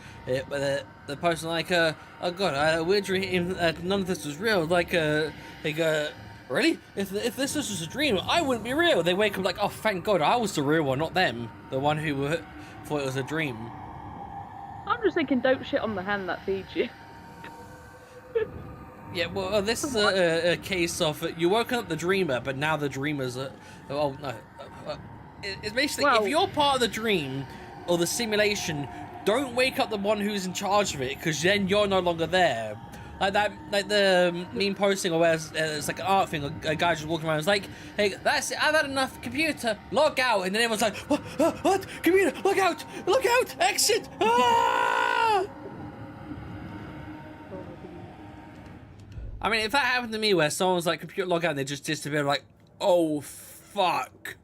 person like oh god, I had a weird dream that none of this was real. Like they go, really? If this was just a dream, I wouldn't be real. They wake up like, oh thank god, I was the real one, not them, the one who thought it was a dream. I'm just thinking, don't shit on the hand that feeds you. Yeah, well, this is a case of you woken up the dreamer, but now the dreamer's oh no. It's basically, if you're part of the dream or the simulation, don't wake up the one who's in charge of it, because then you're no longer there. Like that, like the meme posting, or where it's like an art thing. A guy just walking around. It's like, hey, that's it. I've had enough. Computer, log out. And then everyone's like, what? Computer, log out, exit. Ah! I mean, if that happened to me, where someone's like, computer log out, and they just disappear, like, oh fuck.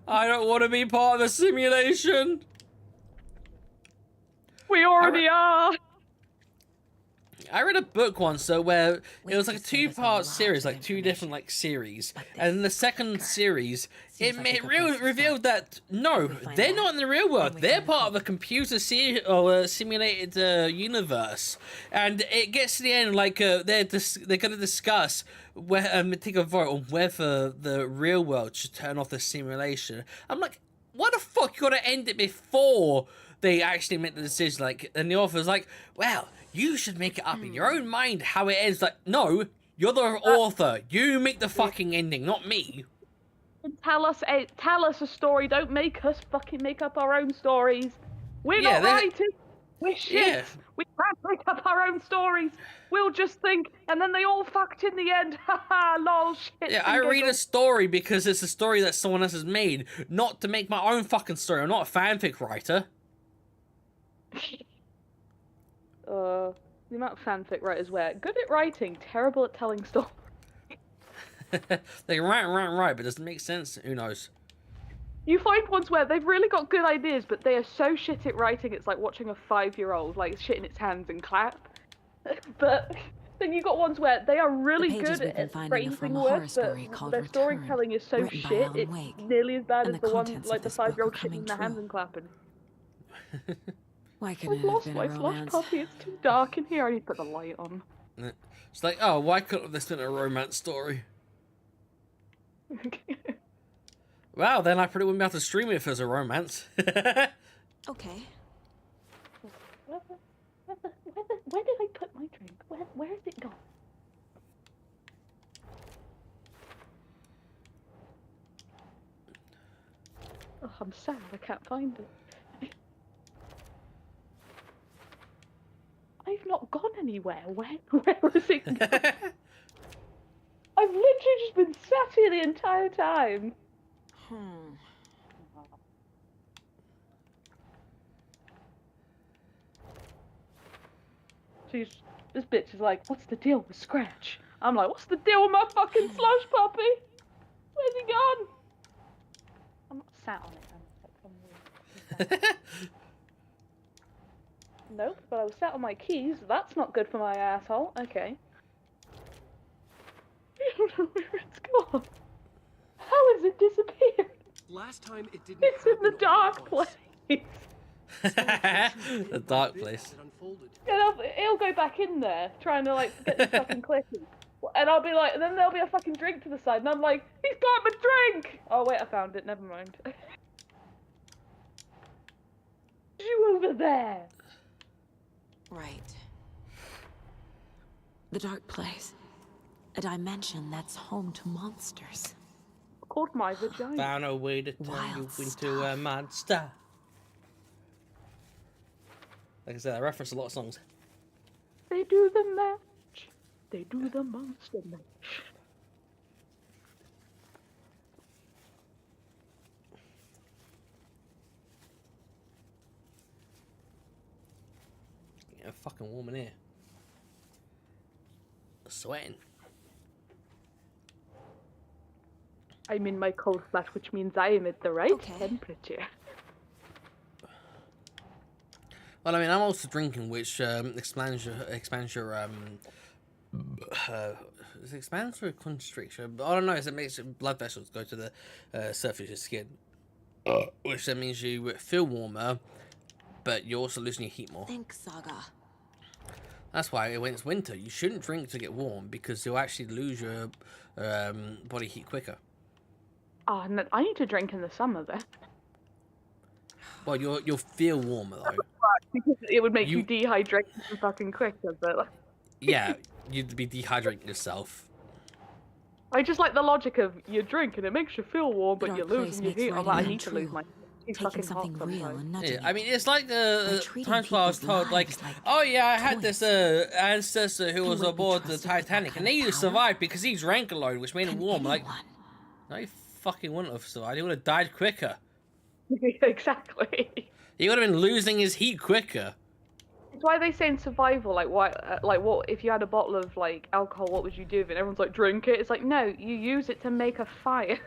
I don't want to be part of the simulation. We already are. I read a book once, so where it was like a 2-part series, like 2 different like series, and in the second series, it revealed that no, they're not in the real world. They're part of a computer simulated universe, and it gets to the end like they're going to discuss take a vote on whether the real world should turn off the simulation. I'm like, why the fuck you got to end it before they actually make the decision? Like, and the author's like, well, you should make it up in your own mind how it ends. Like, no, you're the author. You make the fucking ending, not me. Tell us a story. Don't make us fucking make up our own stories. We're not writing. We're shit. Yeah. We can't make up our own stories. We'll just think, and then they all fucked in the end. Haha, lol, shit. Yeah, I read a story because it's a story that someone else has made, not to make my own fucking story. I'm not a fanfic writer. The amount of fanfic writers were good at writing, terrible at telling stories. They write, but does it make sense? Who knows? You find ones where they've really got good ideas, but they are so shit at writing, it's like watching a 5-year-old like shit in its hands and clap. But then you got ones where they are really good at phrasing words, but their storytelling is so shit, it's nearly as bad as the one like the 5-year-old shit in their hands and clapping. Why I've lost my slush puppy, it's too dark in here, I need to put the light on. It's like, oh, why couldn't this been a romance story? Well, then I probably wouldn't be able to stream it if there's a romance. Okay. Where did I put my drink? Where has it gone? Oh, I'm sad, I can't find it. I've not gone anywhere. Where has it gone? I've literally just been sat here the entire time. This bitch is like, what's the deal with Scratch? I'm like, what's the deal with my fucking slush puppy? Where's he gone? I'm not sat on it. Nope, but I was sat on my keys. That's not good for my asshole. Okay. I don't know where it's gone. How has it disappeared? Last time it didn't. It's in the dark place. The dark place. Yeah, it'll go back in there, trying to like get the fucking clicky. And I'll be like, and then there'll be a fucking drink to the side, and I'm like, he's got my drink! Oh wait, I found it, never mind. You over there! Right. The dark place. A dimension that's home to monsters. Called my vagina. Found a way to turn you into a monster. Like I said, I reference a lot of songs. They do the match. They do the monster match. Getting fucking warm in here. Sweating. I'm in my cold flat, which means I am at the right temperature. Well, I mean, I'm also drinking, which expands your it expands your constriction. I don't know, it makes your blood vessels go to the surface of your skin, which then means you feel warmer, but you're also losing your heat more. Think, Saga. That's why when it's winter, you shouldn't drink to get warm, because you'll actually lose your body heat quicker. Oh, no, I need to drink in the summer then. Well, you'll feel warmer though. Because it would make you dehydrate fucking quicker, but Yeah, you'd be dehydrating yourself. I just like the logic of you drink and it makes you feel warm, but Dark you're place losing your makes heat. I'm writing like, I need to untrue. lose my heat. Taking Fucking something hot real sometimes. and nudging Yeah, I mean, it's like the treating times where I was people's told, like, lives like oh yeah, I had this toys. ancestor who was wouldn't be aboard the trusted with that Titanic, kind and of he power? survived because he drank a load, which made him Can warm. Like, anyone? no, he fucking wouldn't have survived. He would have died quicker. Exactly. He would have been losing his heat quicker. It's why they say in survival, like, why, what if you had a bottle of like alcohol? What would you do with it? Everyone's like, drink it. It's like, no, you use it to make a fire.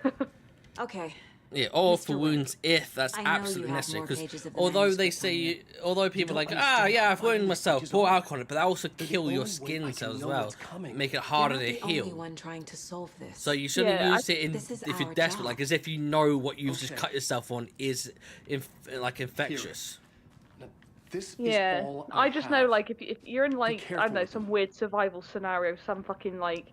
Okay. Yeah, or Mr. for wounds if that's I know absolutely you have necessary. more Because pages of the although they manuscript on say, although people are like, yeah, I've wounded myself, pour alcohol on it, but that also kill your skin cells as well, make it harder to You're not the heal. only one trying to solve this. So you shouldn't use it in This is if you're our desperate, job. like as if you know what you've just cut yourself on is like infectious. This Yeah, is all I just know, have. like, if you're in, like, I careful don't know, with some weird survival scenario, some fucking, like,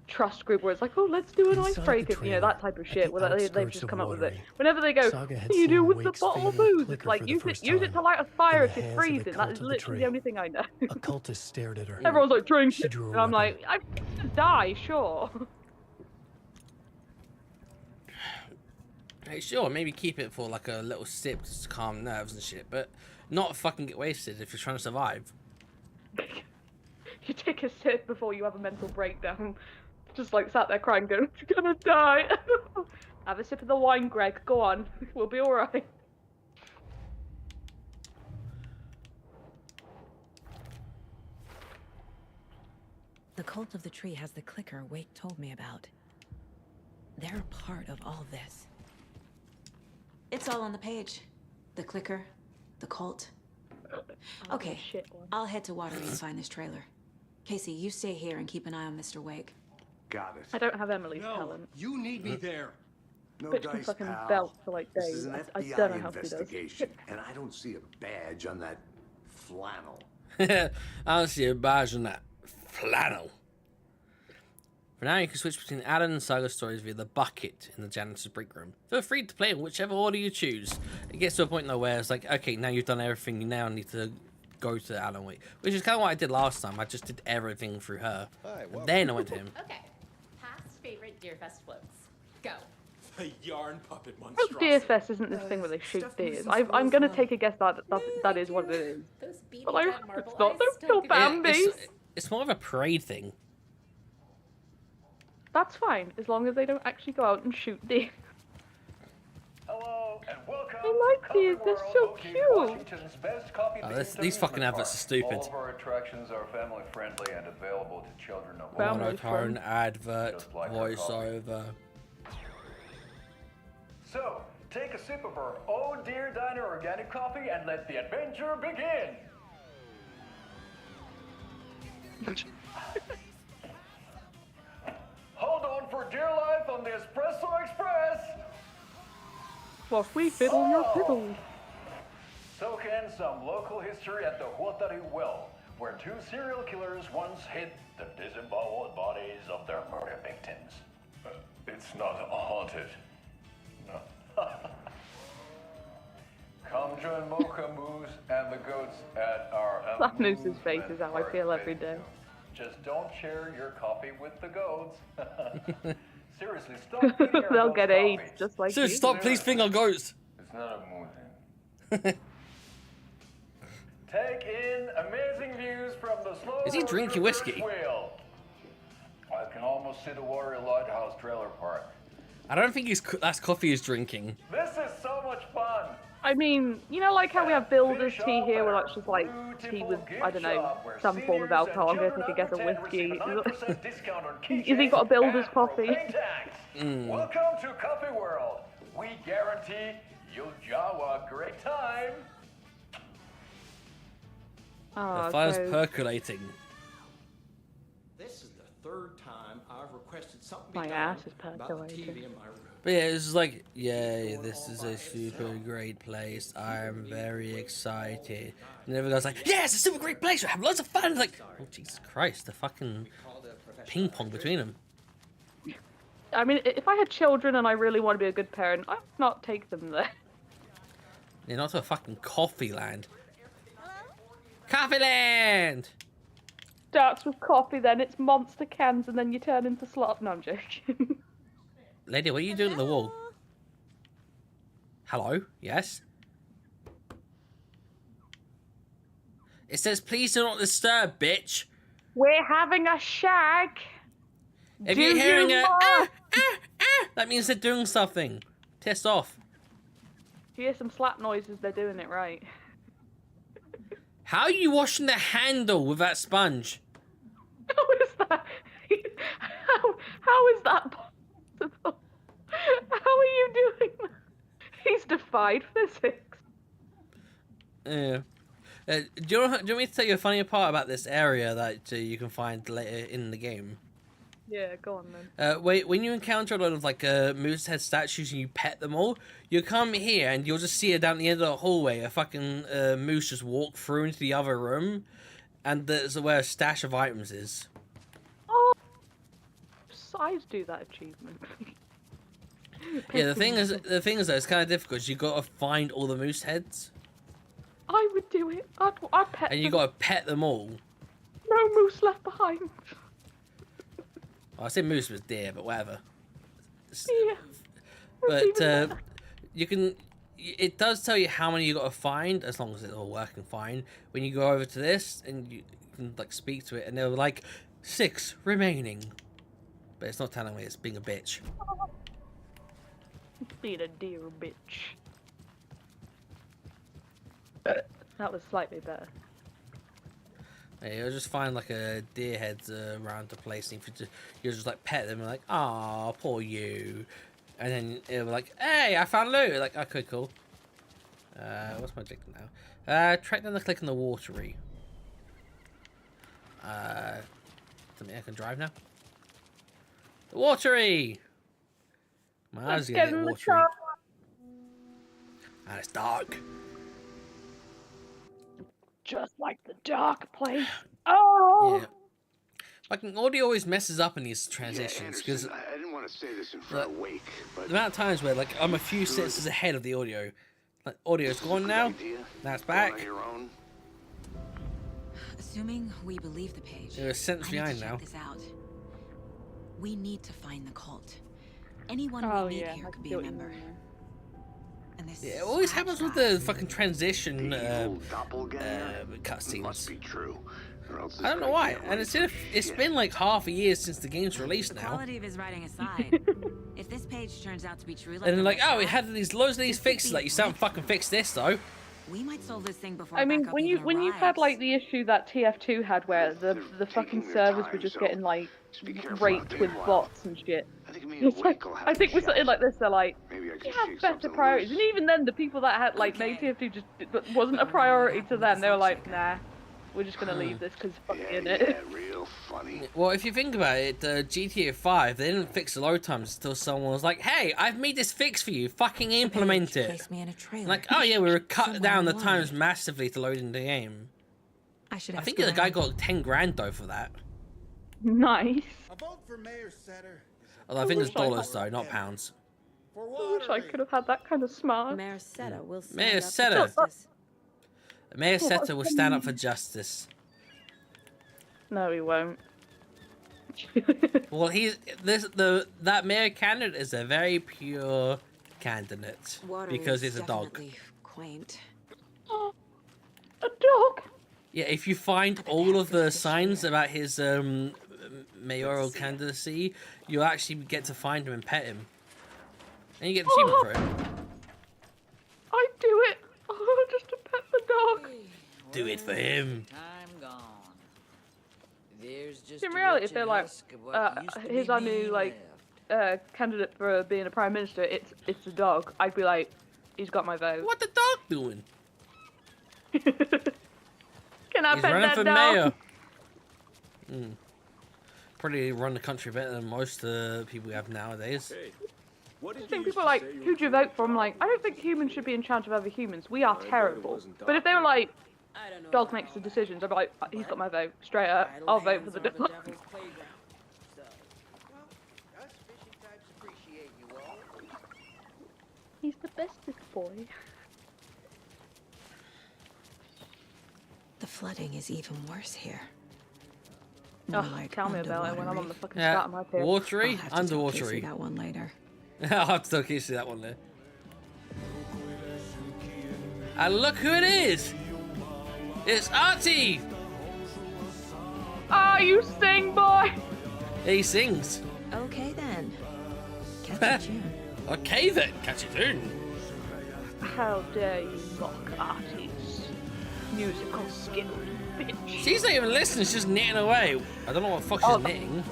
trust group where it's like, oh, let's do an Inside the icebreaker, you know, trailer, that type of at shit, the where they've outskirts just of come up with it. Watery, Whenever they go, Saga what had do you do seen with the Wake's bottle of fatal booze? It's clicker like, for the use it first to time light a fire in if the you're hands of the freezing. That cult is of the literally tree. the only thing I know. A cultist stared at her. Everyone's like, drink She it. drew a And I'm weapon. like, I'm gonna die, sure. Hey, sure, maybe keep it for like a little sip just to calm nerves and shit, but not fucking get wasted if you're trying to survive. You take a sip before you have a mental breakdown. Just like sat there crying, going, you're gonna die. Have a sip of the wine, Greg. Go on. We'll be alright. The cult of the tree has the clicker Wake told me about. They're a part of all this. It's all on the page. The clicker, the cult. Okay, I'll head to Watery and find this trailer. Casey, you stay here and keep an eye on Mr. Wake. Got it. I don't have Emily's talent. You need me there. No Bitch can dice, fucking pal. belt for like This days. is an I FBI don't know how she does. investigation, and I don't see a badge on that flannel. I don't see a badge on that flannel. For now, you can switch between Alan and Saga stories via the bucket in the janitor's break room. Feel free to play in whichever order you choose. It gets to a point though where it's like, okay, now you've done everything, you now need to go to Alan Wake, which is kind of what I did last time. I just did everything through her, and then I went to him. Okay, past favorite Deerfest floats. Go. The yarn puppet I hope monstrosity. DFS isn't this thing where they shoot deers. I'm gonna take a guess that is what it is. But I hope it's not. Don't kill Bambi. It's more of a parade thing. That's fine, as long as they don't actually go out and shoot deer. Hello and welcome. I like these. They're so cute. Washington's best copy These fucking adverts are stupid. All of our attractions are family friendly and available to children of all Monotone, advert, Just like our voiceover. So, take a sip of our Oh Dear Diner organic coffee and let the adventure begin. Hold on for dear life on the Espresso Express. Whilst we fiddle your fiddle. Soak in some local history at the Huatari Well, where two serial killers once hid the disemboweled bodies of their murder victims. It's not haunted. No. Come join Mocha Moose and the goats at our That Moose's face is how I feel every day. Just don't share your coffee with the goats. Seriously, stop eating our They'll goats' get AIDS coffee. just like So you. stop, please finger goats. It's not a movie. Take in amazing views from the slow. Is he drinking whiskey? Wheel. I can almost see the Warrior Lighthouse trailer park. I don't think that's coffee he's drinking. This is so much fun. I mean, you know, like how we have builder's tea here, where that's just like tea with, I don't know, some form of alcohol. I'm gonna take a guess of whiskey. Is he got a builder's coffee? Welcome to Coffee World. We guarantee you'll jaw a great time. The fire's percolating. This is the third time I've requested something My be ass done is about the percolating. TV in my room. But yeah, it's like, yay, this is a super great place. I'm very excited. And everyone goes like, yeah, it's a super great place. We have lots of fun. It's like, oh, Jesus Christ, the fucking ping pong between them. I mean, if I had children and I really want to be a good parent, I would not take them there. Yeah, not to a fucking coffee land. Coffee land! Starts with coffee, then it's monster cans, and then you turn into slop. No, I'm joking. Lady, what are you doing at the wall? Hello? Yes? It says, please do not disturb, bitch. We're having a shag. If you're hearing a that means they're doing something. Test off. If you hear some slap noises, they're doing it right. How are you washing the handle with that sponge? How is that? How is that possible? How are you doing that? He's defied physics. Yeah. Do you want me to tell you a funny part about this area that you can find later in the game? Yeah, go on then. When you encounter a lot of like moose head statues and you pet them all, you come here and you'll just see it down the end of the hallway. A fucking moose just walk through into the other room, and there's where a stash of items is. Oh, I do that achievement. Yeah, the thing is though, it's kind of difficult. You got to find all the moose heads. I would do it. I'd pet And you them. got to pet them all. No moose left behind. Well, I said moose was deer, but whatever. Yeah. But you can. It does tell you how many you got to find, as long as it's all working fine. When you go over to this and you can like speak to it, and they're like 6 remaining. But it's not telling me, it's being a bitch. Being a dear bitch. That was slightly better. Yeah, you'll just find like a deer heads around the place, and if you just like pet them and like, ah, poor you, and then it'll be like, hey, I found loot. Like, okay, cool. What's my objective now? Track down the click on the watery. Something I can drive now. The watery. My eyes are gonna get watery. And it's dark. Just like the dark place. Oh! Yeah. Fucking audio always messes up in these transitions, because I didn't want to say this in front of Wake, but the amount of times where like I'm a few sentences ahead of the audio. Like, audio's gone now. Now it's back. Assuming we believe the page, There are a sentence I need behind to now. check this out. We need to find the cult. Anyone Oh, we meet yeah, here I could see be a what you member. mean. And this Yeah, it always happens with the fucking transition Must cutscenes. be true. Or else I don't know why. And it's been like half a year since the game's released The now. quality of his writing aside, if this page turns out to be true, And then the like, rest oh, it are, had loads of these fixes. Like, you still haven't fucking fixed this though. we might solve this thing before I mean, backup when even you've had arrives. like the issue that TF2 had, where the fucking servers were just getting like raped with bots and shit. It's like, I think with something like this, they're like, you have better priorities. And even then, the people that had like made TF2 just wasn't a priority to them. They were like, nah, we're just gonna leave this because fuck in it. real funny. Well, if you think about it, GTA 5, they didn't fix the load times until someone was like, hey, I've made this fix for you, fucking implement it. Place me in a trailer. Like, oh yeah, we were cut Somewhere down the online. times massively to load in the game. I should I ask think the guy around. got 10 grand though for that. Nice. A vote for Mayor Setter. Although I think it's wish I dollars though, not pounds. I wish I could have had that kind of smart. Mayor Seta will stand Mayor up for Seta. justice. Mayor Setter will stand up for justice. No, he won't. Well, that mayor candidate is a very pure candidate Water because is he's a dog. definitely quaint. Oh, a dog. Yeah, if you find all of the signs about his mayoral candidacy, you actually get to find him and pet him, and you get an achievement for it. I'd do it. do it for him. Time gone. There's just In reality, if they're like, here's our new like candidate for being a prime minister, it's the dog. I'd be like, he's got my vote. What the dog doing? Can I He's pet running that for dog? mayor. Probably run the country better than most people we have nowadays. I just think people are like, who'd you vote for? I'm like, I don't think humans should be in charge of other humans. We are terrible. But if they were like, dog makes the decisions, I'd be like, he's got my vote. Straight up, I'll vote for the dog. He's the bestest boy. The flooding is even worse here. Oh, Like tell me about it when I'm on the fucking Yeah, start of my period. watery, I'll have to tell Casey underwatery. that one later. I'll have to tell Casey that one there. And look who it is! It's Artie! Ah, you sing, boy! He sings. Okay then. Catch you soon. Okay then, catch you soon. How dare you mock Artie's musical skills, bitch. She's not even listening, she's just knitting away. I don't know what the fuck she's knitting.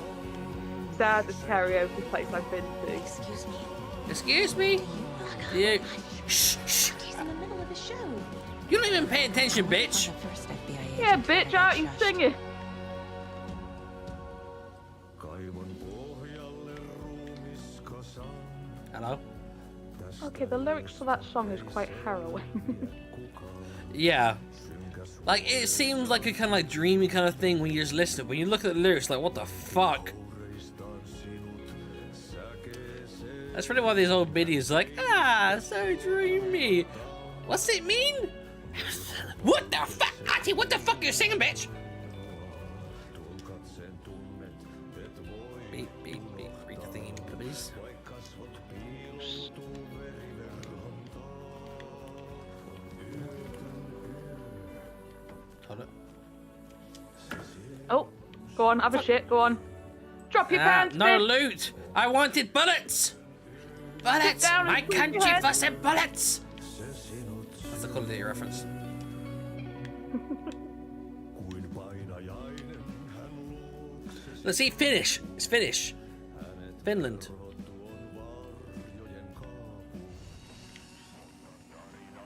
Saddest karaoke place I've been to. Excuse me. Excuse me? You. Shh, shh. He's in the middle of a show. You don't even pay attention, bitch. Yeah, bitch, out you singing. Hello? Okay, the lyrics to that song is quite harrowing. Yeah. Like, it seems like a kind of like dreamy kind of thing when you just listen to it. When you look at the lyrics, like, what the fuck? That's really why these old biddies are like, ah, so dreamy. What's it mean? What the fuck? Auntie, what the fuck are you singing, bitch? Beep, beep, beep, read the thing, please. Hold it. Oh, go on, have a shit, go on. Drop your pants, No bitch. loot! I wanted bullets! Bullets! down and My put your country head- for some bullets! That's the Call of Duty reference. Let's see, Finnish! It's Finnish. Finland.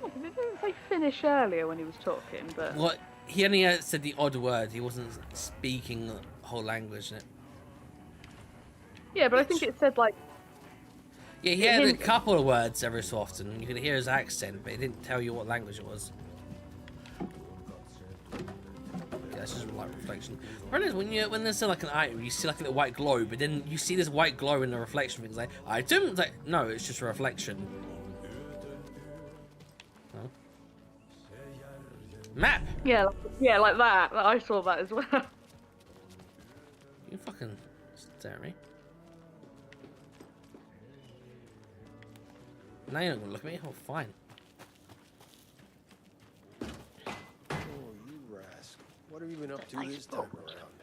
Oh, they didn't say finish earlier when he was talking, but... What? He only said the odd word. He wasn't speaking the whole language. Yeah, but I think it said, like... Yeah, he had a couple of words every so often. You could hear his accent, but he didn't tell you what language it was. Yeah, that's just like reflection. The problem is when there's like an item, you see like a white glow, but then you see this white glow in the reflection. Things like item, it's like no, it's just a reflection. Huh? Map. Yeah, like that. I saw that as well. You fucking stare at me. Now you're not gonna look at me? Oh, fine. Oh, you rascal. What have you been up to this time around?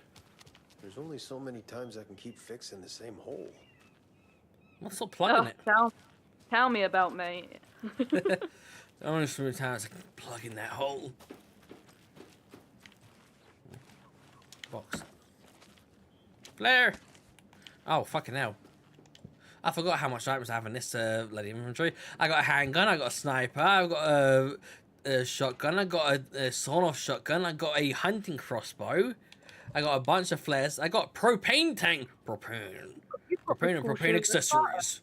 There's only so many times I can keep fixing the same hole. What's up plugging it? Tell me about me. Only so many times I can plug in that hole. Box. Flare! Oh, fucking hell. I forgot how much items I have in this bloody inventory. I got a handgun, I got a sniper, I got a shotgun, I got a sawn-off shotgun, I got a hunting crossbow, I got a bunch of flares, I got a propane tank. Propane and propane accessories.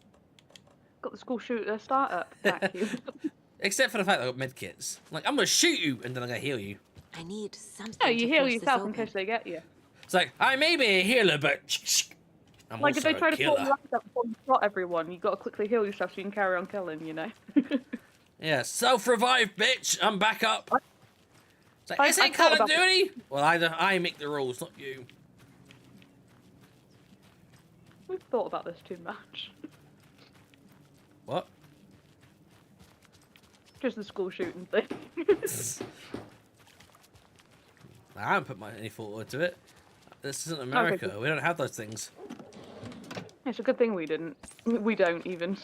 Got the school shooter startup vacuum. Except for the fact that I got medkits. Like, I'm gonna shoot you and then I'm gonna heal you. I need something. No, you to heal force this yourself in open. case they get you. It's like, I may be a healer, but I'm Like if also they try a to pull killer. you up before you shot everyone, you got to quickly heal yourself so you can carry on killing, you know? Yeah, self-revive, bitch. I'm back up. It's like, I is it thought Call of about Duty? Well, I make the rules, not you. We've thought about this too much. What? Just the school shooting thing. I haven't put any thought into it. This isn't America. Okay. We don't have those things. It's a good thing we didn't. We don't even.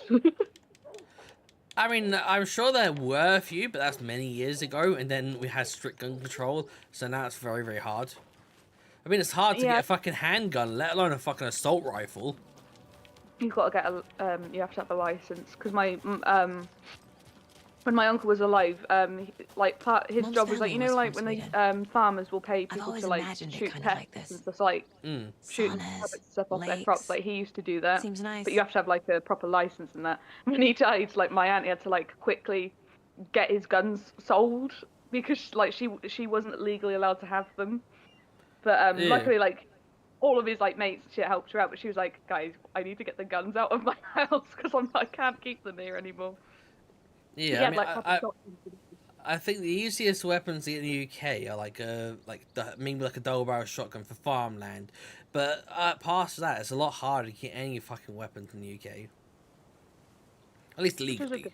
I mean, I'm sure there were a few, but that's many years ago, and then we had strict gun control, so now it's very, very hard. I mean, it's hard to get a fucking handgun, let alone a fucking assault rifle. You've got to get a, you have to have a license, because when my uncle was alive, his Mum's job was like, family you know, was like from when Sweden. they farmers will pay I've people always to like imagined it shoot kind of pests like this. and stuff, like shooting Saunas, rabbits and stuff off their lakes. crops. Like he used to do that. Seems nice. But you have to have like a proper license and that. When he died, like my auntie had to like quickly get his guns sold because like she wasn't legally allowed to have them. But luckily, like all of his like mates shit helped her out. But she was like, guys, I need to get the guns out of my house because I can't keep them here anymore. Yeah, I mean, I think the easiest weapons in the UK are maybe like a double barrel shotgun for farmland, but past that, it's a lot harder to get any fucking weapons in the UK. At least legally.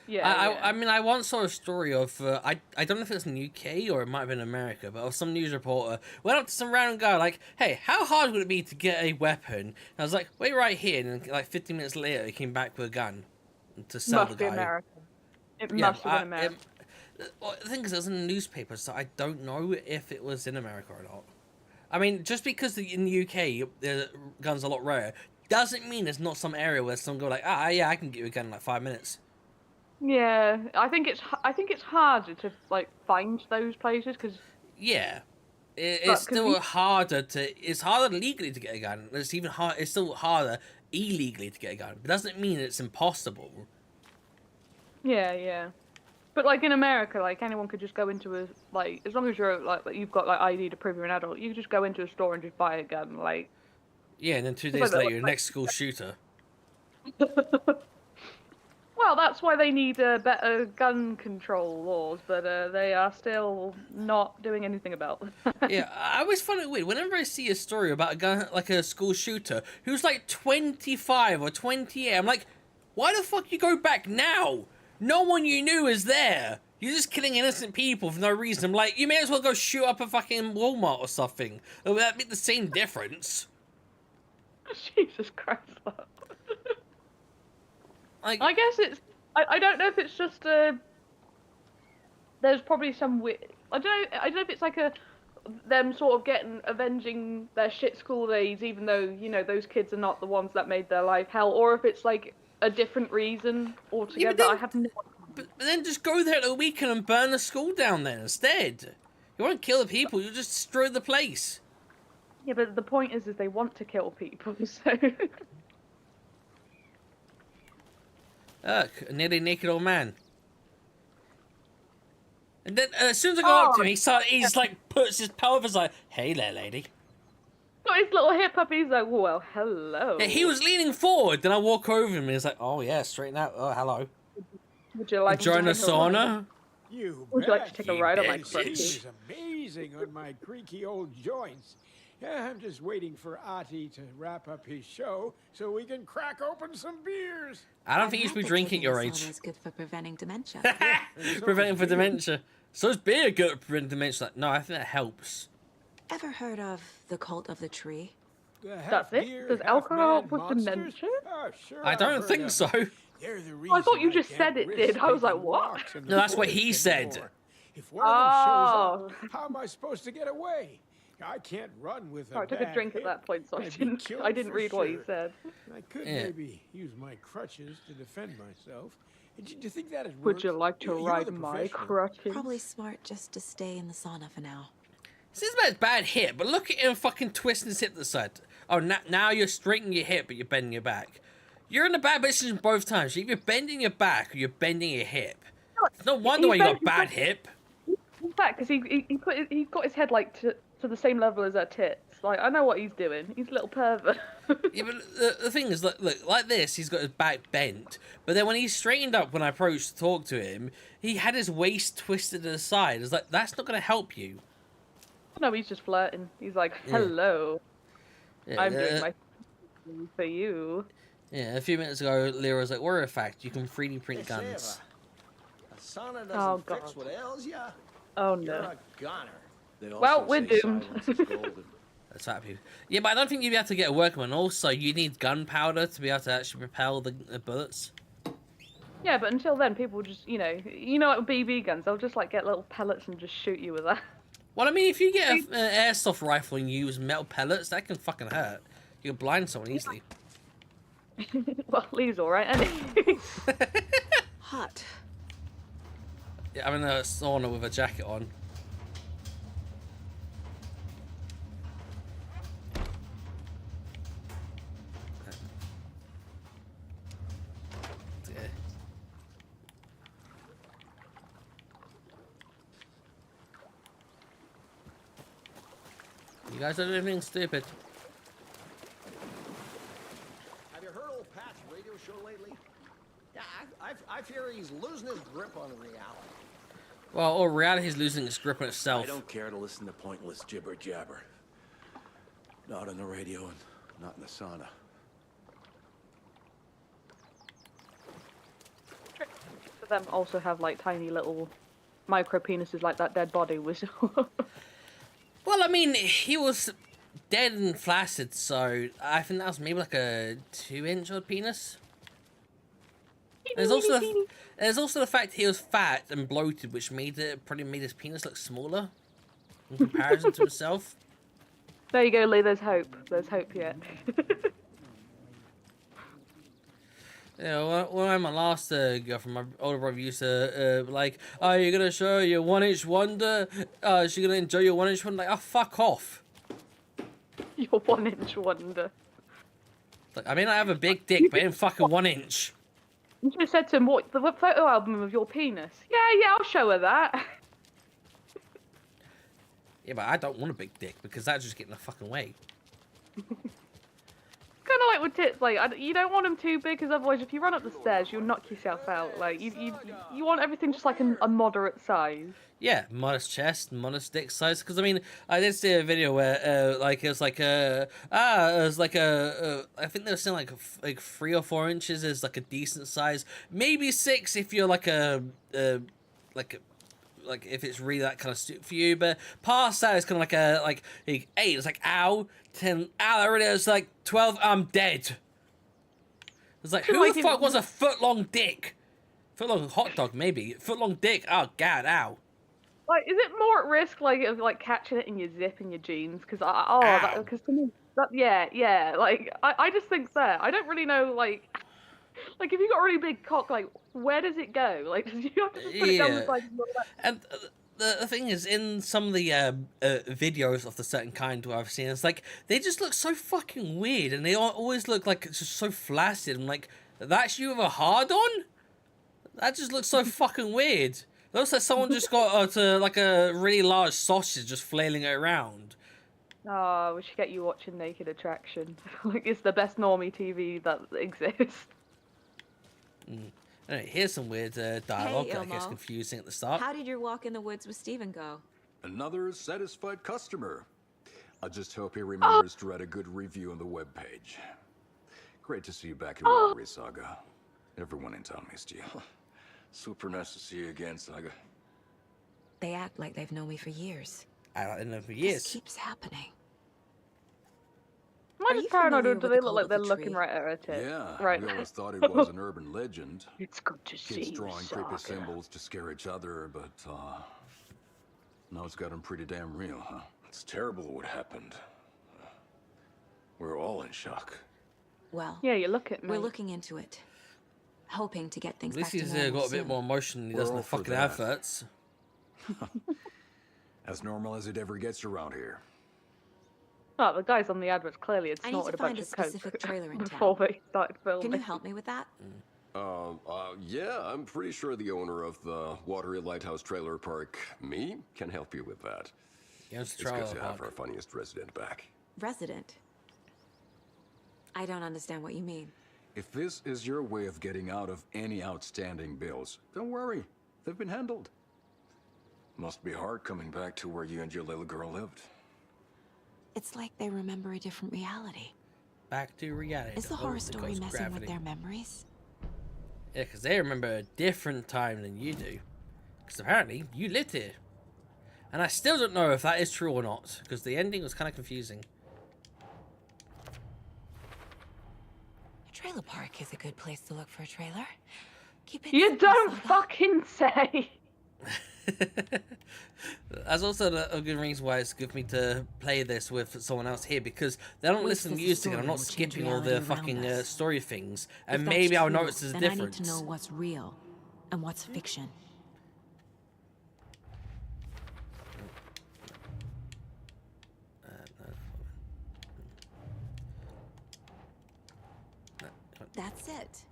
Yeah, I mean, I once saw a story of I don't know if it's in the UK or it might have been America, but of some news reporter went up to some random guy like, "Hey, how hard would it be to get a weapon?" And I was like, "Wait right here," and then, like 15 minutes later, he came back with a gun to sell the guy. American. It must have been American. The thing is, it was in the newspaper, so I don't know if it was in America or not. I mean, just because in the UK the guns are a lot rare, doesn't mean there's not some area where some go like, yeah, I can get you a gun in like 5 minutes. Yeah, I think it's harder to like find those places because it's still harder it's harder legally to get a gun. It's still harder illegally to get a gun. But it doesn't mean it's impossible. Yeah. But like in America, like anyone could just go into a like as long as you're like you've got like ID to prove you're an adult, you could just go into a store and just buy a gun. Like yeah, and then 2 days later, your next school shooter. Well, that's why they need better gun control laws, but they are still not doing anything about them. Yeah, I always find it weird. Whenever I see a story about a gun, like a school shooter who's like 25 or 28, I'm like, why the fuck you go back now? No one you knew is there. You're just killing innocent people for no reason. I'm like, you may as well go shoot up a fucking Walmart or something. Would that make the same difference? Jesus Christ. Like, I guess it's. I don't know if it's just there's probably some weird. I don't know if it's like them sort of avenging their shit school days, even though you know those kids are not the ones that made their life hell, or if it's like a different reason altogether. I have no. But then just go there at the weekend and burn the school down there instead. You won't kill the people. You'll just destroy the place. Yeah, but the point is they want to kill people, so. Look, a nearly naked old man. And then as soon as I go up to him, he's like puts his pelvis like, "Hey there, lady." Got his little hip up. He's like, "Well, hello." Yeah, he was leaning forward. Then I walk over him and he's like, "Oh yeah, straighten out. Oh hello." Would you like join the sauna? Would you like to take a ride on my crutch? It's amazing on my creaky old joints. Yeah, I'm just waiting for Ati to wrap up his show so we can crack open some beers. I don't think you should be drinking your age. It's good for preventing dementia. Preventing for dementia. So is beer good at preventing dementia? Like, no, I think that helps. Ever heard of the cult of the tree? That's it? Does alcohol help with dementia? Oh, sure, I don't think so. I thought you just said it did. I was like, what? No, that's what he said. If one of them shows up, how am I supposed to get away? I can't run with I took a drink at that point, so I didn't read what he said. I could maybe use my crutches to defend myself. Do you think that'd work? Would you like to ride my crutches? Probably smart just to stay in the sauna for now. This is about a bad hip, but look at him fucking twisting his hip to the side. Oh, now you're straightening your hip, but you're bending your back. You're in a bad position both times. You're either bending your back or you're bending your hip. It's no wonder why you got a bad hip. In fact, because he got his head like to the same level as her tits. Like, I know what he's doing. He's a little pervert. Yeah, but the thing is, look, like this, he's got his back bent. But then when he straightened up when I approached to talk to him, he had his waist twisted to the side. It's like, that's not going to help you. No, he's just flirting. He's like, hello. Yeah, I'm doing my thing for you. Yeah, a few minutes ago, Lyra was like, "We're a fact. You can 3D print guns." A sauna doesn't fix what ails ya. Oh no. You're a gunner. Well, we're doomed. That's happy. Yeah, but I don't think you'd be able to get a working one. Also, you need gunpowder to be able to actually propel the bullets. Yeah, but until then, people just, like with BB guns, they'll just like get little pellets and just shoot you with that. Well, I mean, if you get an airsoft rifle and you use metal pellets, that can fucking hurt. You can blind someone easily. Well, Lee's alright, isn't he? Hot. Yeah, I'm in a sauna with a jacket on. Yeah. You guys don't do anything stupid. Have you heard old Pat's radio show lately? Yeah, I fear he's losing his grip on reality. Well, or reality's losing its grip on itself. I don't care to listen to pointless jibber jabber. Not on the radio and not in the sauna. For them also have like tiny little micro penises like that dead body was. Well, I mean, he was dead and flaccid, so I think that was maybe like a 2-inch odd penis. There's also the fact he was fat and bloated, which probably made his penis look smaller in comparison to himself. There you go, Lee. There's hope. There's hope yet. Yeah, when my last girlfriend, my older brother used to like, "Oh, you're gonna show your 1-inch wonder? Is she gonna enjoy your 1-inch wonder?" Like, oh, fuck off. Your 1-inch wonder. Like, I mean, I have a big dick, but it ain't fucking 1 inch. You should have said to him, "What the photo album of your penis?" Yeah, I'll show her that. Yeah, but I don't want a big dick because that's just getting in the fucking way. Kind of like with tits, like you don't want them too big because otherwise, if you run up the stairs, you'll knock yourself out. Like you want everything just like a moderate size. Yeah, modest chest, modest dick size. Because I mean, I did see a video where I think they were saying like 3 or 4 inches is like a decent size. Maybe 6 if you're like like if it's really that kind of suit for you, but past that it's kind of like 8. It's like ow, 10. Ow, that really is like 12. I'm dead. It's like who the fuck was a foot-long dick? Foot-long hot dog maybe. Foot-long dick. Oh god, ow. Like, is it more at risk of like catching it in your zip in your jeans? Because to me, yeah. Like I just think that I don't really know like if you got a really big cock, like where does it go? Like do you have to just put it down the side? And the thing is, in some of the videos of the certain kind where I've seen, it's like they just look so fucking weird, and they always look like it's just so flaccid. I'm like, that's you with a hard on? That just looks so fucking weird. It looks like someone just got like a really large sausage just flailing it around. Oh, we should get you watching Naked Attraction. Like it's the best normie TV that exists. Anyway, here's some weird dialogue that gets Ilmo. confusing at the start. How did your walk in the woods with Steven go? Another satisfied customer. I just hope he remembers to write a good review on the webpage. Great to see you back in Watery Saga. Everyone in town missed you. Super nice to see you again, Saga. They act like they've known me for years. I don't know for years. This keeps happening. Am I just paranoid, or do they look like they're looking right at her tits? Yeah, Right. we always thought it was an urban legend. It's good to see Kids you, drawing creepy Saga. symbols to scare each other, but now it's gotten pretty damn real, huh? It's terrible what happened. We're all in shock. Well, Yeah, you look at me. we're looking into it, hoping to get things At least back to he's normal got a bit soon. more emotion than he We're does in all the for fucking that. adverts. As normal as it ever gets around here. Oh, the guys on the adverts clearly had I need snorted to a find bunch a of coke specific trailer in before town. they started filming. Can you help me with that? Yeah, I'm pretty sure the owner of the Watery Lighthouse Trailer Park, me, can help you with that. Yes, It's good to have our funniest resident back. Resident? I don't understand what you mean. If this is your way of getting out of any outstanding bills, don't worry. They've been handled. Must be hard coming back to where you and your little girl lived. It's like they remember a different reality. Back to reality. Is the horror Hope story because messing gravity. with their memories? Yeah, because they remember a different time than you do. Because apparently, you lived here. And I still don't know if that is true or not, because the ending was kind of confusing. A trailer park is a good place to look for a trailer. Keep it You simple, don't Saga. fucking say. That's also a good reason why it's good for me to play this with someone else here, because they don't Waste listen to as a music and I'm story not will change skipping all the reality around fucking us. story things, If and that's maybe I'll true, notice there's a then difference. I need to know what's real and what's fiction. That's it.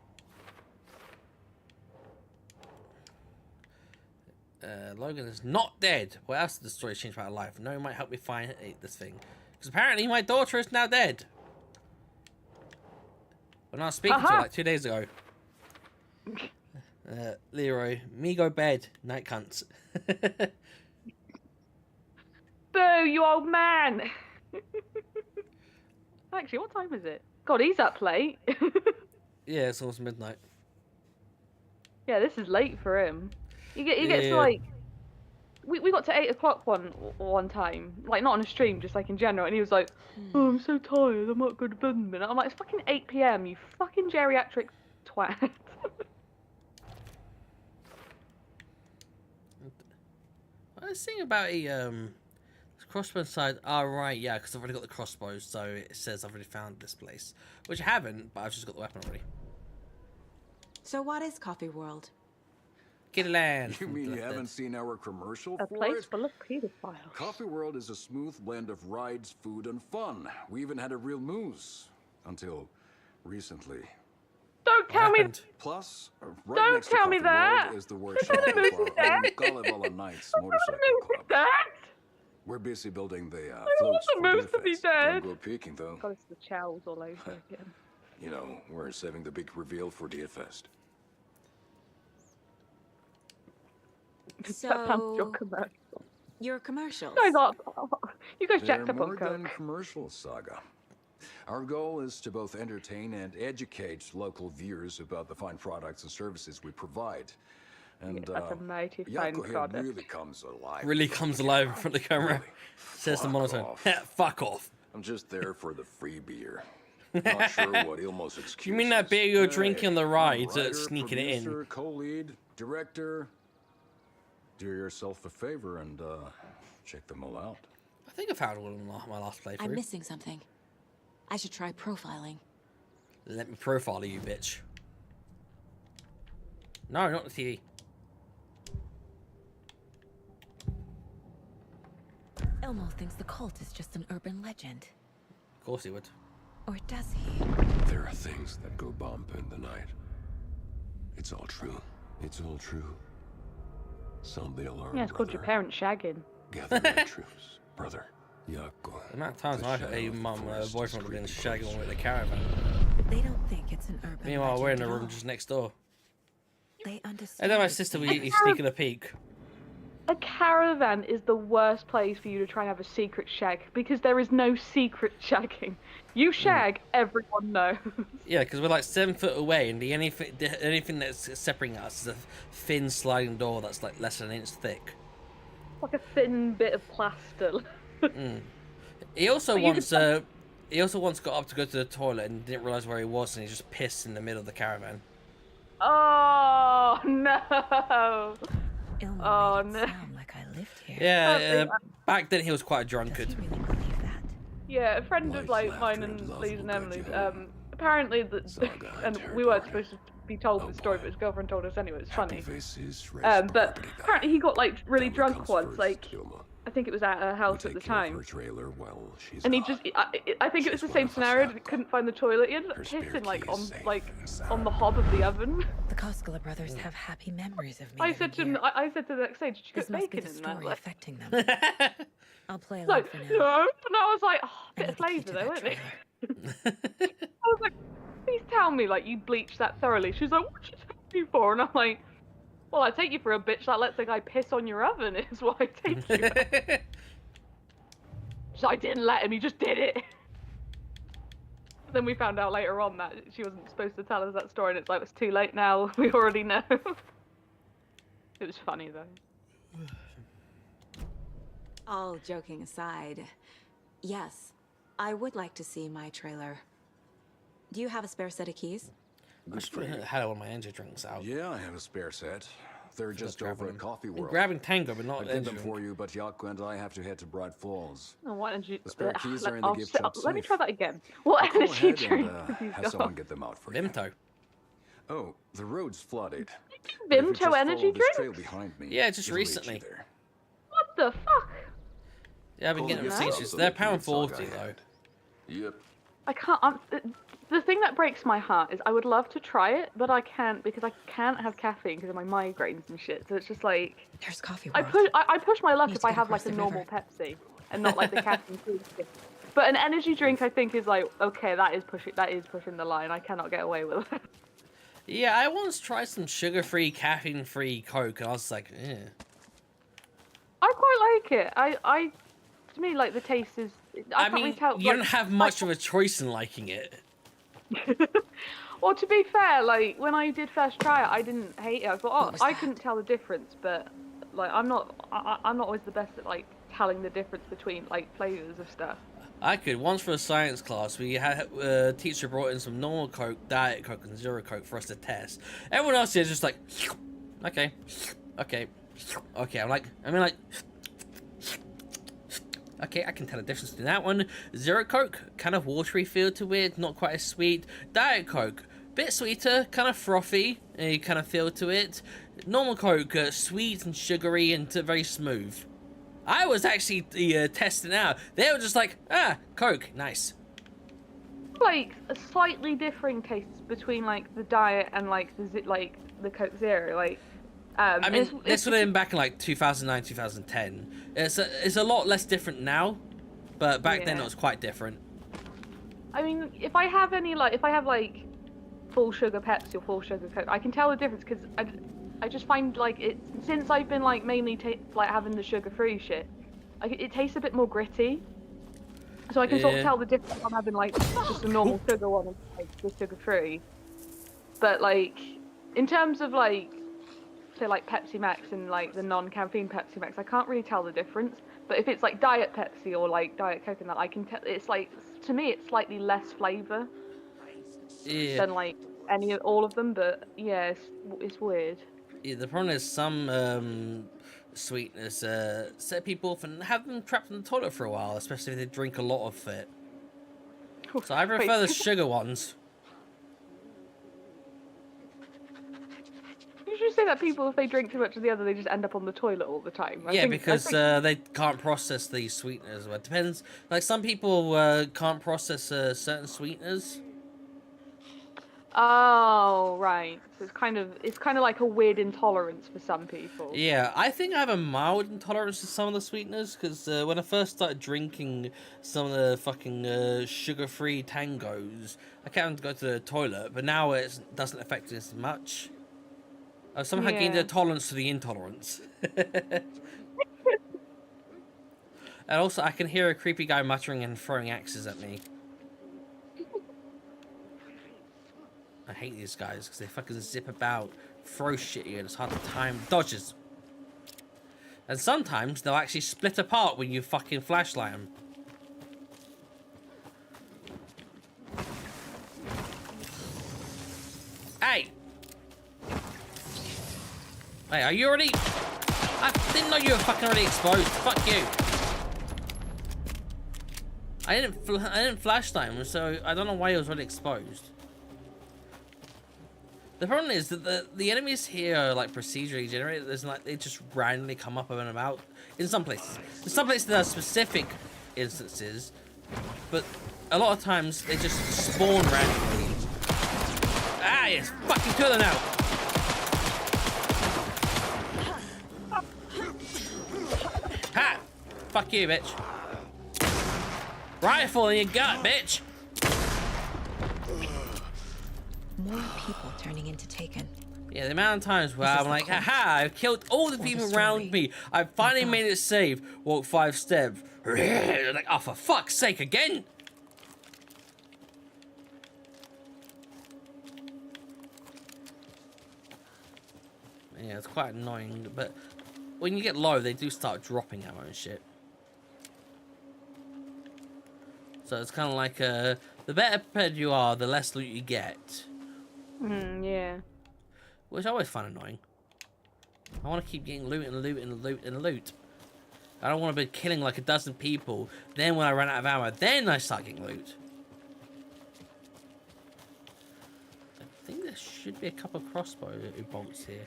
Logan is not dead. What else did the story change about her life? No, it might help me find this thing. Because apparently my daughter is now dead. When I was speaking to her like 2 days ago. Leroy, me go bed, night cunts. Boo, you old man. Actually, what time is it? God, he's up late. Yeah, it's almost midnight. Yeah, this is late for him. He gets Yeah. like, we got to 8 o'clock one time, like not on a stream, just like in general, and he was like, "Oh, I'm so tired, I might go to bed in a minute." I'm like, "It's fucking 8 p.m. You fucking geriatric twat." I was thinking about a crossbow side. Oh right, yeah, because I've already got the crossbows, so it says I've already found this place, which I haven't, but I've just got the weapon already. So what is Coffee World? Kittyland. You mean you haven't seen our commercial A for place it? full of pedophiles. Coffee World is a smooth blend of rides, food, and fun. We even had a real moose. Until recently. Don't tell me. Plus, right Don't next to tell me Coffee that. World is the workshop of moose is our dead. own Kalevala Knights motorcycle club. That? We're busy building the I floats want the for moose to be Deerfest. Don't dead. go peeking, though. God, it's the chows all over again. You know, we're saving the big reveal for Deerfest. So, your commercials. You guys They're jacked up more on coke. than commercial, Saga. Our goal is to both entertain and educate local viewers about the fine products and services we provide. And That's a mighty fine Yako here product. really comes alive. Really comes alive in front of the camera. Says the monotone. Fuck off. I'm just there for the free beer. Not sure what Ilmo's excuse. You mean that beer you're drinking on the ride, writer, sneaking it in? producer, co-lead, director. Do yourself a favor and check them all out. I think I found one in my last playthrough. I'm missing something. I should try profiling. Let me profile you, bitch. No, not the TV. Elmo thinks the cult is just an urban legend. Of course he would. Or does he? There are things that go bump in the night. It's all true. It's all true. Sound the alarm, Yeah, it's called your parents shagging. Gather my troops, brother. Yako. The amount of times a mum boyfriend would have been shagging with a caravan. They don't think it's an urban Meanwhile, legend we're in the at room all. just next door. They And understand. then my it's sister, fake. we sneaking a peek. A caravan is the worst place for you to try and have a secret shag because there is no secret shagging. You shag, everyone knows. Yeah, because we're like 7 foot away, and the anything that's separating us is a thin sliding door that's like less than an inch thick. Like a thin bit of plaster. He also But you once got up to go to the toilet and didn't realize where he was, and he just pissed in the middle of the caravan. Oh no! Ilmo Oh made it no! sound like I lived here. Yeah, back then he was quite a drunkard. Yeah, a friend of like mine and Lee's and Emily's. Apparently and we weren't supposed to be told the story, but his girlfriend told us anyway. It's funny. But apparently he got like really drunk once. Like I think it was at her house at the time. And he just, I think it was the same scenario. He couldn't find the toilet. He ended up pissing like on the hob of the oven. The Koskela brothers have happy memories of me. I said to him, I said to the next stage, did you This put must be bacon the in that? story Like, affecting them. I'll play along like, for now. no. And I was like, oh, bit of flavour though, isn't it? I was like, please tell me like you bleached that thoroughly. She's like, what you take you for? And I'm like, well, I take you for a bitch that lets a guy piss on your oven is what I take you for. So I didn't let him, he just did it. Then we found out later on that she wasn't supposed to tell us that story, and it's like, it's too late now, we already know. It was funny though. All joking aside, yes, I would like to see my trailer. Do you have a spare set of keys? I should have had one of my energy drinks out. Yeah, I have a spare set. They're just over at Coffee I'm World. grabbing Tango, but not I'd get energy them drink. for you, but Yaku and I have to head to Bright Falls. Oh, what energy? The spare keys are in the I'll gift sit- shop Let me safe. try that again. What Go energy ahead drink and have you have got? someone get them out for you. Vimto. Oh, the road's flooded. But if you just Vimto energy follow this drink? trail behind me, Yeah, just it'll lead you recently. there. What the fuck? Yeah, I've been getting them since. They're £1.40 though. Yep. I can't. The thing that breaks my heart is I would love to try it, but I can't because I can't have caffeine because of my migraines and shit. So it's just like There's coffee. I push my luck Need if to I get have like across a the normal river. Pepsi and not like the caffeine-free shit. But an energy drink I think is like okay, that is pushing the line. I cannot get away with it. Yeah, I once tried some sugar-free, caffeine-free Coke, and I was like, eh. I quite like it. To me, like the taste is. I can't mean, really tell. you don't have much of a choice in liking it. Well, to be fair, like when I did first try it, I didn't hate it. I thought, I couldn't tell the difference, but like I'm not always the best at like telling the difference between like flavors of stuff. I could. Once for a science class, we had a teacher brought in some normal Coke, Diet Coke, and Zero Coke for us to test. Everyone else is just like, okay. I'm like, okay, I can tell the difference between that one. Zero Coke, kind of watery feel to it, not quite as sweet. Diet Coke, bit sweeter, kind of frothy, kind of feel to it. Normal Coke, sweet and sugary and very smooth. I was actually testing out. They were just like, Coke, nice. Like a slightly differing tastes between like the Diet and like the Coke Zero. Like, I mean, this would have been back in like 2009, 2010. It's a lot less different now, but back then it was quite different. I mean, if I have like full sugar Pepsi or full sugar Coke, I can tell the difference because I just find like it since I've been like mainly like having the sugar-free shit, it tastes a bit more gritty. So I can sort of tell the difference if I'm having like just a normal sugar one and like the sugar-free. But like in terms of like say like Pepsi Max and like the non-caffeine Pepsi Max, I can't really tell the difference. But if it's like Diet Pepsi or like Diet Coke and that, I can tell. It's like to me, it's slightly less flavor than like all of them. But yeah, it's weird. Yeah, the problem is some sweetness set people off and have them trapped in the toilet for a while, especially if they drink a lot of it. So I prefer the sugar ones. Did you say that people, if they drink too much of the other, they just end up on the toilet all the time? Yeah, because they can't process the sweeteners. Well, it depends. Like some people can't process certain sweeteners. Oh, right. So it's kind of like a weird intolerance for some people. Yeah, I think I have a mild intolerance to some of the sweeteners because when I first started drinking some of the fucking sugar-free Tangos, I can't go to the toilet, but now it doesn't affect it as much. I've somehow gained a tolerance to the intolerance. And also, I can hear a creepy guy muttering and throwing axes at me. I hate these guys because they fucking zip about, throw shit at you, and it's hard to time dodges. And sometimes they'll actually split apart when you fucking flashlight them. Hey! Hey, are you already... I didn't know you were fucking already exposed. Fuck you. I didn't flashlight him, so I don't know why he was already exposed. The problem is that the enemies here are like procedurally generated. There's like they just randomly come up and about in some places. In some places there are specific instances, but a lot of times they just spawn randomly. Ah, yes, fucking kill them now. Ha! Fuck you, bitch. Rifle in your gut, bitch. More people turning into Taken. Yeah, the amount of times where I'm like, haha, I've killed all the people around me. I finally made it safe. Walk 5 steps. Like, oh, for fuck's sake, again? Yeah, it's quite annoying, but when you get low, they do start dropping ammo and shit. So it's kind of like, the better prepared you are, the less loot you get. Yeah. Which I always find annoying. I want to keep getting loot and loot and loot and loot. I don't want to be killing like a dozen people. Then when I run out of ammo, then I start getting loot. I think there should be a couple of crossbow bolts here.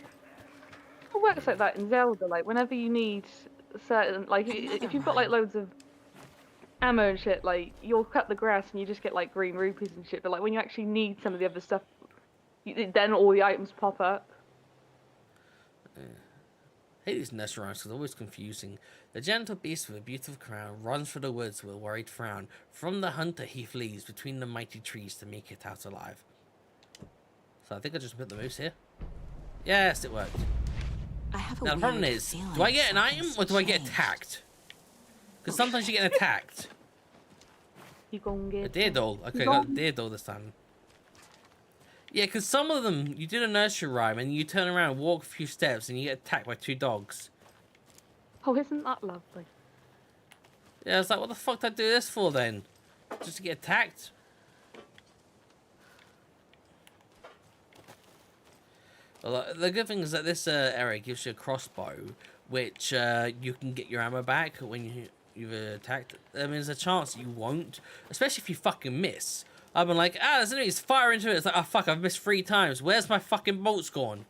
It works like that in Zelda. Like whenever you need certain, like if you've got like loads of ammo and shit, like you'll cut the grass and you just get like green rupees and shit. But like when you actually need some of the other stuff, then all the items pop up. I hate these nursery rhymes because they're always confusing. The gentle beast with a beautiful crown runs through the woods with a worried frown. From the hunter he flees between the mighty trees to make it out alive. So I think I just put the moose here. Yes, it worked. I have a now the problem weird is, feeling do I get an item or something's do I get changed. attacked? Because sometimes you get attacked. You gonna get A deer doll. Okay, I got a deer doll this time. Yeah, because some of them, you do the nursery rhyme and you turn around, walk a few steps, and you get attacked by 2 dogs. Oh, isn't that lovely? Yeah, I was like, what the fuck did I do this for then? Just to get attacked? Well, the good thing is that this area gives you a crossbow, which you can get your ammo back when you've attacked. I mean, there's a chance you won't, especially if you fucking miss. I've been like, there's enemies, fire into it. It's like, oh fuck, I've missed 3 times. Where's my fucking bolts gone?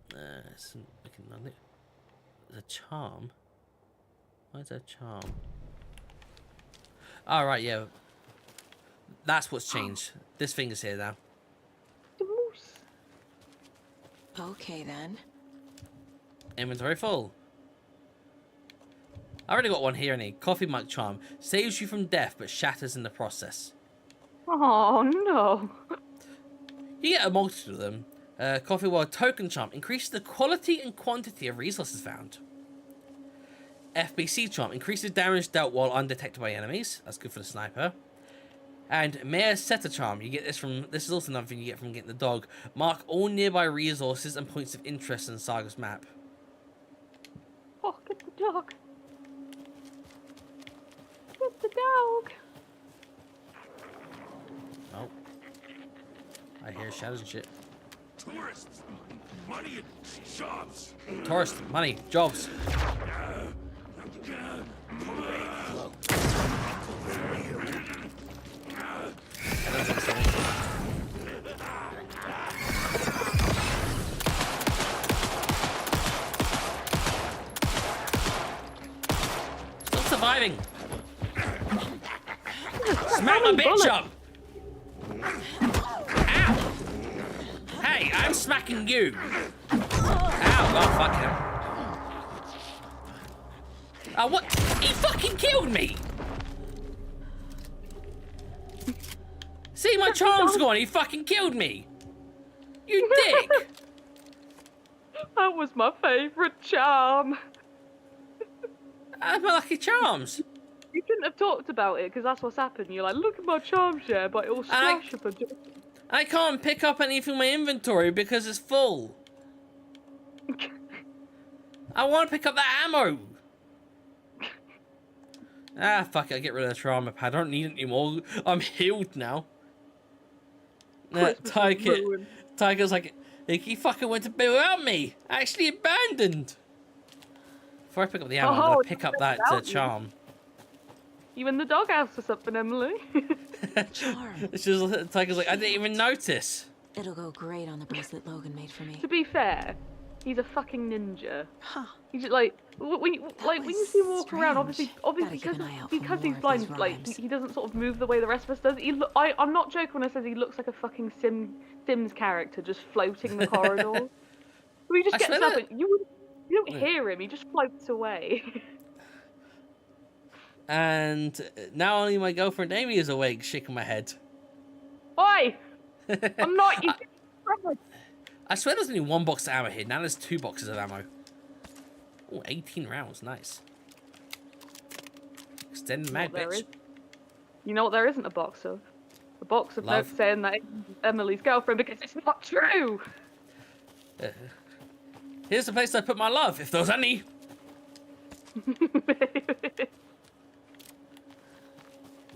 There's a charm. Why is there a charm? Oh, right, yeah. That's what's changed. This thing is here now. The moose. Okay then. Inventory full. I already got one here, and a coffee mug charm saves you from death but shatters in the process. Oh no. You get a multitude of them. Coffee world token charm increases the quality and quantity of resources found. FBC charm increases damage dealt while undetected by enemies. That's good for the sniper. And Mayor Setter charm, you get this from. This is also another thing you get from getting the dog. Mark all nearby resources and points of interest in Saga's map. Oh, get the dog. Get the dog. Oh. I hear shadows and shit. Tourists, money and jobs. Tourists, money, jobs. Still surviving. Smack my bitch up. Ow. Hey, I'm smacking you. Ow, oh fuck him. Oh, what? He fucking killed me! See, my charm's gone. He fucking killed me. You dick. That was my favourite charm. That's my lucky charms. You shouldn't have talked about it because that's what's happened. You're like, look at my charm share, but it'll smash up a joke. I can't pick up anything in my inventory because it's full. I want to pick up that ammo. Ah, fuck it. I get rid of the trauma pad. I don't need it anymore. I'm healed now. Tiger's like, he fucking went to bed without me. Actually abandoned. Before I pick up the ammo, I'm going to pick up that charm. You in the doghouse or something, Emily? Charm. It's just, Tiger's like, I didn't even notice. It'll go great on the bracelet Logan made for me. To be fair, he's a fucking ninja. Huh. He's just like when you see him walk around, obviously because he's blind, like he doesn't sort of move the way the rest of us does. I'm not joking when I say he looks like a fucking Sims character just floating the corridor. So he just gets up and you don't hear him. He just floats away. And now only my girlfriend Aimee is awake, shaking my head. Oi! I'm not. I swear there's only 1 box of ammo here. Now there's 2 boxes of ammo. Oh, 18 rounds. Nice. Extended mag, bitch. You know what there isn't a box of? A box of notes saying that Emily's girlfriend because it's not true. Here's the place I put my love, if there was any.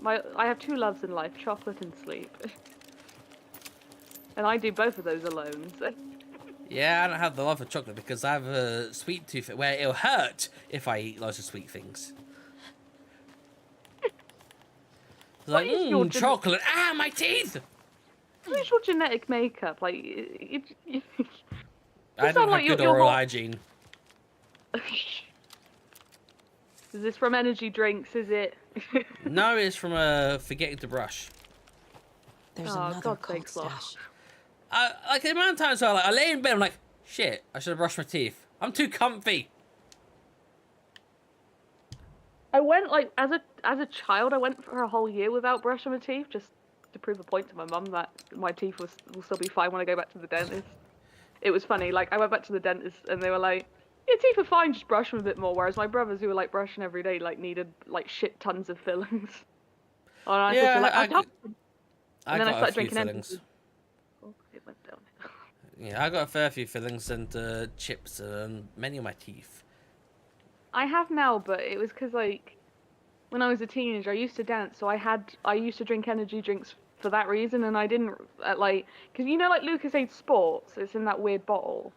I have two loves in life: chocolate and sleep. And I do both of those alone. So. Yeah, I don't have the love for chocolate because I have a sweet tooth where it'll hurt if I eat lots of sweet things. It's like, chocolate. Ah, my teeth! What is your genetic makeup? Like, I don't have good oral hygiene. Is this from energy drinks? Is it? No, it's from forgetting to brush. There's another cold stash. Like the amount of times I lay in bed, I'm like, shit, I should have brushed my teeth. I'm too comfy. I went like as a child, I went for a whole year without brushing my teeth just to prove a point to my mum that my teeth will still be fine when I go back to the dentist. It was funny. Like I went back to the dentist and they were like, "Your teeth are fine, just brush them a bit more." Whereas my brothers, who were like brushing every day, like needed like shit tons of fillings. And I said, to her, like, I don't. And then I started drinking fillings. Oh, it went down. Yeah, I got a fair few fillings and chips and many of my teeth. I have now, but it was because like when I was a teenager, I used to dance, so I used to drink energy drinks for that reason, and I didn't like because you know like Lucasade Sports, it's in that weird bottle.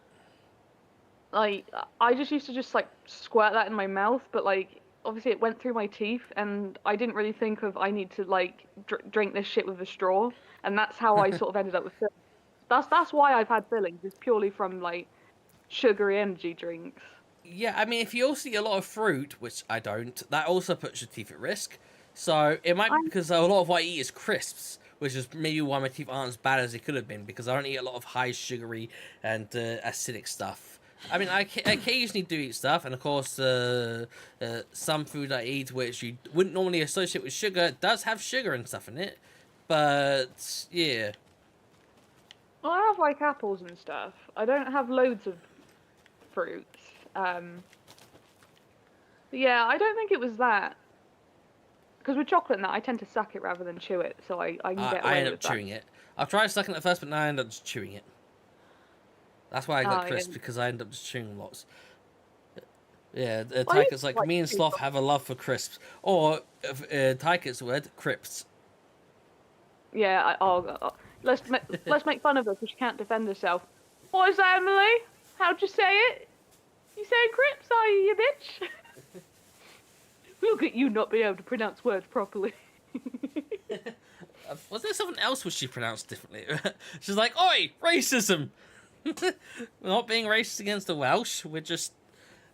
Like I just used to just like squirt that in my mouth, but like obviously it went through my teeth, and I didn't really think of I need to like drink this shit with a straw, and that's how I sort of ended up with fillings. That's why I've had fillings. It's purely from like sugary energy drinks. Yeah, I mean, if you also eat a lot of fruit, which I don't, that also puts your teeth at risk. So it might be because a lot of what I eat is crisps, which is maybe why my teeth aren't as bad as they could have been, because I don't eat a lot of high sugary and acidic stuff. I mean, I occasionally do eat stuff, and of course, some food I eat which you wouldn't normally associate with sugar does have sugar and stuff in it. But yeah. Well, I have like apples and stuff. I don't have loads of fruits. Yeah, I don't think it was that. Because with chocolate and that, I tend to suck it rather than chew it, so I can get away with that. I end up chewing it. I've tried sucking it at first, but now I end up just chewing it. That's why I got crisps, because I end up just chewing lots. Yeah, Tyke's like, me and Sloth have a love for crisps. Or, Tyke's word, crisps. Yeah, let's make fun of her because she can't defend herself. What is that, Emily? How'd you say it? You saying crisps, are you bitch? Look at you not being able to pronounce words properly. Was there something else which she pronounced differently? She's like, oi, racism! We're not being racist against the Welsh, we're just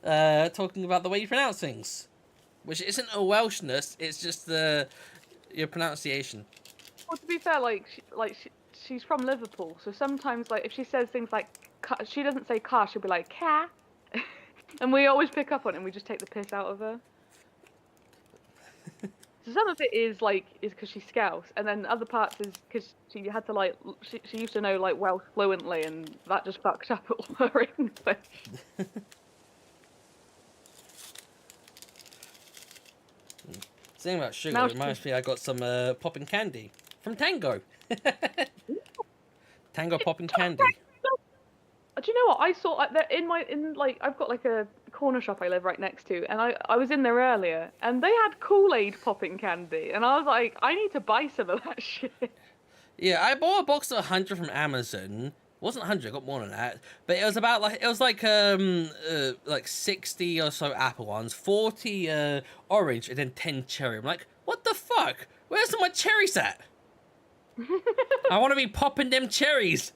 talking about the way you pronounce things. Which isn't a Welshness, it's just your pronunciation. Well, to be fair, she's from Liverpool, so sometimes, like, if she says things like, she doesn't say car, she'll be like, car. And we always pick up on it and we just take the piss out of her. So some of it is because she's Scouse, and then other parts is because she had to like she used to know like Welsh fluently, and that just fucked up all her English. Saying about sugar reminds me, I got some popping candy from Tango. Tango popping candy. Do you know what I saw I've got like a corner shop I live right next to, and I was in there earlier, and they had Kool-Aid popping candy, and I was like, I need to buy some of that shit. Yeah, I bought a box of 100 from Amazon. It wasn't 100, I got more than that, but it was about like 60 or so apple ones, 40 orange, and then 10 cherry. I'm like, what the fuck? Where's my cherries at? I want to be popping them cherries.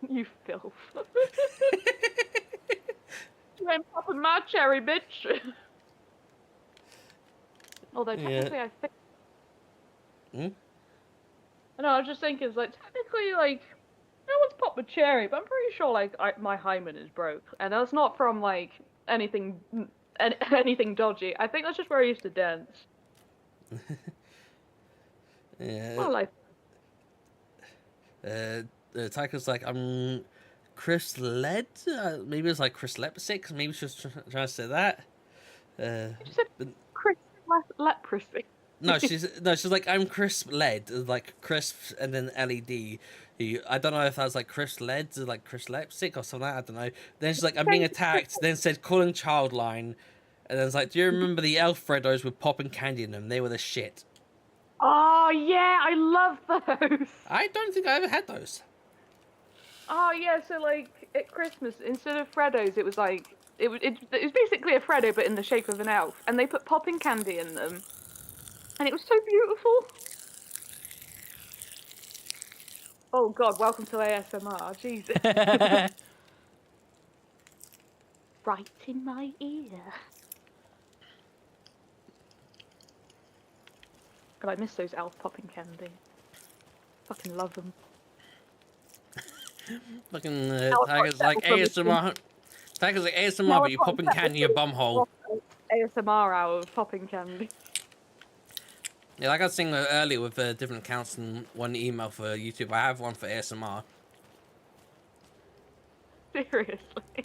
You filth. You ain't popping my cherry, bitch. Although technically I think... I know, I was just thinking, it's like, technically, like, no one's popped a cherry, but I'm pretty sure, like, my hymen is broke. And that's not from, like, anything dodgy. I think that's just where I used to dance. Yeah. Well, like... Tycho's like, I'm Chris Led? Maybe it's like Chris Lepsic, maybe she's trying to say that. You said Chris Leprosy. No, she's like, I'm crisp led, like crisp and then LED. I don't know if that was like Chris Led, like Chris Lepsic or something like that, I don't know. Then she's like, I'm being attacked, then said calling child line, And then it's like, do you remember the elf Freddos with popping candy in them? They were the shit. Oh yeah, I love those. I don't think I ever had those. Oh yeah, so like at Christmas, instead of Freddos, it was like it was basically a Freddo but in the shape of an elf, and they put popping candy in them, and it was so beautiful. Oh God, welcome to ASMR, Jesus. Right in my ear. God, I miss those elf popping candy. Fucking love them. Fucking Tiger's like ASMR. Tiger's like ASMR, but you're popping candy in your bum hole. ASMR hour of popping candy. Yeah, like I was saying earlier with different accounts and one email for YouTube. I have one for ASMR. Seriously.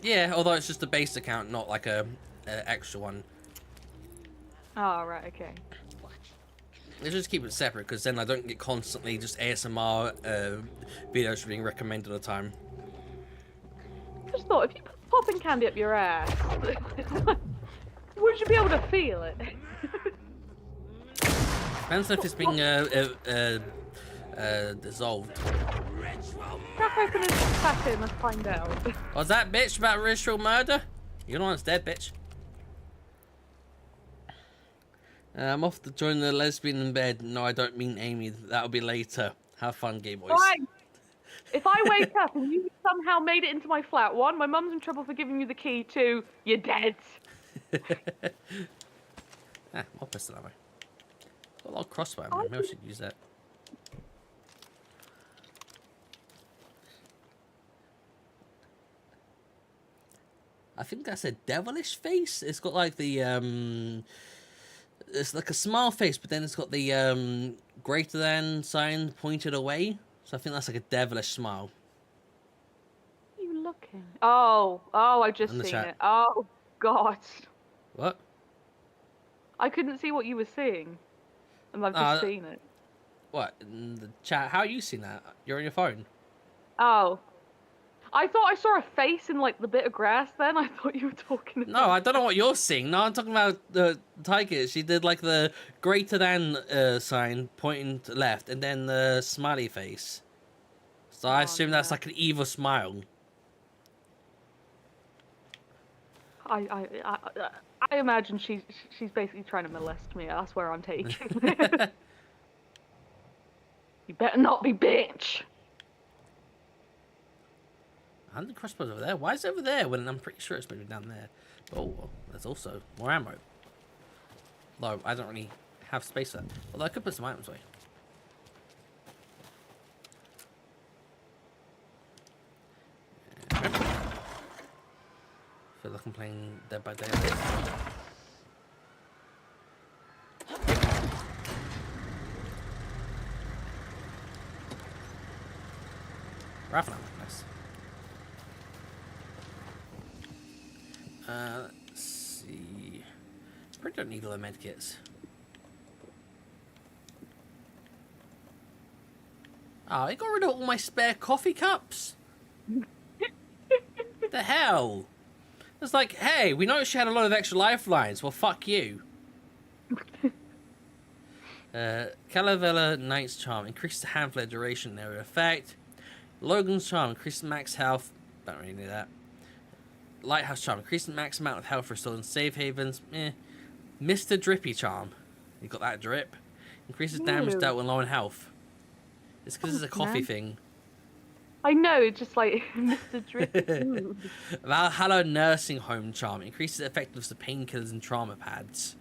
Yeah, although it's just a base account, not like a extra one. Oh, right, okay. Let's just keep it separate, because then I don't get constantly just ASMR videos being recommended all the time. I just thought, if you put popping candy up your ass, would you be able to feel it? Depends if it's being dissolved. Crack open his packet, let's find out. Was that bitch about ritual murder? You're the one that's dead, bitch. I'm off to join the lesbian in bed. No, I don't mean Aimee. That'll be later. Have fun, gay boys. Fine. If I wake up and you somehow made it into my flat, one, my mum's in trouble for giving you the key, two, you're dead. More pistol ammo. Got a lot of crossbow ammo. Maybe I should use that. I think that's a devilish face. It's got like the it's like a smile face, but then it's got the greater than sign pointed away. So I think that's like a devilish smile. What are you looking? Oh, I've just seen it. Oh, God. What? I couldn't see what you were seeing. And I've just seen it. What? In the chat? How are you seeing that? You're on your phone. Oh. I thought I saw a face in, like, the bit of grass then. I thought you were talking about... No, I don't know what you're seeing. No, I'm talking about the Tiger. She did, like, the greater than sign pointing to left and then the smiley face. So I assume that's like an evil smile. I imagine she's basically trying to molest me. That's where I'm taking it. You better not be bitch. 100 crossbows over there. Why is it over there when I'm pretty sure it's maybe down there? Oh, well, there's also more ammo. Though I don't really have space for that. Although I could put some items away. I feel like I'm playing Dead by Daylight. Rifle ammo, nice. Let's see. Probably don't need all the medkits. Oh, I got rid of all my spare coffee cups. What the hell? It's like, hey, we noticed you had a lot of extra lifelines. Well, fuck you. Calavera Knight's Charm increases the hand flare duration area effect. Logan's Charm increases max health. Don't really need that. Lighthouse Charm increases max amount of health restored in safe havens. Mr. Drippy Charm. You got that drip. Increases damage dealt when low in health. It's because it's a coffee thing. I know, just like Mr. Drippy. Valhalla Nursing Home Charm increases the effectiveness of painkillers and trauma pads.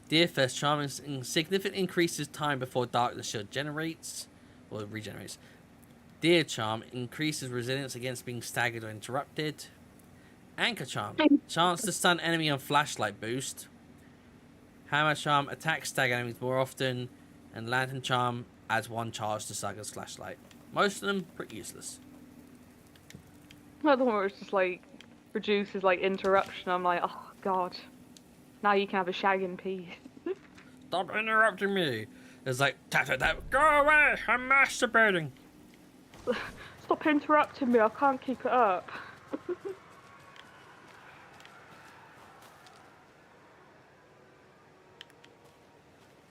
Deerfest Charm significantly increases time before darkness shield generates or regenerates. Deer Charm increases resilience against being staggered or interrupted. Anchor Charm, chance to stun enemy on flashlight boost. Hammer Charm, attacks stagger enemies more often. And Lantern Charm adds 1 charge to Saga's flashlight. Most of them pretty useless. Another one where it's just like reduces like interruption. I'm like, oh God, now you can have a shag in peace. Stop interrupting me. It's like, tap, go away, I'm masturbating. Stop interrupting me, I can't keep it up.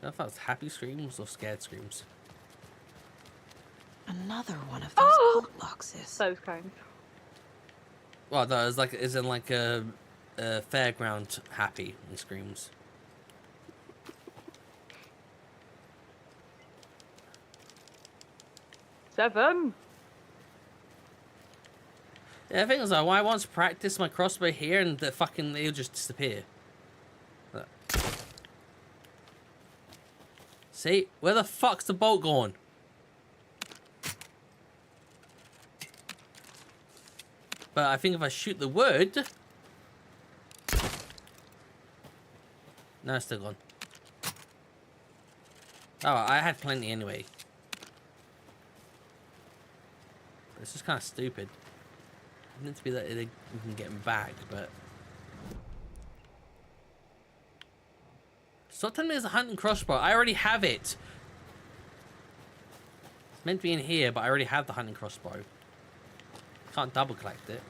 I don't know if that was happy screams or scared screams. Another one of those cult boxes. Those kinds. Well, no, it's like, is in like a fairground happy and screams. Seven. Yeah, the thing is, though, I want to practice my crossbow here and they'll just disappear. Look. See? Where the fuck's the bolt going? But I think if I shoot the wood... No, it's still gone. Oh, I had plenty anyway. It's just kind of stupid. It meant to be that we can get him back, but... Stop telling me there's a hunting crossbow. I already have it. It's meant to be in here, but I already have the hunting crossbow. Can't double collect it.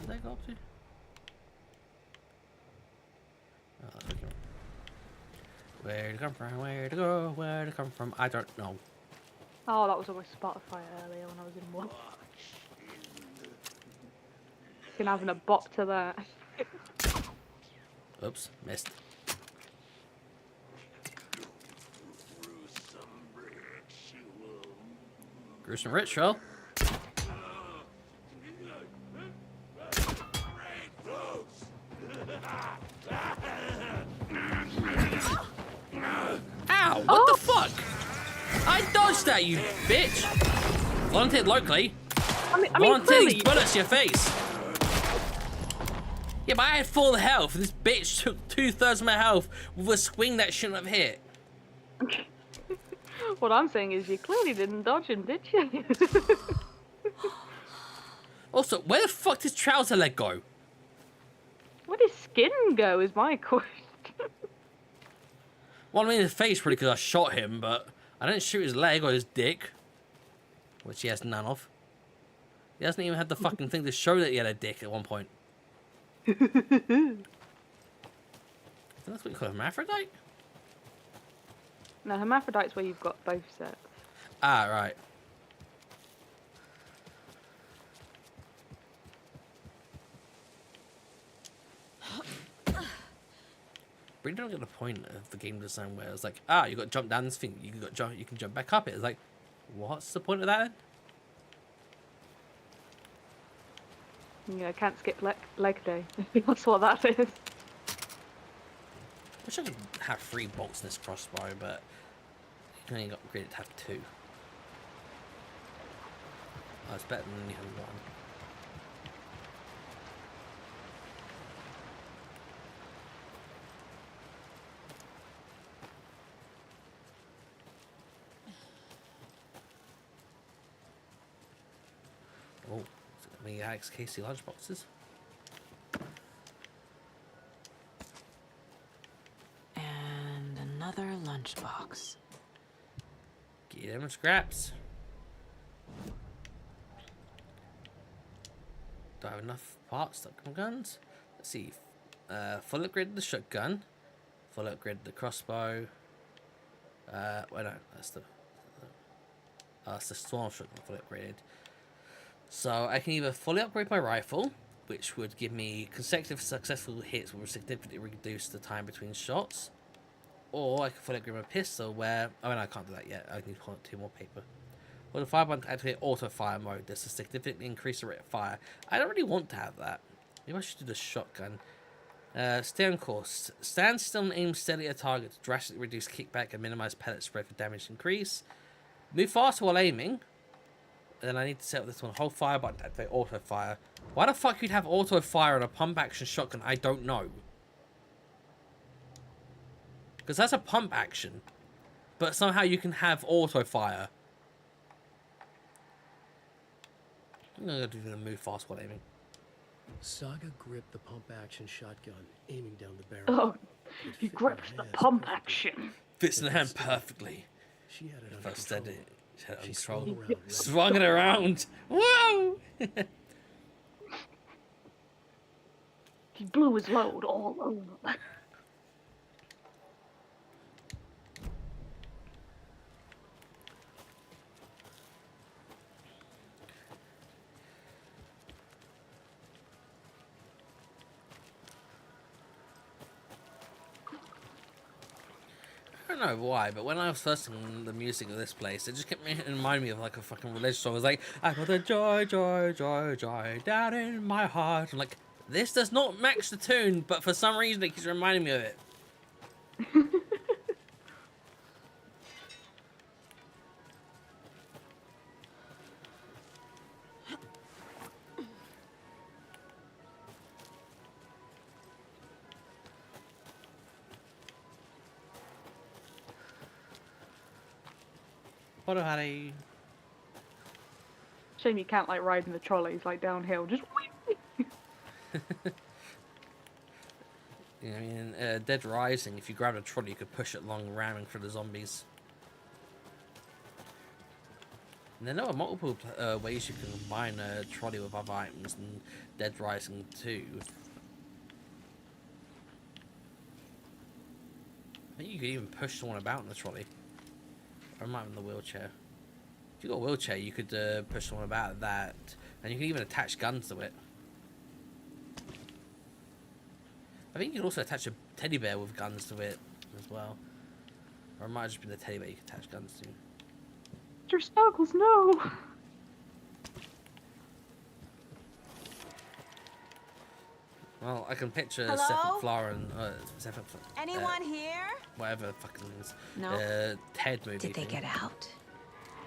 Where did I go up to? Oh, okay. Where to come from? Where to go? Where to come from? I don't know. Oh, that was on my Spotify earlier when I was in one. Been having a bop to that. Oops, missed. Gruesome ritual. Ow! What the fuck? I dodged that, you bitch! Volunteered locally. Volunteered these bullets to your face. Yeah, but I had full health, and this bitch took 2/3 of my health with a swing that shouldn't have hit. What I'm saying is you clearly didn't dodge him, did you? Also, where the fuck did trouser leg go? Where did skin go is my question. Well, I mean his face probably because I shot him, but I didn't shoot his leg or his dick. Which he has none of. He hasn't even had the fucking thing to show that he had a dick at one point. I think that's what you call a hermaphrodite? No, hermaphrodite's where you've got both sets. Ah, right. Really don't get the point of the game design where it's like, you got to jump down this thing, you can jump back up it. It's like, what's the point of that then? Yeah, can't skip leg day. That's what that is. Wish I could have 3 bolts in this crossbow, but you can only upgrade it to have 2. Oh, it's better than only having 1. Oh, the Alex Casey lunchboxes. And another lunchbox. Get them scraps. Do I have enough parts to upgrade guns? Let's see. Full upgrade the shotgun. Full upgrade the crossbow. Well, no, that's the storm shotgun fully upgraded. So I can either fully upgrade my rifle, which would give me consecutive successful hits which would significantly reduce the time between shots, or I can fully upgrade my pistol where, oh no, I can't do that yet, I need 2 more paper. Or the fire button to activate auto fire mode, this will significantly increase the rate of fire. I don't really want to have that. Maybe I should do the shotgun. Stay on course. Stand still and aim steadily at a target to drastically reduce kickback and minimize pellet spread for damage increase. Move faster while aiming. And then I need to set up this one. Hold fire button to activate auto fire. Why the fuck you'd have auto fire on a pump action shotgun? I don't know. Because that's a pump action. But somehow you can have auto fire. I'm gonna do the move fast while aiming. Saga gripped the pump action shotgun, aiming down the barrel. Oh, he gripped the pump action. Fits in the hand perfectly. She had it under First control. did it. She had it under swung control. around, Swung it around. Whoa! He just blew his load all over. I don't know why, but when I was first singing the music of this place, it just kept reminding me of like a fucking religious song. It was like, I got the joy, joy, joy, joy down in my heart. I'm like, this does not match the tune, but for some reason it keeps reminding me of it. What a honey. Shame you can't like ride in the trolleys like downhill. Just. You know, I mean, Dead Rising, if you grabbed a trolley, you could push it along, ramming for the zombies. And there are multiple ways you can combine a trolley with other items in Dead Rising 2. I think you could even push someone about in the trolley. Or might have in the wheelchair. If you got a wheelchair, you could push someone about that, and you can even attach guns to it. I think you can also attach a teddy bear with guns to it as well. Or it might have just been the teddy bear you could attach guns to. Mr. Snuggles, no! Well, I can picture Hello? Seth MacFarlane, Anyone here? whatever fucking is, No. Ted movie. Did they thing. get out?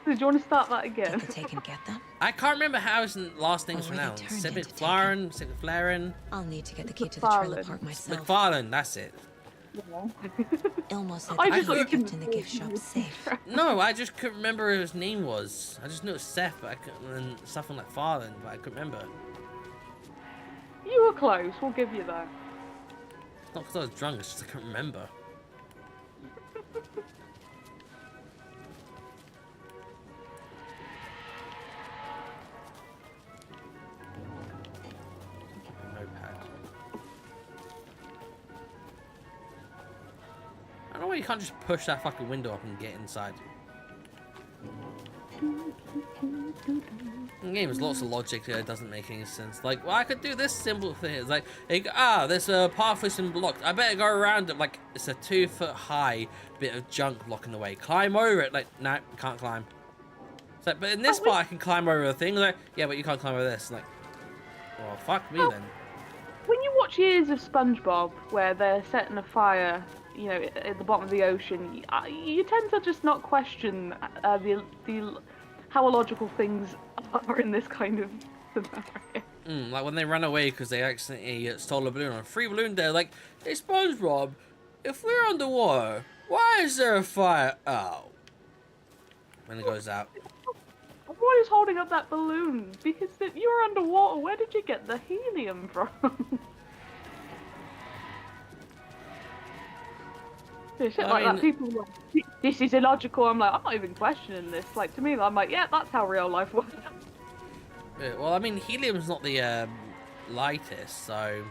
Do you want to start that again? Did the Taken get them? I can't remember how his last name's Or were they pronounced. turned Seth into MacFarlane, Seth MacFarlane. I'll need to get the key to the trailer McFarlane. park myself. MacFarlane, that's it. Ilmo said I the just key thought kept in the gift shop safe. No, I just couldn't remember who his name was. I just knew it was Seth, but I couldn't, and something like Farland, but I couldn't remember. You were close, we'll give you that. It's not because I was drunk, it's just I couldn't remember. Notepad. I don't know why you can't just push that fucking window up and get inside. In the game, there's lots of logic that doesn't make any sense. Like, well, I could do this simple thing. It's like, there's a pathway been blocked. I better go around it. Like, it's a 2-foot high bit of junk blocking the way. Climb over it. Like, no, can't climb. It's like, but in this part, I can climb over the thing. Like, yeah, but you can't climb over this. Like, well, fuck me then. When you watch years of SpongeBob, where they're setting a fire, you know, at the bottom of the ocean, you tend to just not question the how illogical things are in this kind of scenario. Like when they run away because they accidentally stole a balloon on a free balloon day. Like, hey SpongeBob, if we're underwater, why is there a fire? Oh, when it goes out. What is holding up that balloon? Because you're underwater. Where did you get the helium from? Shit like that. People are like, this is illogical. I'm like, I'm not even questioning this. Like, to me, I'm like, yeah, that's how real life works. Yeah, well, I mean, helium's not the lightest, so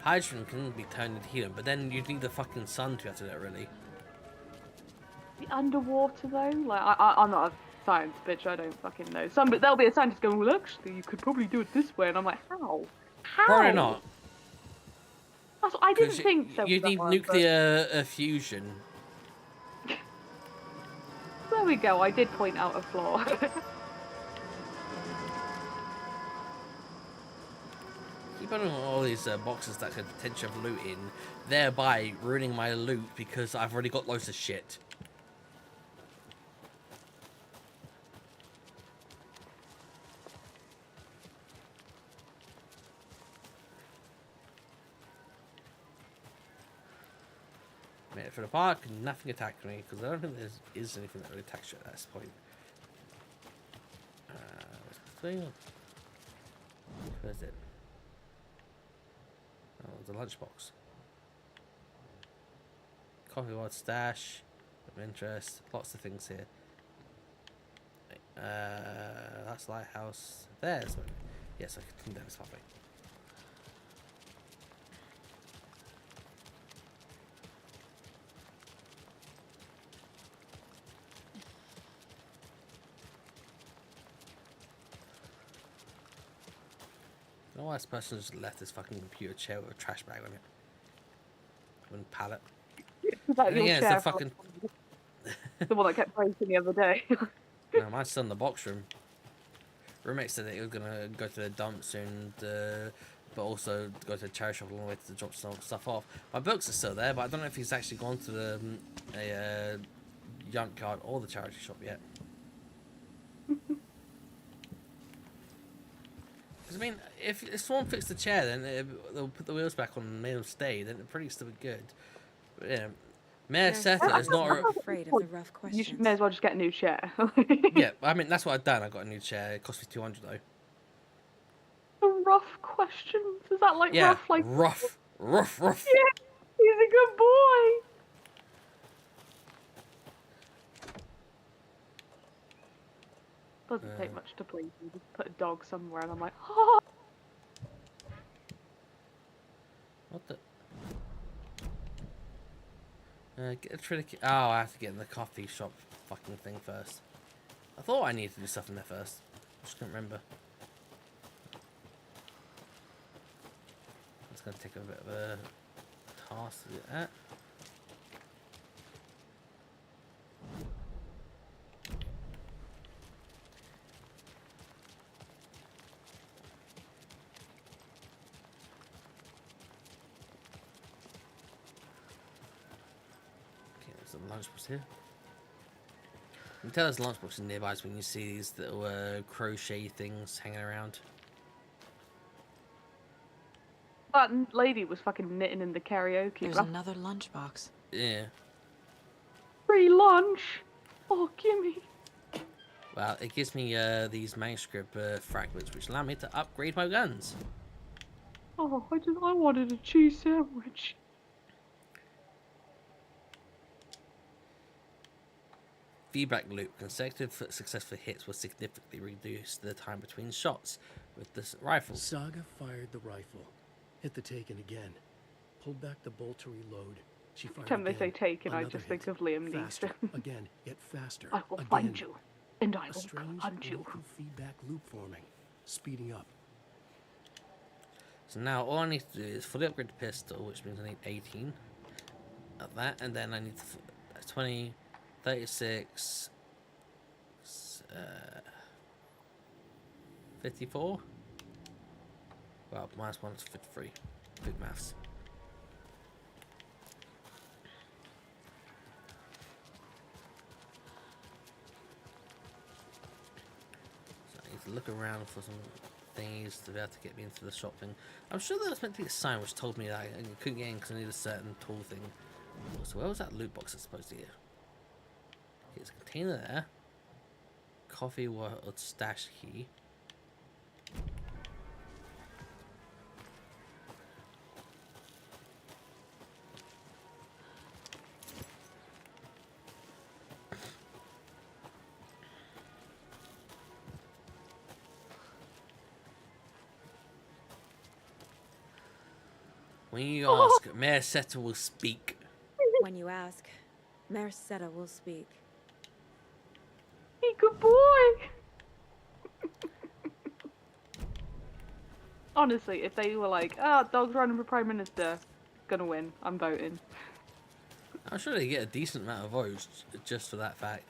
hydrogen can be turned into helium, but then you'd need the fucking sun to get to that, really. The underwater, though? Like, I'm not a science bitch, I don't fucking know. There'll be a scientist going, well, actually, you could probably do it this way, and I'm like, how? How? Probably not. I didn't think so. You need nuclear fusion. There we go, I did point out a flaw. Keep on all these boxes that could potentially have loot in, thereby ruining my loot because I've already got loads of shit. Made it for the park and nothing attacked me because I don't think there is anything that really attacks you at this point. What's the thing? Where's it? Oh, the lunchbox. Coffee wad stash of interest. Lots of things here. That's lighthouse. There's one. Yes, I can think that was halfway. know why this person just left this fucking computer chair with a trash bag on it. On a pallet. About And your again, it's chair, the fucking... the one that kept breaking the other day. No, mine's still in the box room. Roommate said that he was gonna go to the dump soon, but also go to the charity shop along the way to drop some stuff off. My books are still there, but I don't know if he's actually gone to the junkyard or the charity shop yet. Because I mean, if someone fixed the chair, then they'll put the wheels back on and made them stay. Then it'll probably still be good. But yeah, Mayor Seta is not afraid of the rough questions. You may as well just get a new chair. Yeah, I mean that's what I've done. I got a new chair. It cost me $200 though. The rough questions? Is that like Yeah, rough? Like rough. Yeah, he's a good boy. Doesn't take much to please you. Just put a dog somewhere, and I'm like, oh. What the? Get a tricky. Oh, I have to get in the coffee shop fucking thing first. I thought I needed to do stuff in there first. I just couldn't remember. It's gonna take a bit of a task to do that. Okay, there's a lunchbox here. You can tell there's lunchboxes nearby when you see these little crochet things hanging around. That lady was fucking knitting in the karaoke. There's another lunchbox. Yeah. Free lunch. Oh, gimme. Well, it gives me these manuscript fragments, which allow me to upgrade my guns. Oh, I wanted a cheese sandwich. Feedback loop. Consecutive successful hits will significantly reduce the time between shots with this rifle. Saga fired the rifle. Hit the taken again. Pulled back the bolt to reload. She fired Every time they say again. taken, I Another just hit. think of Liam Faster. Neeson. Again, yet faster. I will again. find you, and I A will strange hunt you. local feedback loop forming, speeding up. So now all I need to do is fully upgrade the pistol, which means I need 18 of that, and then I need 20, 36, 54. Well, minus 1 is 53. Good maths. So I need to look around for some thingies to be able to get me into the shop thing. I'm sure there was meant to be a sign which told me that I couldn't get in because I need a certain tool thing. So where was that loot box that's supposed to get? Okay, there's a container there. Coffee world stash key. When you ask, Mayor Seta will speak. When you ask, Mayor Seta will speak. Hey, good boy. Honestly, if they were like, dog's running for Prime Minister, gonna win. I'm voting. I'm sure they get a decent amount of votes just for that fact.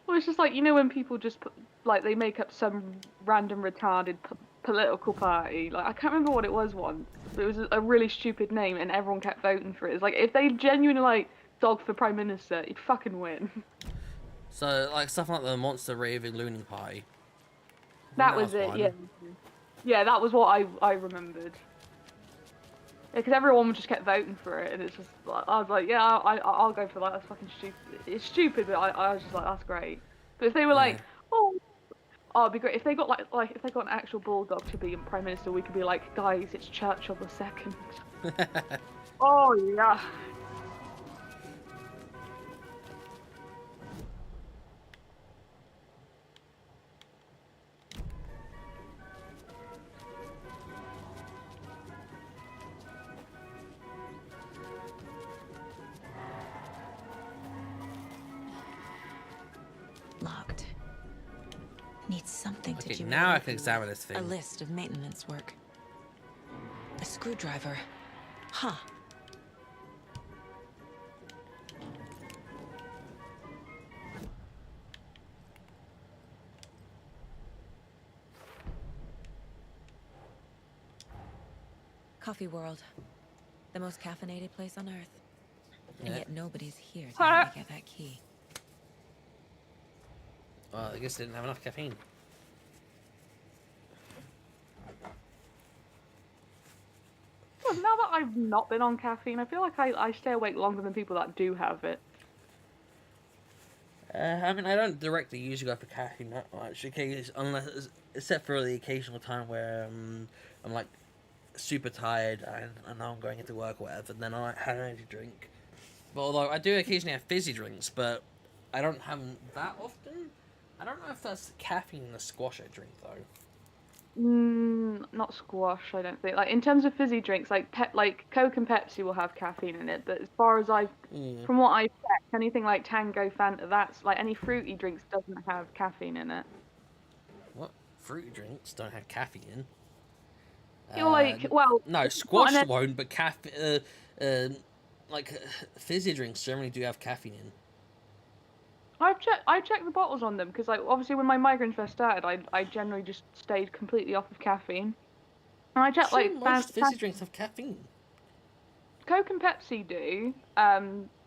Well, it's just like, you know, when people just put, like, they make up some random retarded political party. Like, I can't remember what it was once, but it was a really stupid name, and everyone kept voting for it. It's like, if they genuinely like dog for Prime Minister, he'd fucking win. So, like, stuff like the Monster Raving Looning Party. That was it, yeah. Yeah, that was what I remembered. Because everyone just kept voting for it, and it's just like, I was like, yeah, I'll go for that. That's fucking stupid. It's stupid, but I was just like, that's great. But if they were like, oh, it'd be great if they got like if they got an actual bulldog to be Prime Minister, we could be like, guys, it's Churchill II. Oh yeah. Locked. Needs something to Okay, do now I with can examine this thing. a list of maintenance work. A screwdriver. Huh. Coffee World. The most caffeinated place on Earth. And Yeah. yet nobody's here to help me get that key. Well, I guess they didn't have enough caffeine. Well, now that I've not been on caffeine, I feel like I stay awake longer than people that do have it. I mean, I don't directly usually go for caffeine that much, unless except for the occasional time where I'm like super tired and I know I'm going into work or whatever. Then I have an energy drink. But although I do occasionally have fizzy drinks, but I don't have them that often. I don't know if that's caffeine in the squash I drink though. Not squash, I don't think. Like in terms of fizzy drinks, like Coke and Pepsi will have caffeine in it, but as far as from what I've checked, anything like Tango, Fanta, that's like any fruity drinks doesn't have caffeine in it. What? Fruity drinks don't have caffeine? Well, no, squash won't, but fizzy drinks generally do have caffeine in. I checked the bottles on them because like obviously when my migraines first started, I generally just stayed completely off of caffeine. And I checked Most fizzy drinks have caffeine. Coke and Pepsi do,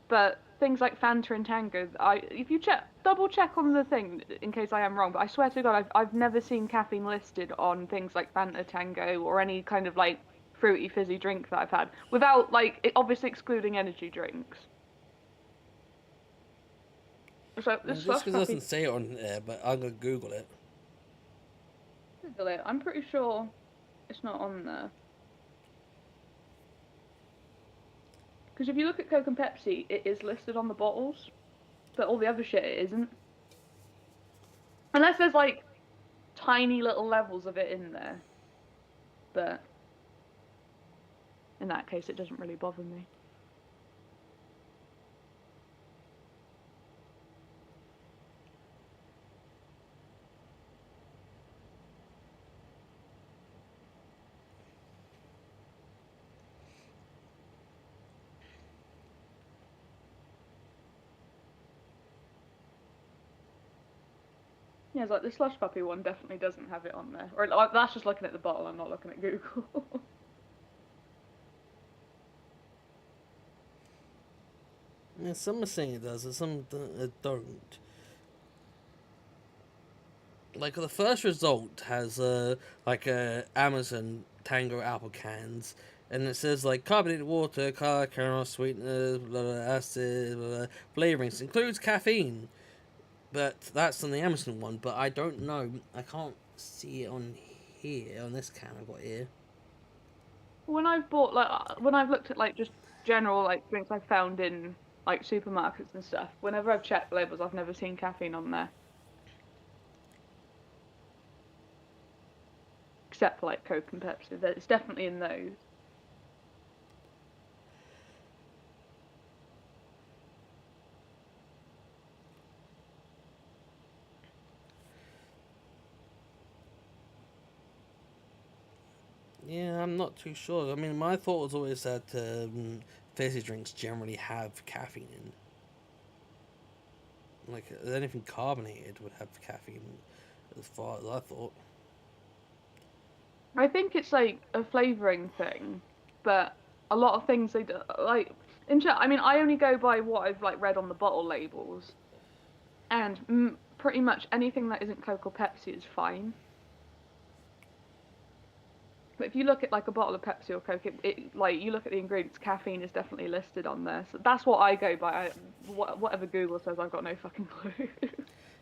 but things like Fanta and Tango, if you double check on the thing in case I am wrong, but I swear to God, I've never seen caffeine listed on things like Fanta, Tango, or any kind of like fruity fizzy drink that I've had, without obviously excluding energy drinks. So This because it doesn't say it on there, but I'm gonna Google it. Google it. I'm pretty sure it's not on there. Because if you look at Coke and Pepsi, it is listed on the bottles, but all the other shit it isn't. Unless there's like tiny little levels of it in there. But in that case, it doesn't really bother me. Yeah, it's like the Slush Puppy one definitely doesn't have it on there. Or that's just looking at the bottle, I'm not looking at Google. Yeah, some are saying it does, and some don't. Like the first result has Amazon Tango apple cans, and it says like carbonated water, caramel sweeteners, blah, blah, acid, blah, blah, flavorings includes caffeine. But that's on the Amazon one. But I don't know. I can't see it on here on this can I've got here. When I've bought when I've looked at just general drinks I've found in supermarkets and stuff, whenever I've checked labels, I've never seen caffeine on there. Except for Coke and Pepsi, it's definitely in those. Yeah, I'm not too sure. I mean, my thought was always that fizzy drinks generally have caffeine in. Like anything carbonated would have caffeine, as far as I thought. I think it's a flavouring thing, but a lot of things they do, I mean, I only go by what I've read on the bottle labels, and pretty much anything that isn't Coke or Pepsi is fine. But if you look at a bottle of Pepsi or Coke, you look at the ingredients, caffeine is definitely listed on there. So that's what I go by. Whatever Google says, I've got no fucking clue.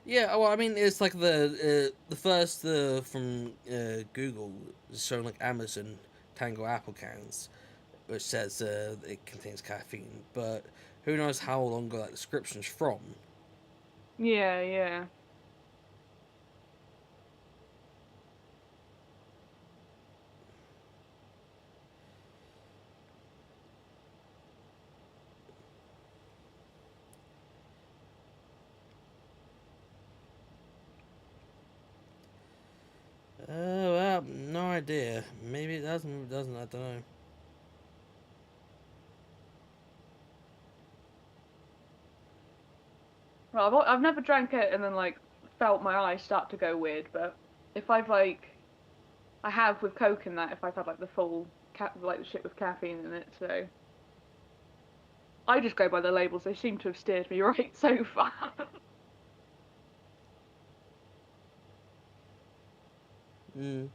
Yeah, well, I mean, it's like the first from Google showing Amazon Tango apple cans, which says it contains caffeine, but who knows how long that description's from. Yeah. idea. Maybe it does, maybe it doesn't. I don't know. Well, I've never drank it and then like felt my eyes start to go weird. But if I've like, I have with Coke and that. If I've had like the full like the shit with caffeine in it, so I just go by the labels. They seem to have steered me right so far. Mm.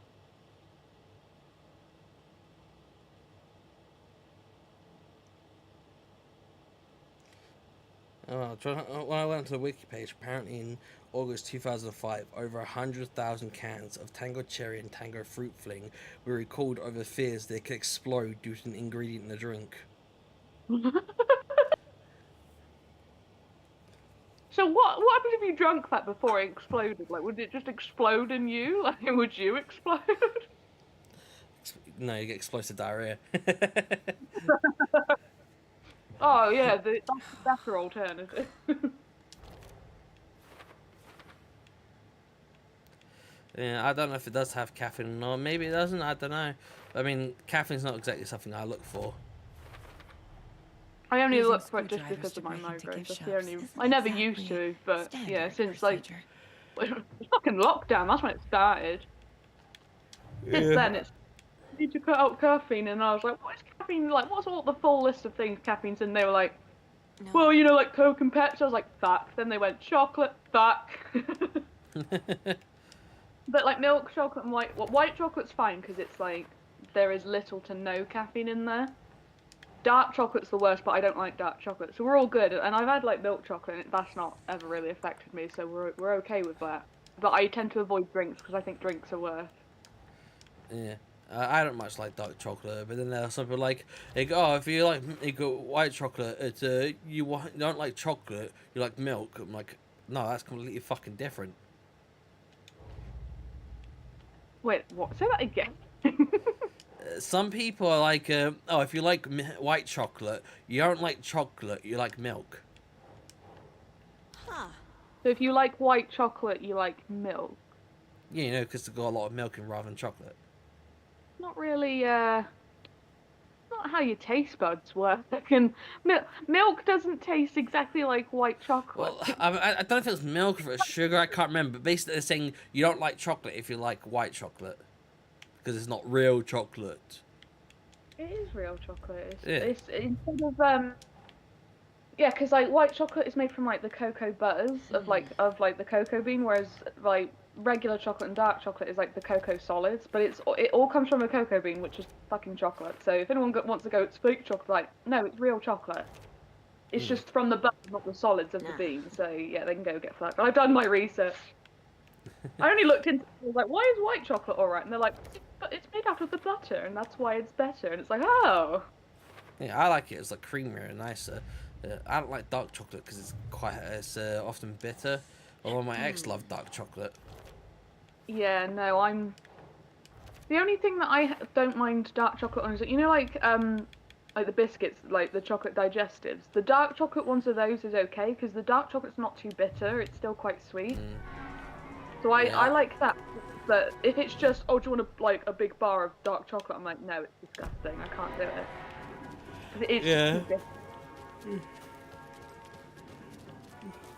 When I went to the wiki page, apparently in August 2005, over 100,000 cans of Tango Cherry and Tango Fruit Fling were recalled over fears they could explode due to an ingredient in the drink. So what happens if you drank that before it exploded? Like, would it just explode in you? Like, would you explode? No, you get explosive diarrhea. Oh yeah, that's the better alternative. Yeah, I don't know if it does have caffeine or not. Maybe it doesn't. I don't know. I mean, caffeine's not exactly something I look for. I only look for it just because of my migraines. That's the only. I never used to, but yeah, since like fucking lockdown, that's when it started. Since then, it's you need to cut out caffeine, and I was like, what is caffeine like? What's all the full list of things caffeine's in? They were like, well, you know, like Coke and Pepsi. I was like, fuck. Then they went chocolate, fuck. But like milk chocolate and white chocolate's fine because it's like there is little to no caffeine in there. Dark chocolate's the worst, but I don't like dark chocolate, so we're all good. And I've had like milk chocolate, and that's not ever really affected me, so we're okay with that. But I tend to avoid drinks because I think drinks are worse. Yeah, I don't much like dark chocolate, but then there are some people like, they go, oh, if you like white chocolate, it's you don't like chocolate, you like milk. I'm like, no, that's completely fucking different. Wait, what? Say that again. Some people are like, oh, if you like white chocolate, you don't like chocolate, you like milk. Huh. So if you like white chocolate, you like milk? Yeah, you know, because it's got a lot of milk in rather than chocolate. Not really, not how your taste buds work. And milk doesn't taste exactly like white chocolate. Well, I don't know if it's milk or it's sugar, I can't remember. But basically, they're saying you don't like chocolate if you like white chocolate. Because it's not real chocolate. It is real chocolate. Yeah. It's instead of yeah, because like white chocolate is made from like the cocoa butters of like the cocoa bean, whereas like regular chocolate and dark chocolate is like the cocoa solids. But it all comes from a cocoa bean, which is fucking chocolate. So if anyone wants to go, it's fake chocolate. Like, no, it's real chocolate. It's just from the butter, not the solids of the bean. So yeah, they can go get fucked. I've done my research. I only looked into it, I was like, why is white chocolate alright? And they're like, but it's made out of the butter, and that's why it's better. And it's like, oh. Yeah, I like it. It's like creamier and nicer. I don't like dark chocolate because it's often bitter. Although my ex loved dark chocolate. Yeah, no, I'm. The only thing that I don't mind dark chocolate on is that, you know, like the biscuits, like the chocolate digestives. The dark chocolate ones of those is okay because the dark chocolate's not too bitter. It's still quite sweet. So I like that. But if it's just, oh, do you want a big bar of dark chocolate? I'm like, no, it's disgusting. I can't do it. It's yeah. Too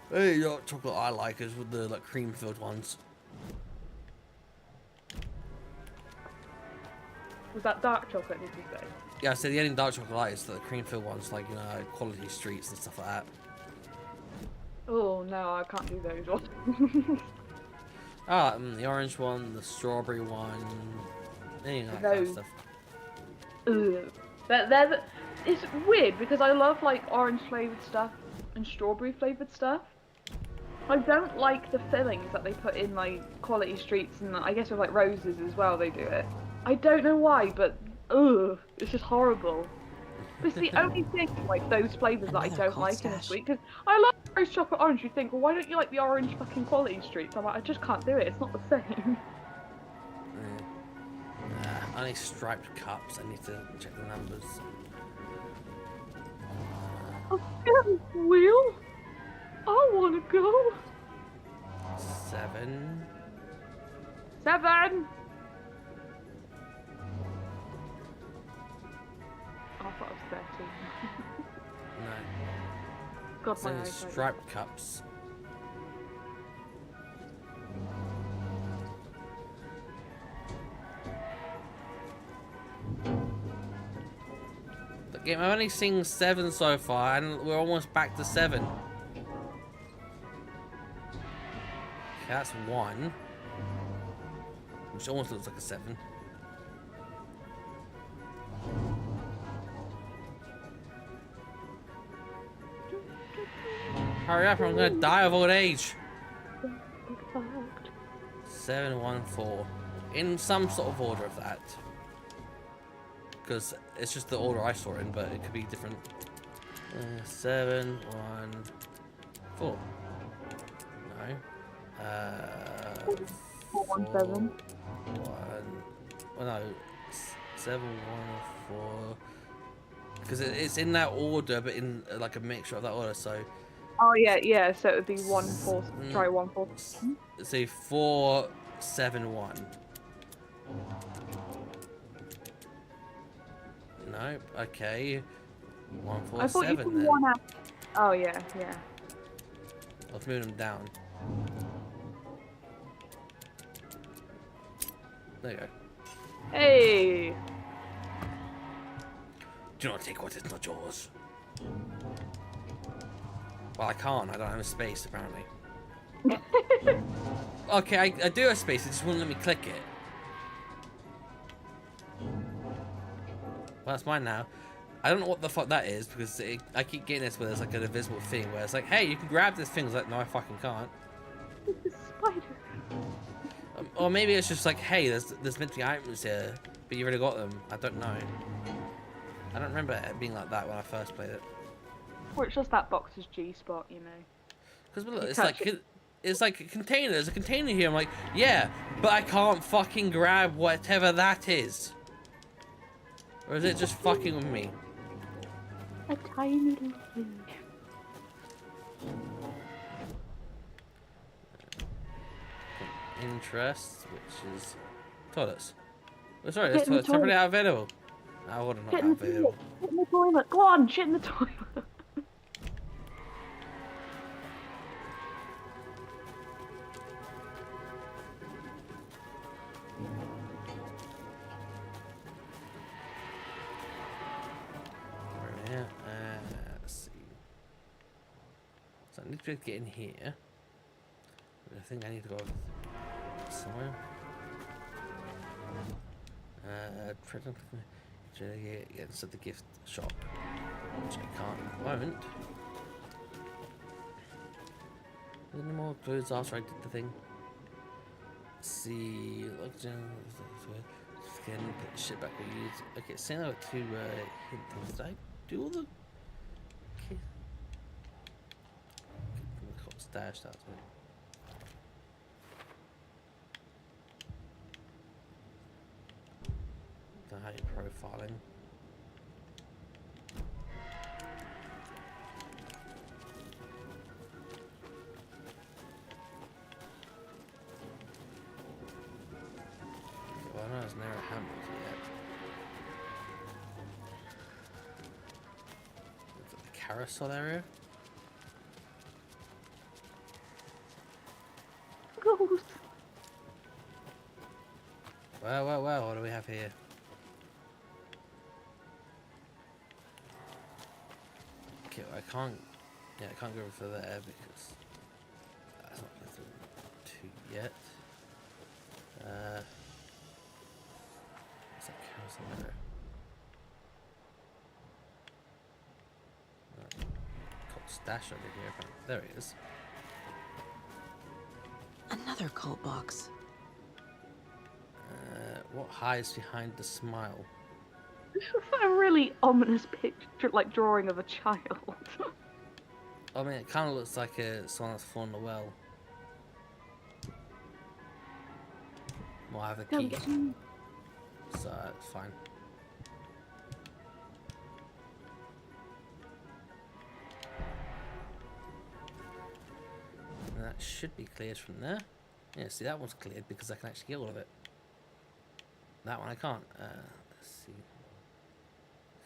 Hey, dark chocolate I like is with the like cream-filled ones. Was that dark chocolate? Did you say? Yeah, so the only dark chocolate I like is the cream-filled ones, like, you know, Quality Streets and stuff like that. Oh no, I can't do those ones. The orange one, the strawberry one, any of that kind of stuff. Ugh. It's weird because I love like orange flavoured stuff and strawberry flavoured stuff. I don't like the fillings that they put in like Quality Streets, and I guess with like roses as well they do it. I don't know why, but it's just horrible. It's the only thing, like, those flavours that I don't like in a sweet, because I love roast chocolate orange. You think, well, why don't you like the orange fucking Quality Streets? I'm like, I just can't do it. It's not the same. Only striped cups. I need to check the numbers. Will? I want to go. 7. 7. thought I was 13. No. God, It's my only eyesight. striped cups. The game, I've only seen 7 so far, and we're almost back to 7. Okay, that's 1. Which almost looks like a 7. Hurry up, or I'm gonna die of old age. 714. In some sort of order of that. Because it's just the order I saw it in, but it could be different. 7, 1, 4. No. 4, 1, 7. 1. Oh no. 7, 1, 4. Because it's in that order, but in like a mixture of that order, so. Oh yeah, yeah. So it would be 1, 4. Try 1, 4. Say 4, 7, 1. Nope. Okay. 1, 4, I thought 7 you put then. 1 out. Oh yeah, yeah. Let's move them down. There you go. Hey. Do not take what is not yours. Well, I can't. I don't have a space, apparently. Okay, I do have space. It just wouldn't let me click it. Well, that's mine now. I don't know what the fuck that is, because I keep getting this where there's like an invisible thing where it's like, hey, you can grab this thing. It's like, no, I fucking can't. It's a spider. Or maybe it's just like, hey, there's meant to be items here, but you already got them. I don't know. I don't remember it being like that when I first played it. Or it's just that box's G-spot, you know. Because look, it's like a container. There's a container here. I'm like, yeah, but I can't fucking grab whatever that is. Or is it just fucking with me? A tiny little thing. Interest, which is toilets. Oh, sorry, Get there's in the toilets temporarily toilet. out available. I would have not Get in the available. toilet. Get in the toilet. Go on, shit in the toilet. Yeah, let's see. So I need to get in here. I think I need to go somewhere. Yeah, inside the gift shop, which I can't at the moment. Any more clues after I did the thing? Let's see, scan, put the shit back we use. Okay, send out 2 hint things. Did I do all the? Okay. Stashed out. Don't know how you're profiling. Well, I know it's never happened yet. Is it the carousel area? Ghost. Well, what do we have here? Okay, well, I can't go for there because that's not going through 2 yet. What's that carousel there? Called stash over here. There he is. Another cult box. What hides behind the smile? This is a really ominous picture, like drawing of a child. I mean, it kind of looks like someone that's fallen in a well. Well, I have the key, so it's fine. And that should be cleared from there. Yeah, see, that one's cleared because I can actually get all of it. That one I can't. Let's see.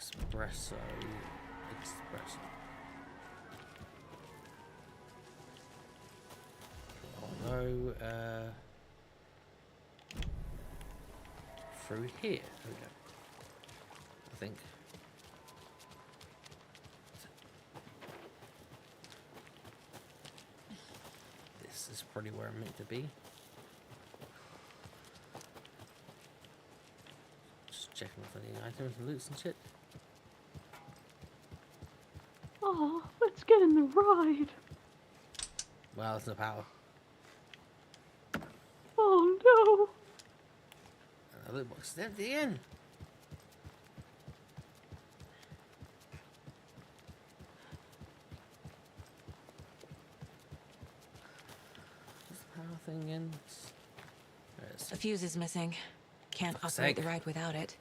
Espresso. Oh no, through here. There we go. I think. This is probably where I'm meant to be. Just checking if any items and loots and shit. Oh, let's get in the ride. Well, there's no power. Oh no. And the loot box is empty again. What's the power thing in? There it is. The fuse is missing. Can't Fuck's operate the sake. ride without it.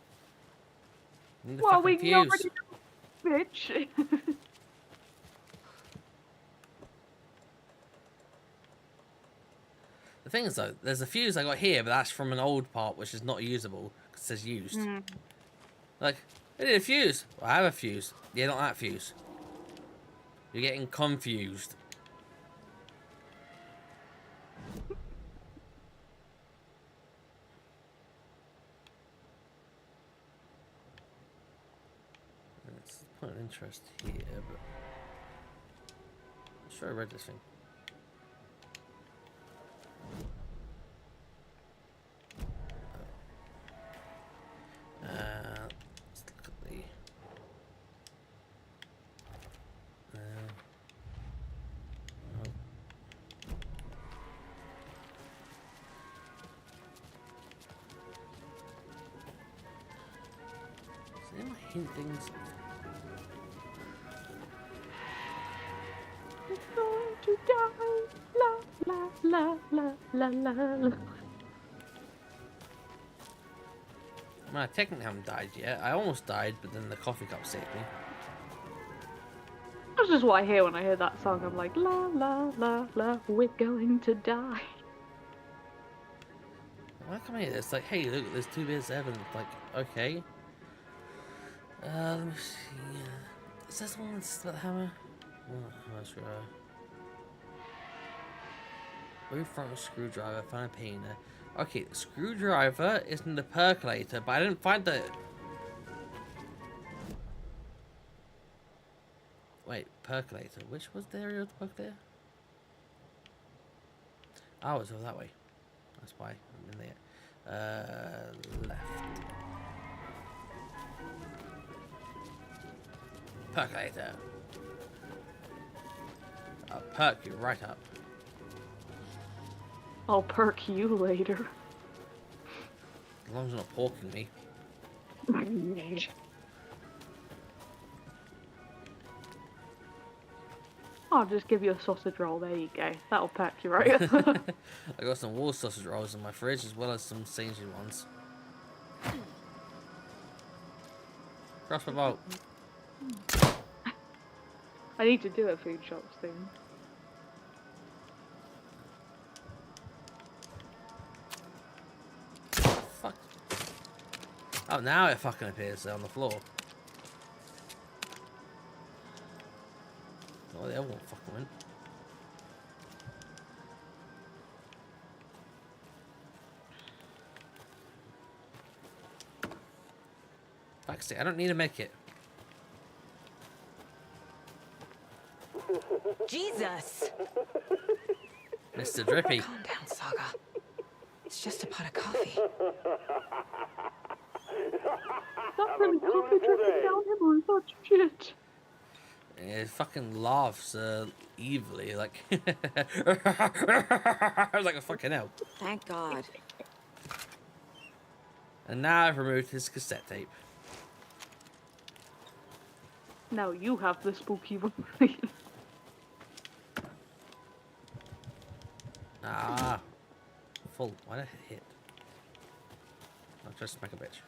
Need the Well, fucking we already fuse. know, bitch. The thing is though, there's a fuse I got here, but that's from an old part which is not usable because it says used. Like, I need a fuse. Well, I have a fuse. Yeah, not that fuse. You're getting confused. It's point of interest here, but I'm sure I read this thing. Let's look at the. Oh. Is anyone hinting something? It's going to die. La la la la la la. I mean, I technically haven't died yet. I almost died, but then the coffee cup saved me. That's just what I hear when I hear that song. I'm like, la la la la, we're going to die. Why come here? It's like, hey, look, there's 2 beers 7. Like, okay. Let me see. Is that the one that's about the hammer? Oh, sure. Move front screwdriver, find a painter. Okay, the screwdriver is in the percolator, but I didn't find the. Wait, percolator. Which was the area of the percolator? Oh, it's over that way. That's why I'm in there. Left. Percolator. I'll perk you right up. I'll perk you later. As long as you're not porking me. I'll just give you a sausage roll. There you go. That'll perk you right up. I got some wall sausage rolls in my fridge as well as some Sainsbury ones. Cross my boat. I need to do a food shop soon. Fuck. Oh, now it fucking appears on the floor. Oh, the other one fucking went. Backseat, I don't need a medkit. Jesus! Mr. Drippy. Calm down, Saga. It's just a pot of coffee. Not really coffee dripping down him or such shit. It fucking laughs evilly, like like a fucking hell. Thank God. And now I've removed his cassette tape. Now you have the spooky one. Ah, full. Why did I hit? I'll just smack a bitch.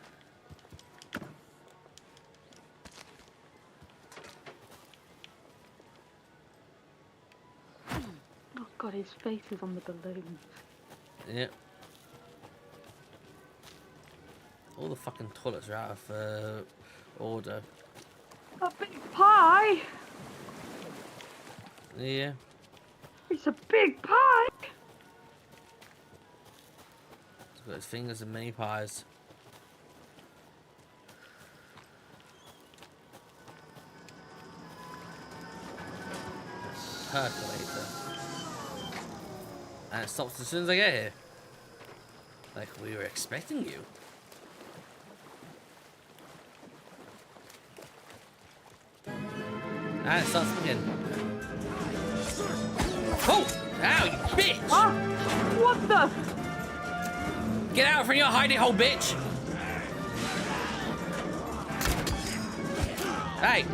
Oh god, his face is on the balloons. Yep. All the fucking toilets are out of order. A big pie. Yeah. It's a big pie. He's got his fingers in many pies. Percolator. And it stops as soon as I get here. Like we were expecting you. And it starts again. Oh! Ow, you bitch! Ah, what the? Get out from your hidey hole, bitch! Hey!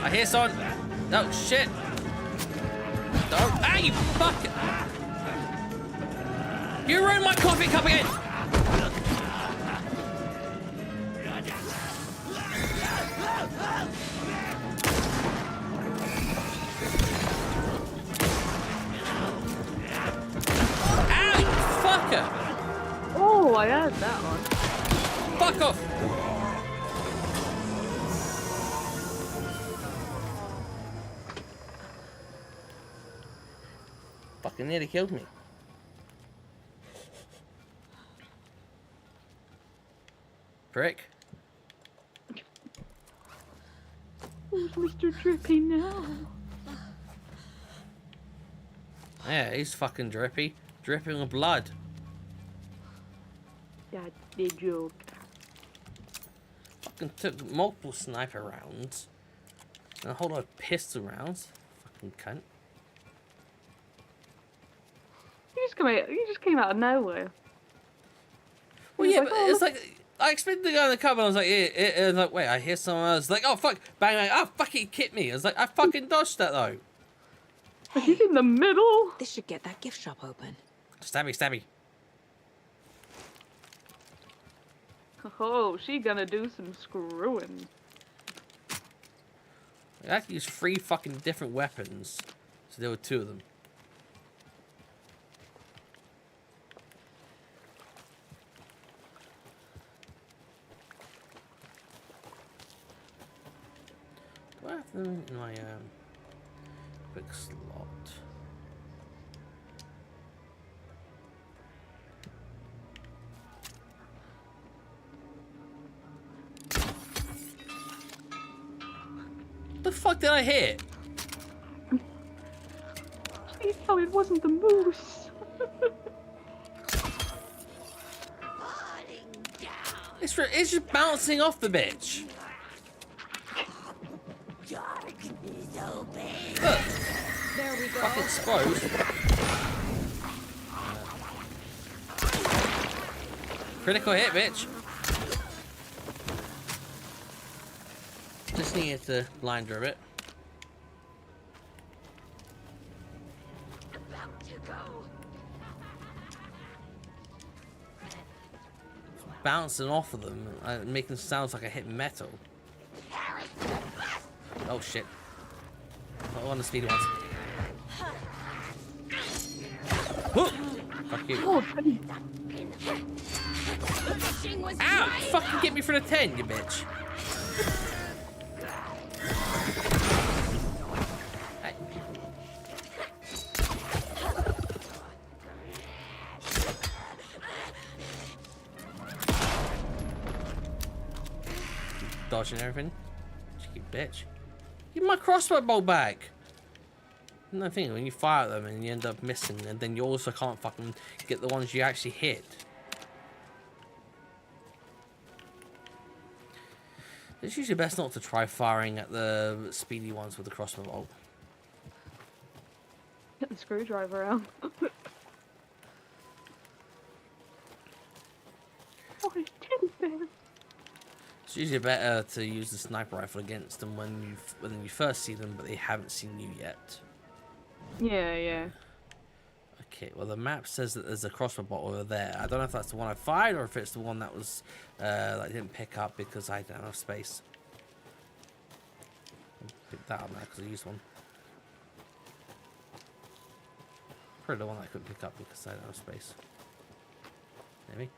I hear someone. No, shit! Don't. Ah, you fuck! You ruined my coffee cup again! Oh, I heard that one. Fuck off! Fucking nearly killed me. Prick. Who's Mr. Drippy now? Yeah, he's fucking drippy. Dripping with blood. That's the joke. Fucking took multiple sniper rounds. And a whole lot of pistol rounds. Fucking cunt. You just came out of nowhere. Well, yeah, like, but oh, it's like I expected to go in the cover. And I was like, I was like, wait, I hear someone else. Like, oh fuck, bang, bang, oh fuck, he hit me. I was like, I fucking dodged that though. Hey, he's in the middle. This should get that gift shop open. Stabby, stabby. Oh, she gonna do some screwing. I have to use 3 fucking different weapons. So there were 2 of them. Do I have them in my quick slot? What the fuck did I hit? Please tell me it wasn't the moose. It's just bouncing off the bitch. Look. There we go. Fucking exposed. Critical hit, bitch. Just needed to blind her a bit. Bouncing off of them, making sounds like I hit metal. Oh shit. I want the speedy ones. Whoa! Fuck you. Oh, ow! Fucking get me for the 10, you bitch. Hey. Dodging everything. Cheeky bitch. Give my crossbow bolt back. No thing, when you fire at them and you end up missing, and then you also can't fucking get the ones you actually hit. It's usually best not to try firing at the speedy ones with the crossbow bolt. Get the screwdriver out. Oh, it's teddy bear. It's usually better to use the sniper rifle against them when you first see them, but they haven't seen you yet. Yeah, yeah. Okay, well the map says that there's a crossbow bolt over there. I don't know if that's the one I fired or if it's the one that was that I didn't pick up because I didn't have space. I'll pick that up now because I used one. Probably the one I couldn't pick up because I didn't have space. Maybe.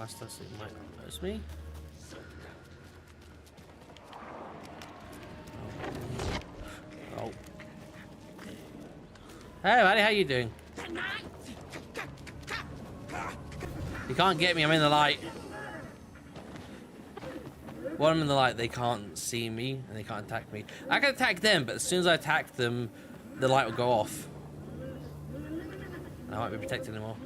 blaster, so it might not notice me. Oh. Hey, buddy, how you doing? You can't get me, I'm in the light. When I'm in the light, they can't see me, and they can't attack me. I can attack them, but as soon as I attack them, the light will go off. And I won't be protected anymore.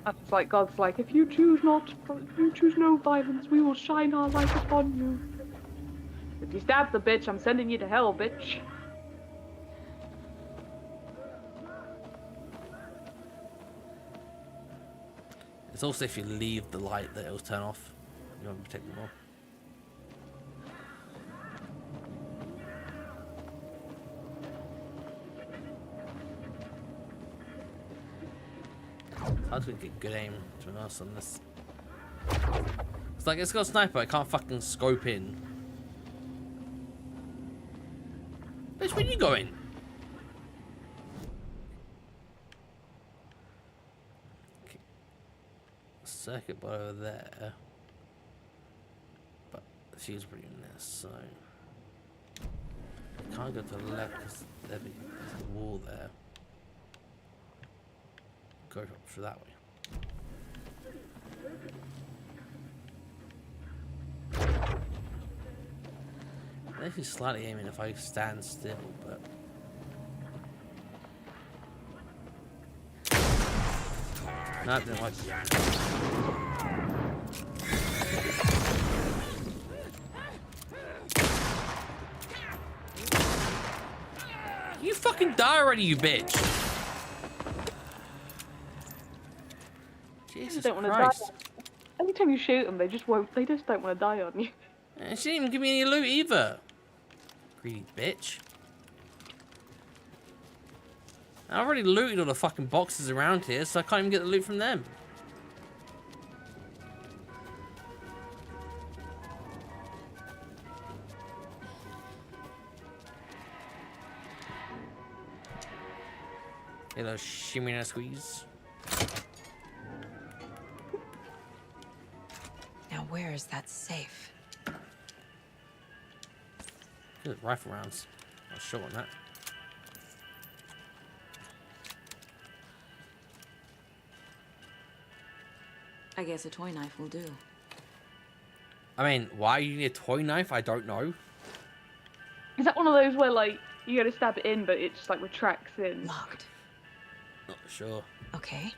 That's like God's like, if you choose no violence, we will shine our light upon you. If you stab the bitch, I'm sending you to hell, bitch. It's also if you leave the light that it'll turn off. You won't be protected anymore. It's hard to get good aim, to be honest, on this. It's like, it's got a sniper, I can't fucking scope in. Bitch, where you going? Okay. Circuit board over there. But she's pretty in this, so... I can't go to the left because there's a wall there. Go up through that way. I'm actually slightly aiming if I stand still, but... No, it didn't work. You fucking die already, you bitch! Jesus don't want to Christ. die. Every time you shoot them, they just won't. They just don't want to die on you. And she didn't even give me any loot either. Greedy bitch. I already looted all the fucking boxes around here, so I can't even get the loot from them. Hello, shimmy and a squeeze. Now where is that safe? Good rifle rounds. I was short on that. I guess a toy knife will do. I mean, why you need a toy knife? I don't know. Is that one of those where like you go to stab it in, but it just like retracts in? Locked. Not sure. Okay.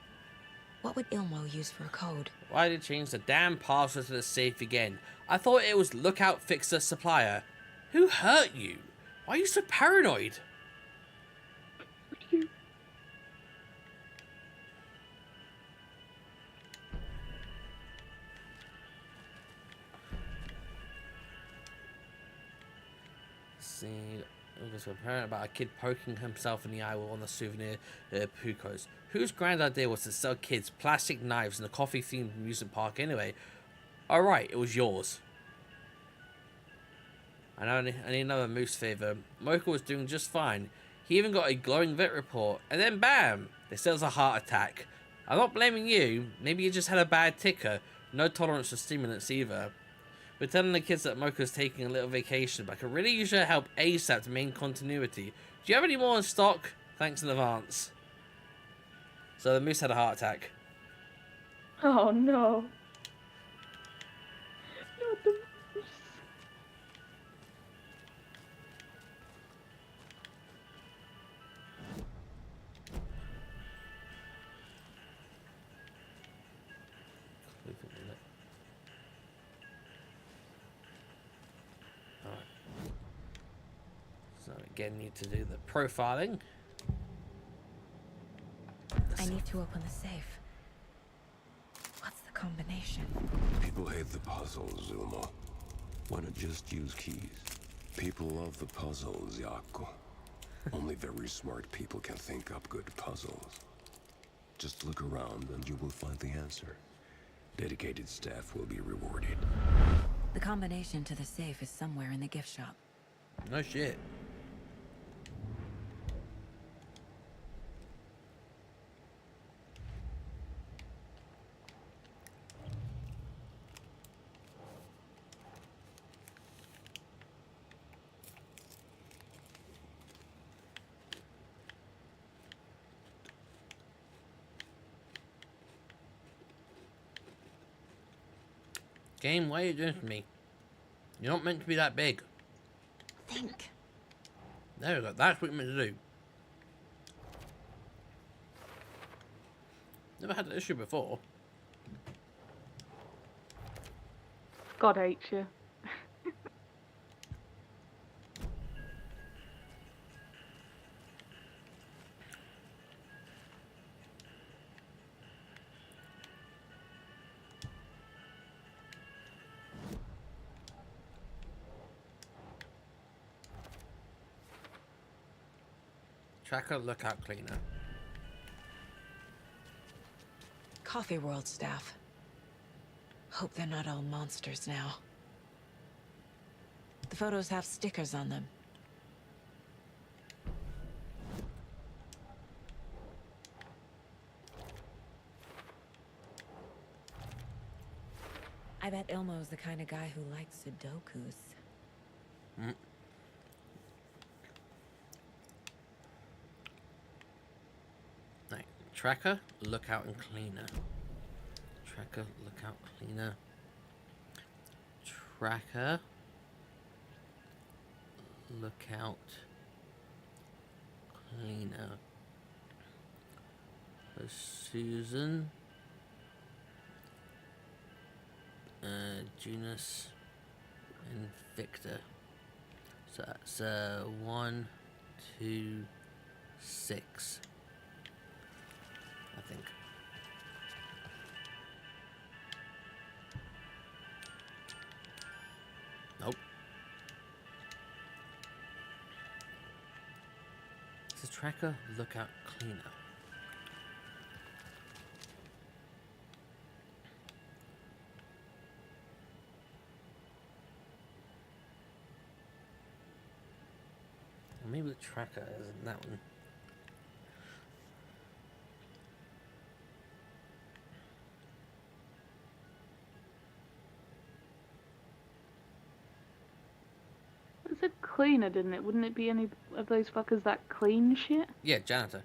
What would Ilmo use for a code? Why did it change the damn password to the safe again? I thought it was lookout fixer supplier. Who hurt you? Why are you so paranoid? See, it was apparent about a kid poking himself in the eye on the souvenir Pucos. Whose grand idea was to sell kids plastic knives in a coffee-themed amusement park anyway? Alright, it was yours. I need another moose favor. Mocha was doing just fine. He even got a glowing vet report, and then bam! They said it was a heart attack. I'm not blaming you. Maybe you just had a bad ticker. No tolerance for stimulants either. We're telling the kids that Mocha's taking a little vacation, but I could really use your help ASAP to maintain continuity. Do you have any more in stock? Thanks in advance. So the moose had a heart attack. Oh no. Not the moose. So again, need to do the profiling. I need to open the safe. What's the combination? People hate the puzzles, Ilmo. Why not just use keys? People love the puzzles, Jaakko. Only very smart people can think up good puzzles. Just look around and you will find the answer. Dedicated staff will be rewarded. The combination to the safe is somewhere in the gift shop. No shit. Game, why are you doing to me? You're not meant to be that big. Think. There we go. That's what you're meant to do. Never had that issue before. God hates you. Tracker lookout cleaner. Coffee World staff. Hope they're not all monsters now. The photos have stickers on them. I bet Ilmo's the kind of guy who likes Sudokus. Mm. Right. Tracker, lookout and cleaner. Tracker, lookout, cleaner. Tracker, lookout, cleaner. Susan. Junus and Victor. So that's 1, 2, 6. I think. Nope. This is tracker, lookout, cleaner. Maybe the tracker isn't that one. It said cleaner, didn't it? Wouldn't it be any of those fuckers that clean shit? Yeah, janitor.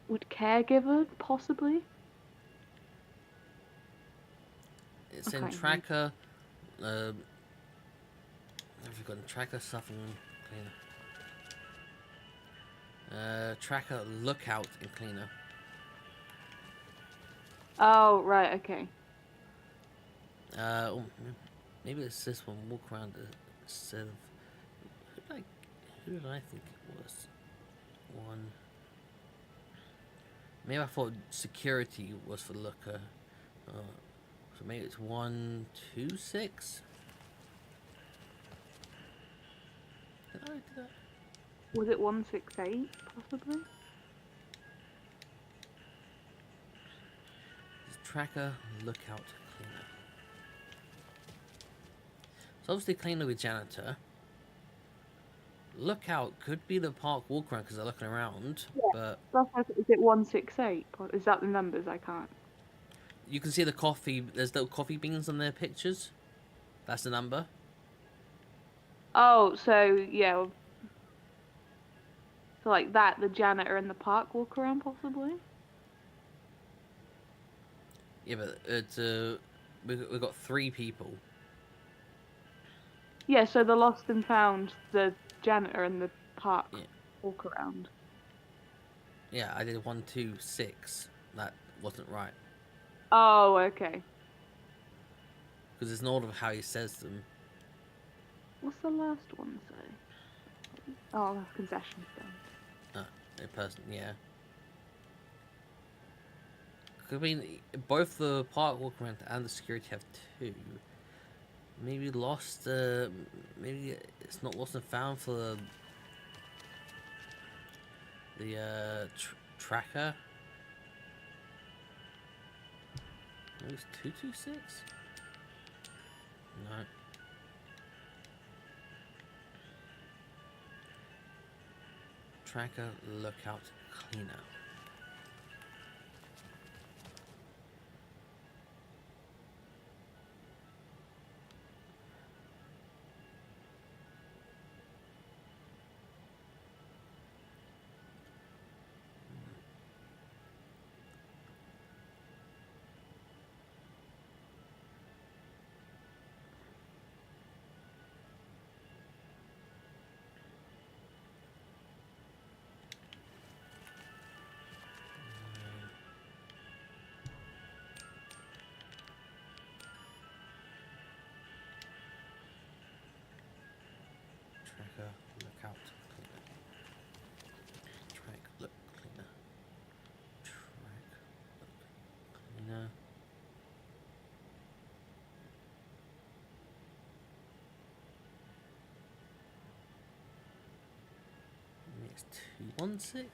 Would caregiver, possibly? It's in Okay. tracker. I've forgotten tracker, supplement, cleaner. Tracker, lookout, and cleaner. Oh, right, okay. Maybe it's this one. Walk around instead of. Who did I think it was? One. Maybe I thought security was for looker. So maybe it's 1, 2, 6. Did I do that? Was it 168, possibly? Tracker, lookout, cleaner. So obviously cleaner with janitor. Lookout could be the park walk around because they're looking around, but Is it 168? Is that the numbers? I can't. you can see the coffee. There's little coffee beans on their pictures. That's the number. Oh, so yeah. So like that, the janitor in the park walk around, possibly. Yeah, but it's we've got 3 people. Yeah, so the lost and found, the janitor in the park walk around. Yeah, I did 1, 2, 6. That wasn't right Oh, okay. because it's an order of how he says them. What's the last one say? Oh, that's concession stand. A person, yeah. I mean, both the park walk around and the security have 2. Maybe lost. Maybe it's not lost and found for the tracker. Maybe it's 226. No. Tracker, lookout, cleaner. 216.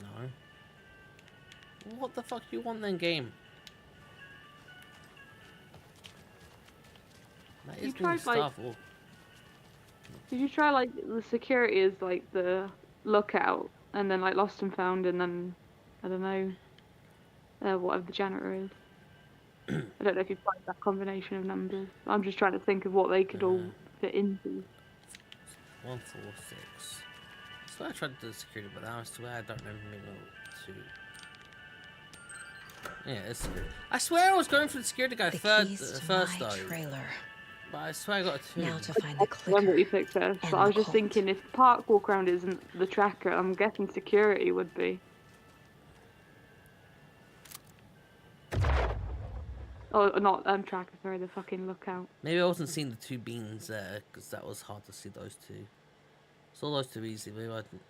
No. What the fuck do you want then, game? That is being stuff. Or... Did you try like the security as like the lookout, and then like lost and found, and then I don't know, whatever the janitor is. I don't know if you've tried that combination of numbers. I'm just trying to think of what they could all fit into. 146. I swear I tried the security, but I swear I don't remember being able to. Yeah, it's security. I swear I was going for the security guy first though. Trailer. But I swear I got a 2. Now to find the clicker. I remember what you picked first, but I was just thinking if the park walk around isn't the tracker, I'm guessing security would be. Oh, not tracker, sorry, the fucking lookout. Maybe I wasn't seeing the 2 beans there, because that was hard to see those 2. Saw those 2 easy, maybe I didn't.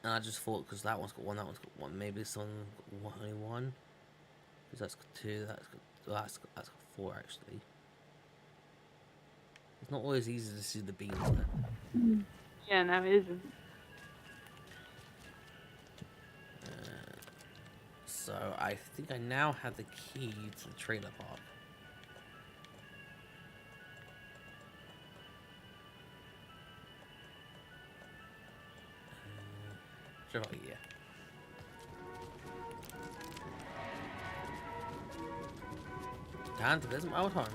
And I just thought, because that one's got 1, that one's got 1, maybe this one got only 1. Because that's got 2, that's got 4 actually. It's not always easy to see the beans there. Yeah, no, it isn't. So I think I now have the key to the trailer park. Sure, yeah. Time to visit my old home.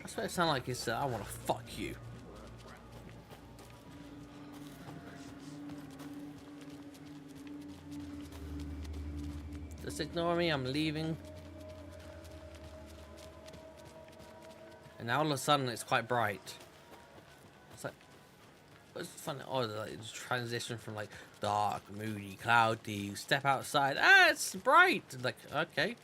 That's what it sounds like. He said, "I want to fuck you." Just ignore me. I'm leaving. And now all of a sudden, it's quite bright. It's like, it's funny. Oh, like it's transition from like dark, moody, cloudy. Step outside. Ah, it's bright. Like, okay.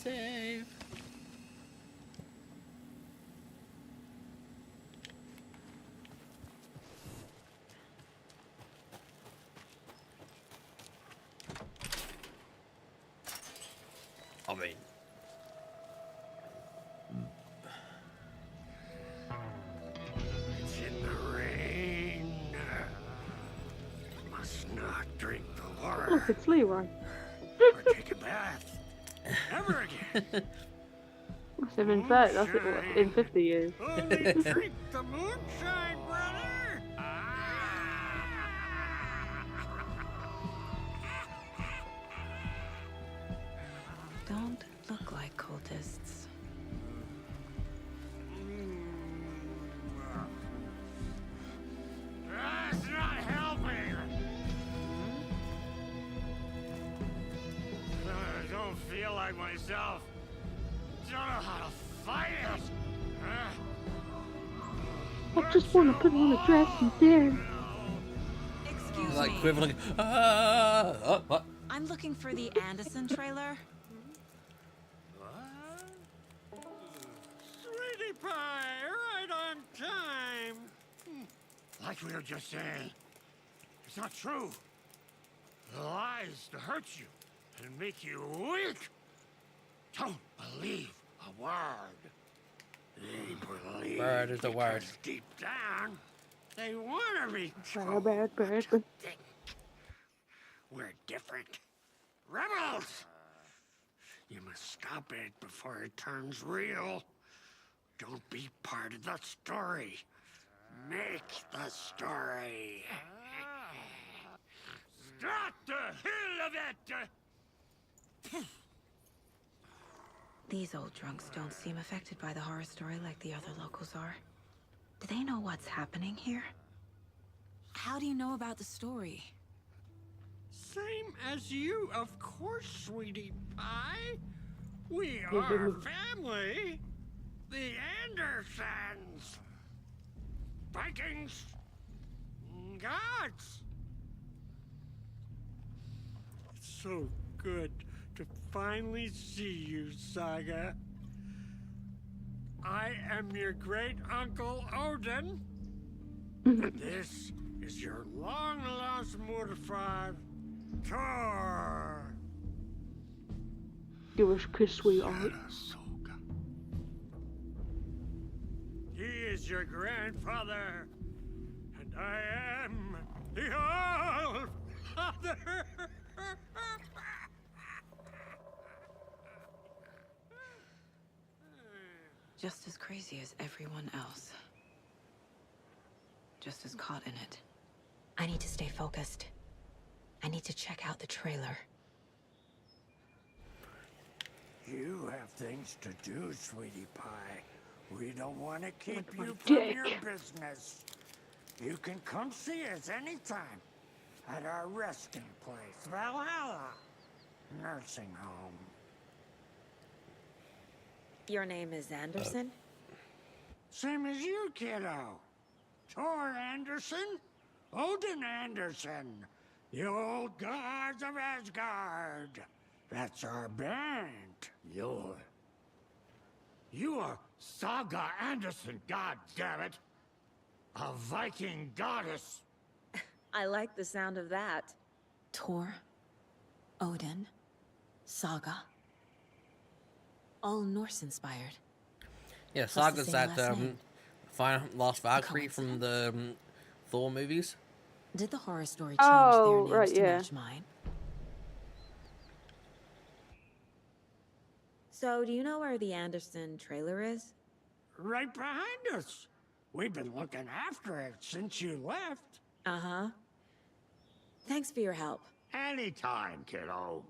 Save. I mean, it's in the rain. Must not drink the water. Look, it's Leroy. Or take a bath. Never again. Must have been 30, that's it, in 50 years. Only drink the moonshine, brother. Don't look like cultists. That's not helping. I don't feel like myself. Don't know how to fight it. I just want to put on a dress and dance. Excuse like me. quivering. Oh, what? I'm looking for the Anderson trailer. Sweetie pie, right on time. Like we were just saying, it's not true. The lies to hurt you and make you weak. Don't believe a word. They believe Bird is the word. because deep down, they want to be Bird. think we're different. Rebels! You must stop it before it turns real. Don't be part of the story. Make the story. Stop the hell of it! These old drunks don't seem affected by the horror story like the other locals are. Do they know what's happening here? How do you know about the story? Same as you, of course, sweetie pie. We are family. The Andersons. Vikings! Gods! It's so good to finally see you, Saga. I am your great uncle Odin. And this is your long lost Mordefrag, Thor. Give us a kiss, sweetheart. He is your grandfather, and I am the All-Father. Just as crazy as everyone else. Just as caught in it. I need to stay focused. I need to check out the trailer. You have things to do, sweetie pie. We don't want to keep my you from dick. your business. You can come see us anytime at our resting place, Valhalla Nursing Home. Your name is Anderson? Same as you, kiddo. Thor Anderson, Odin Anderson, the old gods of Asgard. That's our band. You are Saga Anderson, goddammit. A Viking goddess. I like the sound of that. Thor, Odin, Saga. All Norse-inspired. Yeah, Plus the Saga's same that last name. final last Valkyrie from the Thor movies. Did the horror story change Oh, their names right, to yeah. match mine? So, do you know where the Anderson trailer is? Right behind us. We've been looking after it since you left. Uh-huh. Thanks for your help. Anytime, kiddo.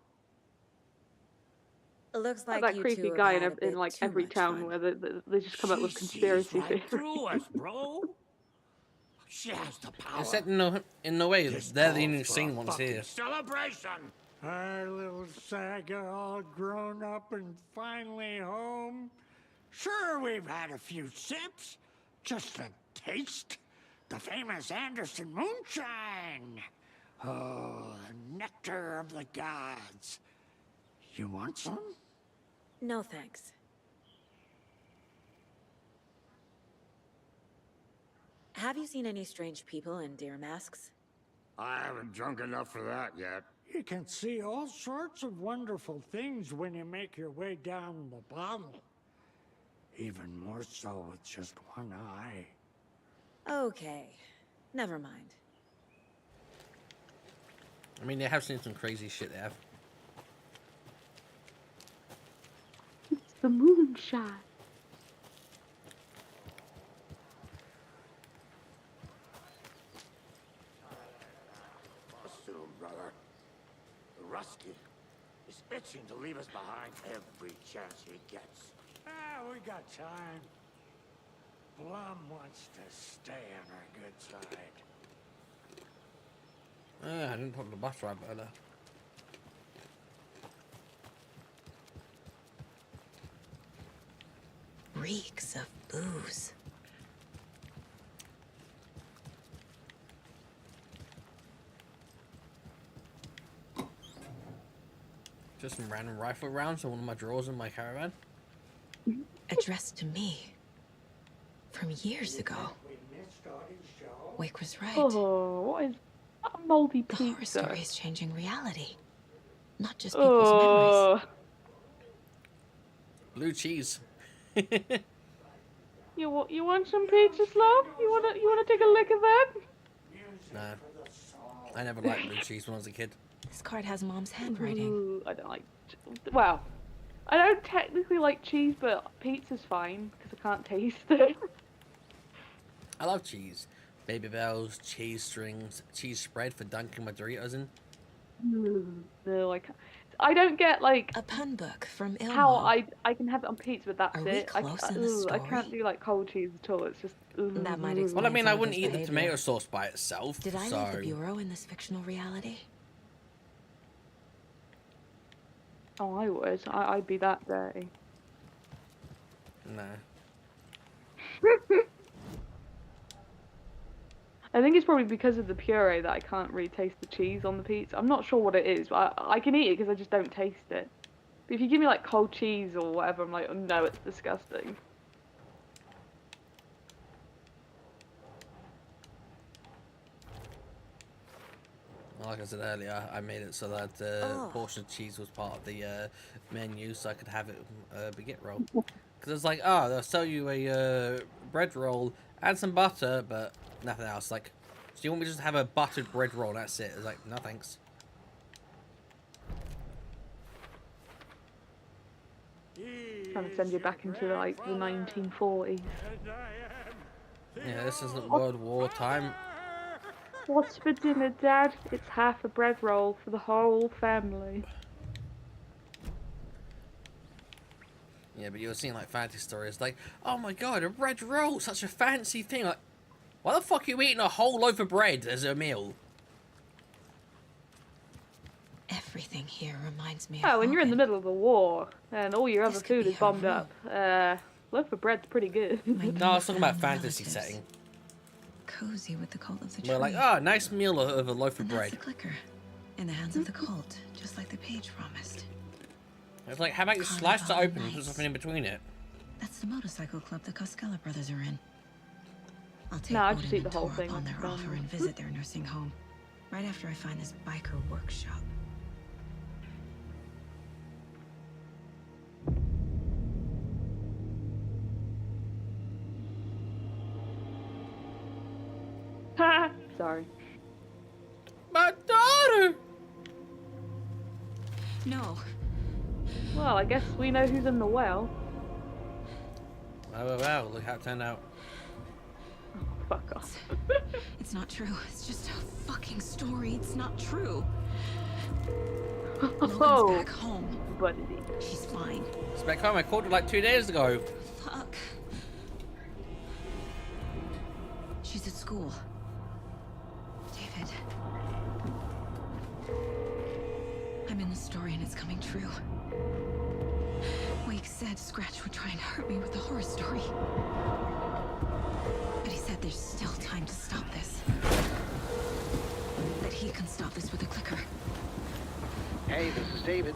It looks Like like that you creepy two have guy had a in bit like too every much town fun. where they just come up with She conspiracy sees right theories. through us, bro. She has the power. Except in no way, This they're the calls only for a seen ones fucking here. celebration. Our little Saga all grown up and finally home. Sure, we've had a few sips. Just a taste. The famous Anderson moonshine. Oh, the nectar of the gods. You want some? No thanks. Have you seen any strange people in deer masks? I haven't drunk enough for that yet. You can see all sorts of wonderful things when you make your way down the bottle. Even more so with just one eye. Okay. Never mind. I mean, they have seen some crazy shit. They have. It's the moonshine. Soon, brother. Rusky is itching to leave us behind every chance he gets. Ah, we got time. Blum wants to stay on our good side. I didn't put the bus ride better. Reeks of booze. Just some random rifle rounds in one of my drawers in my caravan. Addressed to me. From years ago. Wake was right. Oh, what is that moldy The horror pizza? story is changing reality. Not just people's memories. Oh, Blue cheese. you want some pizza, love? You wanna take a lick of that? Nah, I never liked blue cheese when I was a kid. This card has Mom's handwriting. Ooh, I don't like. Well, I don't technically like cheese, but pizza's fine because I can't taste it. I love cheese. Baby bells, cheese strings, cheese spread for dunking my Doritos in. No, I don't get like a pun book from Ilmo. How I can have it on pizza, but that's Are we it. close in the I story? can't do like cold cheese at all. It's just. That might Well, explain I mean, some I of wouldn't his eat the behavior. tomato sauce by itself. Did I so... leave the bureau in this fictional reality? Oh, I would. I'd be that dirty. Nah. I think it's probably because of the puree that I can't really taste the cheese on the pizza. I'm not sure what it is, but I can eat it because I just don't taste it. But if you give me like cold cheese or whatever, I'm like, oh no, it's disgusting. Like I said earlier, I made it so that portion of cheese was part of the menu, so I could have it baguette roll. Because it's like, oh, they'll sell you a bread roll and some butter, but nothing else. Like, so you want me to just have a buttered bread roll? That's it. It's like, no thanks. Trying to send you back into like the 1940s. Yeah, this isn't World War time. What's for dinner, Dad? It's half a bread roll for the whole family. Yeah, but you're seeing like fantasy stories like, oh my god, a bread roll, such a fancy thing. Like, why the fuck are you eating a whole loaf of bread as a meal? Everything here reminds me Oh, of when you're in the Hogan. middle of a war and all your other food is bombed up, loaf of bread's pretty good. No, I was talking about fantasy setting. Cozy with the cult of the tree. We're like, oh, nice meal of a loaf of bread. That's the clicker. In the hands of the cult, just like the page promised. It's like, how about you slice it open and put something in between it? That's the motorcycle club the Costello brothers are in. I'll take No, I just Odin eat the and whole Tor thing. up on their offer and visit their nursing home. Right after I find this biker workshop. Sorry. My daughter! No. Well, I guess we know who's in the well. Wow, look how it turned out. Oh, fuck off. It's not true. It's just a fucking story. It's not true. Logan's back home. Buddy. She's fine. It's back home. I called it like 2 days ago. Fuck. She's at school. David. I'm in the story and it's coming true. Wake said Scratch would try and hurt me with the horror story. But he said there's still time to stop this. That he can stop this with a clicker. Hey, this is David.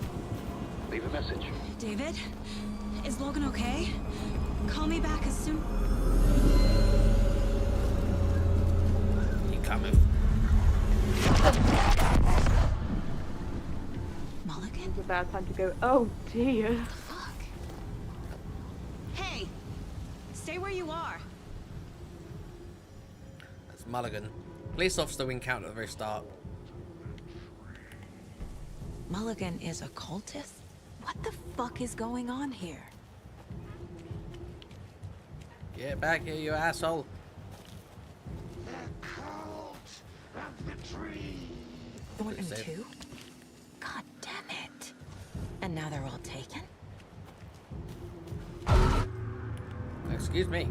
Leave a message. David? Is Logan okay? Call me back as soon... You coming? Mulligan? It's a bad time to go, oh dear. Hey! Stay where you are. That's Mulligan. Police officer we encountered at the very start. Mulligan is a cultist? What the fuck is going on here? Get back here, you asshole. The cult of the tree. One and two? God damn it. And now they're all taken? Excuse me.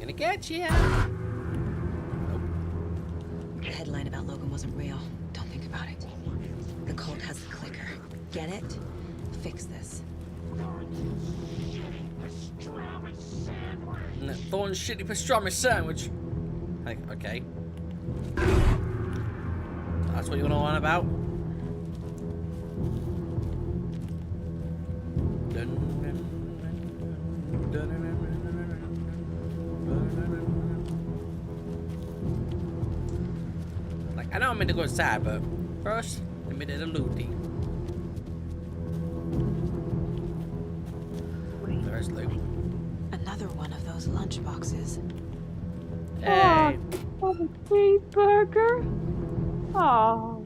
Gonna get you. Nope. The headline about Logan wasn't real. Don't think about it. The cult has the clicker. Get it? Fix this. And that thorn shitty pastrami sandwich. Like, okay. That's what you want to learn about? Like, I know I'm meant to go inside, but first, let me do the looty. There's loot. Another one of those lunch boxes. Hey. Oh, the cheeseburger. Oh,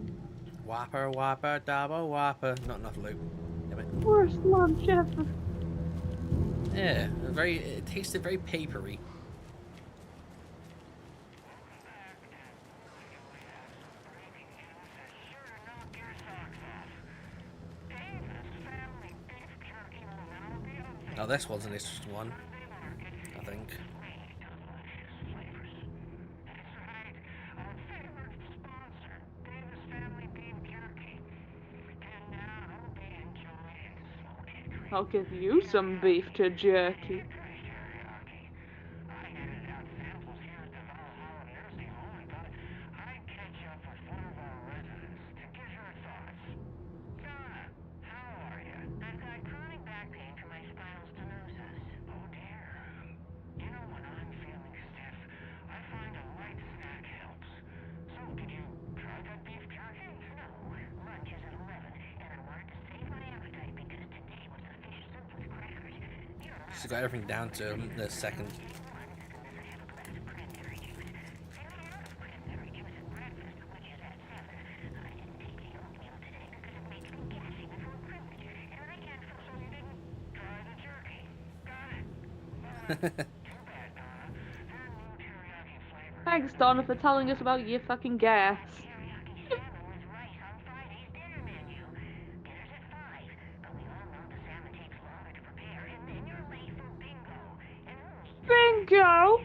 Whopper, whopper, double whopper. Not enough loot. Damn it. worst lunch ever. Yeah, it tasted very papery. Oh, this one's an interesting one, I think. I'll give you some beef to jerky. She's got everything down to the second. Thanks, Donna, for telling us about your fucking gas. Bingo!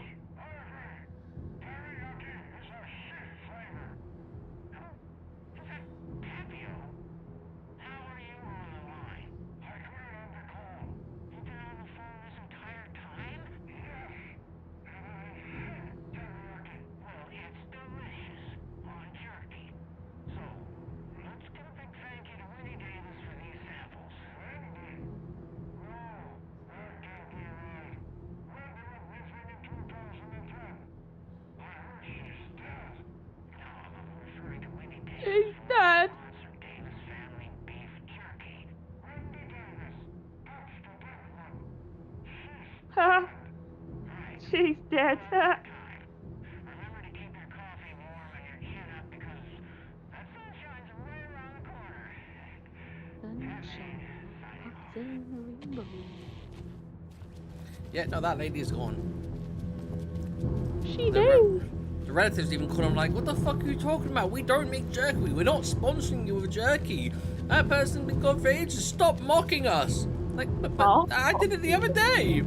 She's dead. She's dead. Yeah, no, that lady is gone. She knows. The relatives even call him like, what the fuck are you talking about? We don't make jerky. We're not sponsoring you with jerky. That person's been gone for ages. Stop mocking us. Like, but I did it the other day.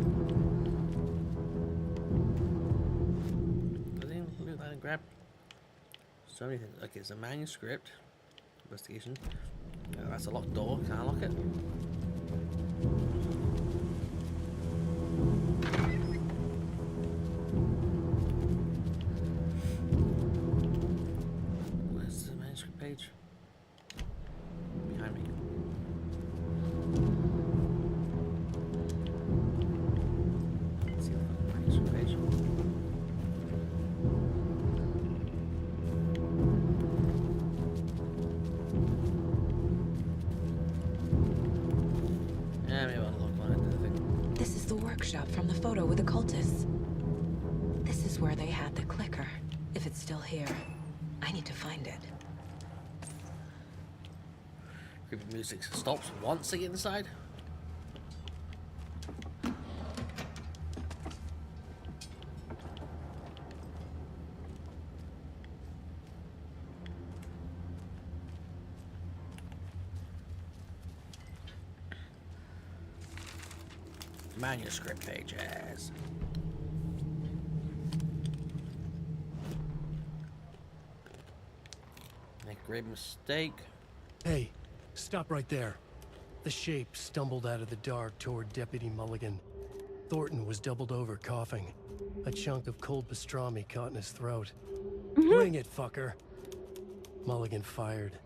I grab so many things. Okay, it's a manuscript. Investigation. That's a locked door. Can I lock it? Where's the manuscript page? Behind me. Let's see the manuscript page. Yeah, maybe I'll look on it. I think. This is the workshop from the photo with the cultists. This is where they had the clicker. If it's still here, I need to find it. Creepy music stops once I get inside. Manuscript pages. Make a grave mistake. Hey, stop right there. The shape stumbled out of the dark toward Deputy Mulligan. Thornton was doubled over, coughing. A chunk of cold pastrami caught in his throat. Bring it, fucker. Mulligan fired.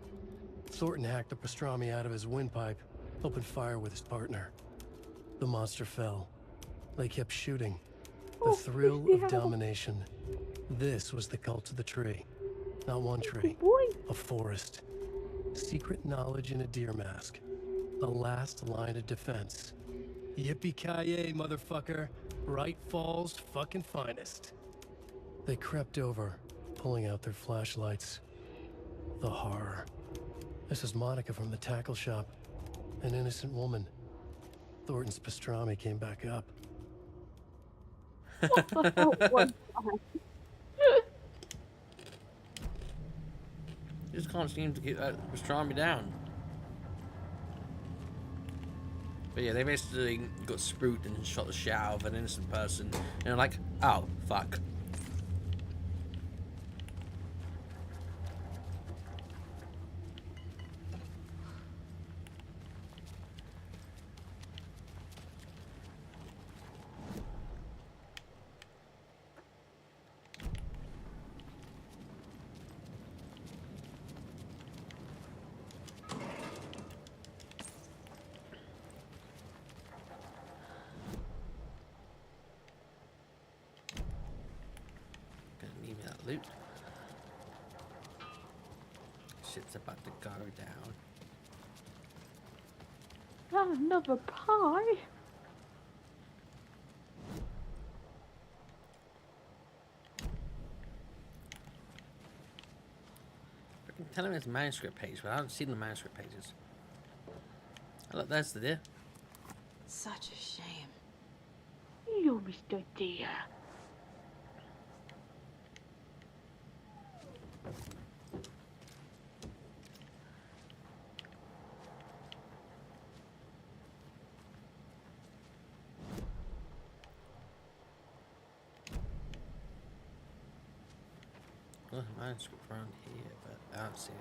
Thornton hacked the pastrami out of his windpipe, opened fire with his partner. The monster fell. They kept shooting. The thrill of domination. This was the cult of the tree. Not one tree. A forest. Secret knowledge in a deer mask. The last line of defense. Yippee-ki-yay, motherfucker. Bright Falls' fucking finest. They crept over, pulling out their flashlights. The horror. This is Monica from the tackle shop. An innocent woman. Thornton's pastrami came back up. What the hell was that? Just can't seem to get that pastrami down. But yeah, they basically got spooked and shot the shit out of an innocent person. And they're like, oh, fuck. loot. Shit's about to go down. Ah, another pie. Tell him it's manuscript page, but I haven't seen the manuscript pages. Oh, look, there's the deer. Such a shame. You, Mr. Deer. Oh, manuscript around here, but I don't see it.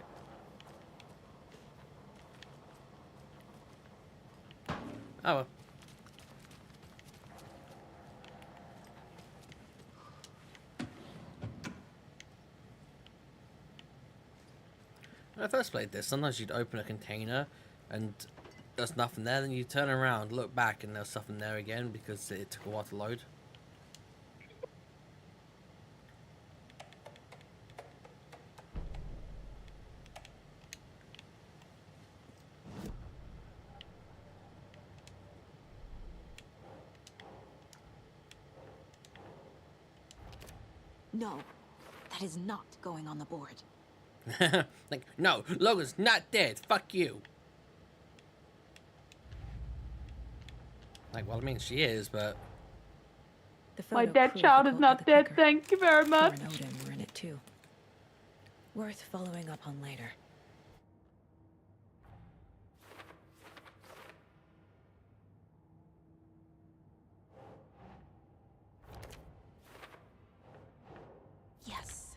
Oh well. When I first played this, sometimes you'd open a container and there's nothing there, then you turn around, look back, and there's something there again because it took a while to load. No, that is not going on the board. Like, no, Logan's not dead. Fuck you. Like, well, I mean, she is, but... My dead child is not dead, thank you very much. Thor and Odin were in it too. Worth following up on later. Yes.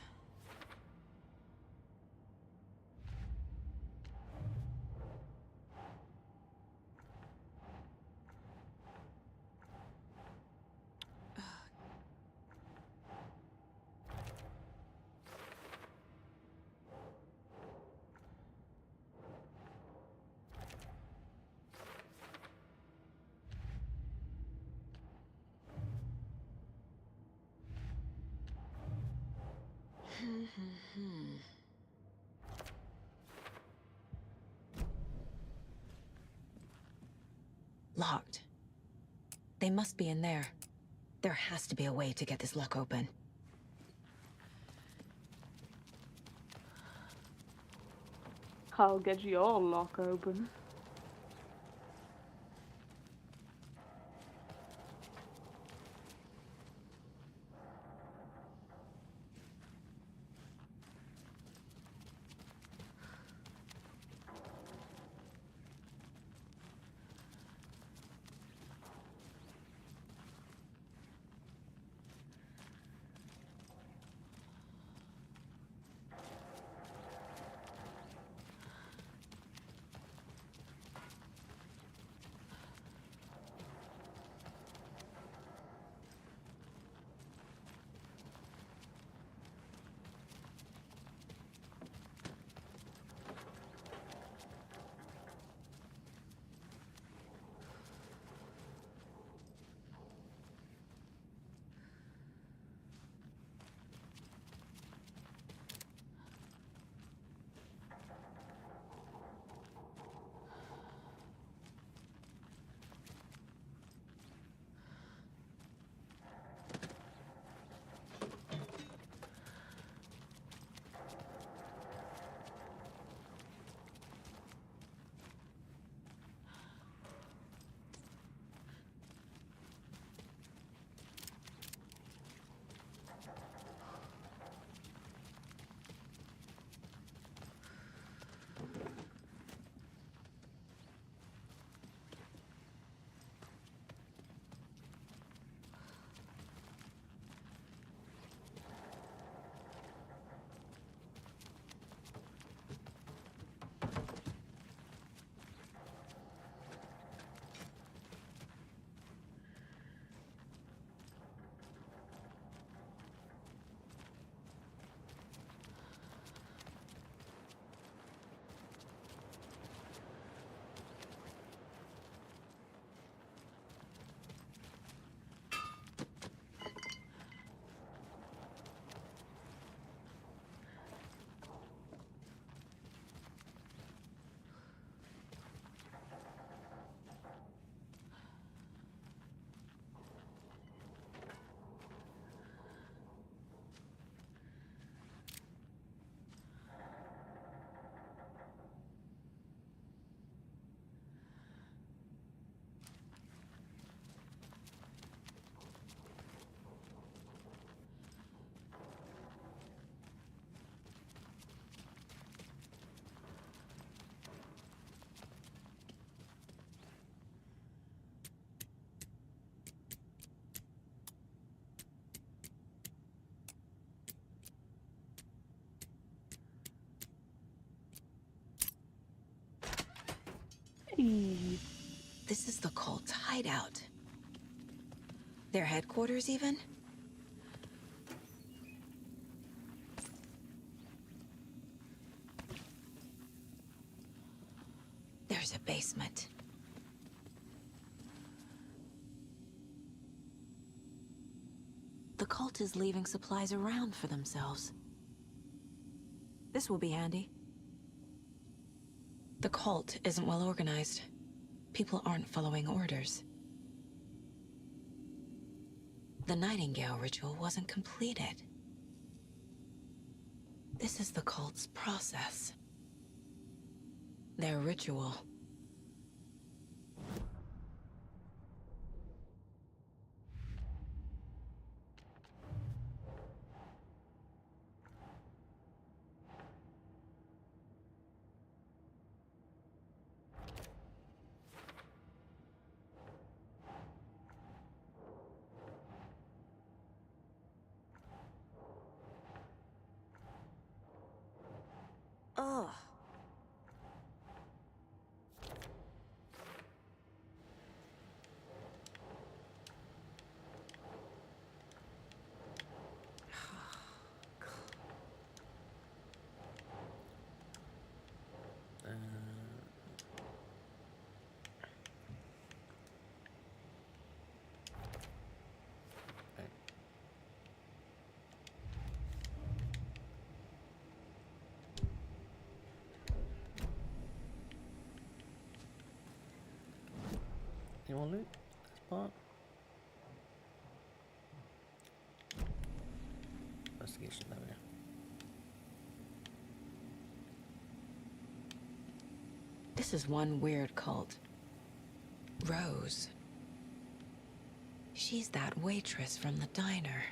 Locked. They must be in there. There has to be a way to get this lock open. I'll get your lock open. Ooh. This is the cult's hideout. Their headquarters, even? There's a basement. The cult is leaving supplies around for themselves. This will be handy. The cult isn't well organized. People aren't following orders. The Nightingale ritual wasn't completed. This is the cult's process. Their ritual. Ugh. You want loot? This part? Investigation, there we go. This is one weird cult. Rose. She's that waitress from the diner.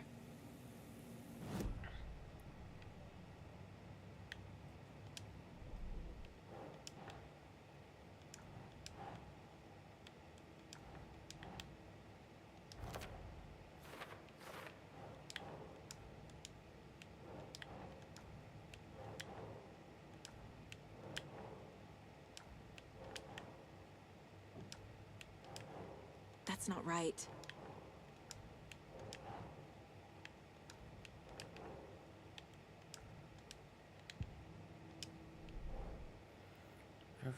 That's not right. Of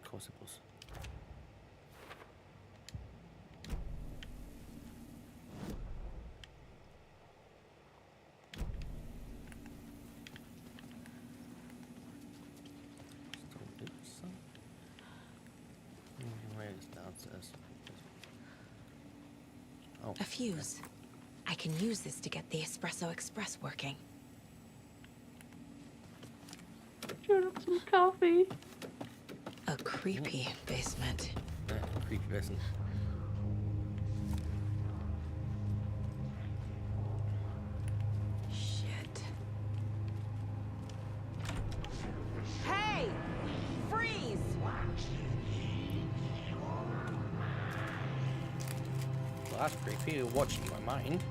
course it was. Downstairs. Oh. A fuse. I can use this to get the Espresso Express working. Shut up some coffee. A creepy basement. Yeah, creepy basement. Shit. Hey! Freeze! Well, that's creepy. You're watching my mind.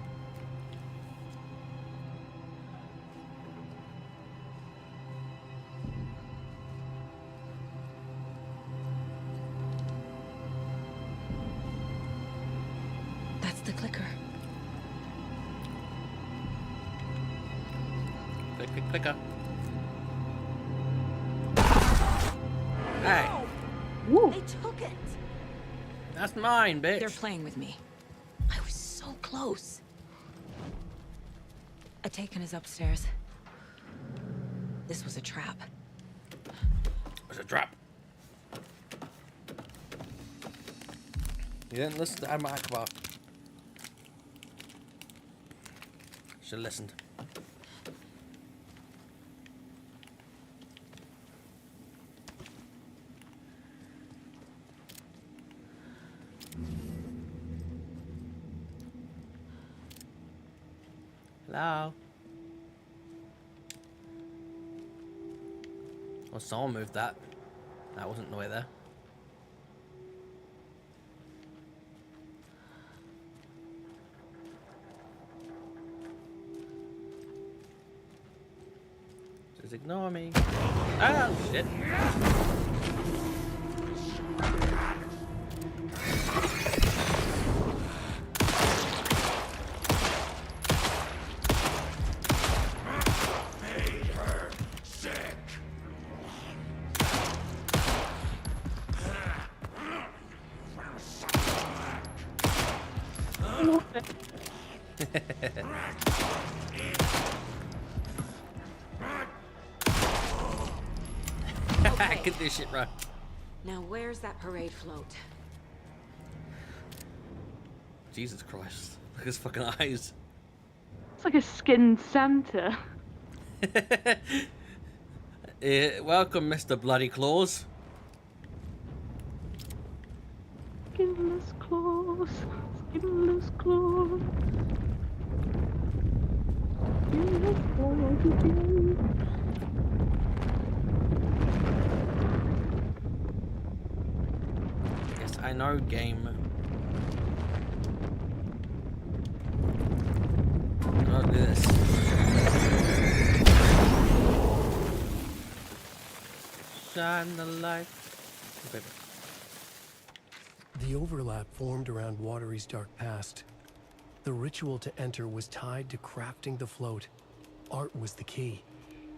That's the clicker. Click, click, clicker. Hey! Woo. They took it! That's mine, bitch! They're playing with me. I was so close. Atakan is upstairs. This was a trap. It was a trap. You didn't listen to Aimee Akbar. Should have listened. Hello? Well, someone moved that. That wasn't the way there. Just ignore me. Oh, shit. love it. I get this shit right. Now where's that parade float? Jesus Christ. Look at his fucking eyes. It's like a skinned Santa. Welcome, Mr. Bloody Claus. Skinless claws. Skinless claws. Skinless claws again. Yes, I know, game. I'll do this. Shine the light. Okay. The overlap formed around Watery's dark past. The ritual to enter was tied to crafting the float. Art was the key.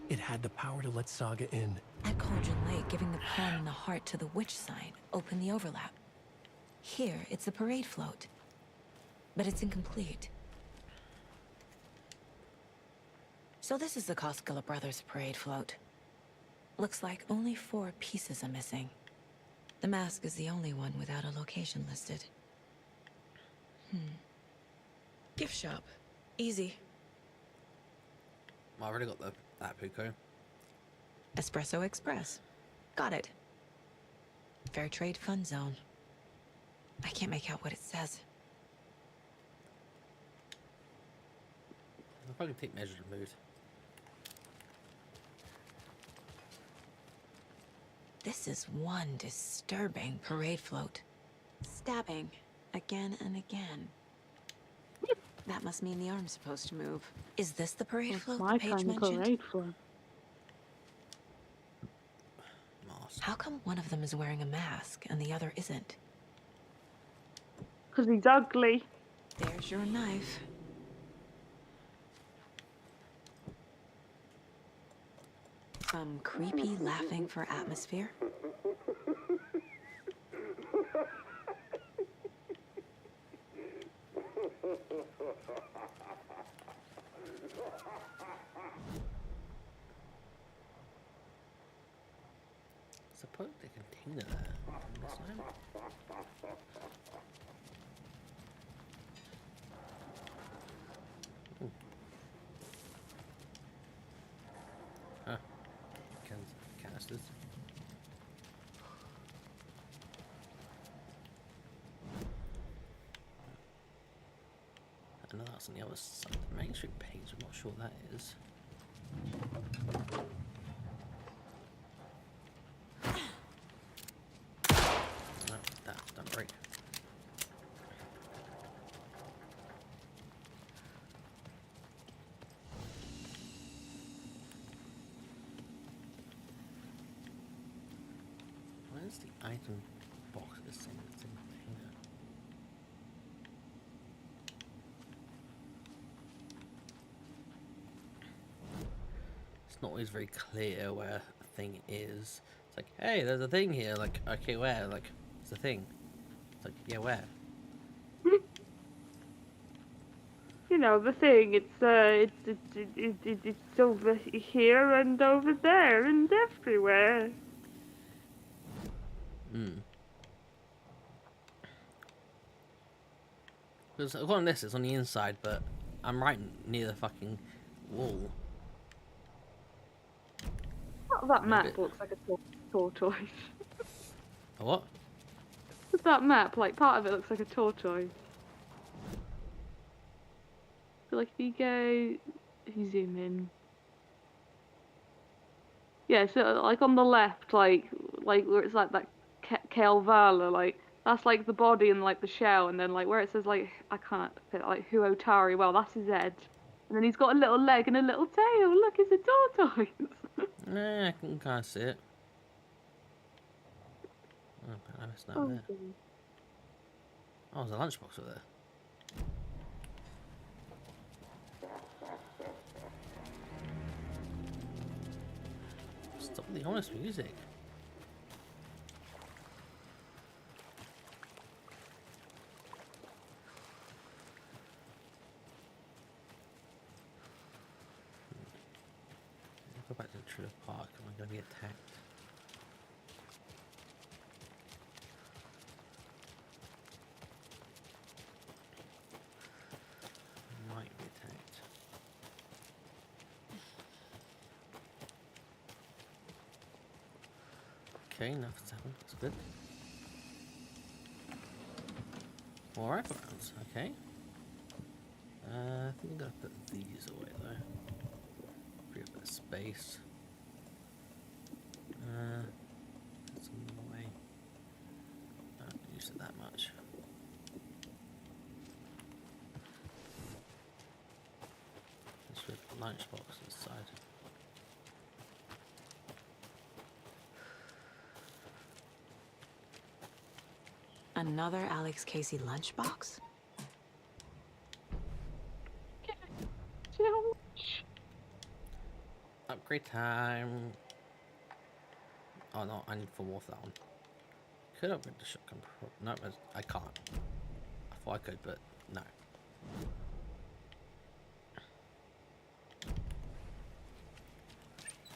It had the power to let Saga in. At Cauldron Lake, giving the pawn and the heart to the witch sign opened the overlap. Here, it's the parade float. But it's incomplete. So this is the Koskela Brothers parade float. Looks like only 4 pieces are missing. The mask is the only one without a location listed. Gift shop. Easy. I already got that Puko. Espresso Express. Got it. Fair Trade Fun Zone. I can't make out what it says. I'll probably take measure of mood. This is one disturbing parade float. Stabbing again and again. That must mean the arm's supposed to move. Is this the parade float My the page kind of mentioned? parade float. How come one of them is wearing a mask and the other isn't? Because he's ugly. There's your knife. Some creepy laughing for atmosphere. Suppose the container there. This time. Ooh. Huh. Canisters. I know that's on the other side of the Main Street page. I'm not sure what that is. No, that don't break. Where's the item box? This thing, container. It's not always very clear where a thing is. It's like, hey, there's a thing here. Like, okay, where? Like, it's a thing. It's like, yeah, where? You know, the thing, it's over here and over there and everywhere. Because according to this, it's on the inside, but I'm right near the fucking wall. That map looks like a tortoise. A what? That map, like, part of it looks like a tortoise. So, like, if you zoom in. Yeah, so, like, on the left, like where it's like that Kelvala, like, that's, like, the body and, like, the shell, and then, like, where it says, like, I can't put, like, Huotari, well, that's his head. And then he's got a little leg and a little tail. Look, it's a tortoise. Nah, I can kind of see it. Oh, I missed that there. Oh, there's a lunchbox over there. Stop the honest music. through the park. Am I going to be attacked? Might be attacked. Okay, nothing's happened. That's good. More rifle rounds. Okay. I think I'm gonna put these away though. Free up a bit of space. Put some away. I don't use it that much. Let's put the lunchbox inside. Another Alex Casey lunchbox? Upgrade time. Oh no, I need 4 more for that one. Could upgrade the shotgun. No, I can't. I thought I could, but no. There's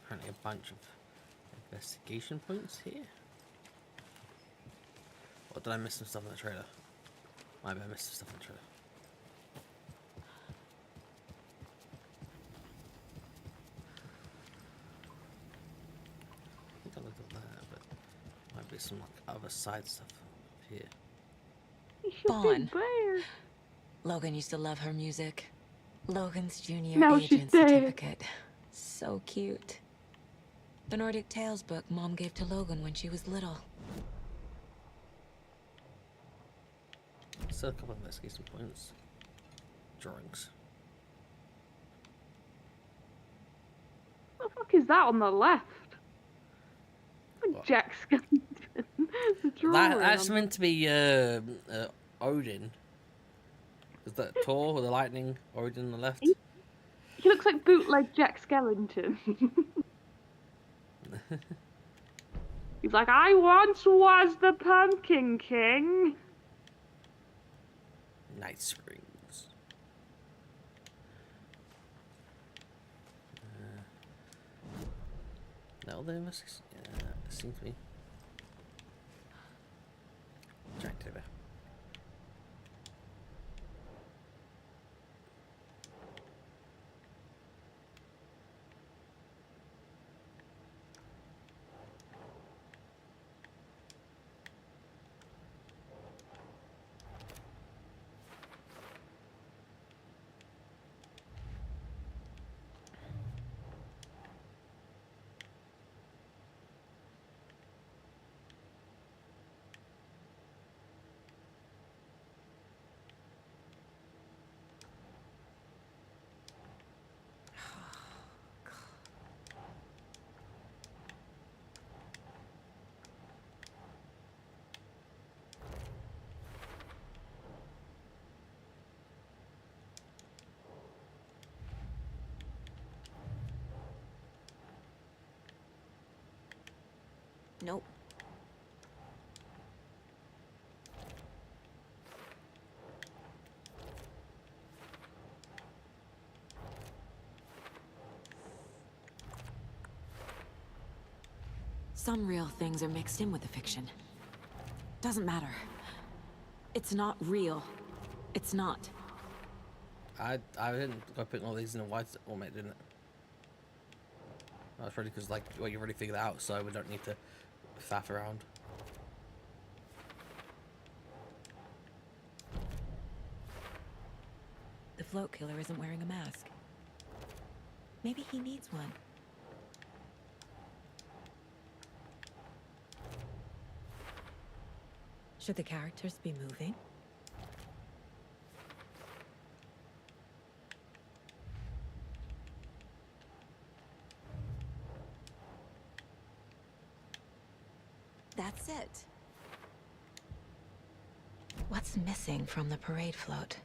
apparently a bunch of investigation points here. Or did I miss some stuff in the trailer? Maybe I missed some stuff in the trailer. I think I looked at that, but might be some like other side stuff up here. Fawn. Logan used to love her music. Logan's junior Now she's agent dead. certificate. So cute. The Nordic Tales book Mom gave to Logan when she was little. Still a couple of investigation points. Drawings. What the fuck is that on the left? What? Jack Skellington. That's meant to be Odin. Is that Thor with the lightning? Odin on the left? He looks like bootleg Jack Skellington. He's like, I once was the Pumpkin King. Night rings. No, the investigation. Yeah, it seems to be. Jack Tibber. Nope. Some real things are mixed in with the fiction. Doesn't matter. It's not real. It's not. I didn't go putting all these in a white format, didn't it? That's really because like well you already figured it out, so we don't need to faff around. The float killer isn't wearing a mask. Maybe he needs one. Should the characters be moving? That's it. What's missing from the parade float?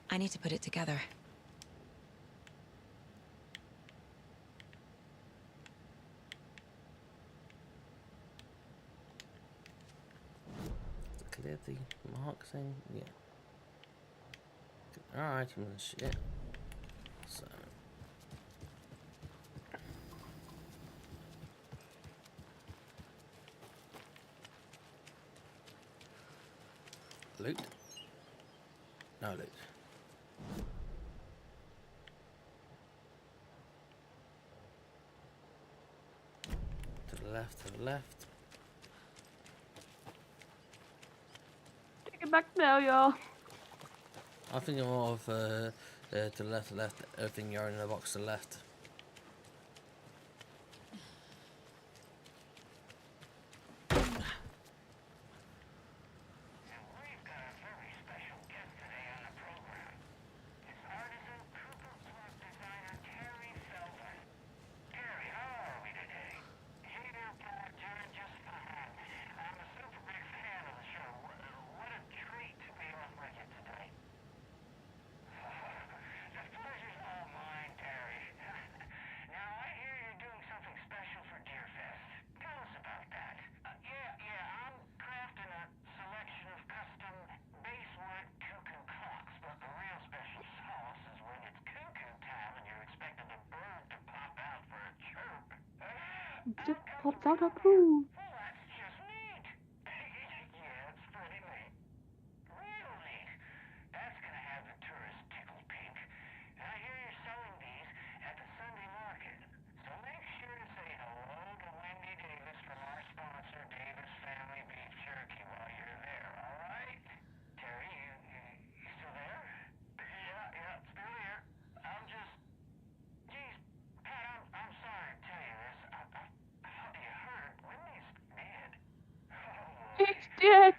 I need to put it together. Clear the mark thing, yeah. Alright, I'm gonna shit. So Loot? No loot. To the left, to the left. Take it back now, y'all. I think more of to the left, everything you're in the box to the left. Just pops out a poo. He's dead.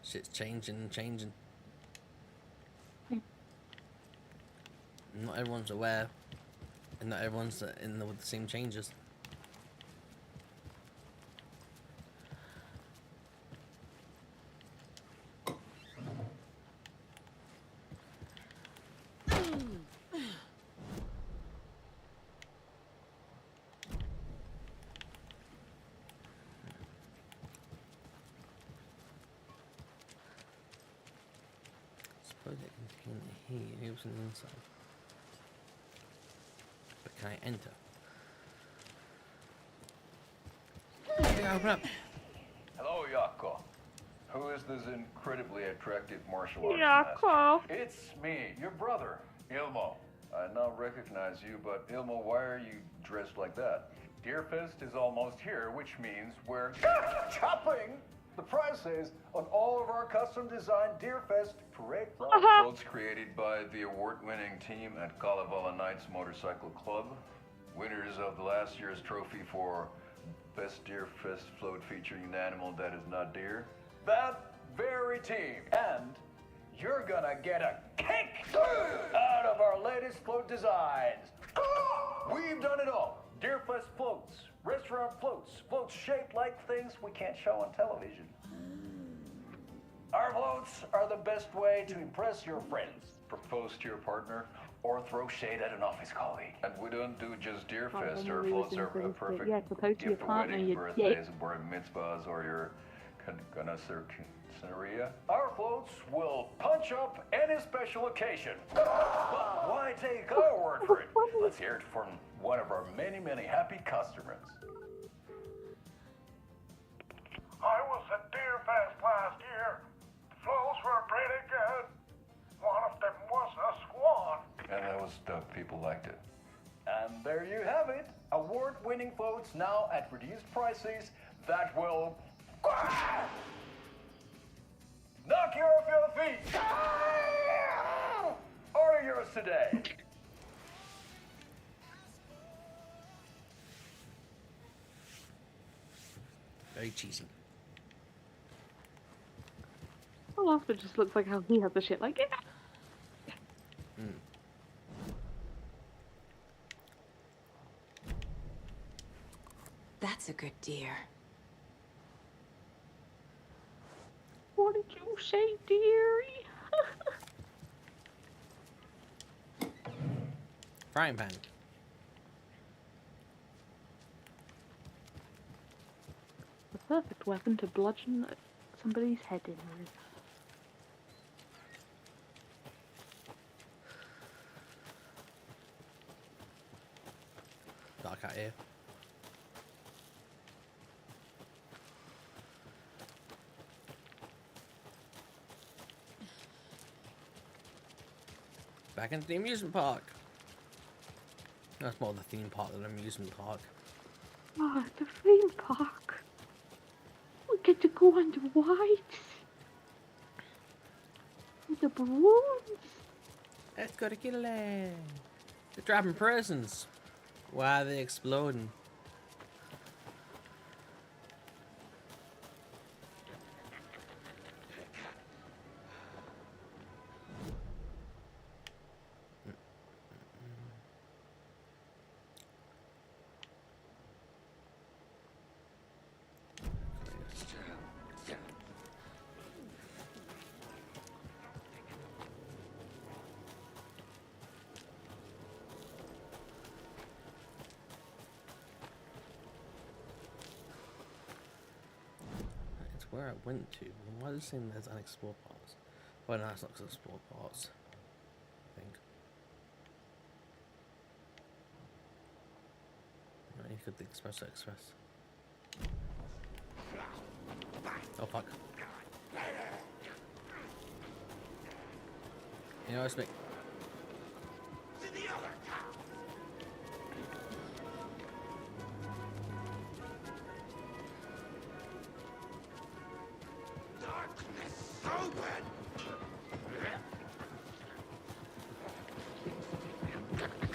Shit's changing. Not everyone's aware, and not everyone's with the same changes. Suppose it can here. He was on the inside. But can I enter? Yeah, open up. Hello, Yako. Who is this incredibly attractive martial arts Yako. master? It's me, your brother, Ilmo. I now recognize you, but Ilmo, why are you dressed like that? Deerfest is almost here, which means we're chopping the prices on all of our custom-designed Deerfest parade floats created by the award-winning team at Kalevala Knights Motorcycle Club, winners of the last year's trophy for Best Deerfest float featuring an animal that is not deer. That very team. And you're gonna get a kick out of our latest float designs. We've done it all. Deerfest floats, restaurant floats, floats shaped like things we can't show on television. Our floats are the best way to impress your friends, propose to your partner, or throw shade at an office colleague. And we don't do just Deerfest. Our floats are a perfect gift for weddings, birthdays, bar mitzvahs, or your connoisseuria. Our floats will punch up any special occasion. But why take our word for it? Let's hear it from one of our many, many happy customers. I was at Deerfest last year. people liked it. And there you have it. Award-winning floats now at reduced prices that will knock you off your feet. Order yours today. Very cheesy. Oh, Alfred just looks like how he has the shit like it. That's a good deer. What did you say, dearie? Frying pan. The perfect weapon to bludgeon somebody's head in with. Dark out here. Back into the amusement park. That's more the theme park than amusement park. Oh, the theme park. We get to go on the rides. With the balloons. Let's go to Kittyland. They're dropping presents. Why are they exploding? Where I went to. Why does it seem there's unexplored parts? Well, no, it's not explored parts. I think. No, you could the Espresso Express. Oh fuck. You know, it's me.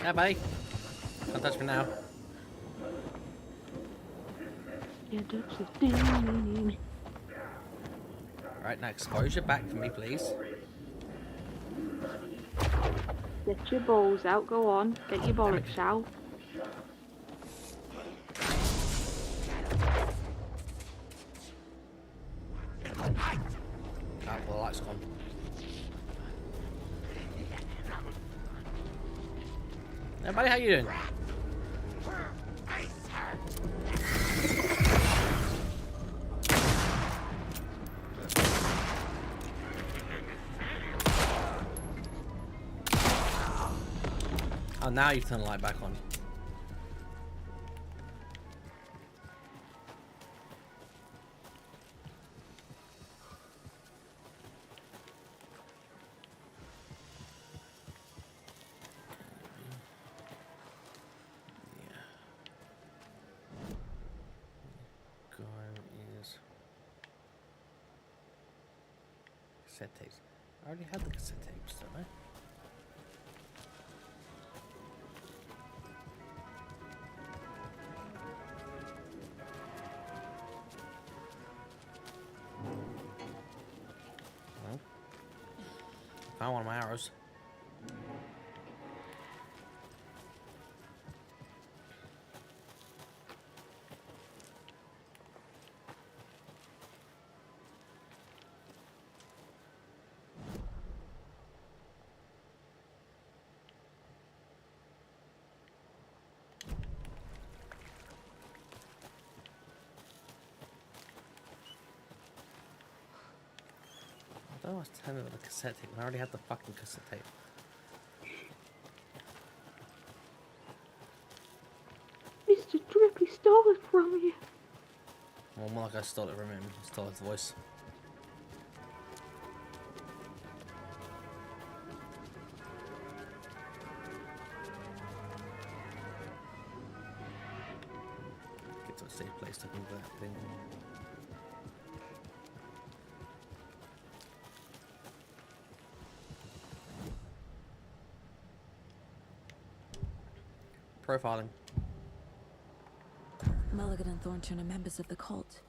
Yeah, buddy. Don't touch me now. Right, next, close your back for me, please. Get your balls out, go on. Get your bollocks out. Ah, well, the light's gone. Hey, buddy, how you doing? Oh, now you've turned the light back on. Cassette tapes. I already had the cassette tapes, don't I? Well, found one of my arrows. I was telling about the cassette tape. I already had the fucking cassette tape. Mr. Drippy stole it from you. Well, more like I stole it from him. I stole his voice. a safe place to do that thing. Profiling. Mulligan and Thornton are members of the cult.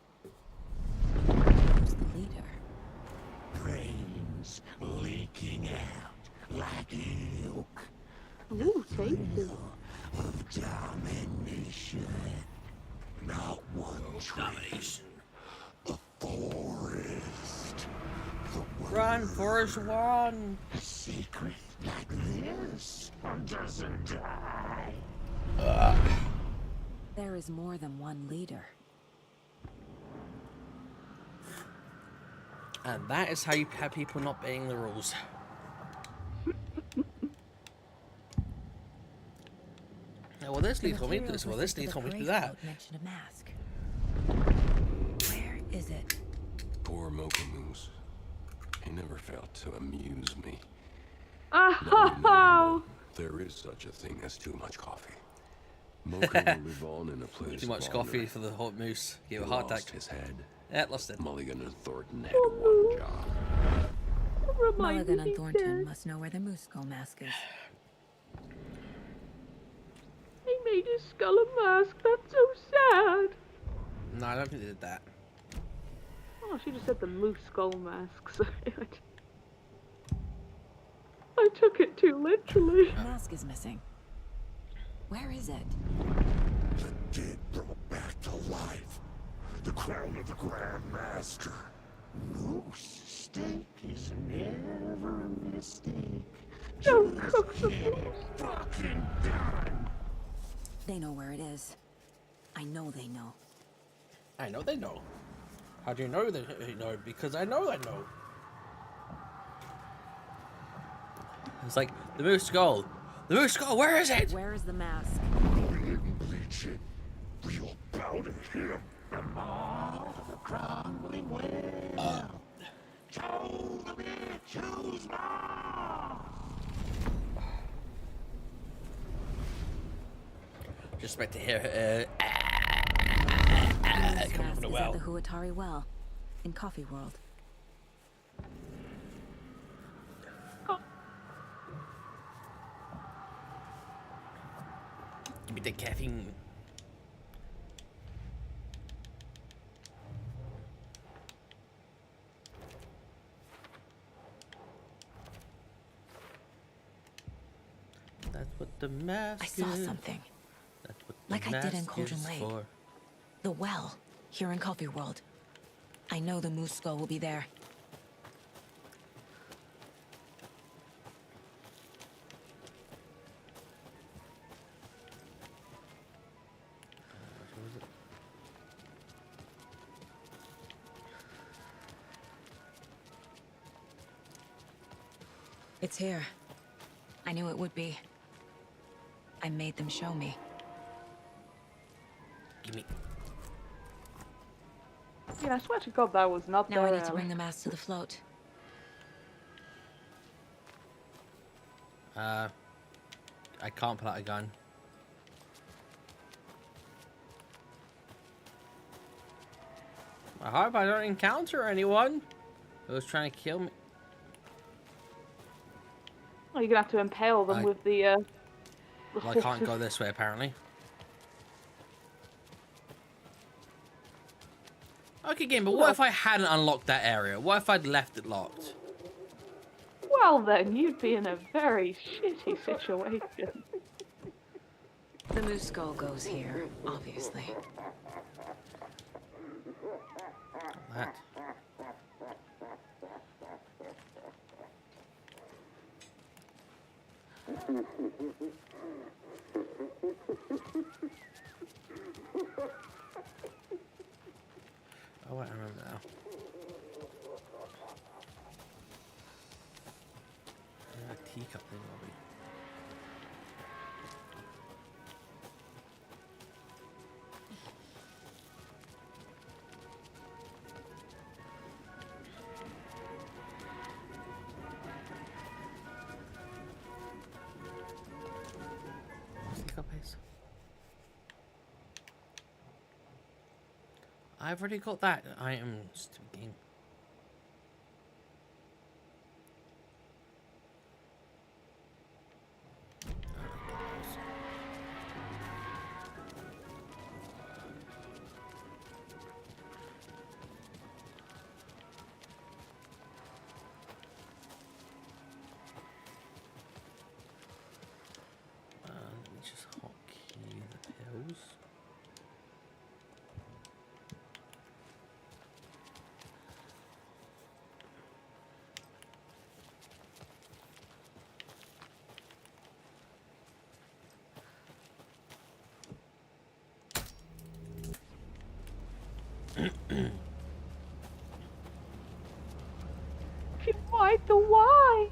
Who's the leader? Brains leaking out like milk. Ooh, tasty. Of domination. Not one Domination. A forest. Run, Forest, run! A secret like this doesn't die. There is more than one leader. And that is how you have people not obeying the rules. Yeah, well, this lead told me this. Well, this lead told me to do that. Mentioned a mask. Where is it? Poor Mocha Moose. He never failed to amuse me. Oh! There is such a thing as too much coffee. Mocha will live on in a place Too much coffee for the hot moose. Give a heart attack. Lost his head. Yeah, lost it. Mulligan and Thornton had one job. Mulligan and Thornton must know where the moose skull mask is. He made his skull a mask. That's so sad. No, I don't think they did that. Oh, she just said the moose skull mask. So I took it too literally. The mask is missing. Where is it? The dead brought back to life. The crown of the Grand Master. Moose steak is never a mistake. Don't cook the moose. Fucking done. They know where it is. I know they know. I know they know. How do you know they know? Because I know they know. It's like, the moose skull. The moose skull, where is it? Where is the mask? We didn't bleach it. We'll powder him. And all the crumbling well. Told the bitch who's mom. Just expect to hear coming from the well. At the Huatari Well, in Coffee World. Give me the caffeine. That's what the mask is. I saw something. That's what the like I did in mask Cauldron is Lake. for. The well, here in Coffee World. I know the moose skull will be there. It's here. I knew it would be. I made them show me. Give me. Yeah, I swear to God that was not Now there. I need to bring the mask to the float. I can't pull out a gun. I hope I don't encounter anyone who's trying to kill me. Oh, you're gonna have to impale them with the Well, I can't go this way, apparently. Okay, game, but what if I hadn't unlocked that area? What if I'd left it locked? Well then, you'd be in a very shitty situation. The moose skull goes here, obviously. That. Oh, wait, I remember now. A teacup thing, will be. Teacup base. I've already got that item. Stupid game. Let me just hotkey the pills. She wiped the white.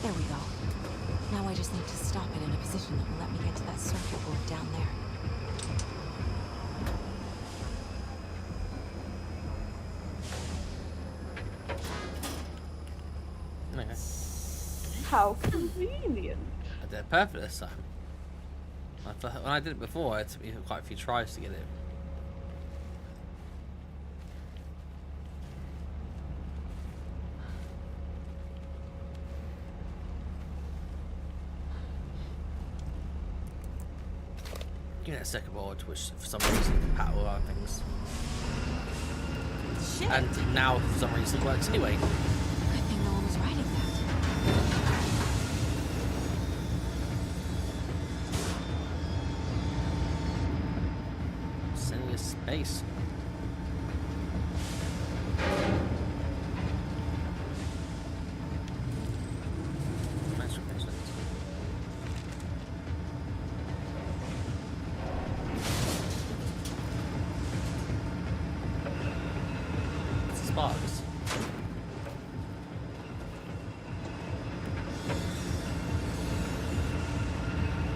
There we go. Now I just need to stop it in a position that will let me get to that circuit board down there. Okay. How convenient. I did it perfect this time. When I did it before, it took me quite a few tries to get it. Give me that second board, which for some reason paddle other things. Shit. And now for some reason it works anyway. Good thing no one was riding that. Sending a space. Nice replacement. Sparks.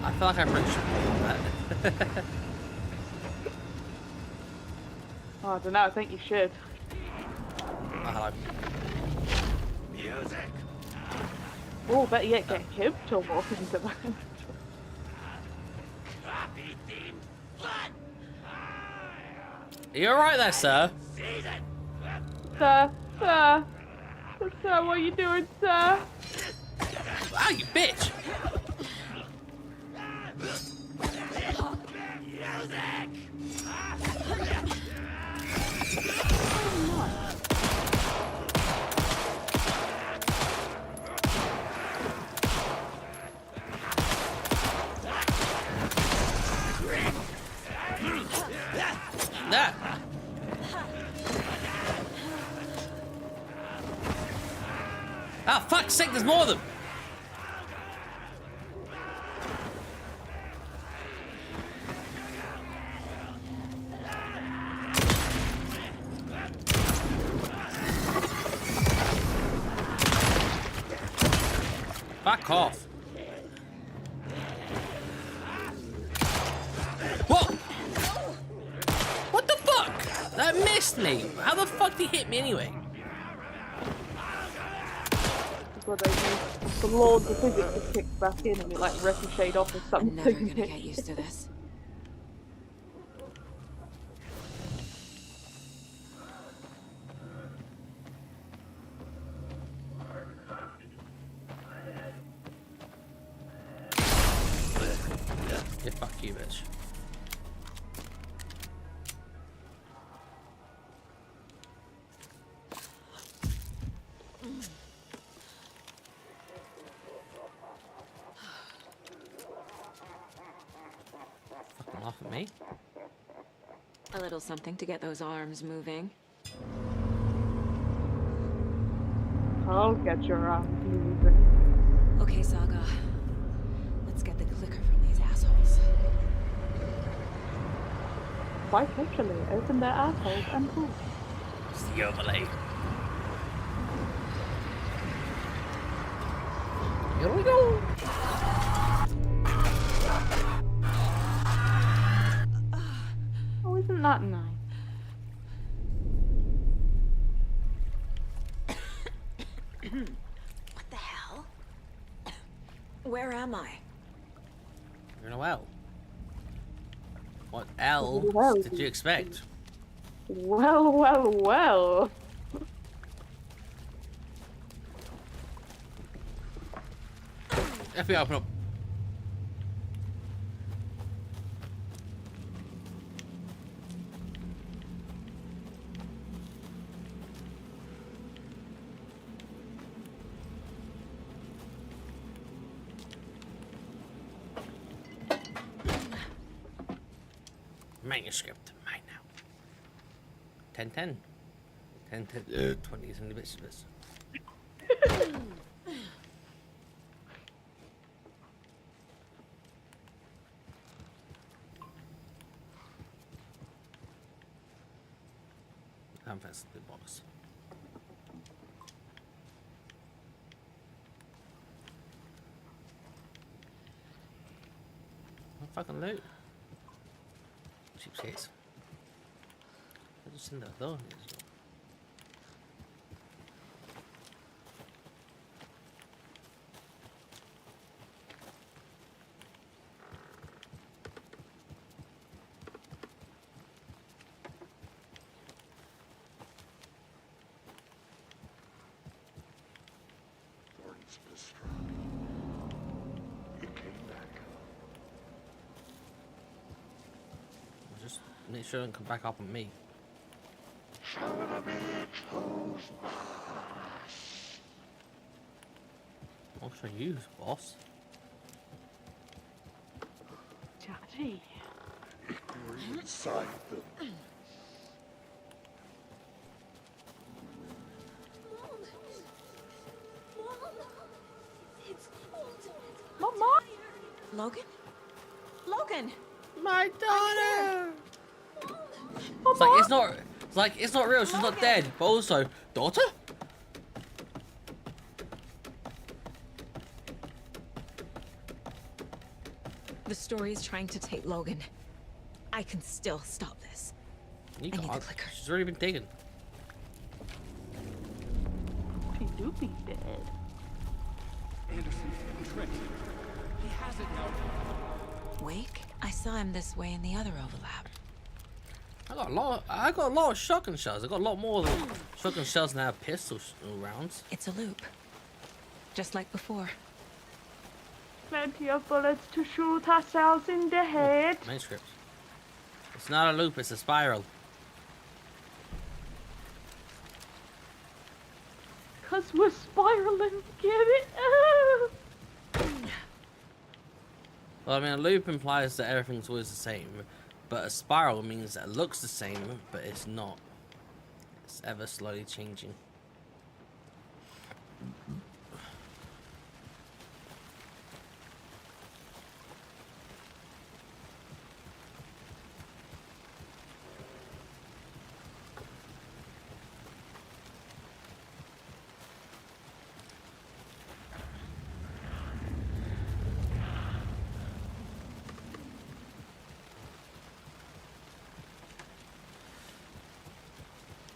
I feel like I'm rich on that. Oh, I don't know. I think you should. Hello. Music. Oh, better yet, get him to walk into that. Copy theme. Blood. Are you alright there, sir? Sir, sir, sir, what are you doing, sir? Ah, you bitch! That. Ah, fuck's sake, there's more of them! Fuck off. What? What the fuck? That missed me. How the fuck did he hit me anyway? What they do. The lords of physics just kicked back in and it like ricocheted off or something. I'm never gonna get used to this. Yeah, fuck you, bitch. Fucking laugh at me. A little something to get those arms moving. I'll get your arms moving. Okay, Saga. Let's get the clicker from these assholes. Quite literally, open their assholes and pull. It's the overlay. Here we go. Oh, isn't that nice? What the hell? Where am I? You're in a well. What else Well. did you expect? Well, well, well. FBI, open up. Manuscript, mine now. 10-10. 10-10. 20 is in the bits of this. I'm fast the box. What fucking loot? Cheapskates. I just in there though. Just make sure it doesn't come back up on me. What should I use, boss? Daddy. We're inside them. Mama? Logan? Logan! My daughter! It's like it's not real, she's not dead, but also, daughter? The story is trying to take Logan. I can still stop this. You I need the can't. clicker. She's already been taken. She do be dead. Anderson, trick. He has it now. Wake? I saw him this way in the other overlap. I got a lot of shotgun shells. I got a lot more than shotgun shells than I have pistol rounds. It's a loop. Just like before. Plenty of bullets to shoot ourselves in the head. Manuscript. It's not a loop, it's a spiral. Cause we're spiraling, get it? Well, I mean, a loop implies that everything's always the same, but a spiral means that it looks the same, but it's not. It's ever slowly changing.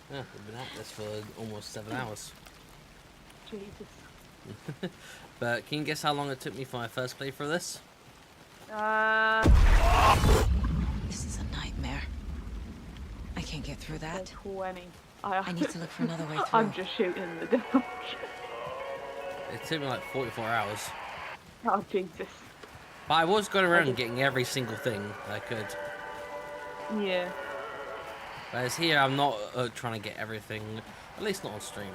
Yeah, we've been at this for almost 7 hours. Jesus. But can you guess how long it took me for my first playthrough of this? This is a nightmare. I can't get through that. 20. I need to look for another way through. I'm just shooting in the dark. It took me like 44 hours. Oh, Jesus. But I was going around getting every single thing I could. Yeah. Whereas here, I'm not trying to get everything, at least not on stream.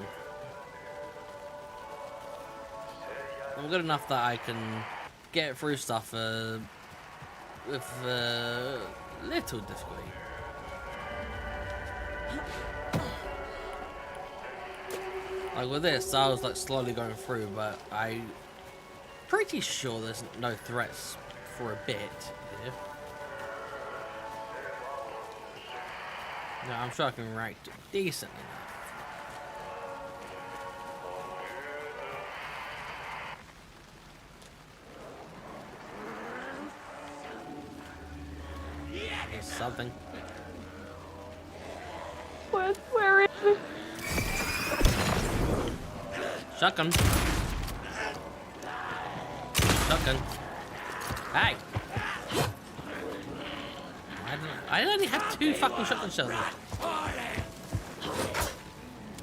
I'm good enough that I can get through stuff with little difficulty. Like with this, I was like slowly going through, but I'm pretty sure there's no threats for a bit here. No, I'm sure I can rank decently enough. There's something. Where is it? Shotgun. Shotgun. Hey! I only had 2 fucking shotgun shells.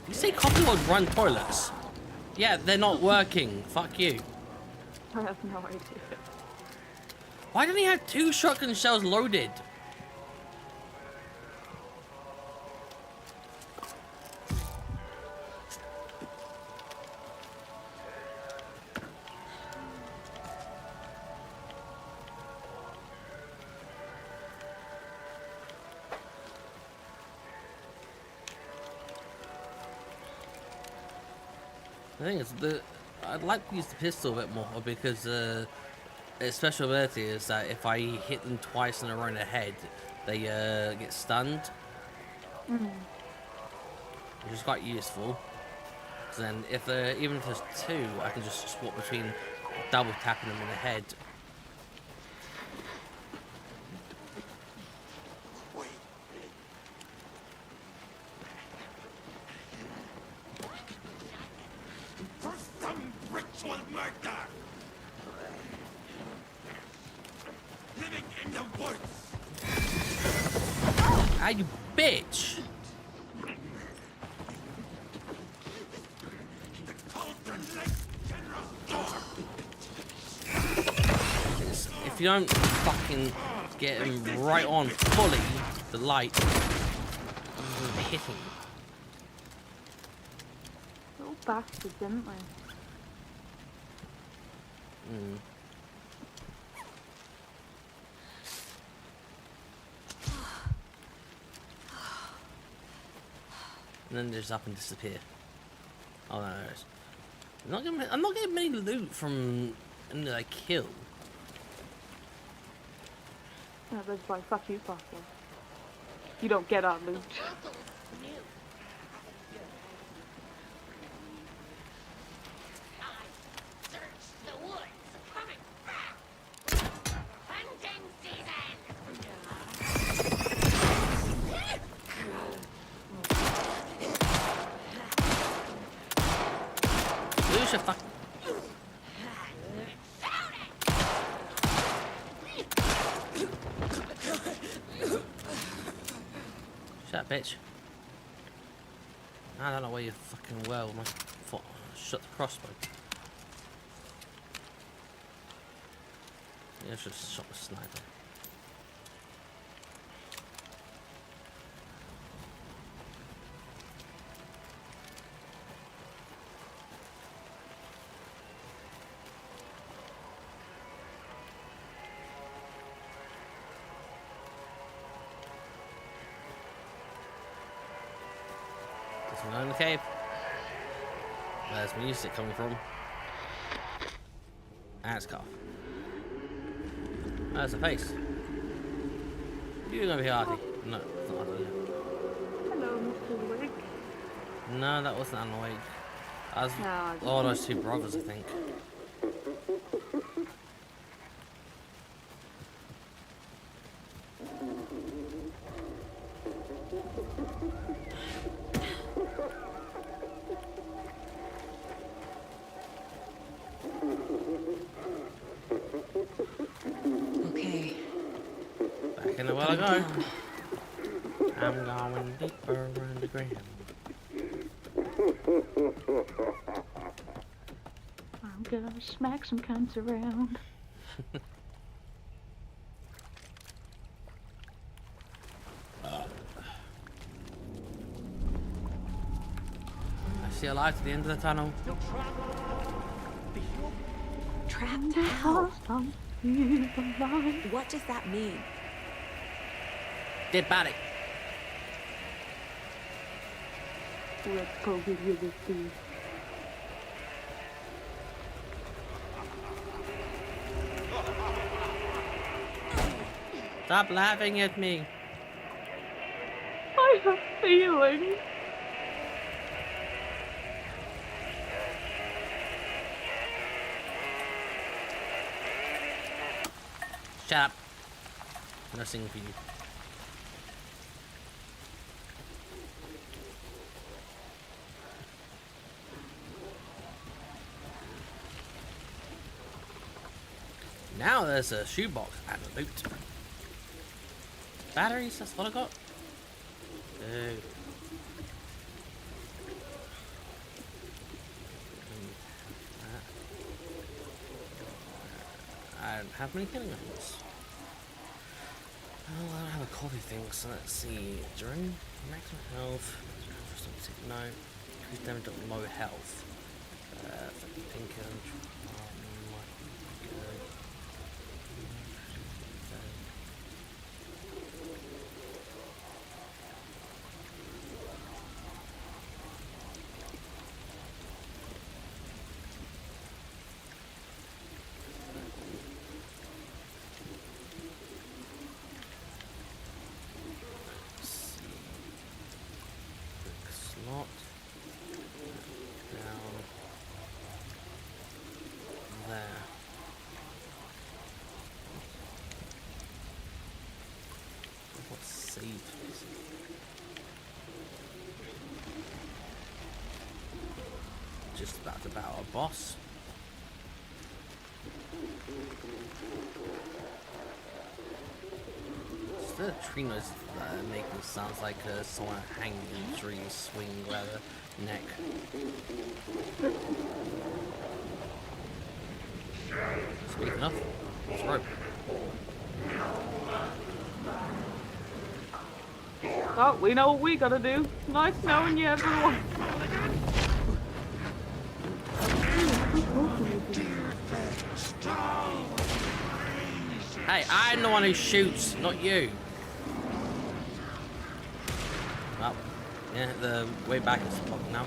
You say copywood run toilets? Yeah, they're not working. Fuck you. I have no idea. Why didn't he have 2 shotgun shells loaded? The thing is, I'd like to use the pistol a bit more because its special ability is that if I hit them twice in a row in the head, they get stunned, which is quite useful. So then, even if there's 2, I can just swap between double tapping them in the head. Ah, you bitch! If you don't fucking get him right on fully, the light, I'm gonna hit him. Little bastard, didn't they? And then just up and disappear. Oh no, there it is. I'm not getting many loot from any that I kill. Yeah, that's like, fuck you, fucker. You don't get our loot. Lucia, fuck. Shut up, bitch. I don't know where you fucking were with my foot. Shut the crossbow. Yeah, I should have shot the sniper. Someone in the cave. Where's music coming from? That's cough. There's a face. You're gonna be Artie. No, it's not Artie. Hello, Mr. Wig. No, that wasn't Alan Wake. That was all those 2 brothers, I think. Okay. Back in the well I go. I'm going deeper underground. I'm gonna smack some cunts around. I see a light at the end of the tunnel. Trapped how? What does that mean? Dead body. Let's go get rid of these. Stop laughing at me. I have feelings. Shut up. I'm not singing for you. Now there's a shoebox and loot. Batteries, that's what I got. Dude. I don't have many healing items. Well, I don't have a coffee thing, so let's see. During maximum health, no. Increased damage at low health. Pink and just about to battle a boss. It's the tree noise making sounds like someone hanging in a tree swinging by the neck. Speaking of, it's rope. Oh, we know what we gotta do. Nice knowing you, everyone. Hey, I'm the one who shoots, not you. Well, yeah, the way back is blocked now.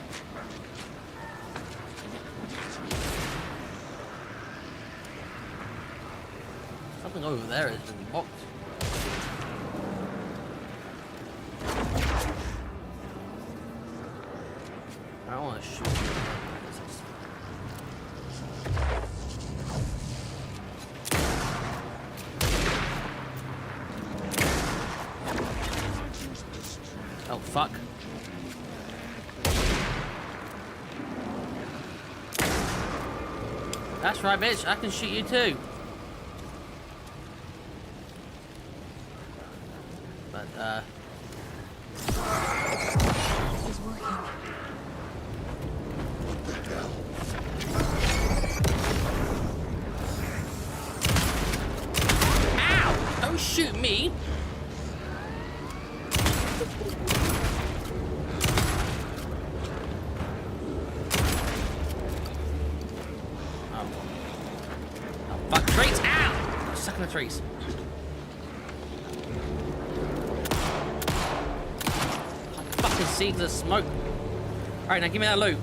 Something over there is blocked. I don't want to shoot. Oh, fuck. That's right, bitch. I can shoot you too. But, It's working. Ow! Don't shoot me! Fuck, trees! Ow! I'm stuck in the trees. I can fucking see the smoke. Alright, now give me that loot.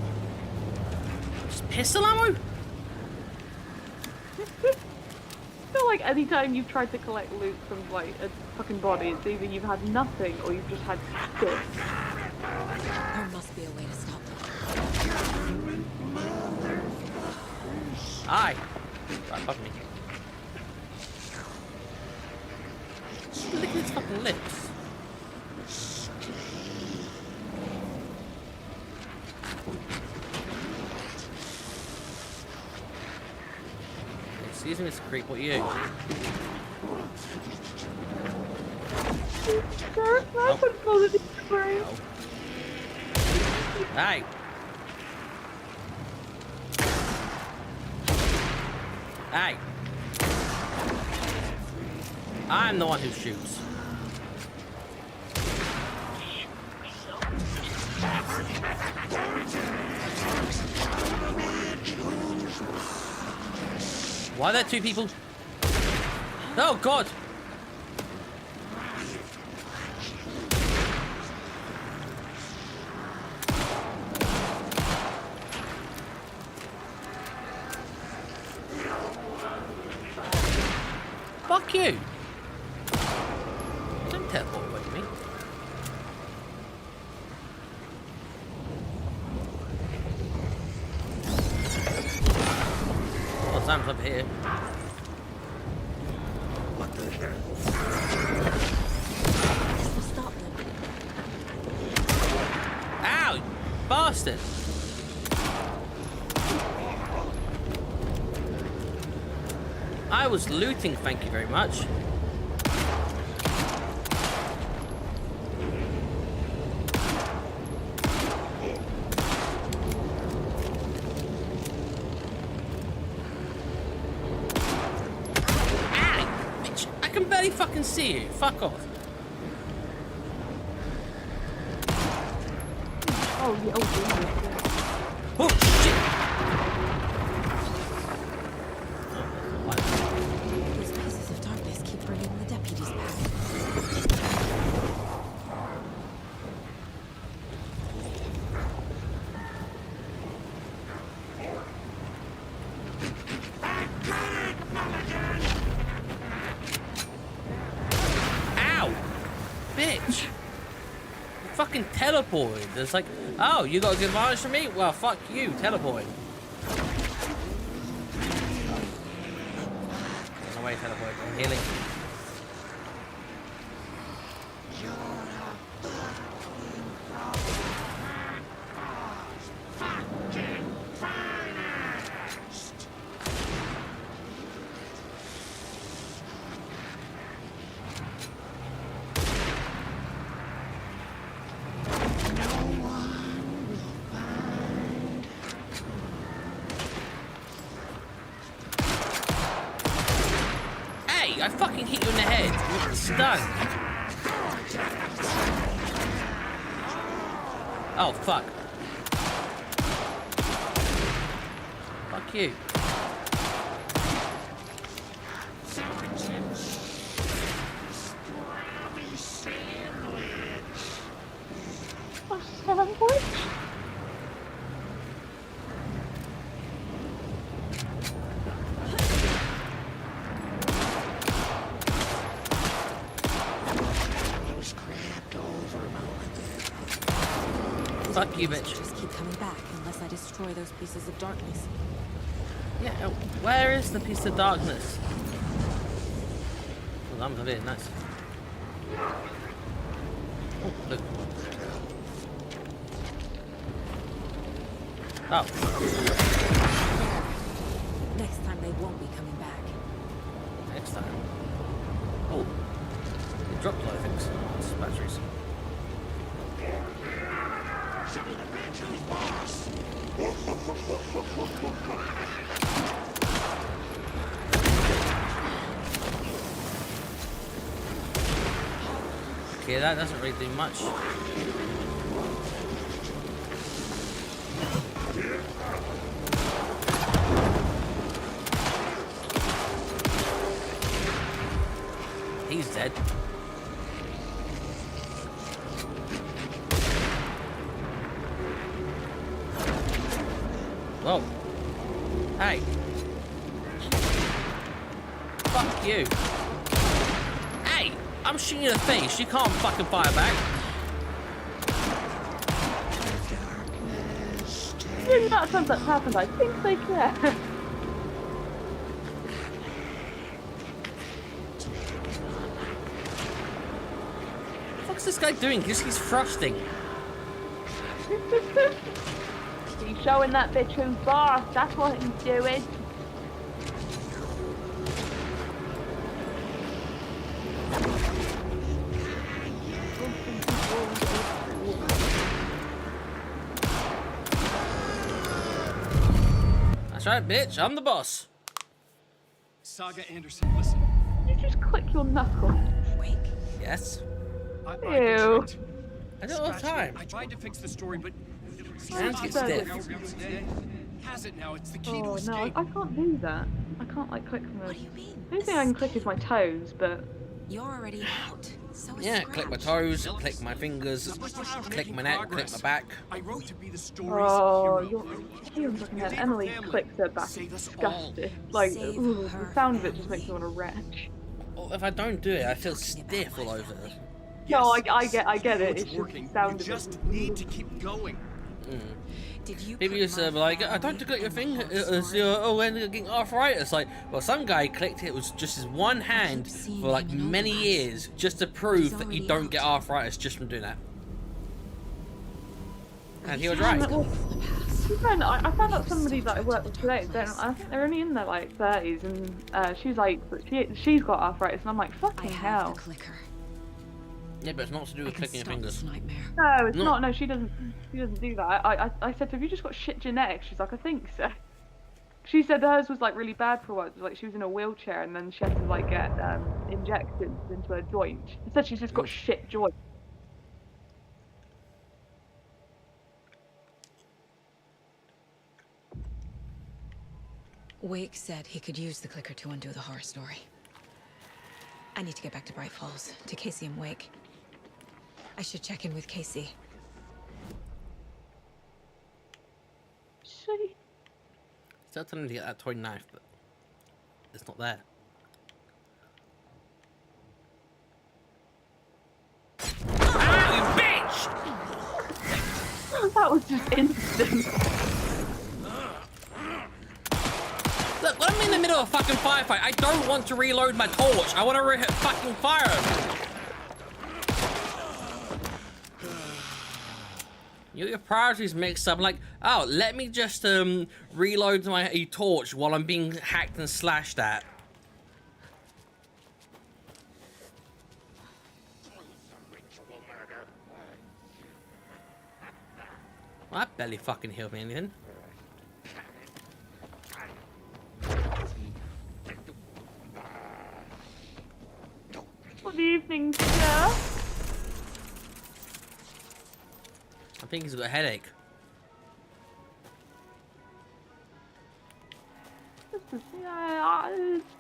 Just pistol ammo? I feel like any time you've tried to collect loot from like a fucking body, it's either you've had nothing or you've just had stuff. There must be a way to stop them. Aye. Right, fuck me. Look at his fucking lips. Excuse me, Mr. Creep, what are you? Oh. Hey! Hey! I'm the one who shoots. Why are there two people? Oh God! Fuck you! Don't teleport away from me. Oh, Sam's up here. What the hell? Stop them. Ow! You bastard! I was looting, thank you very much. fucking see you. Fuck off. Oh, yeah, oh, yeah. Oh, shit. These pieces of darkness keep bringing the deputies back. Ow! Bitch! You fucking teleported. It's like, oh, you got a good advantage from me? Well, fuck you, teleporting. No way, teleport. I'm healing. I fucking hit you in the head. You're stunned. Oh, fuck. Fuck you. Sandwich? Fuck you, bitch. Just keep coming back unless I destroy those pieces of darkness. Yeah, where is the piece of darkness? Oh, I'm really nice. Oh, look. Oh. Next time they won't be coming back. Next time. Oh. It dropped a lot of things. It's batteries. Okay, that doesn't really do much. He's dead. Whoa. Hey. Fuck you. Hey! I'm shooting you in the face. You can't fucking fire back. The amount of times that's happened, I think they care. What's this guy doing? He's thrusting. He's showing that bitch who's boss. That's what he's doing. That's right, bitch. I'm the boss. Saga Anderson, listen. You just click your knuckle. Yes. Ew. I do it all the time. I tried to fix the story, but Hands get stiff. has it now. It's the key to Oh no, escape. I can't do that. I can't like click from the... What do you mean? The only thing I can click is my toes, but... You're already out. So is Yeah, Scratch. click my toes, click my fingers, click my neck, click my back. I wrote to be the stories. Oh, you're fucking head. Emily clicks her back. It's disgusting. Like, ooh, the sound of it just makes me want to retch. Well, if I don't do it, I feel stiff all over. No, I get it. It's just working. the sound You of just it. need to keep going. Did you People used to be like, I don't click your finger, oh, when you're getting arthritis. Like, well, some guy clicked it with just his one hand for like many years just to prove that you don't get arthritis just from doing that. And he was right. I found out somebody that I work with today. I think they're only in their like 30s, and she's like, she's got arthritis, and I'm like, fucking hell. Yeah, but it's not to do with clicking your fingers. No, it's not. No, she doesn't do that. I said to her, have you just got shit genetics? She's like, I think so. She said hers was like really bad for a while. It was like she was in a wheelchair and then she had to like get injections into her joint. She said she's just got shit joints. Wake said he could use the clicker to undo the horror story. I need to get back to Bright Falls, to Casey and Wake. I should check in with Casey. She... Still telling him to get that toy knife, but it's not there. Ah, you bitch! That was just instant. Look, when I'm in the middle of a fucking firefight, I don't want to reload my torch. I want to fucking fire him. Your priorities mixed up. Like, oh, let me just reload my torch while I'm being hacked and slashed at. Well, that barely fucking healed me anything. Good evening, sir. I think he's got a headache.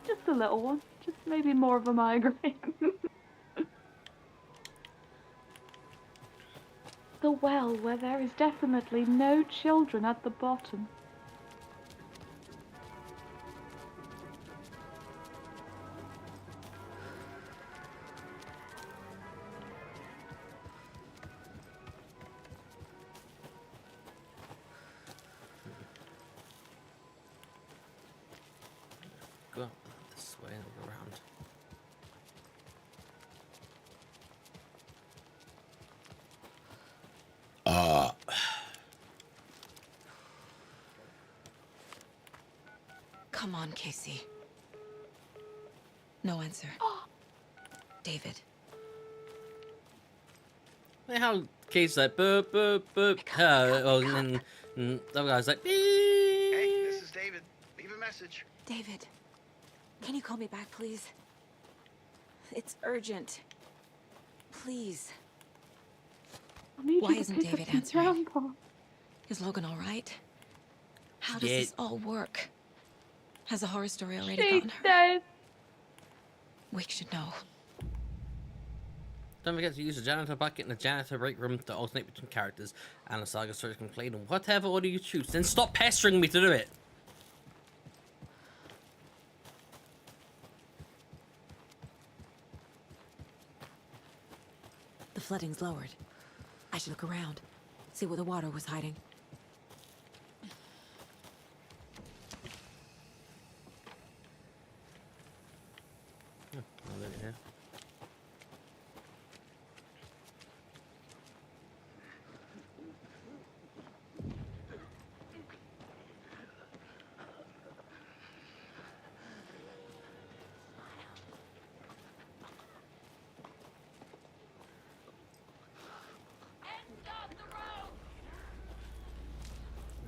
Just a little one. Just maybe more of a migraine. The well where there is definitely no children at the bottom. Go this way and go around. Come on, Casey. No answer. David. How Casey's like boop boop boop. And then the other guy's like beep. Hey, this is David. Leave a message. David, can you call me back, please? It's urgent. Please. Why isn't David answering? Is Logan all right? How does this all work? Has the horror story already gotten her? Dead. Wake should know. Don't forget to use the janitor bucket in the janitor break room to alternate between characters. And the saga story can play in whatever order you choose. Then stop pestering me to do it. The flooding's lowered. I should look around, see where the water was hiding. Yeah.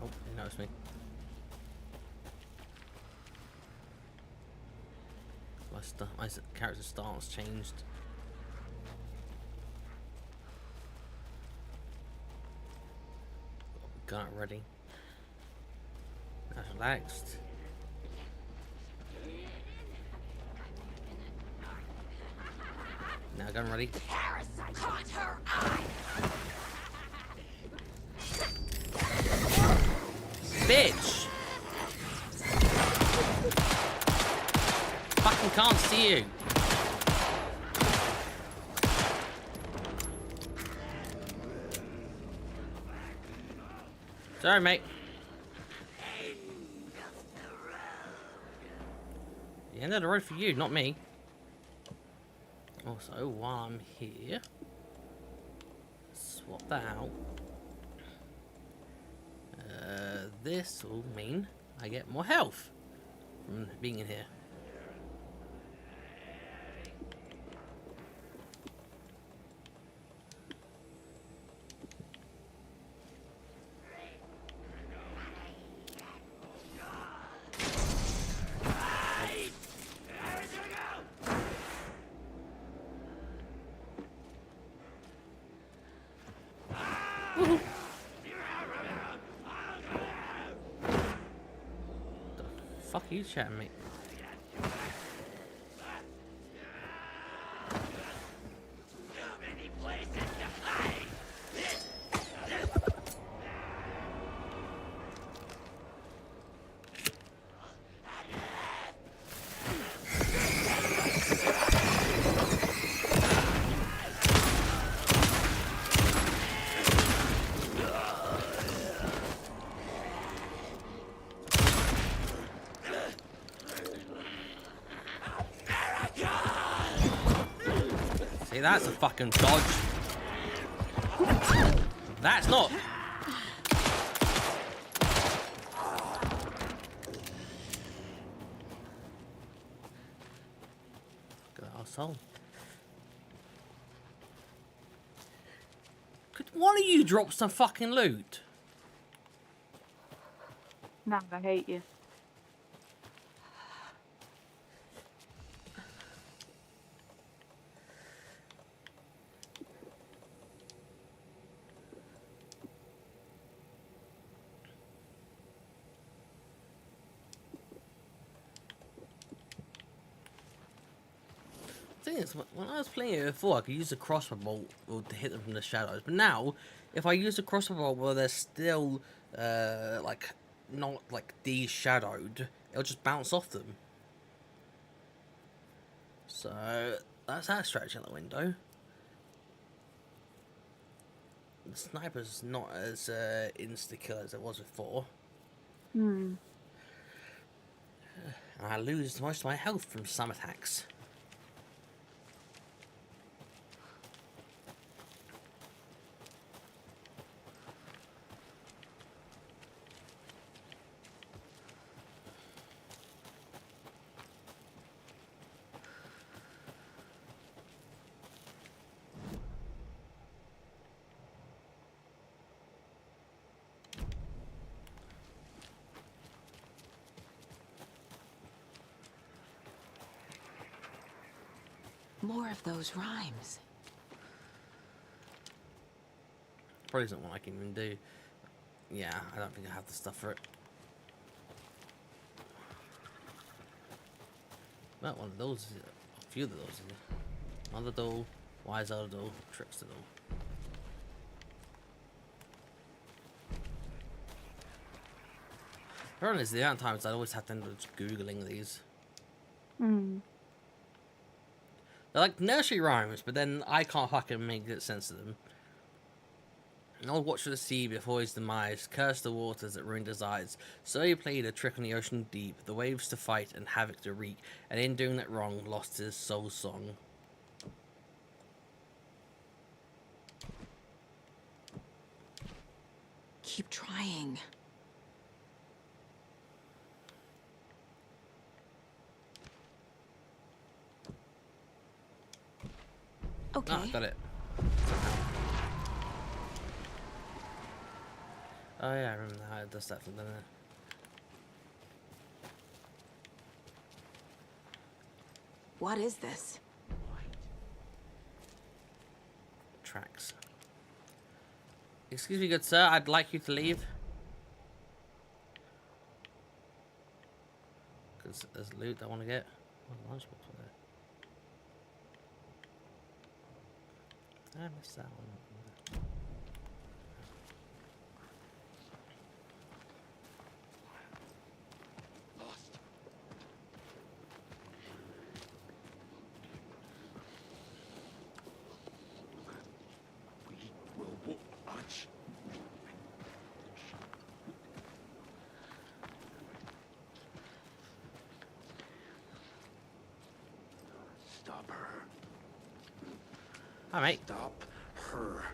Nope, he noticed me. My character's stance changed. Got it ready. Now relaxed. Now gun ready. Caught her eye. Bitch! Fucking can't see you. Sorry, mate. The end of the road for you, not me. Also, while I'm here, swap that out. This will mean I get more health from being in here. The fuck are you chatting, mate? See, that's a fucking dodge. That's not. Look at that asshole. Could one of you drop some fucking loot? Nah, I hate you. The thing is, when I was playing it before, I could use a crossbow bolt to hit them from the shadows. But now, if I use a crossbow bolt while they're still, like, not like de-shadowed, it'll just bounce off them. So that's that strategy out the window. The sniper's not as insta-kill as it was before. Hmm. And I lose most of my health from some attacks. More of those rhymes. Probably isn't one I can even do. Yeah, I don't think I have the stuff for it. Well, one of those, a few of those. Mother doll, wise elder doll, trickster doll. The problem is the amount of times I always have to end up just Googling these. Hmm. They're like nursery rhymes, but then I can't fucking make sense of them. An old watch for the sea before his demise, cursed the waters that ruined his eyes. So he played a trick on the ocean deep, the waves to fight and havoc to wreak, and in doing that wrong, lost his soul song. Keep trying. Okay. Ah, got it. Oh yeah, I remember how it does that from the What is this? tracks. Excuse me, good sir, I'd like you to leave. Because there's loot I want to get. Oh, lunchbox with it. I missed that one. Stop her. Hi, mate. Stop her.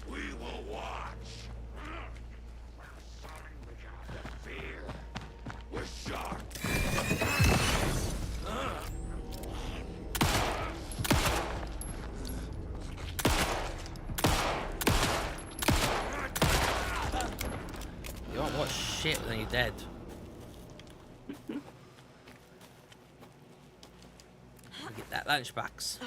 We will watch. The fear was sharp. You want what shit when you're dead? lunchbox.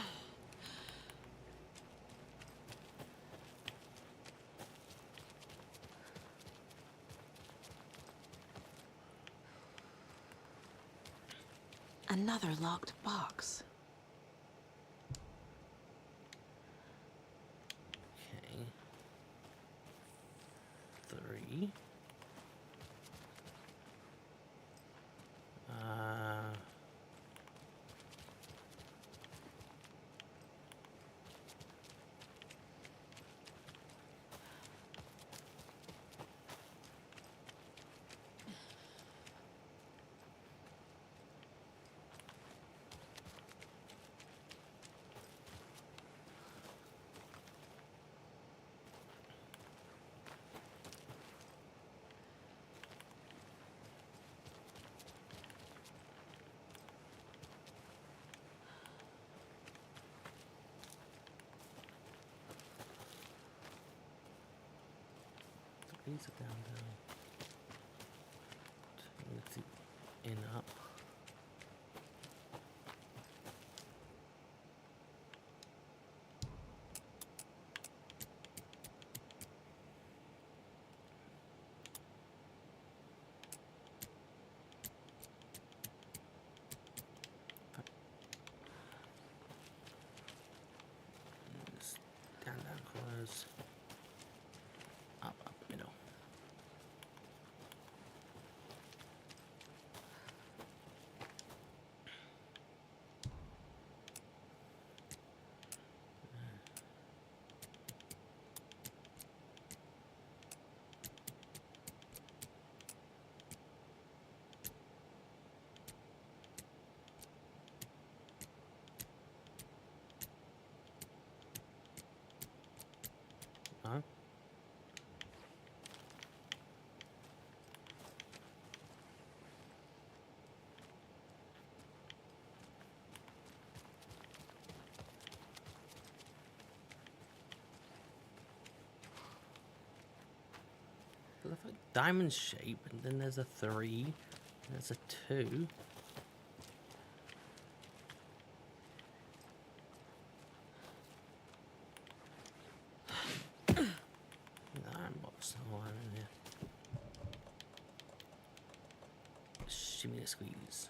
Another locked box. Okay. 3. These are down. Let's see. In up. Down corners. Up middle. Huh? There's a diamond shape, and then there's a 3, and there's a 2. Iron box, no iron in here. Shimmy a squeeze.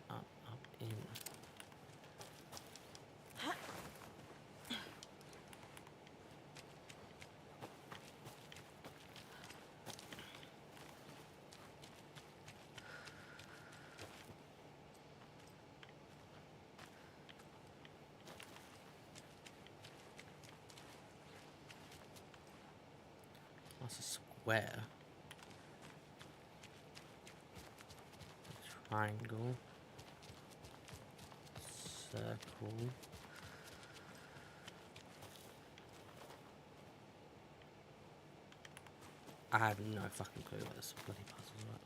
Up, in. That's a square. Triangle. Circle. I have no fucking clue what this bloody puzzle's about.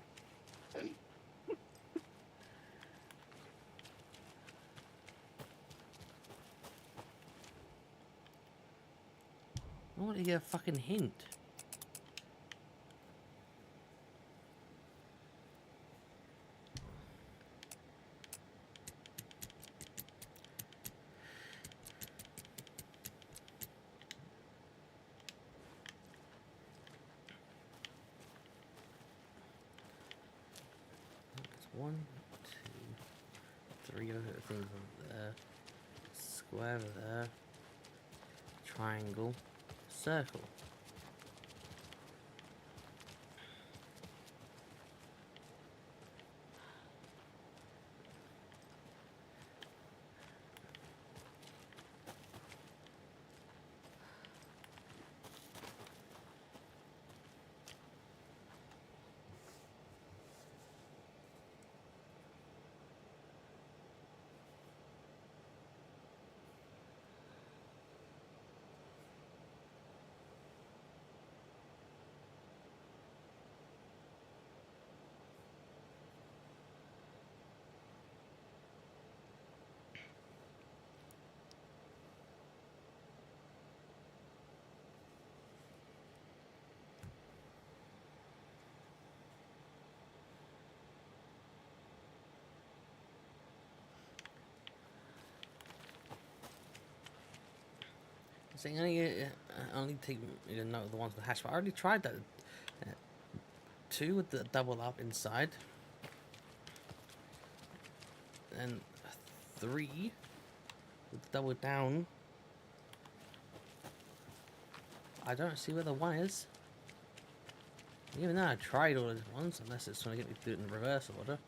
I want to get a fucking hint. There's 1, 2, 3 other things over there. Square over there. Triangle. Circle. saying only take note of the ones with the hash, but I already tried that. 2 with the double up inside, and 3 with the double down. I don't see where the 1 is. Even though I tried all these ones, unless it's trying to get me to do it in reverse order.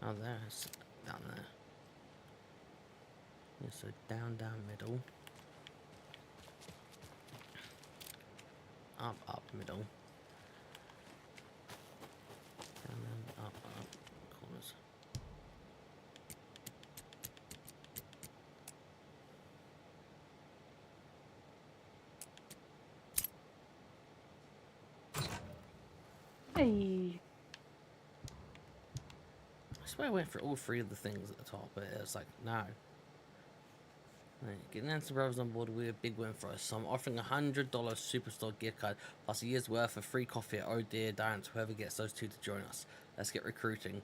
Oh, there's down there. Yeah, so down, middle. Up, middle. Down, up, corners. Hey. I swear I went for all 3 of the things at the top, but it's like, no. Right, getting Nancy Brothers on board will be a big win for us. So I'm offering a $100 Superstore gift card plus a year's worth of free coffee at Oh Dear Darren to whoever gets those 2 to join us. Let's get recruiting.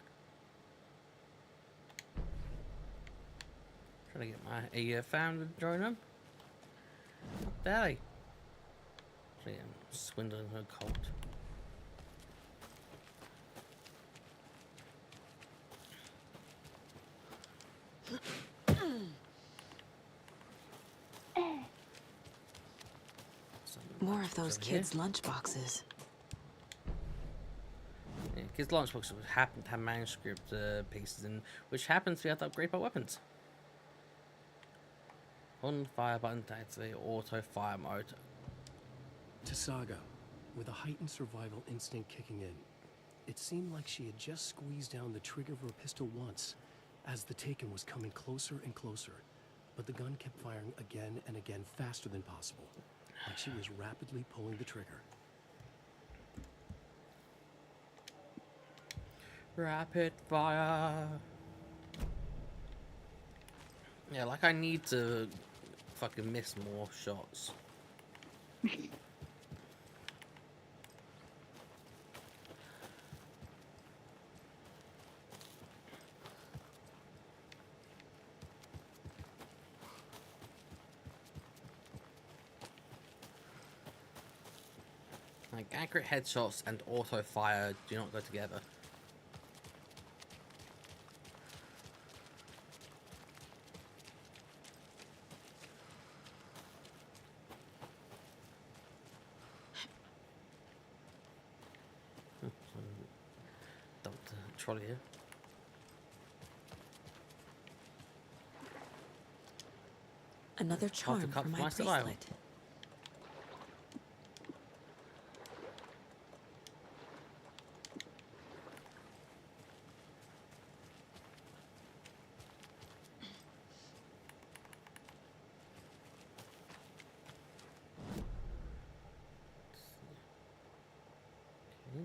Trying to get my founder to join them. What the hell? Trying to get swindling her cult. More of those kids' lunchboxes. Yeah, kids' lunchboxes happen to have manuscript pieces in, which happens to have to upgrade our weapons. On the fire button to activate auto fire mode. Saga, with a heightened survival instinct kicking in, it seemed like she had just squeezed down the trigger of her pistol once, as the Taken was coming closer and closer, but the gun kept firing again and again faster than possible, like she was rapidly pulling the trigger. Rapid fire. Yeah, like I need to fucking miss more shots. Like, accurate headshots and auto fire do not go together. Dumped a trolley here. Another charm for my bracelet.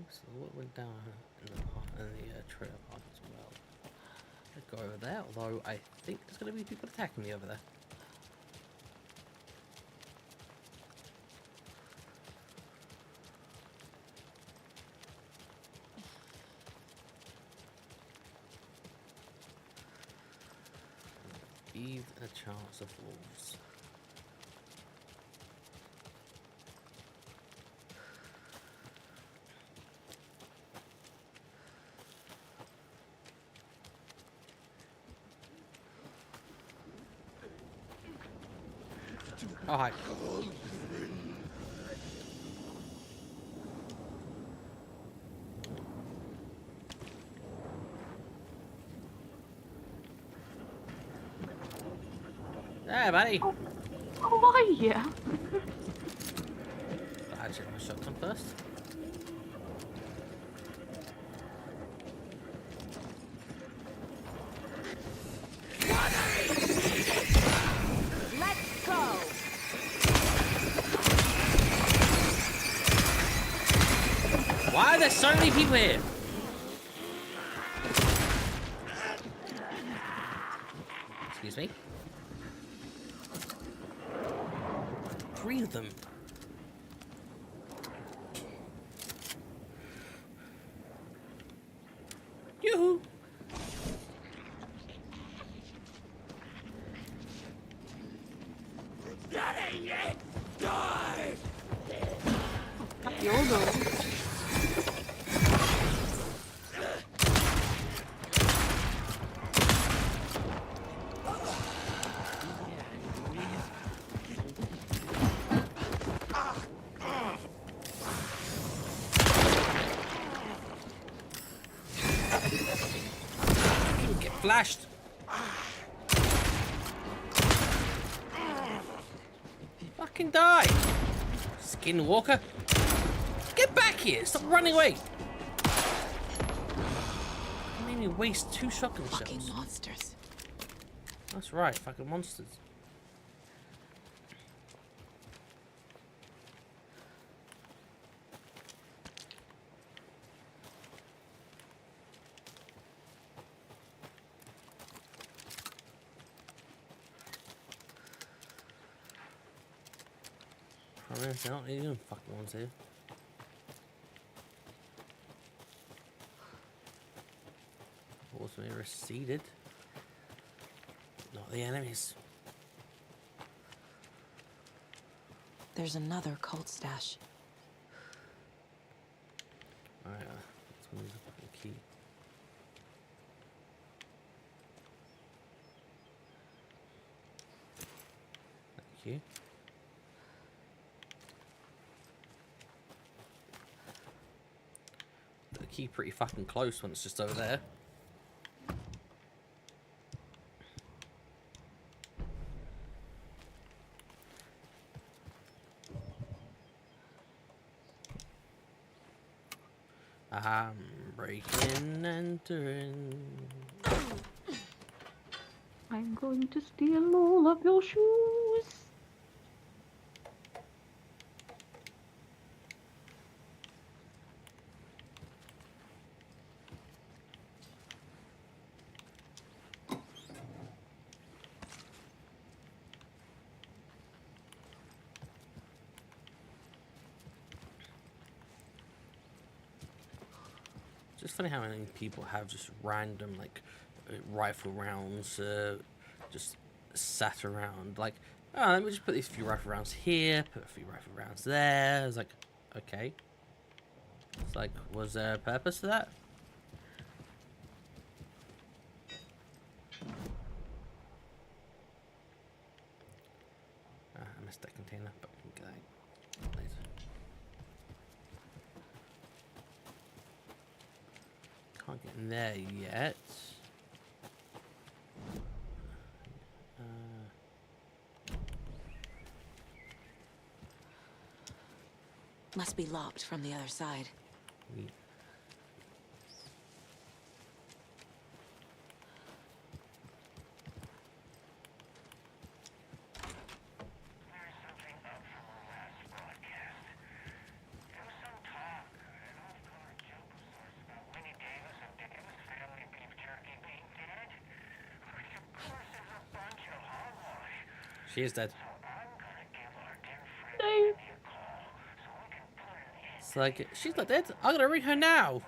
So what went down in the trailer park as well. Let's go over there, although I think there's going to be people attacking me over there. Leave a chance of wolves. Oh, hi. Hey, buddy. How are you? I check my shotgun first. there so many people here? Excuse me. 3 of them. Yoo-hoo! Die! You're going. Get flashed. Fucking die. Skinwalker. Get back here. Stop running away. I made me waste 2 shotgun shells. Fucking monsters. That's right, fucking monsters. They're not even fucking ones here. Also receded. Not the enemies. There's another cult stash. Alright, let's move the key. Thank you. The key pretty fucking close when it's just over there. I'm breaking, entering. I'm going to steal all of your shoes. It's just funny how many people have just random like rifle rounds just sat around. Like, oh, let me just put these few rifle rounds here, put a few rifle rounds there. It's like, okay. It's like, was there a purpose to that? I missed that container, but we can get that later. Can't get in there yet. Must be locked from the other side. Yeah. She is dead. No. It's like, she's not dead. I'm gonna ring her now.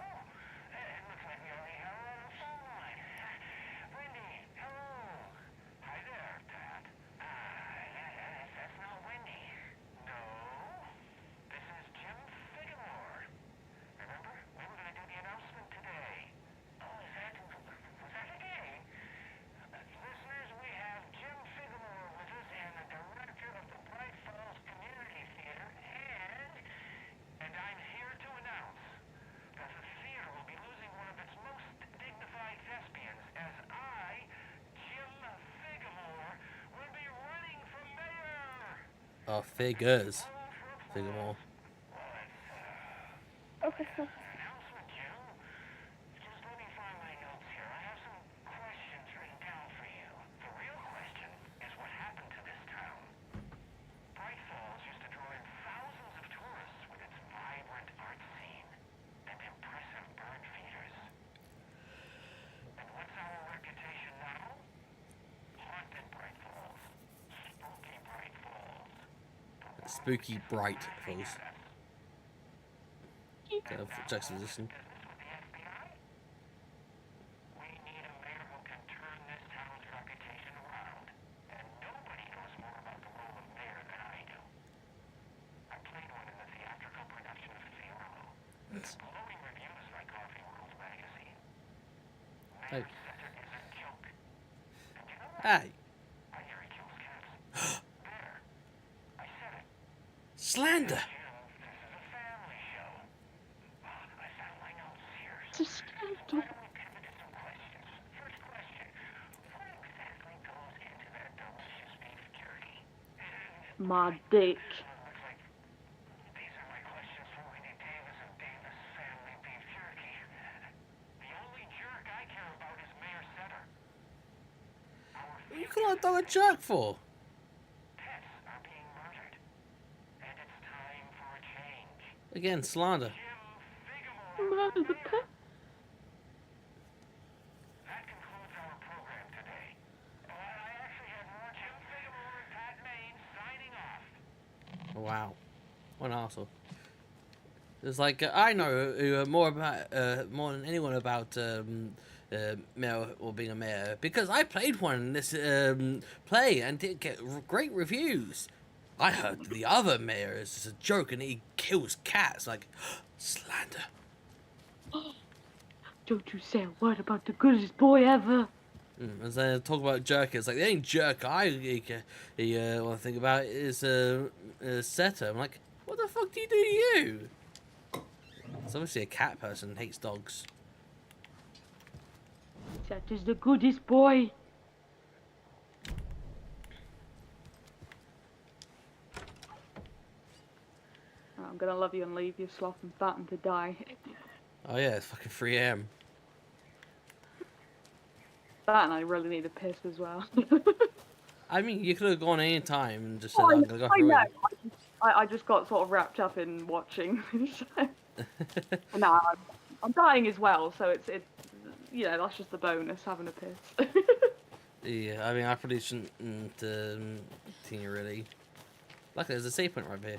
Oh, figures. Figure more. Okay. spooky bright things. Kind of juxtaposition. Hey. Hey. Slander. It's a scandal. My dick. What you call a dog a jerk for? Again, slander. Murder the pet. Wow, what an arsehole. It's like I know more about more than anyone about mayor or being a mayor because I played one in this play and did get great reviews. I heard the other mayor is just a joke and he kills cats. Like slander. Don't you say a word about the goodest boy ever. As I talk about jerk, it's like the only jerk I want to think about is Setter. I'm like, what the fuck do you do to you? It's obviously a cat person and hates dogs. That is the goodest boy. I'm gonna love you and leave you, sloth and fatten to die. Oh yeah, it's fucking 3 AM. That and I really need a piss as well. I mean, you could have gone any time and just said, I'm gonna go for a wee. I just got sort of wrapped up in watching. No, I'm dying as well, so it's you know, that's just the bonus, having a piss. Yeah, I mean, I probably shouldn't think it really. Look, there's a save point right here.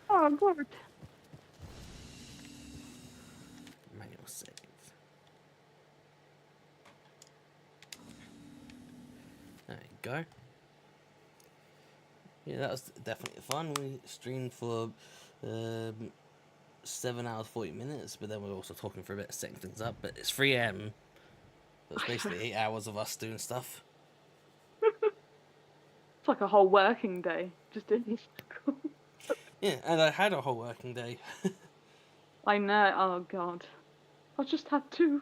Oh, good. Manual save. There you go. Yeah, that was definitely fun. We streamed for 7 hours 40 minutes, but then we were also talking for a bit, setting things up. But it's 3 AM. So it's basically 8 hours of us doing stuff. It's like a whole working day, just in school. Yeah, and I had a whole working day. I know. Oh god, I just had two.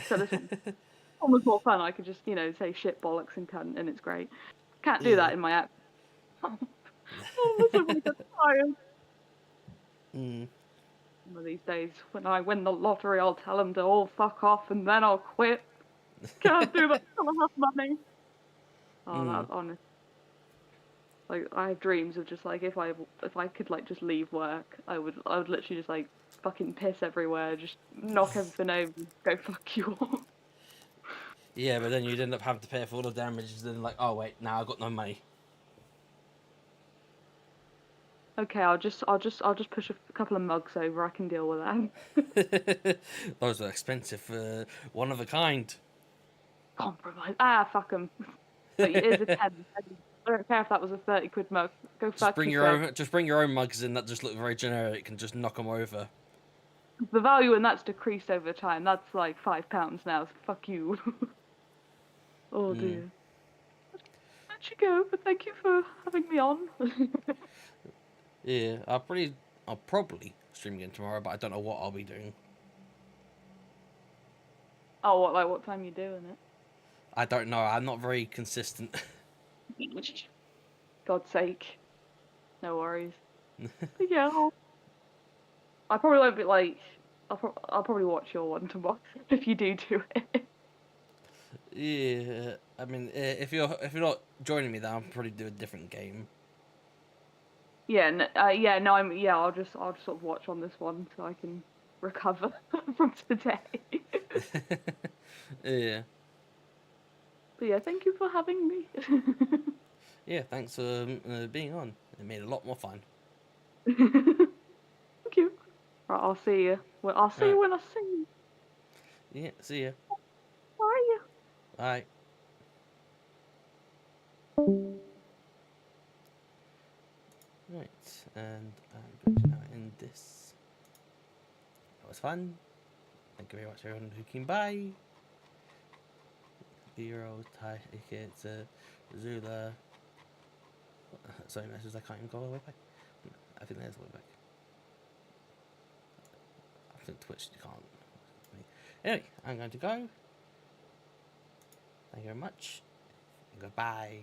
So this one was more fun. I could just, you know, say shit, bollocks, and cunt, and it's great. Can't do that in my app. Oh, this is really tired. One of these days, when I win the lottery, I'll tell them to all fuck off, and then I'll quit. Can't do that until I have money. Oh, that's honest. Like, I have dreams of just like if I could like just leave work, I would literally just like fucking piss everywhere, just knock everything over, and go fuck you all. Yeah, but then you'd end up having to pay for all the damages, and like, oh wait, now I've got no money. Okay, I'll just push a couple of mugs over. I can deal with that. Those are expensive, one of a kind. Compromise. Ah, fuck them. But it is a 10. I don't care if that was a 30 quid mug. Go fuck yourself. Just bring your own mugs in that just look very generic and just knock them over. The value in that's decreased over time. That's like £5 now. So fuck you. Oh dear. Let you go, but thank you for having me on. Yeah, I'll probably stream again tomorrow, but I don't know what I'll be doing. Oh, what time are you doing it? I don't know. I'm not very consistent. God's sake. No worries. But yeah, I probably won't be like. I'll probably watch your one tomorrow if you do it. Yeah, I mean, if you're not joining me, then I'll probably do a different game. Yeah, I'll just sort of watch on this one so I can recover from today. Yeah. But yeah, thank you for having me. Yeah, thanks for being on. It made it a lot more fun. Thank you. Right, I'll see you. Well, I'll see you when I see you. Yeah, see ya. Bye. Bye. Right, and I'm going to now end this. That was fun. Thank you very much everyone who came by. B-roll, Ty, it's Zula. Sorry, messages I can't even go all the way back. I think there's a way back. I think Twitch you can't. Anyway, I'm going to go. Thank you very much. Goodbye.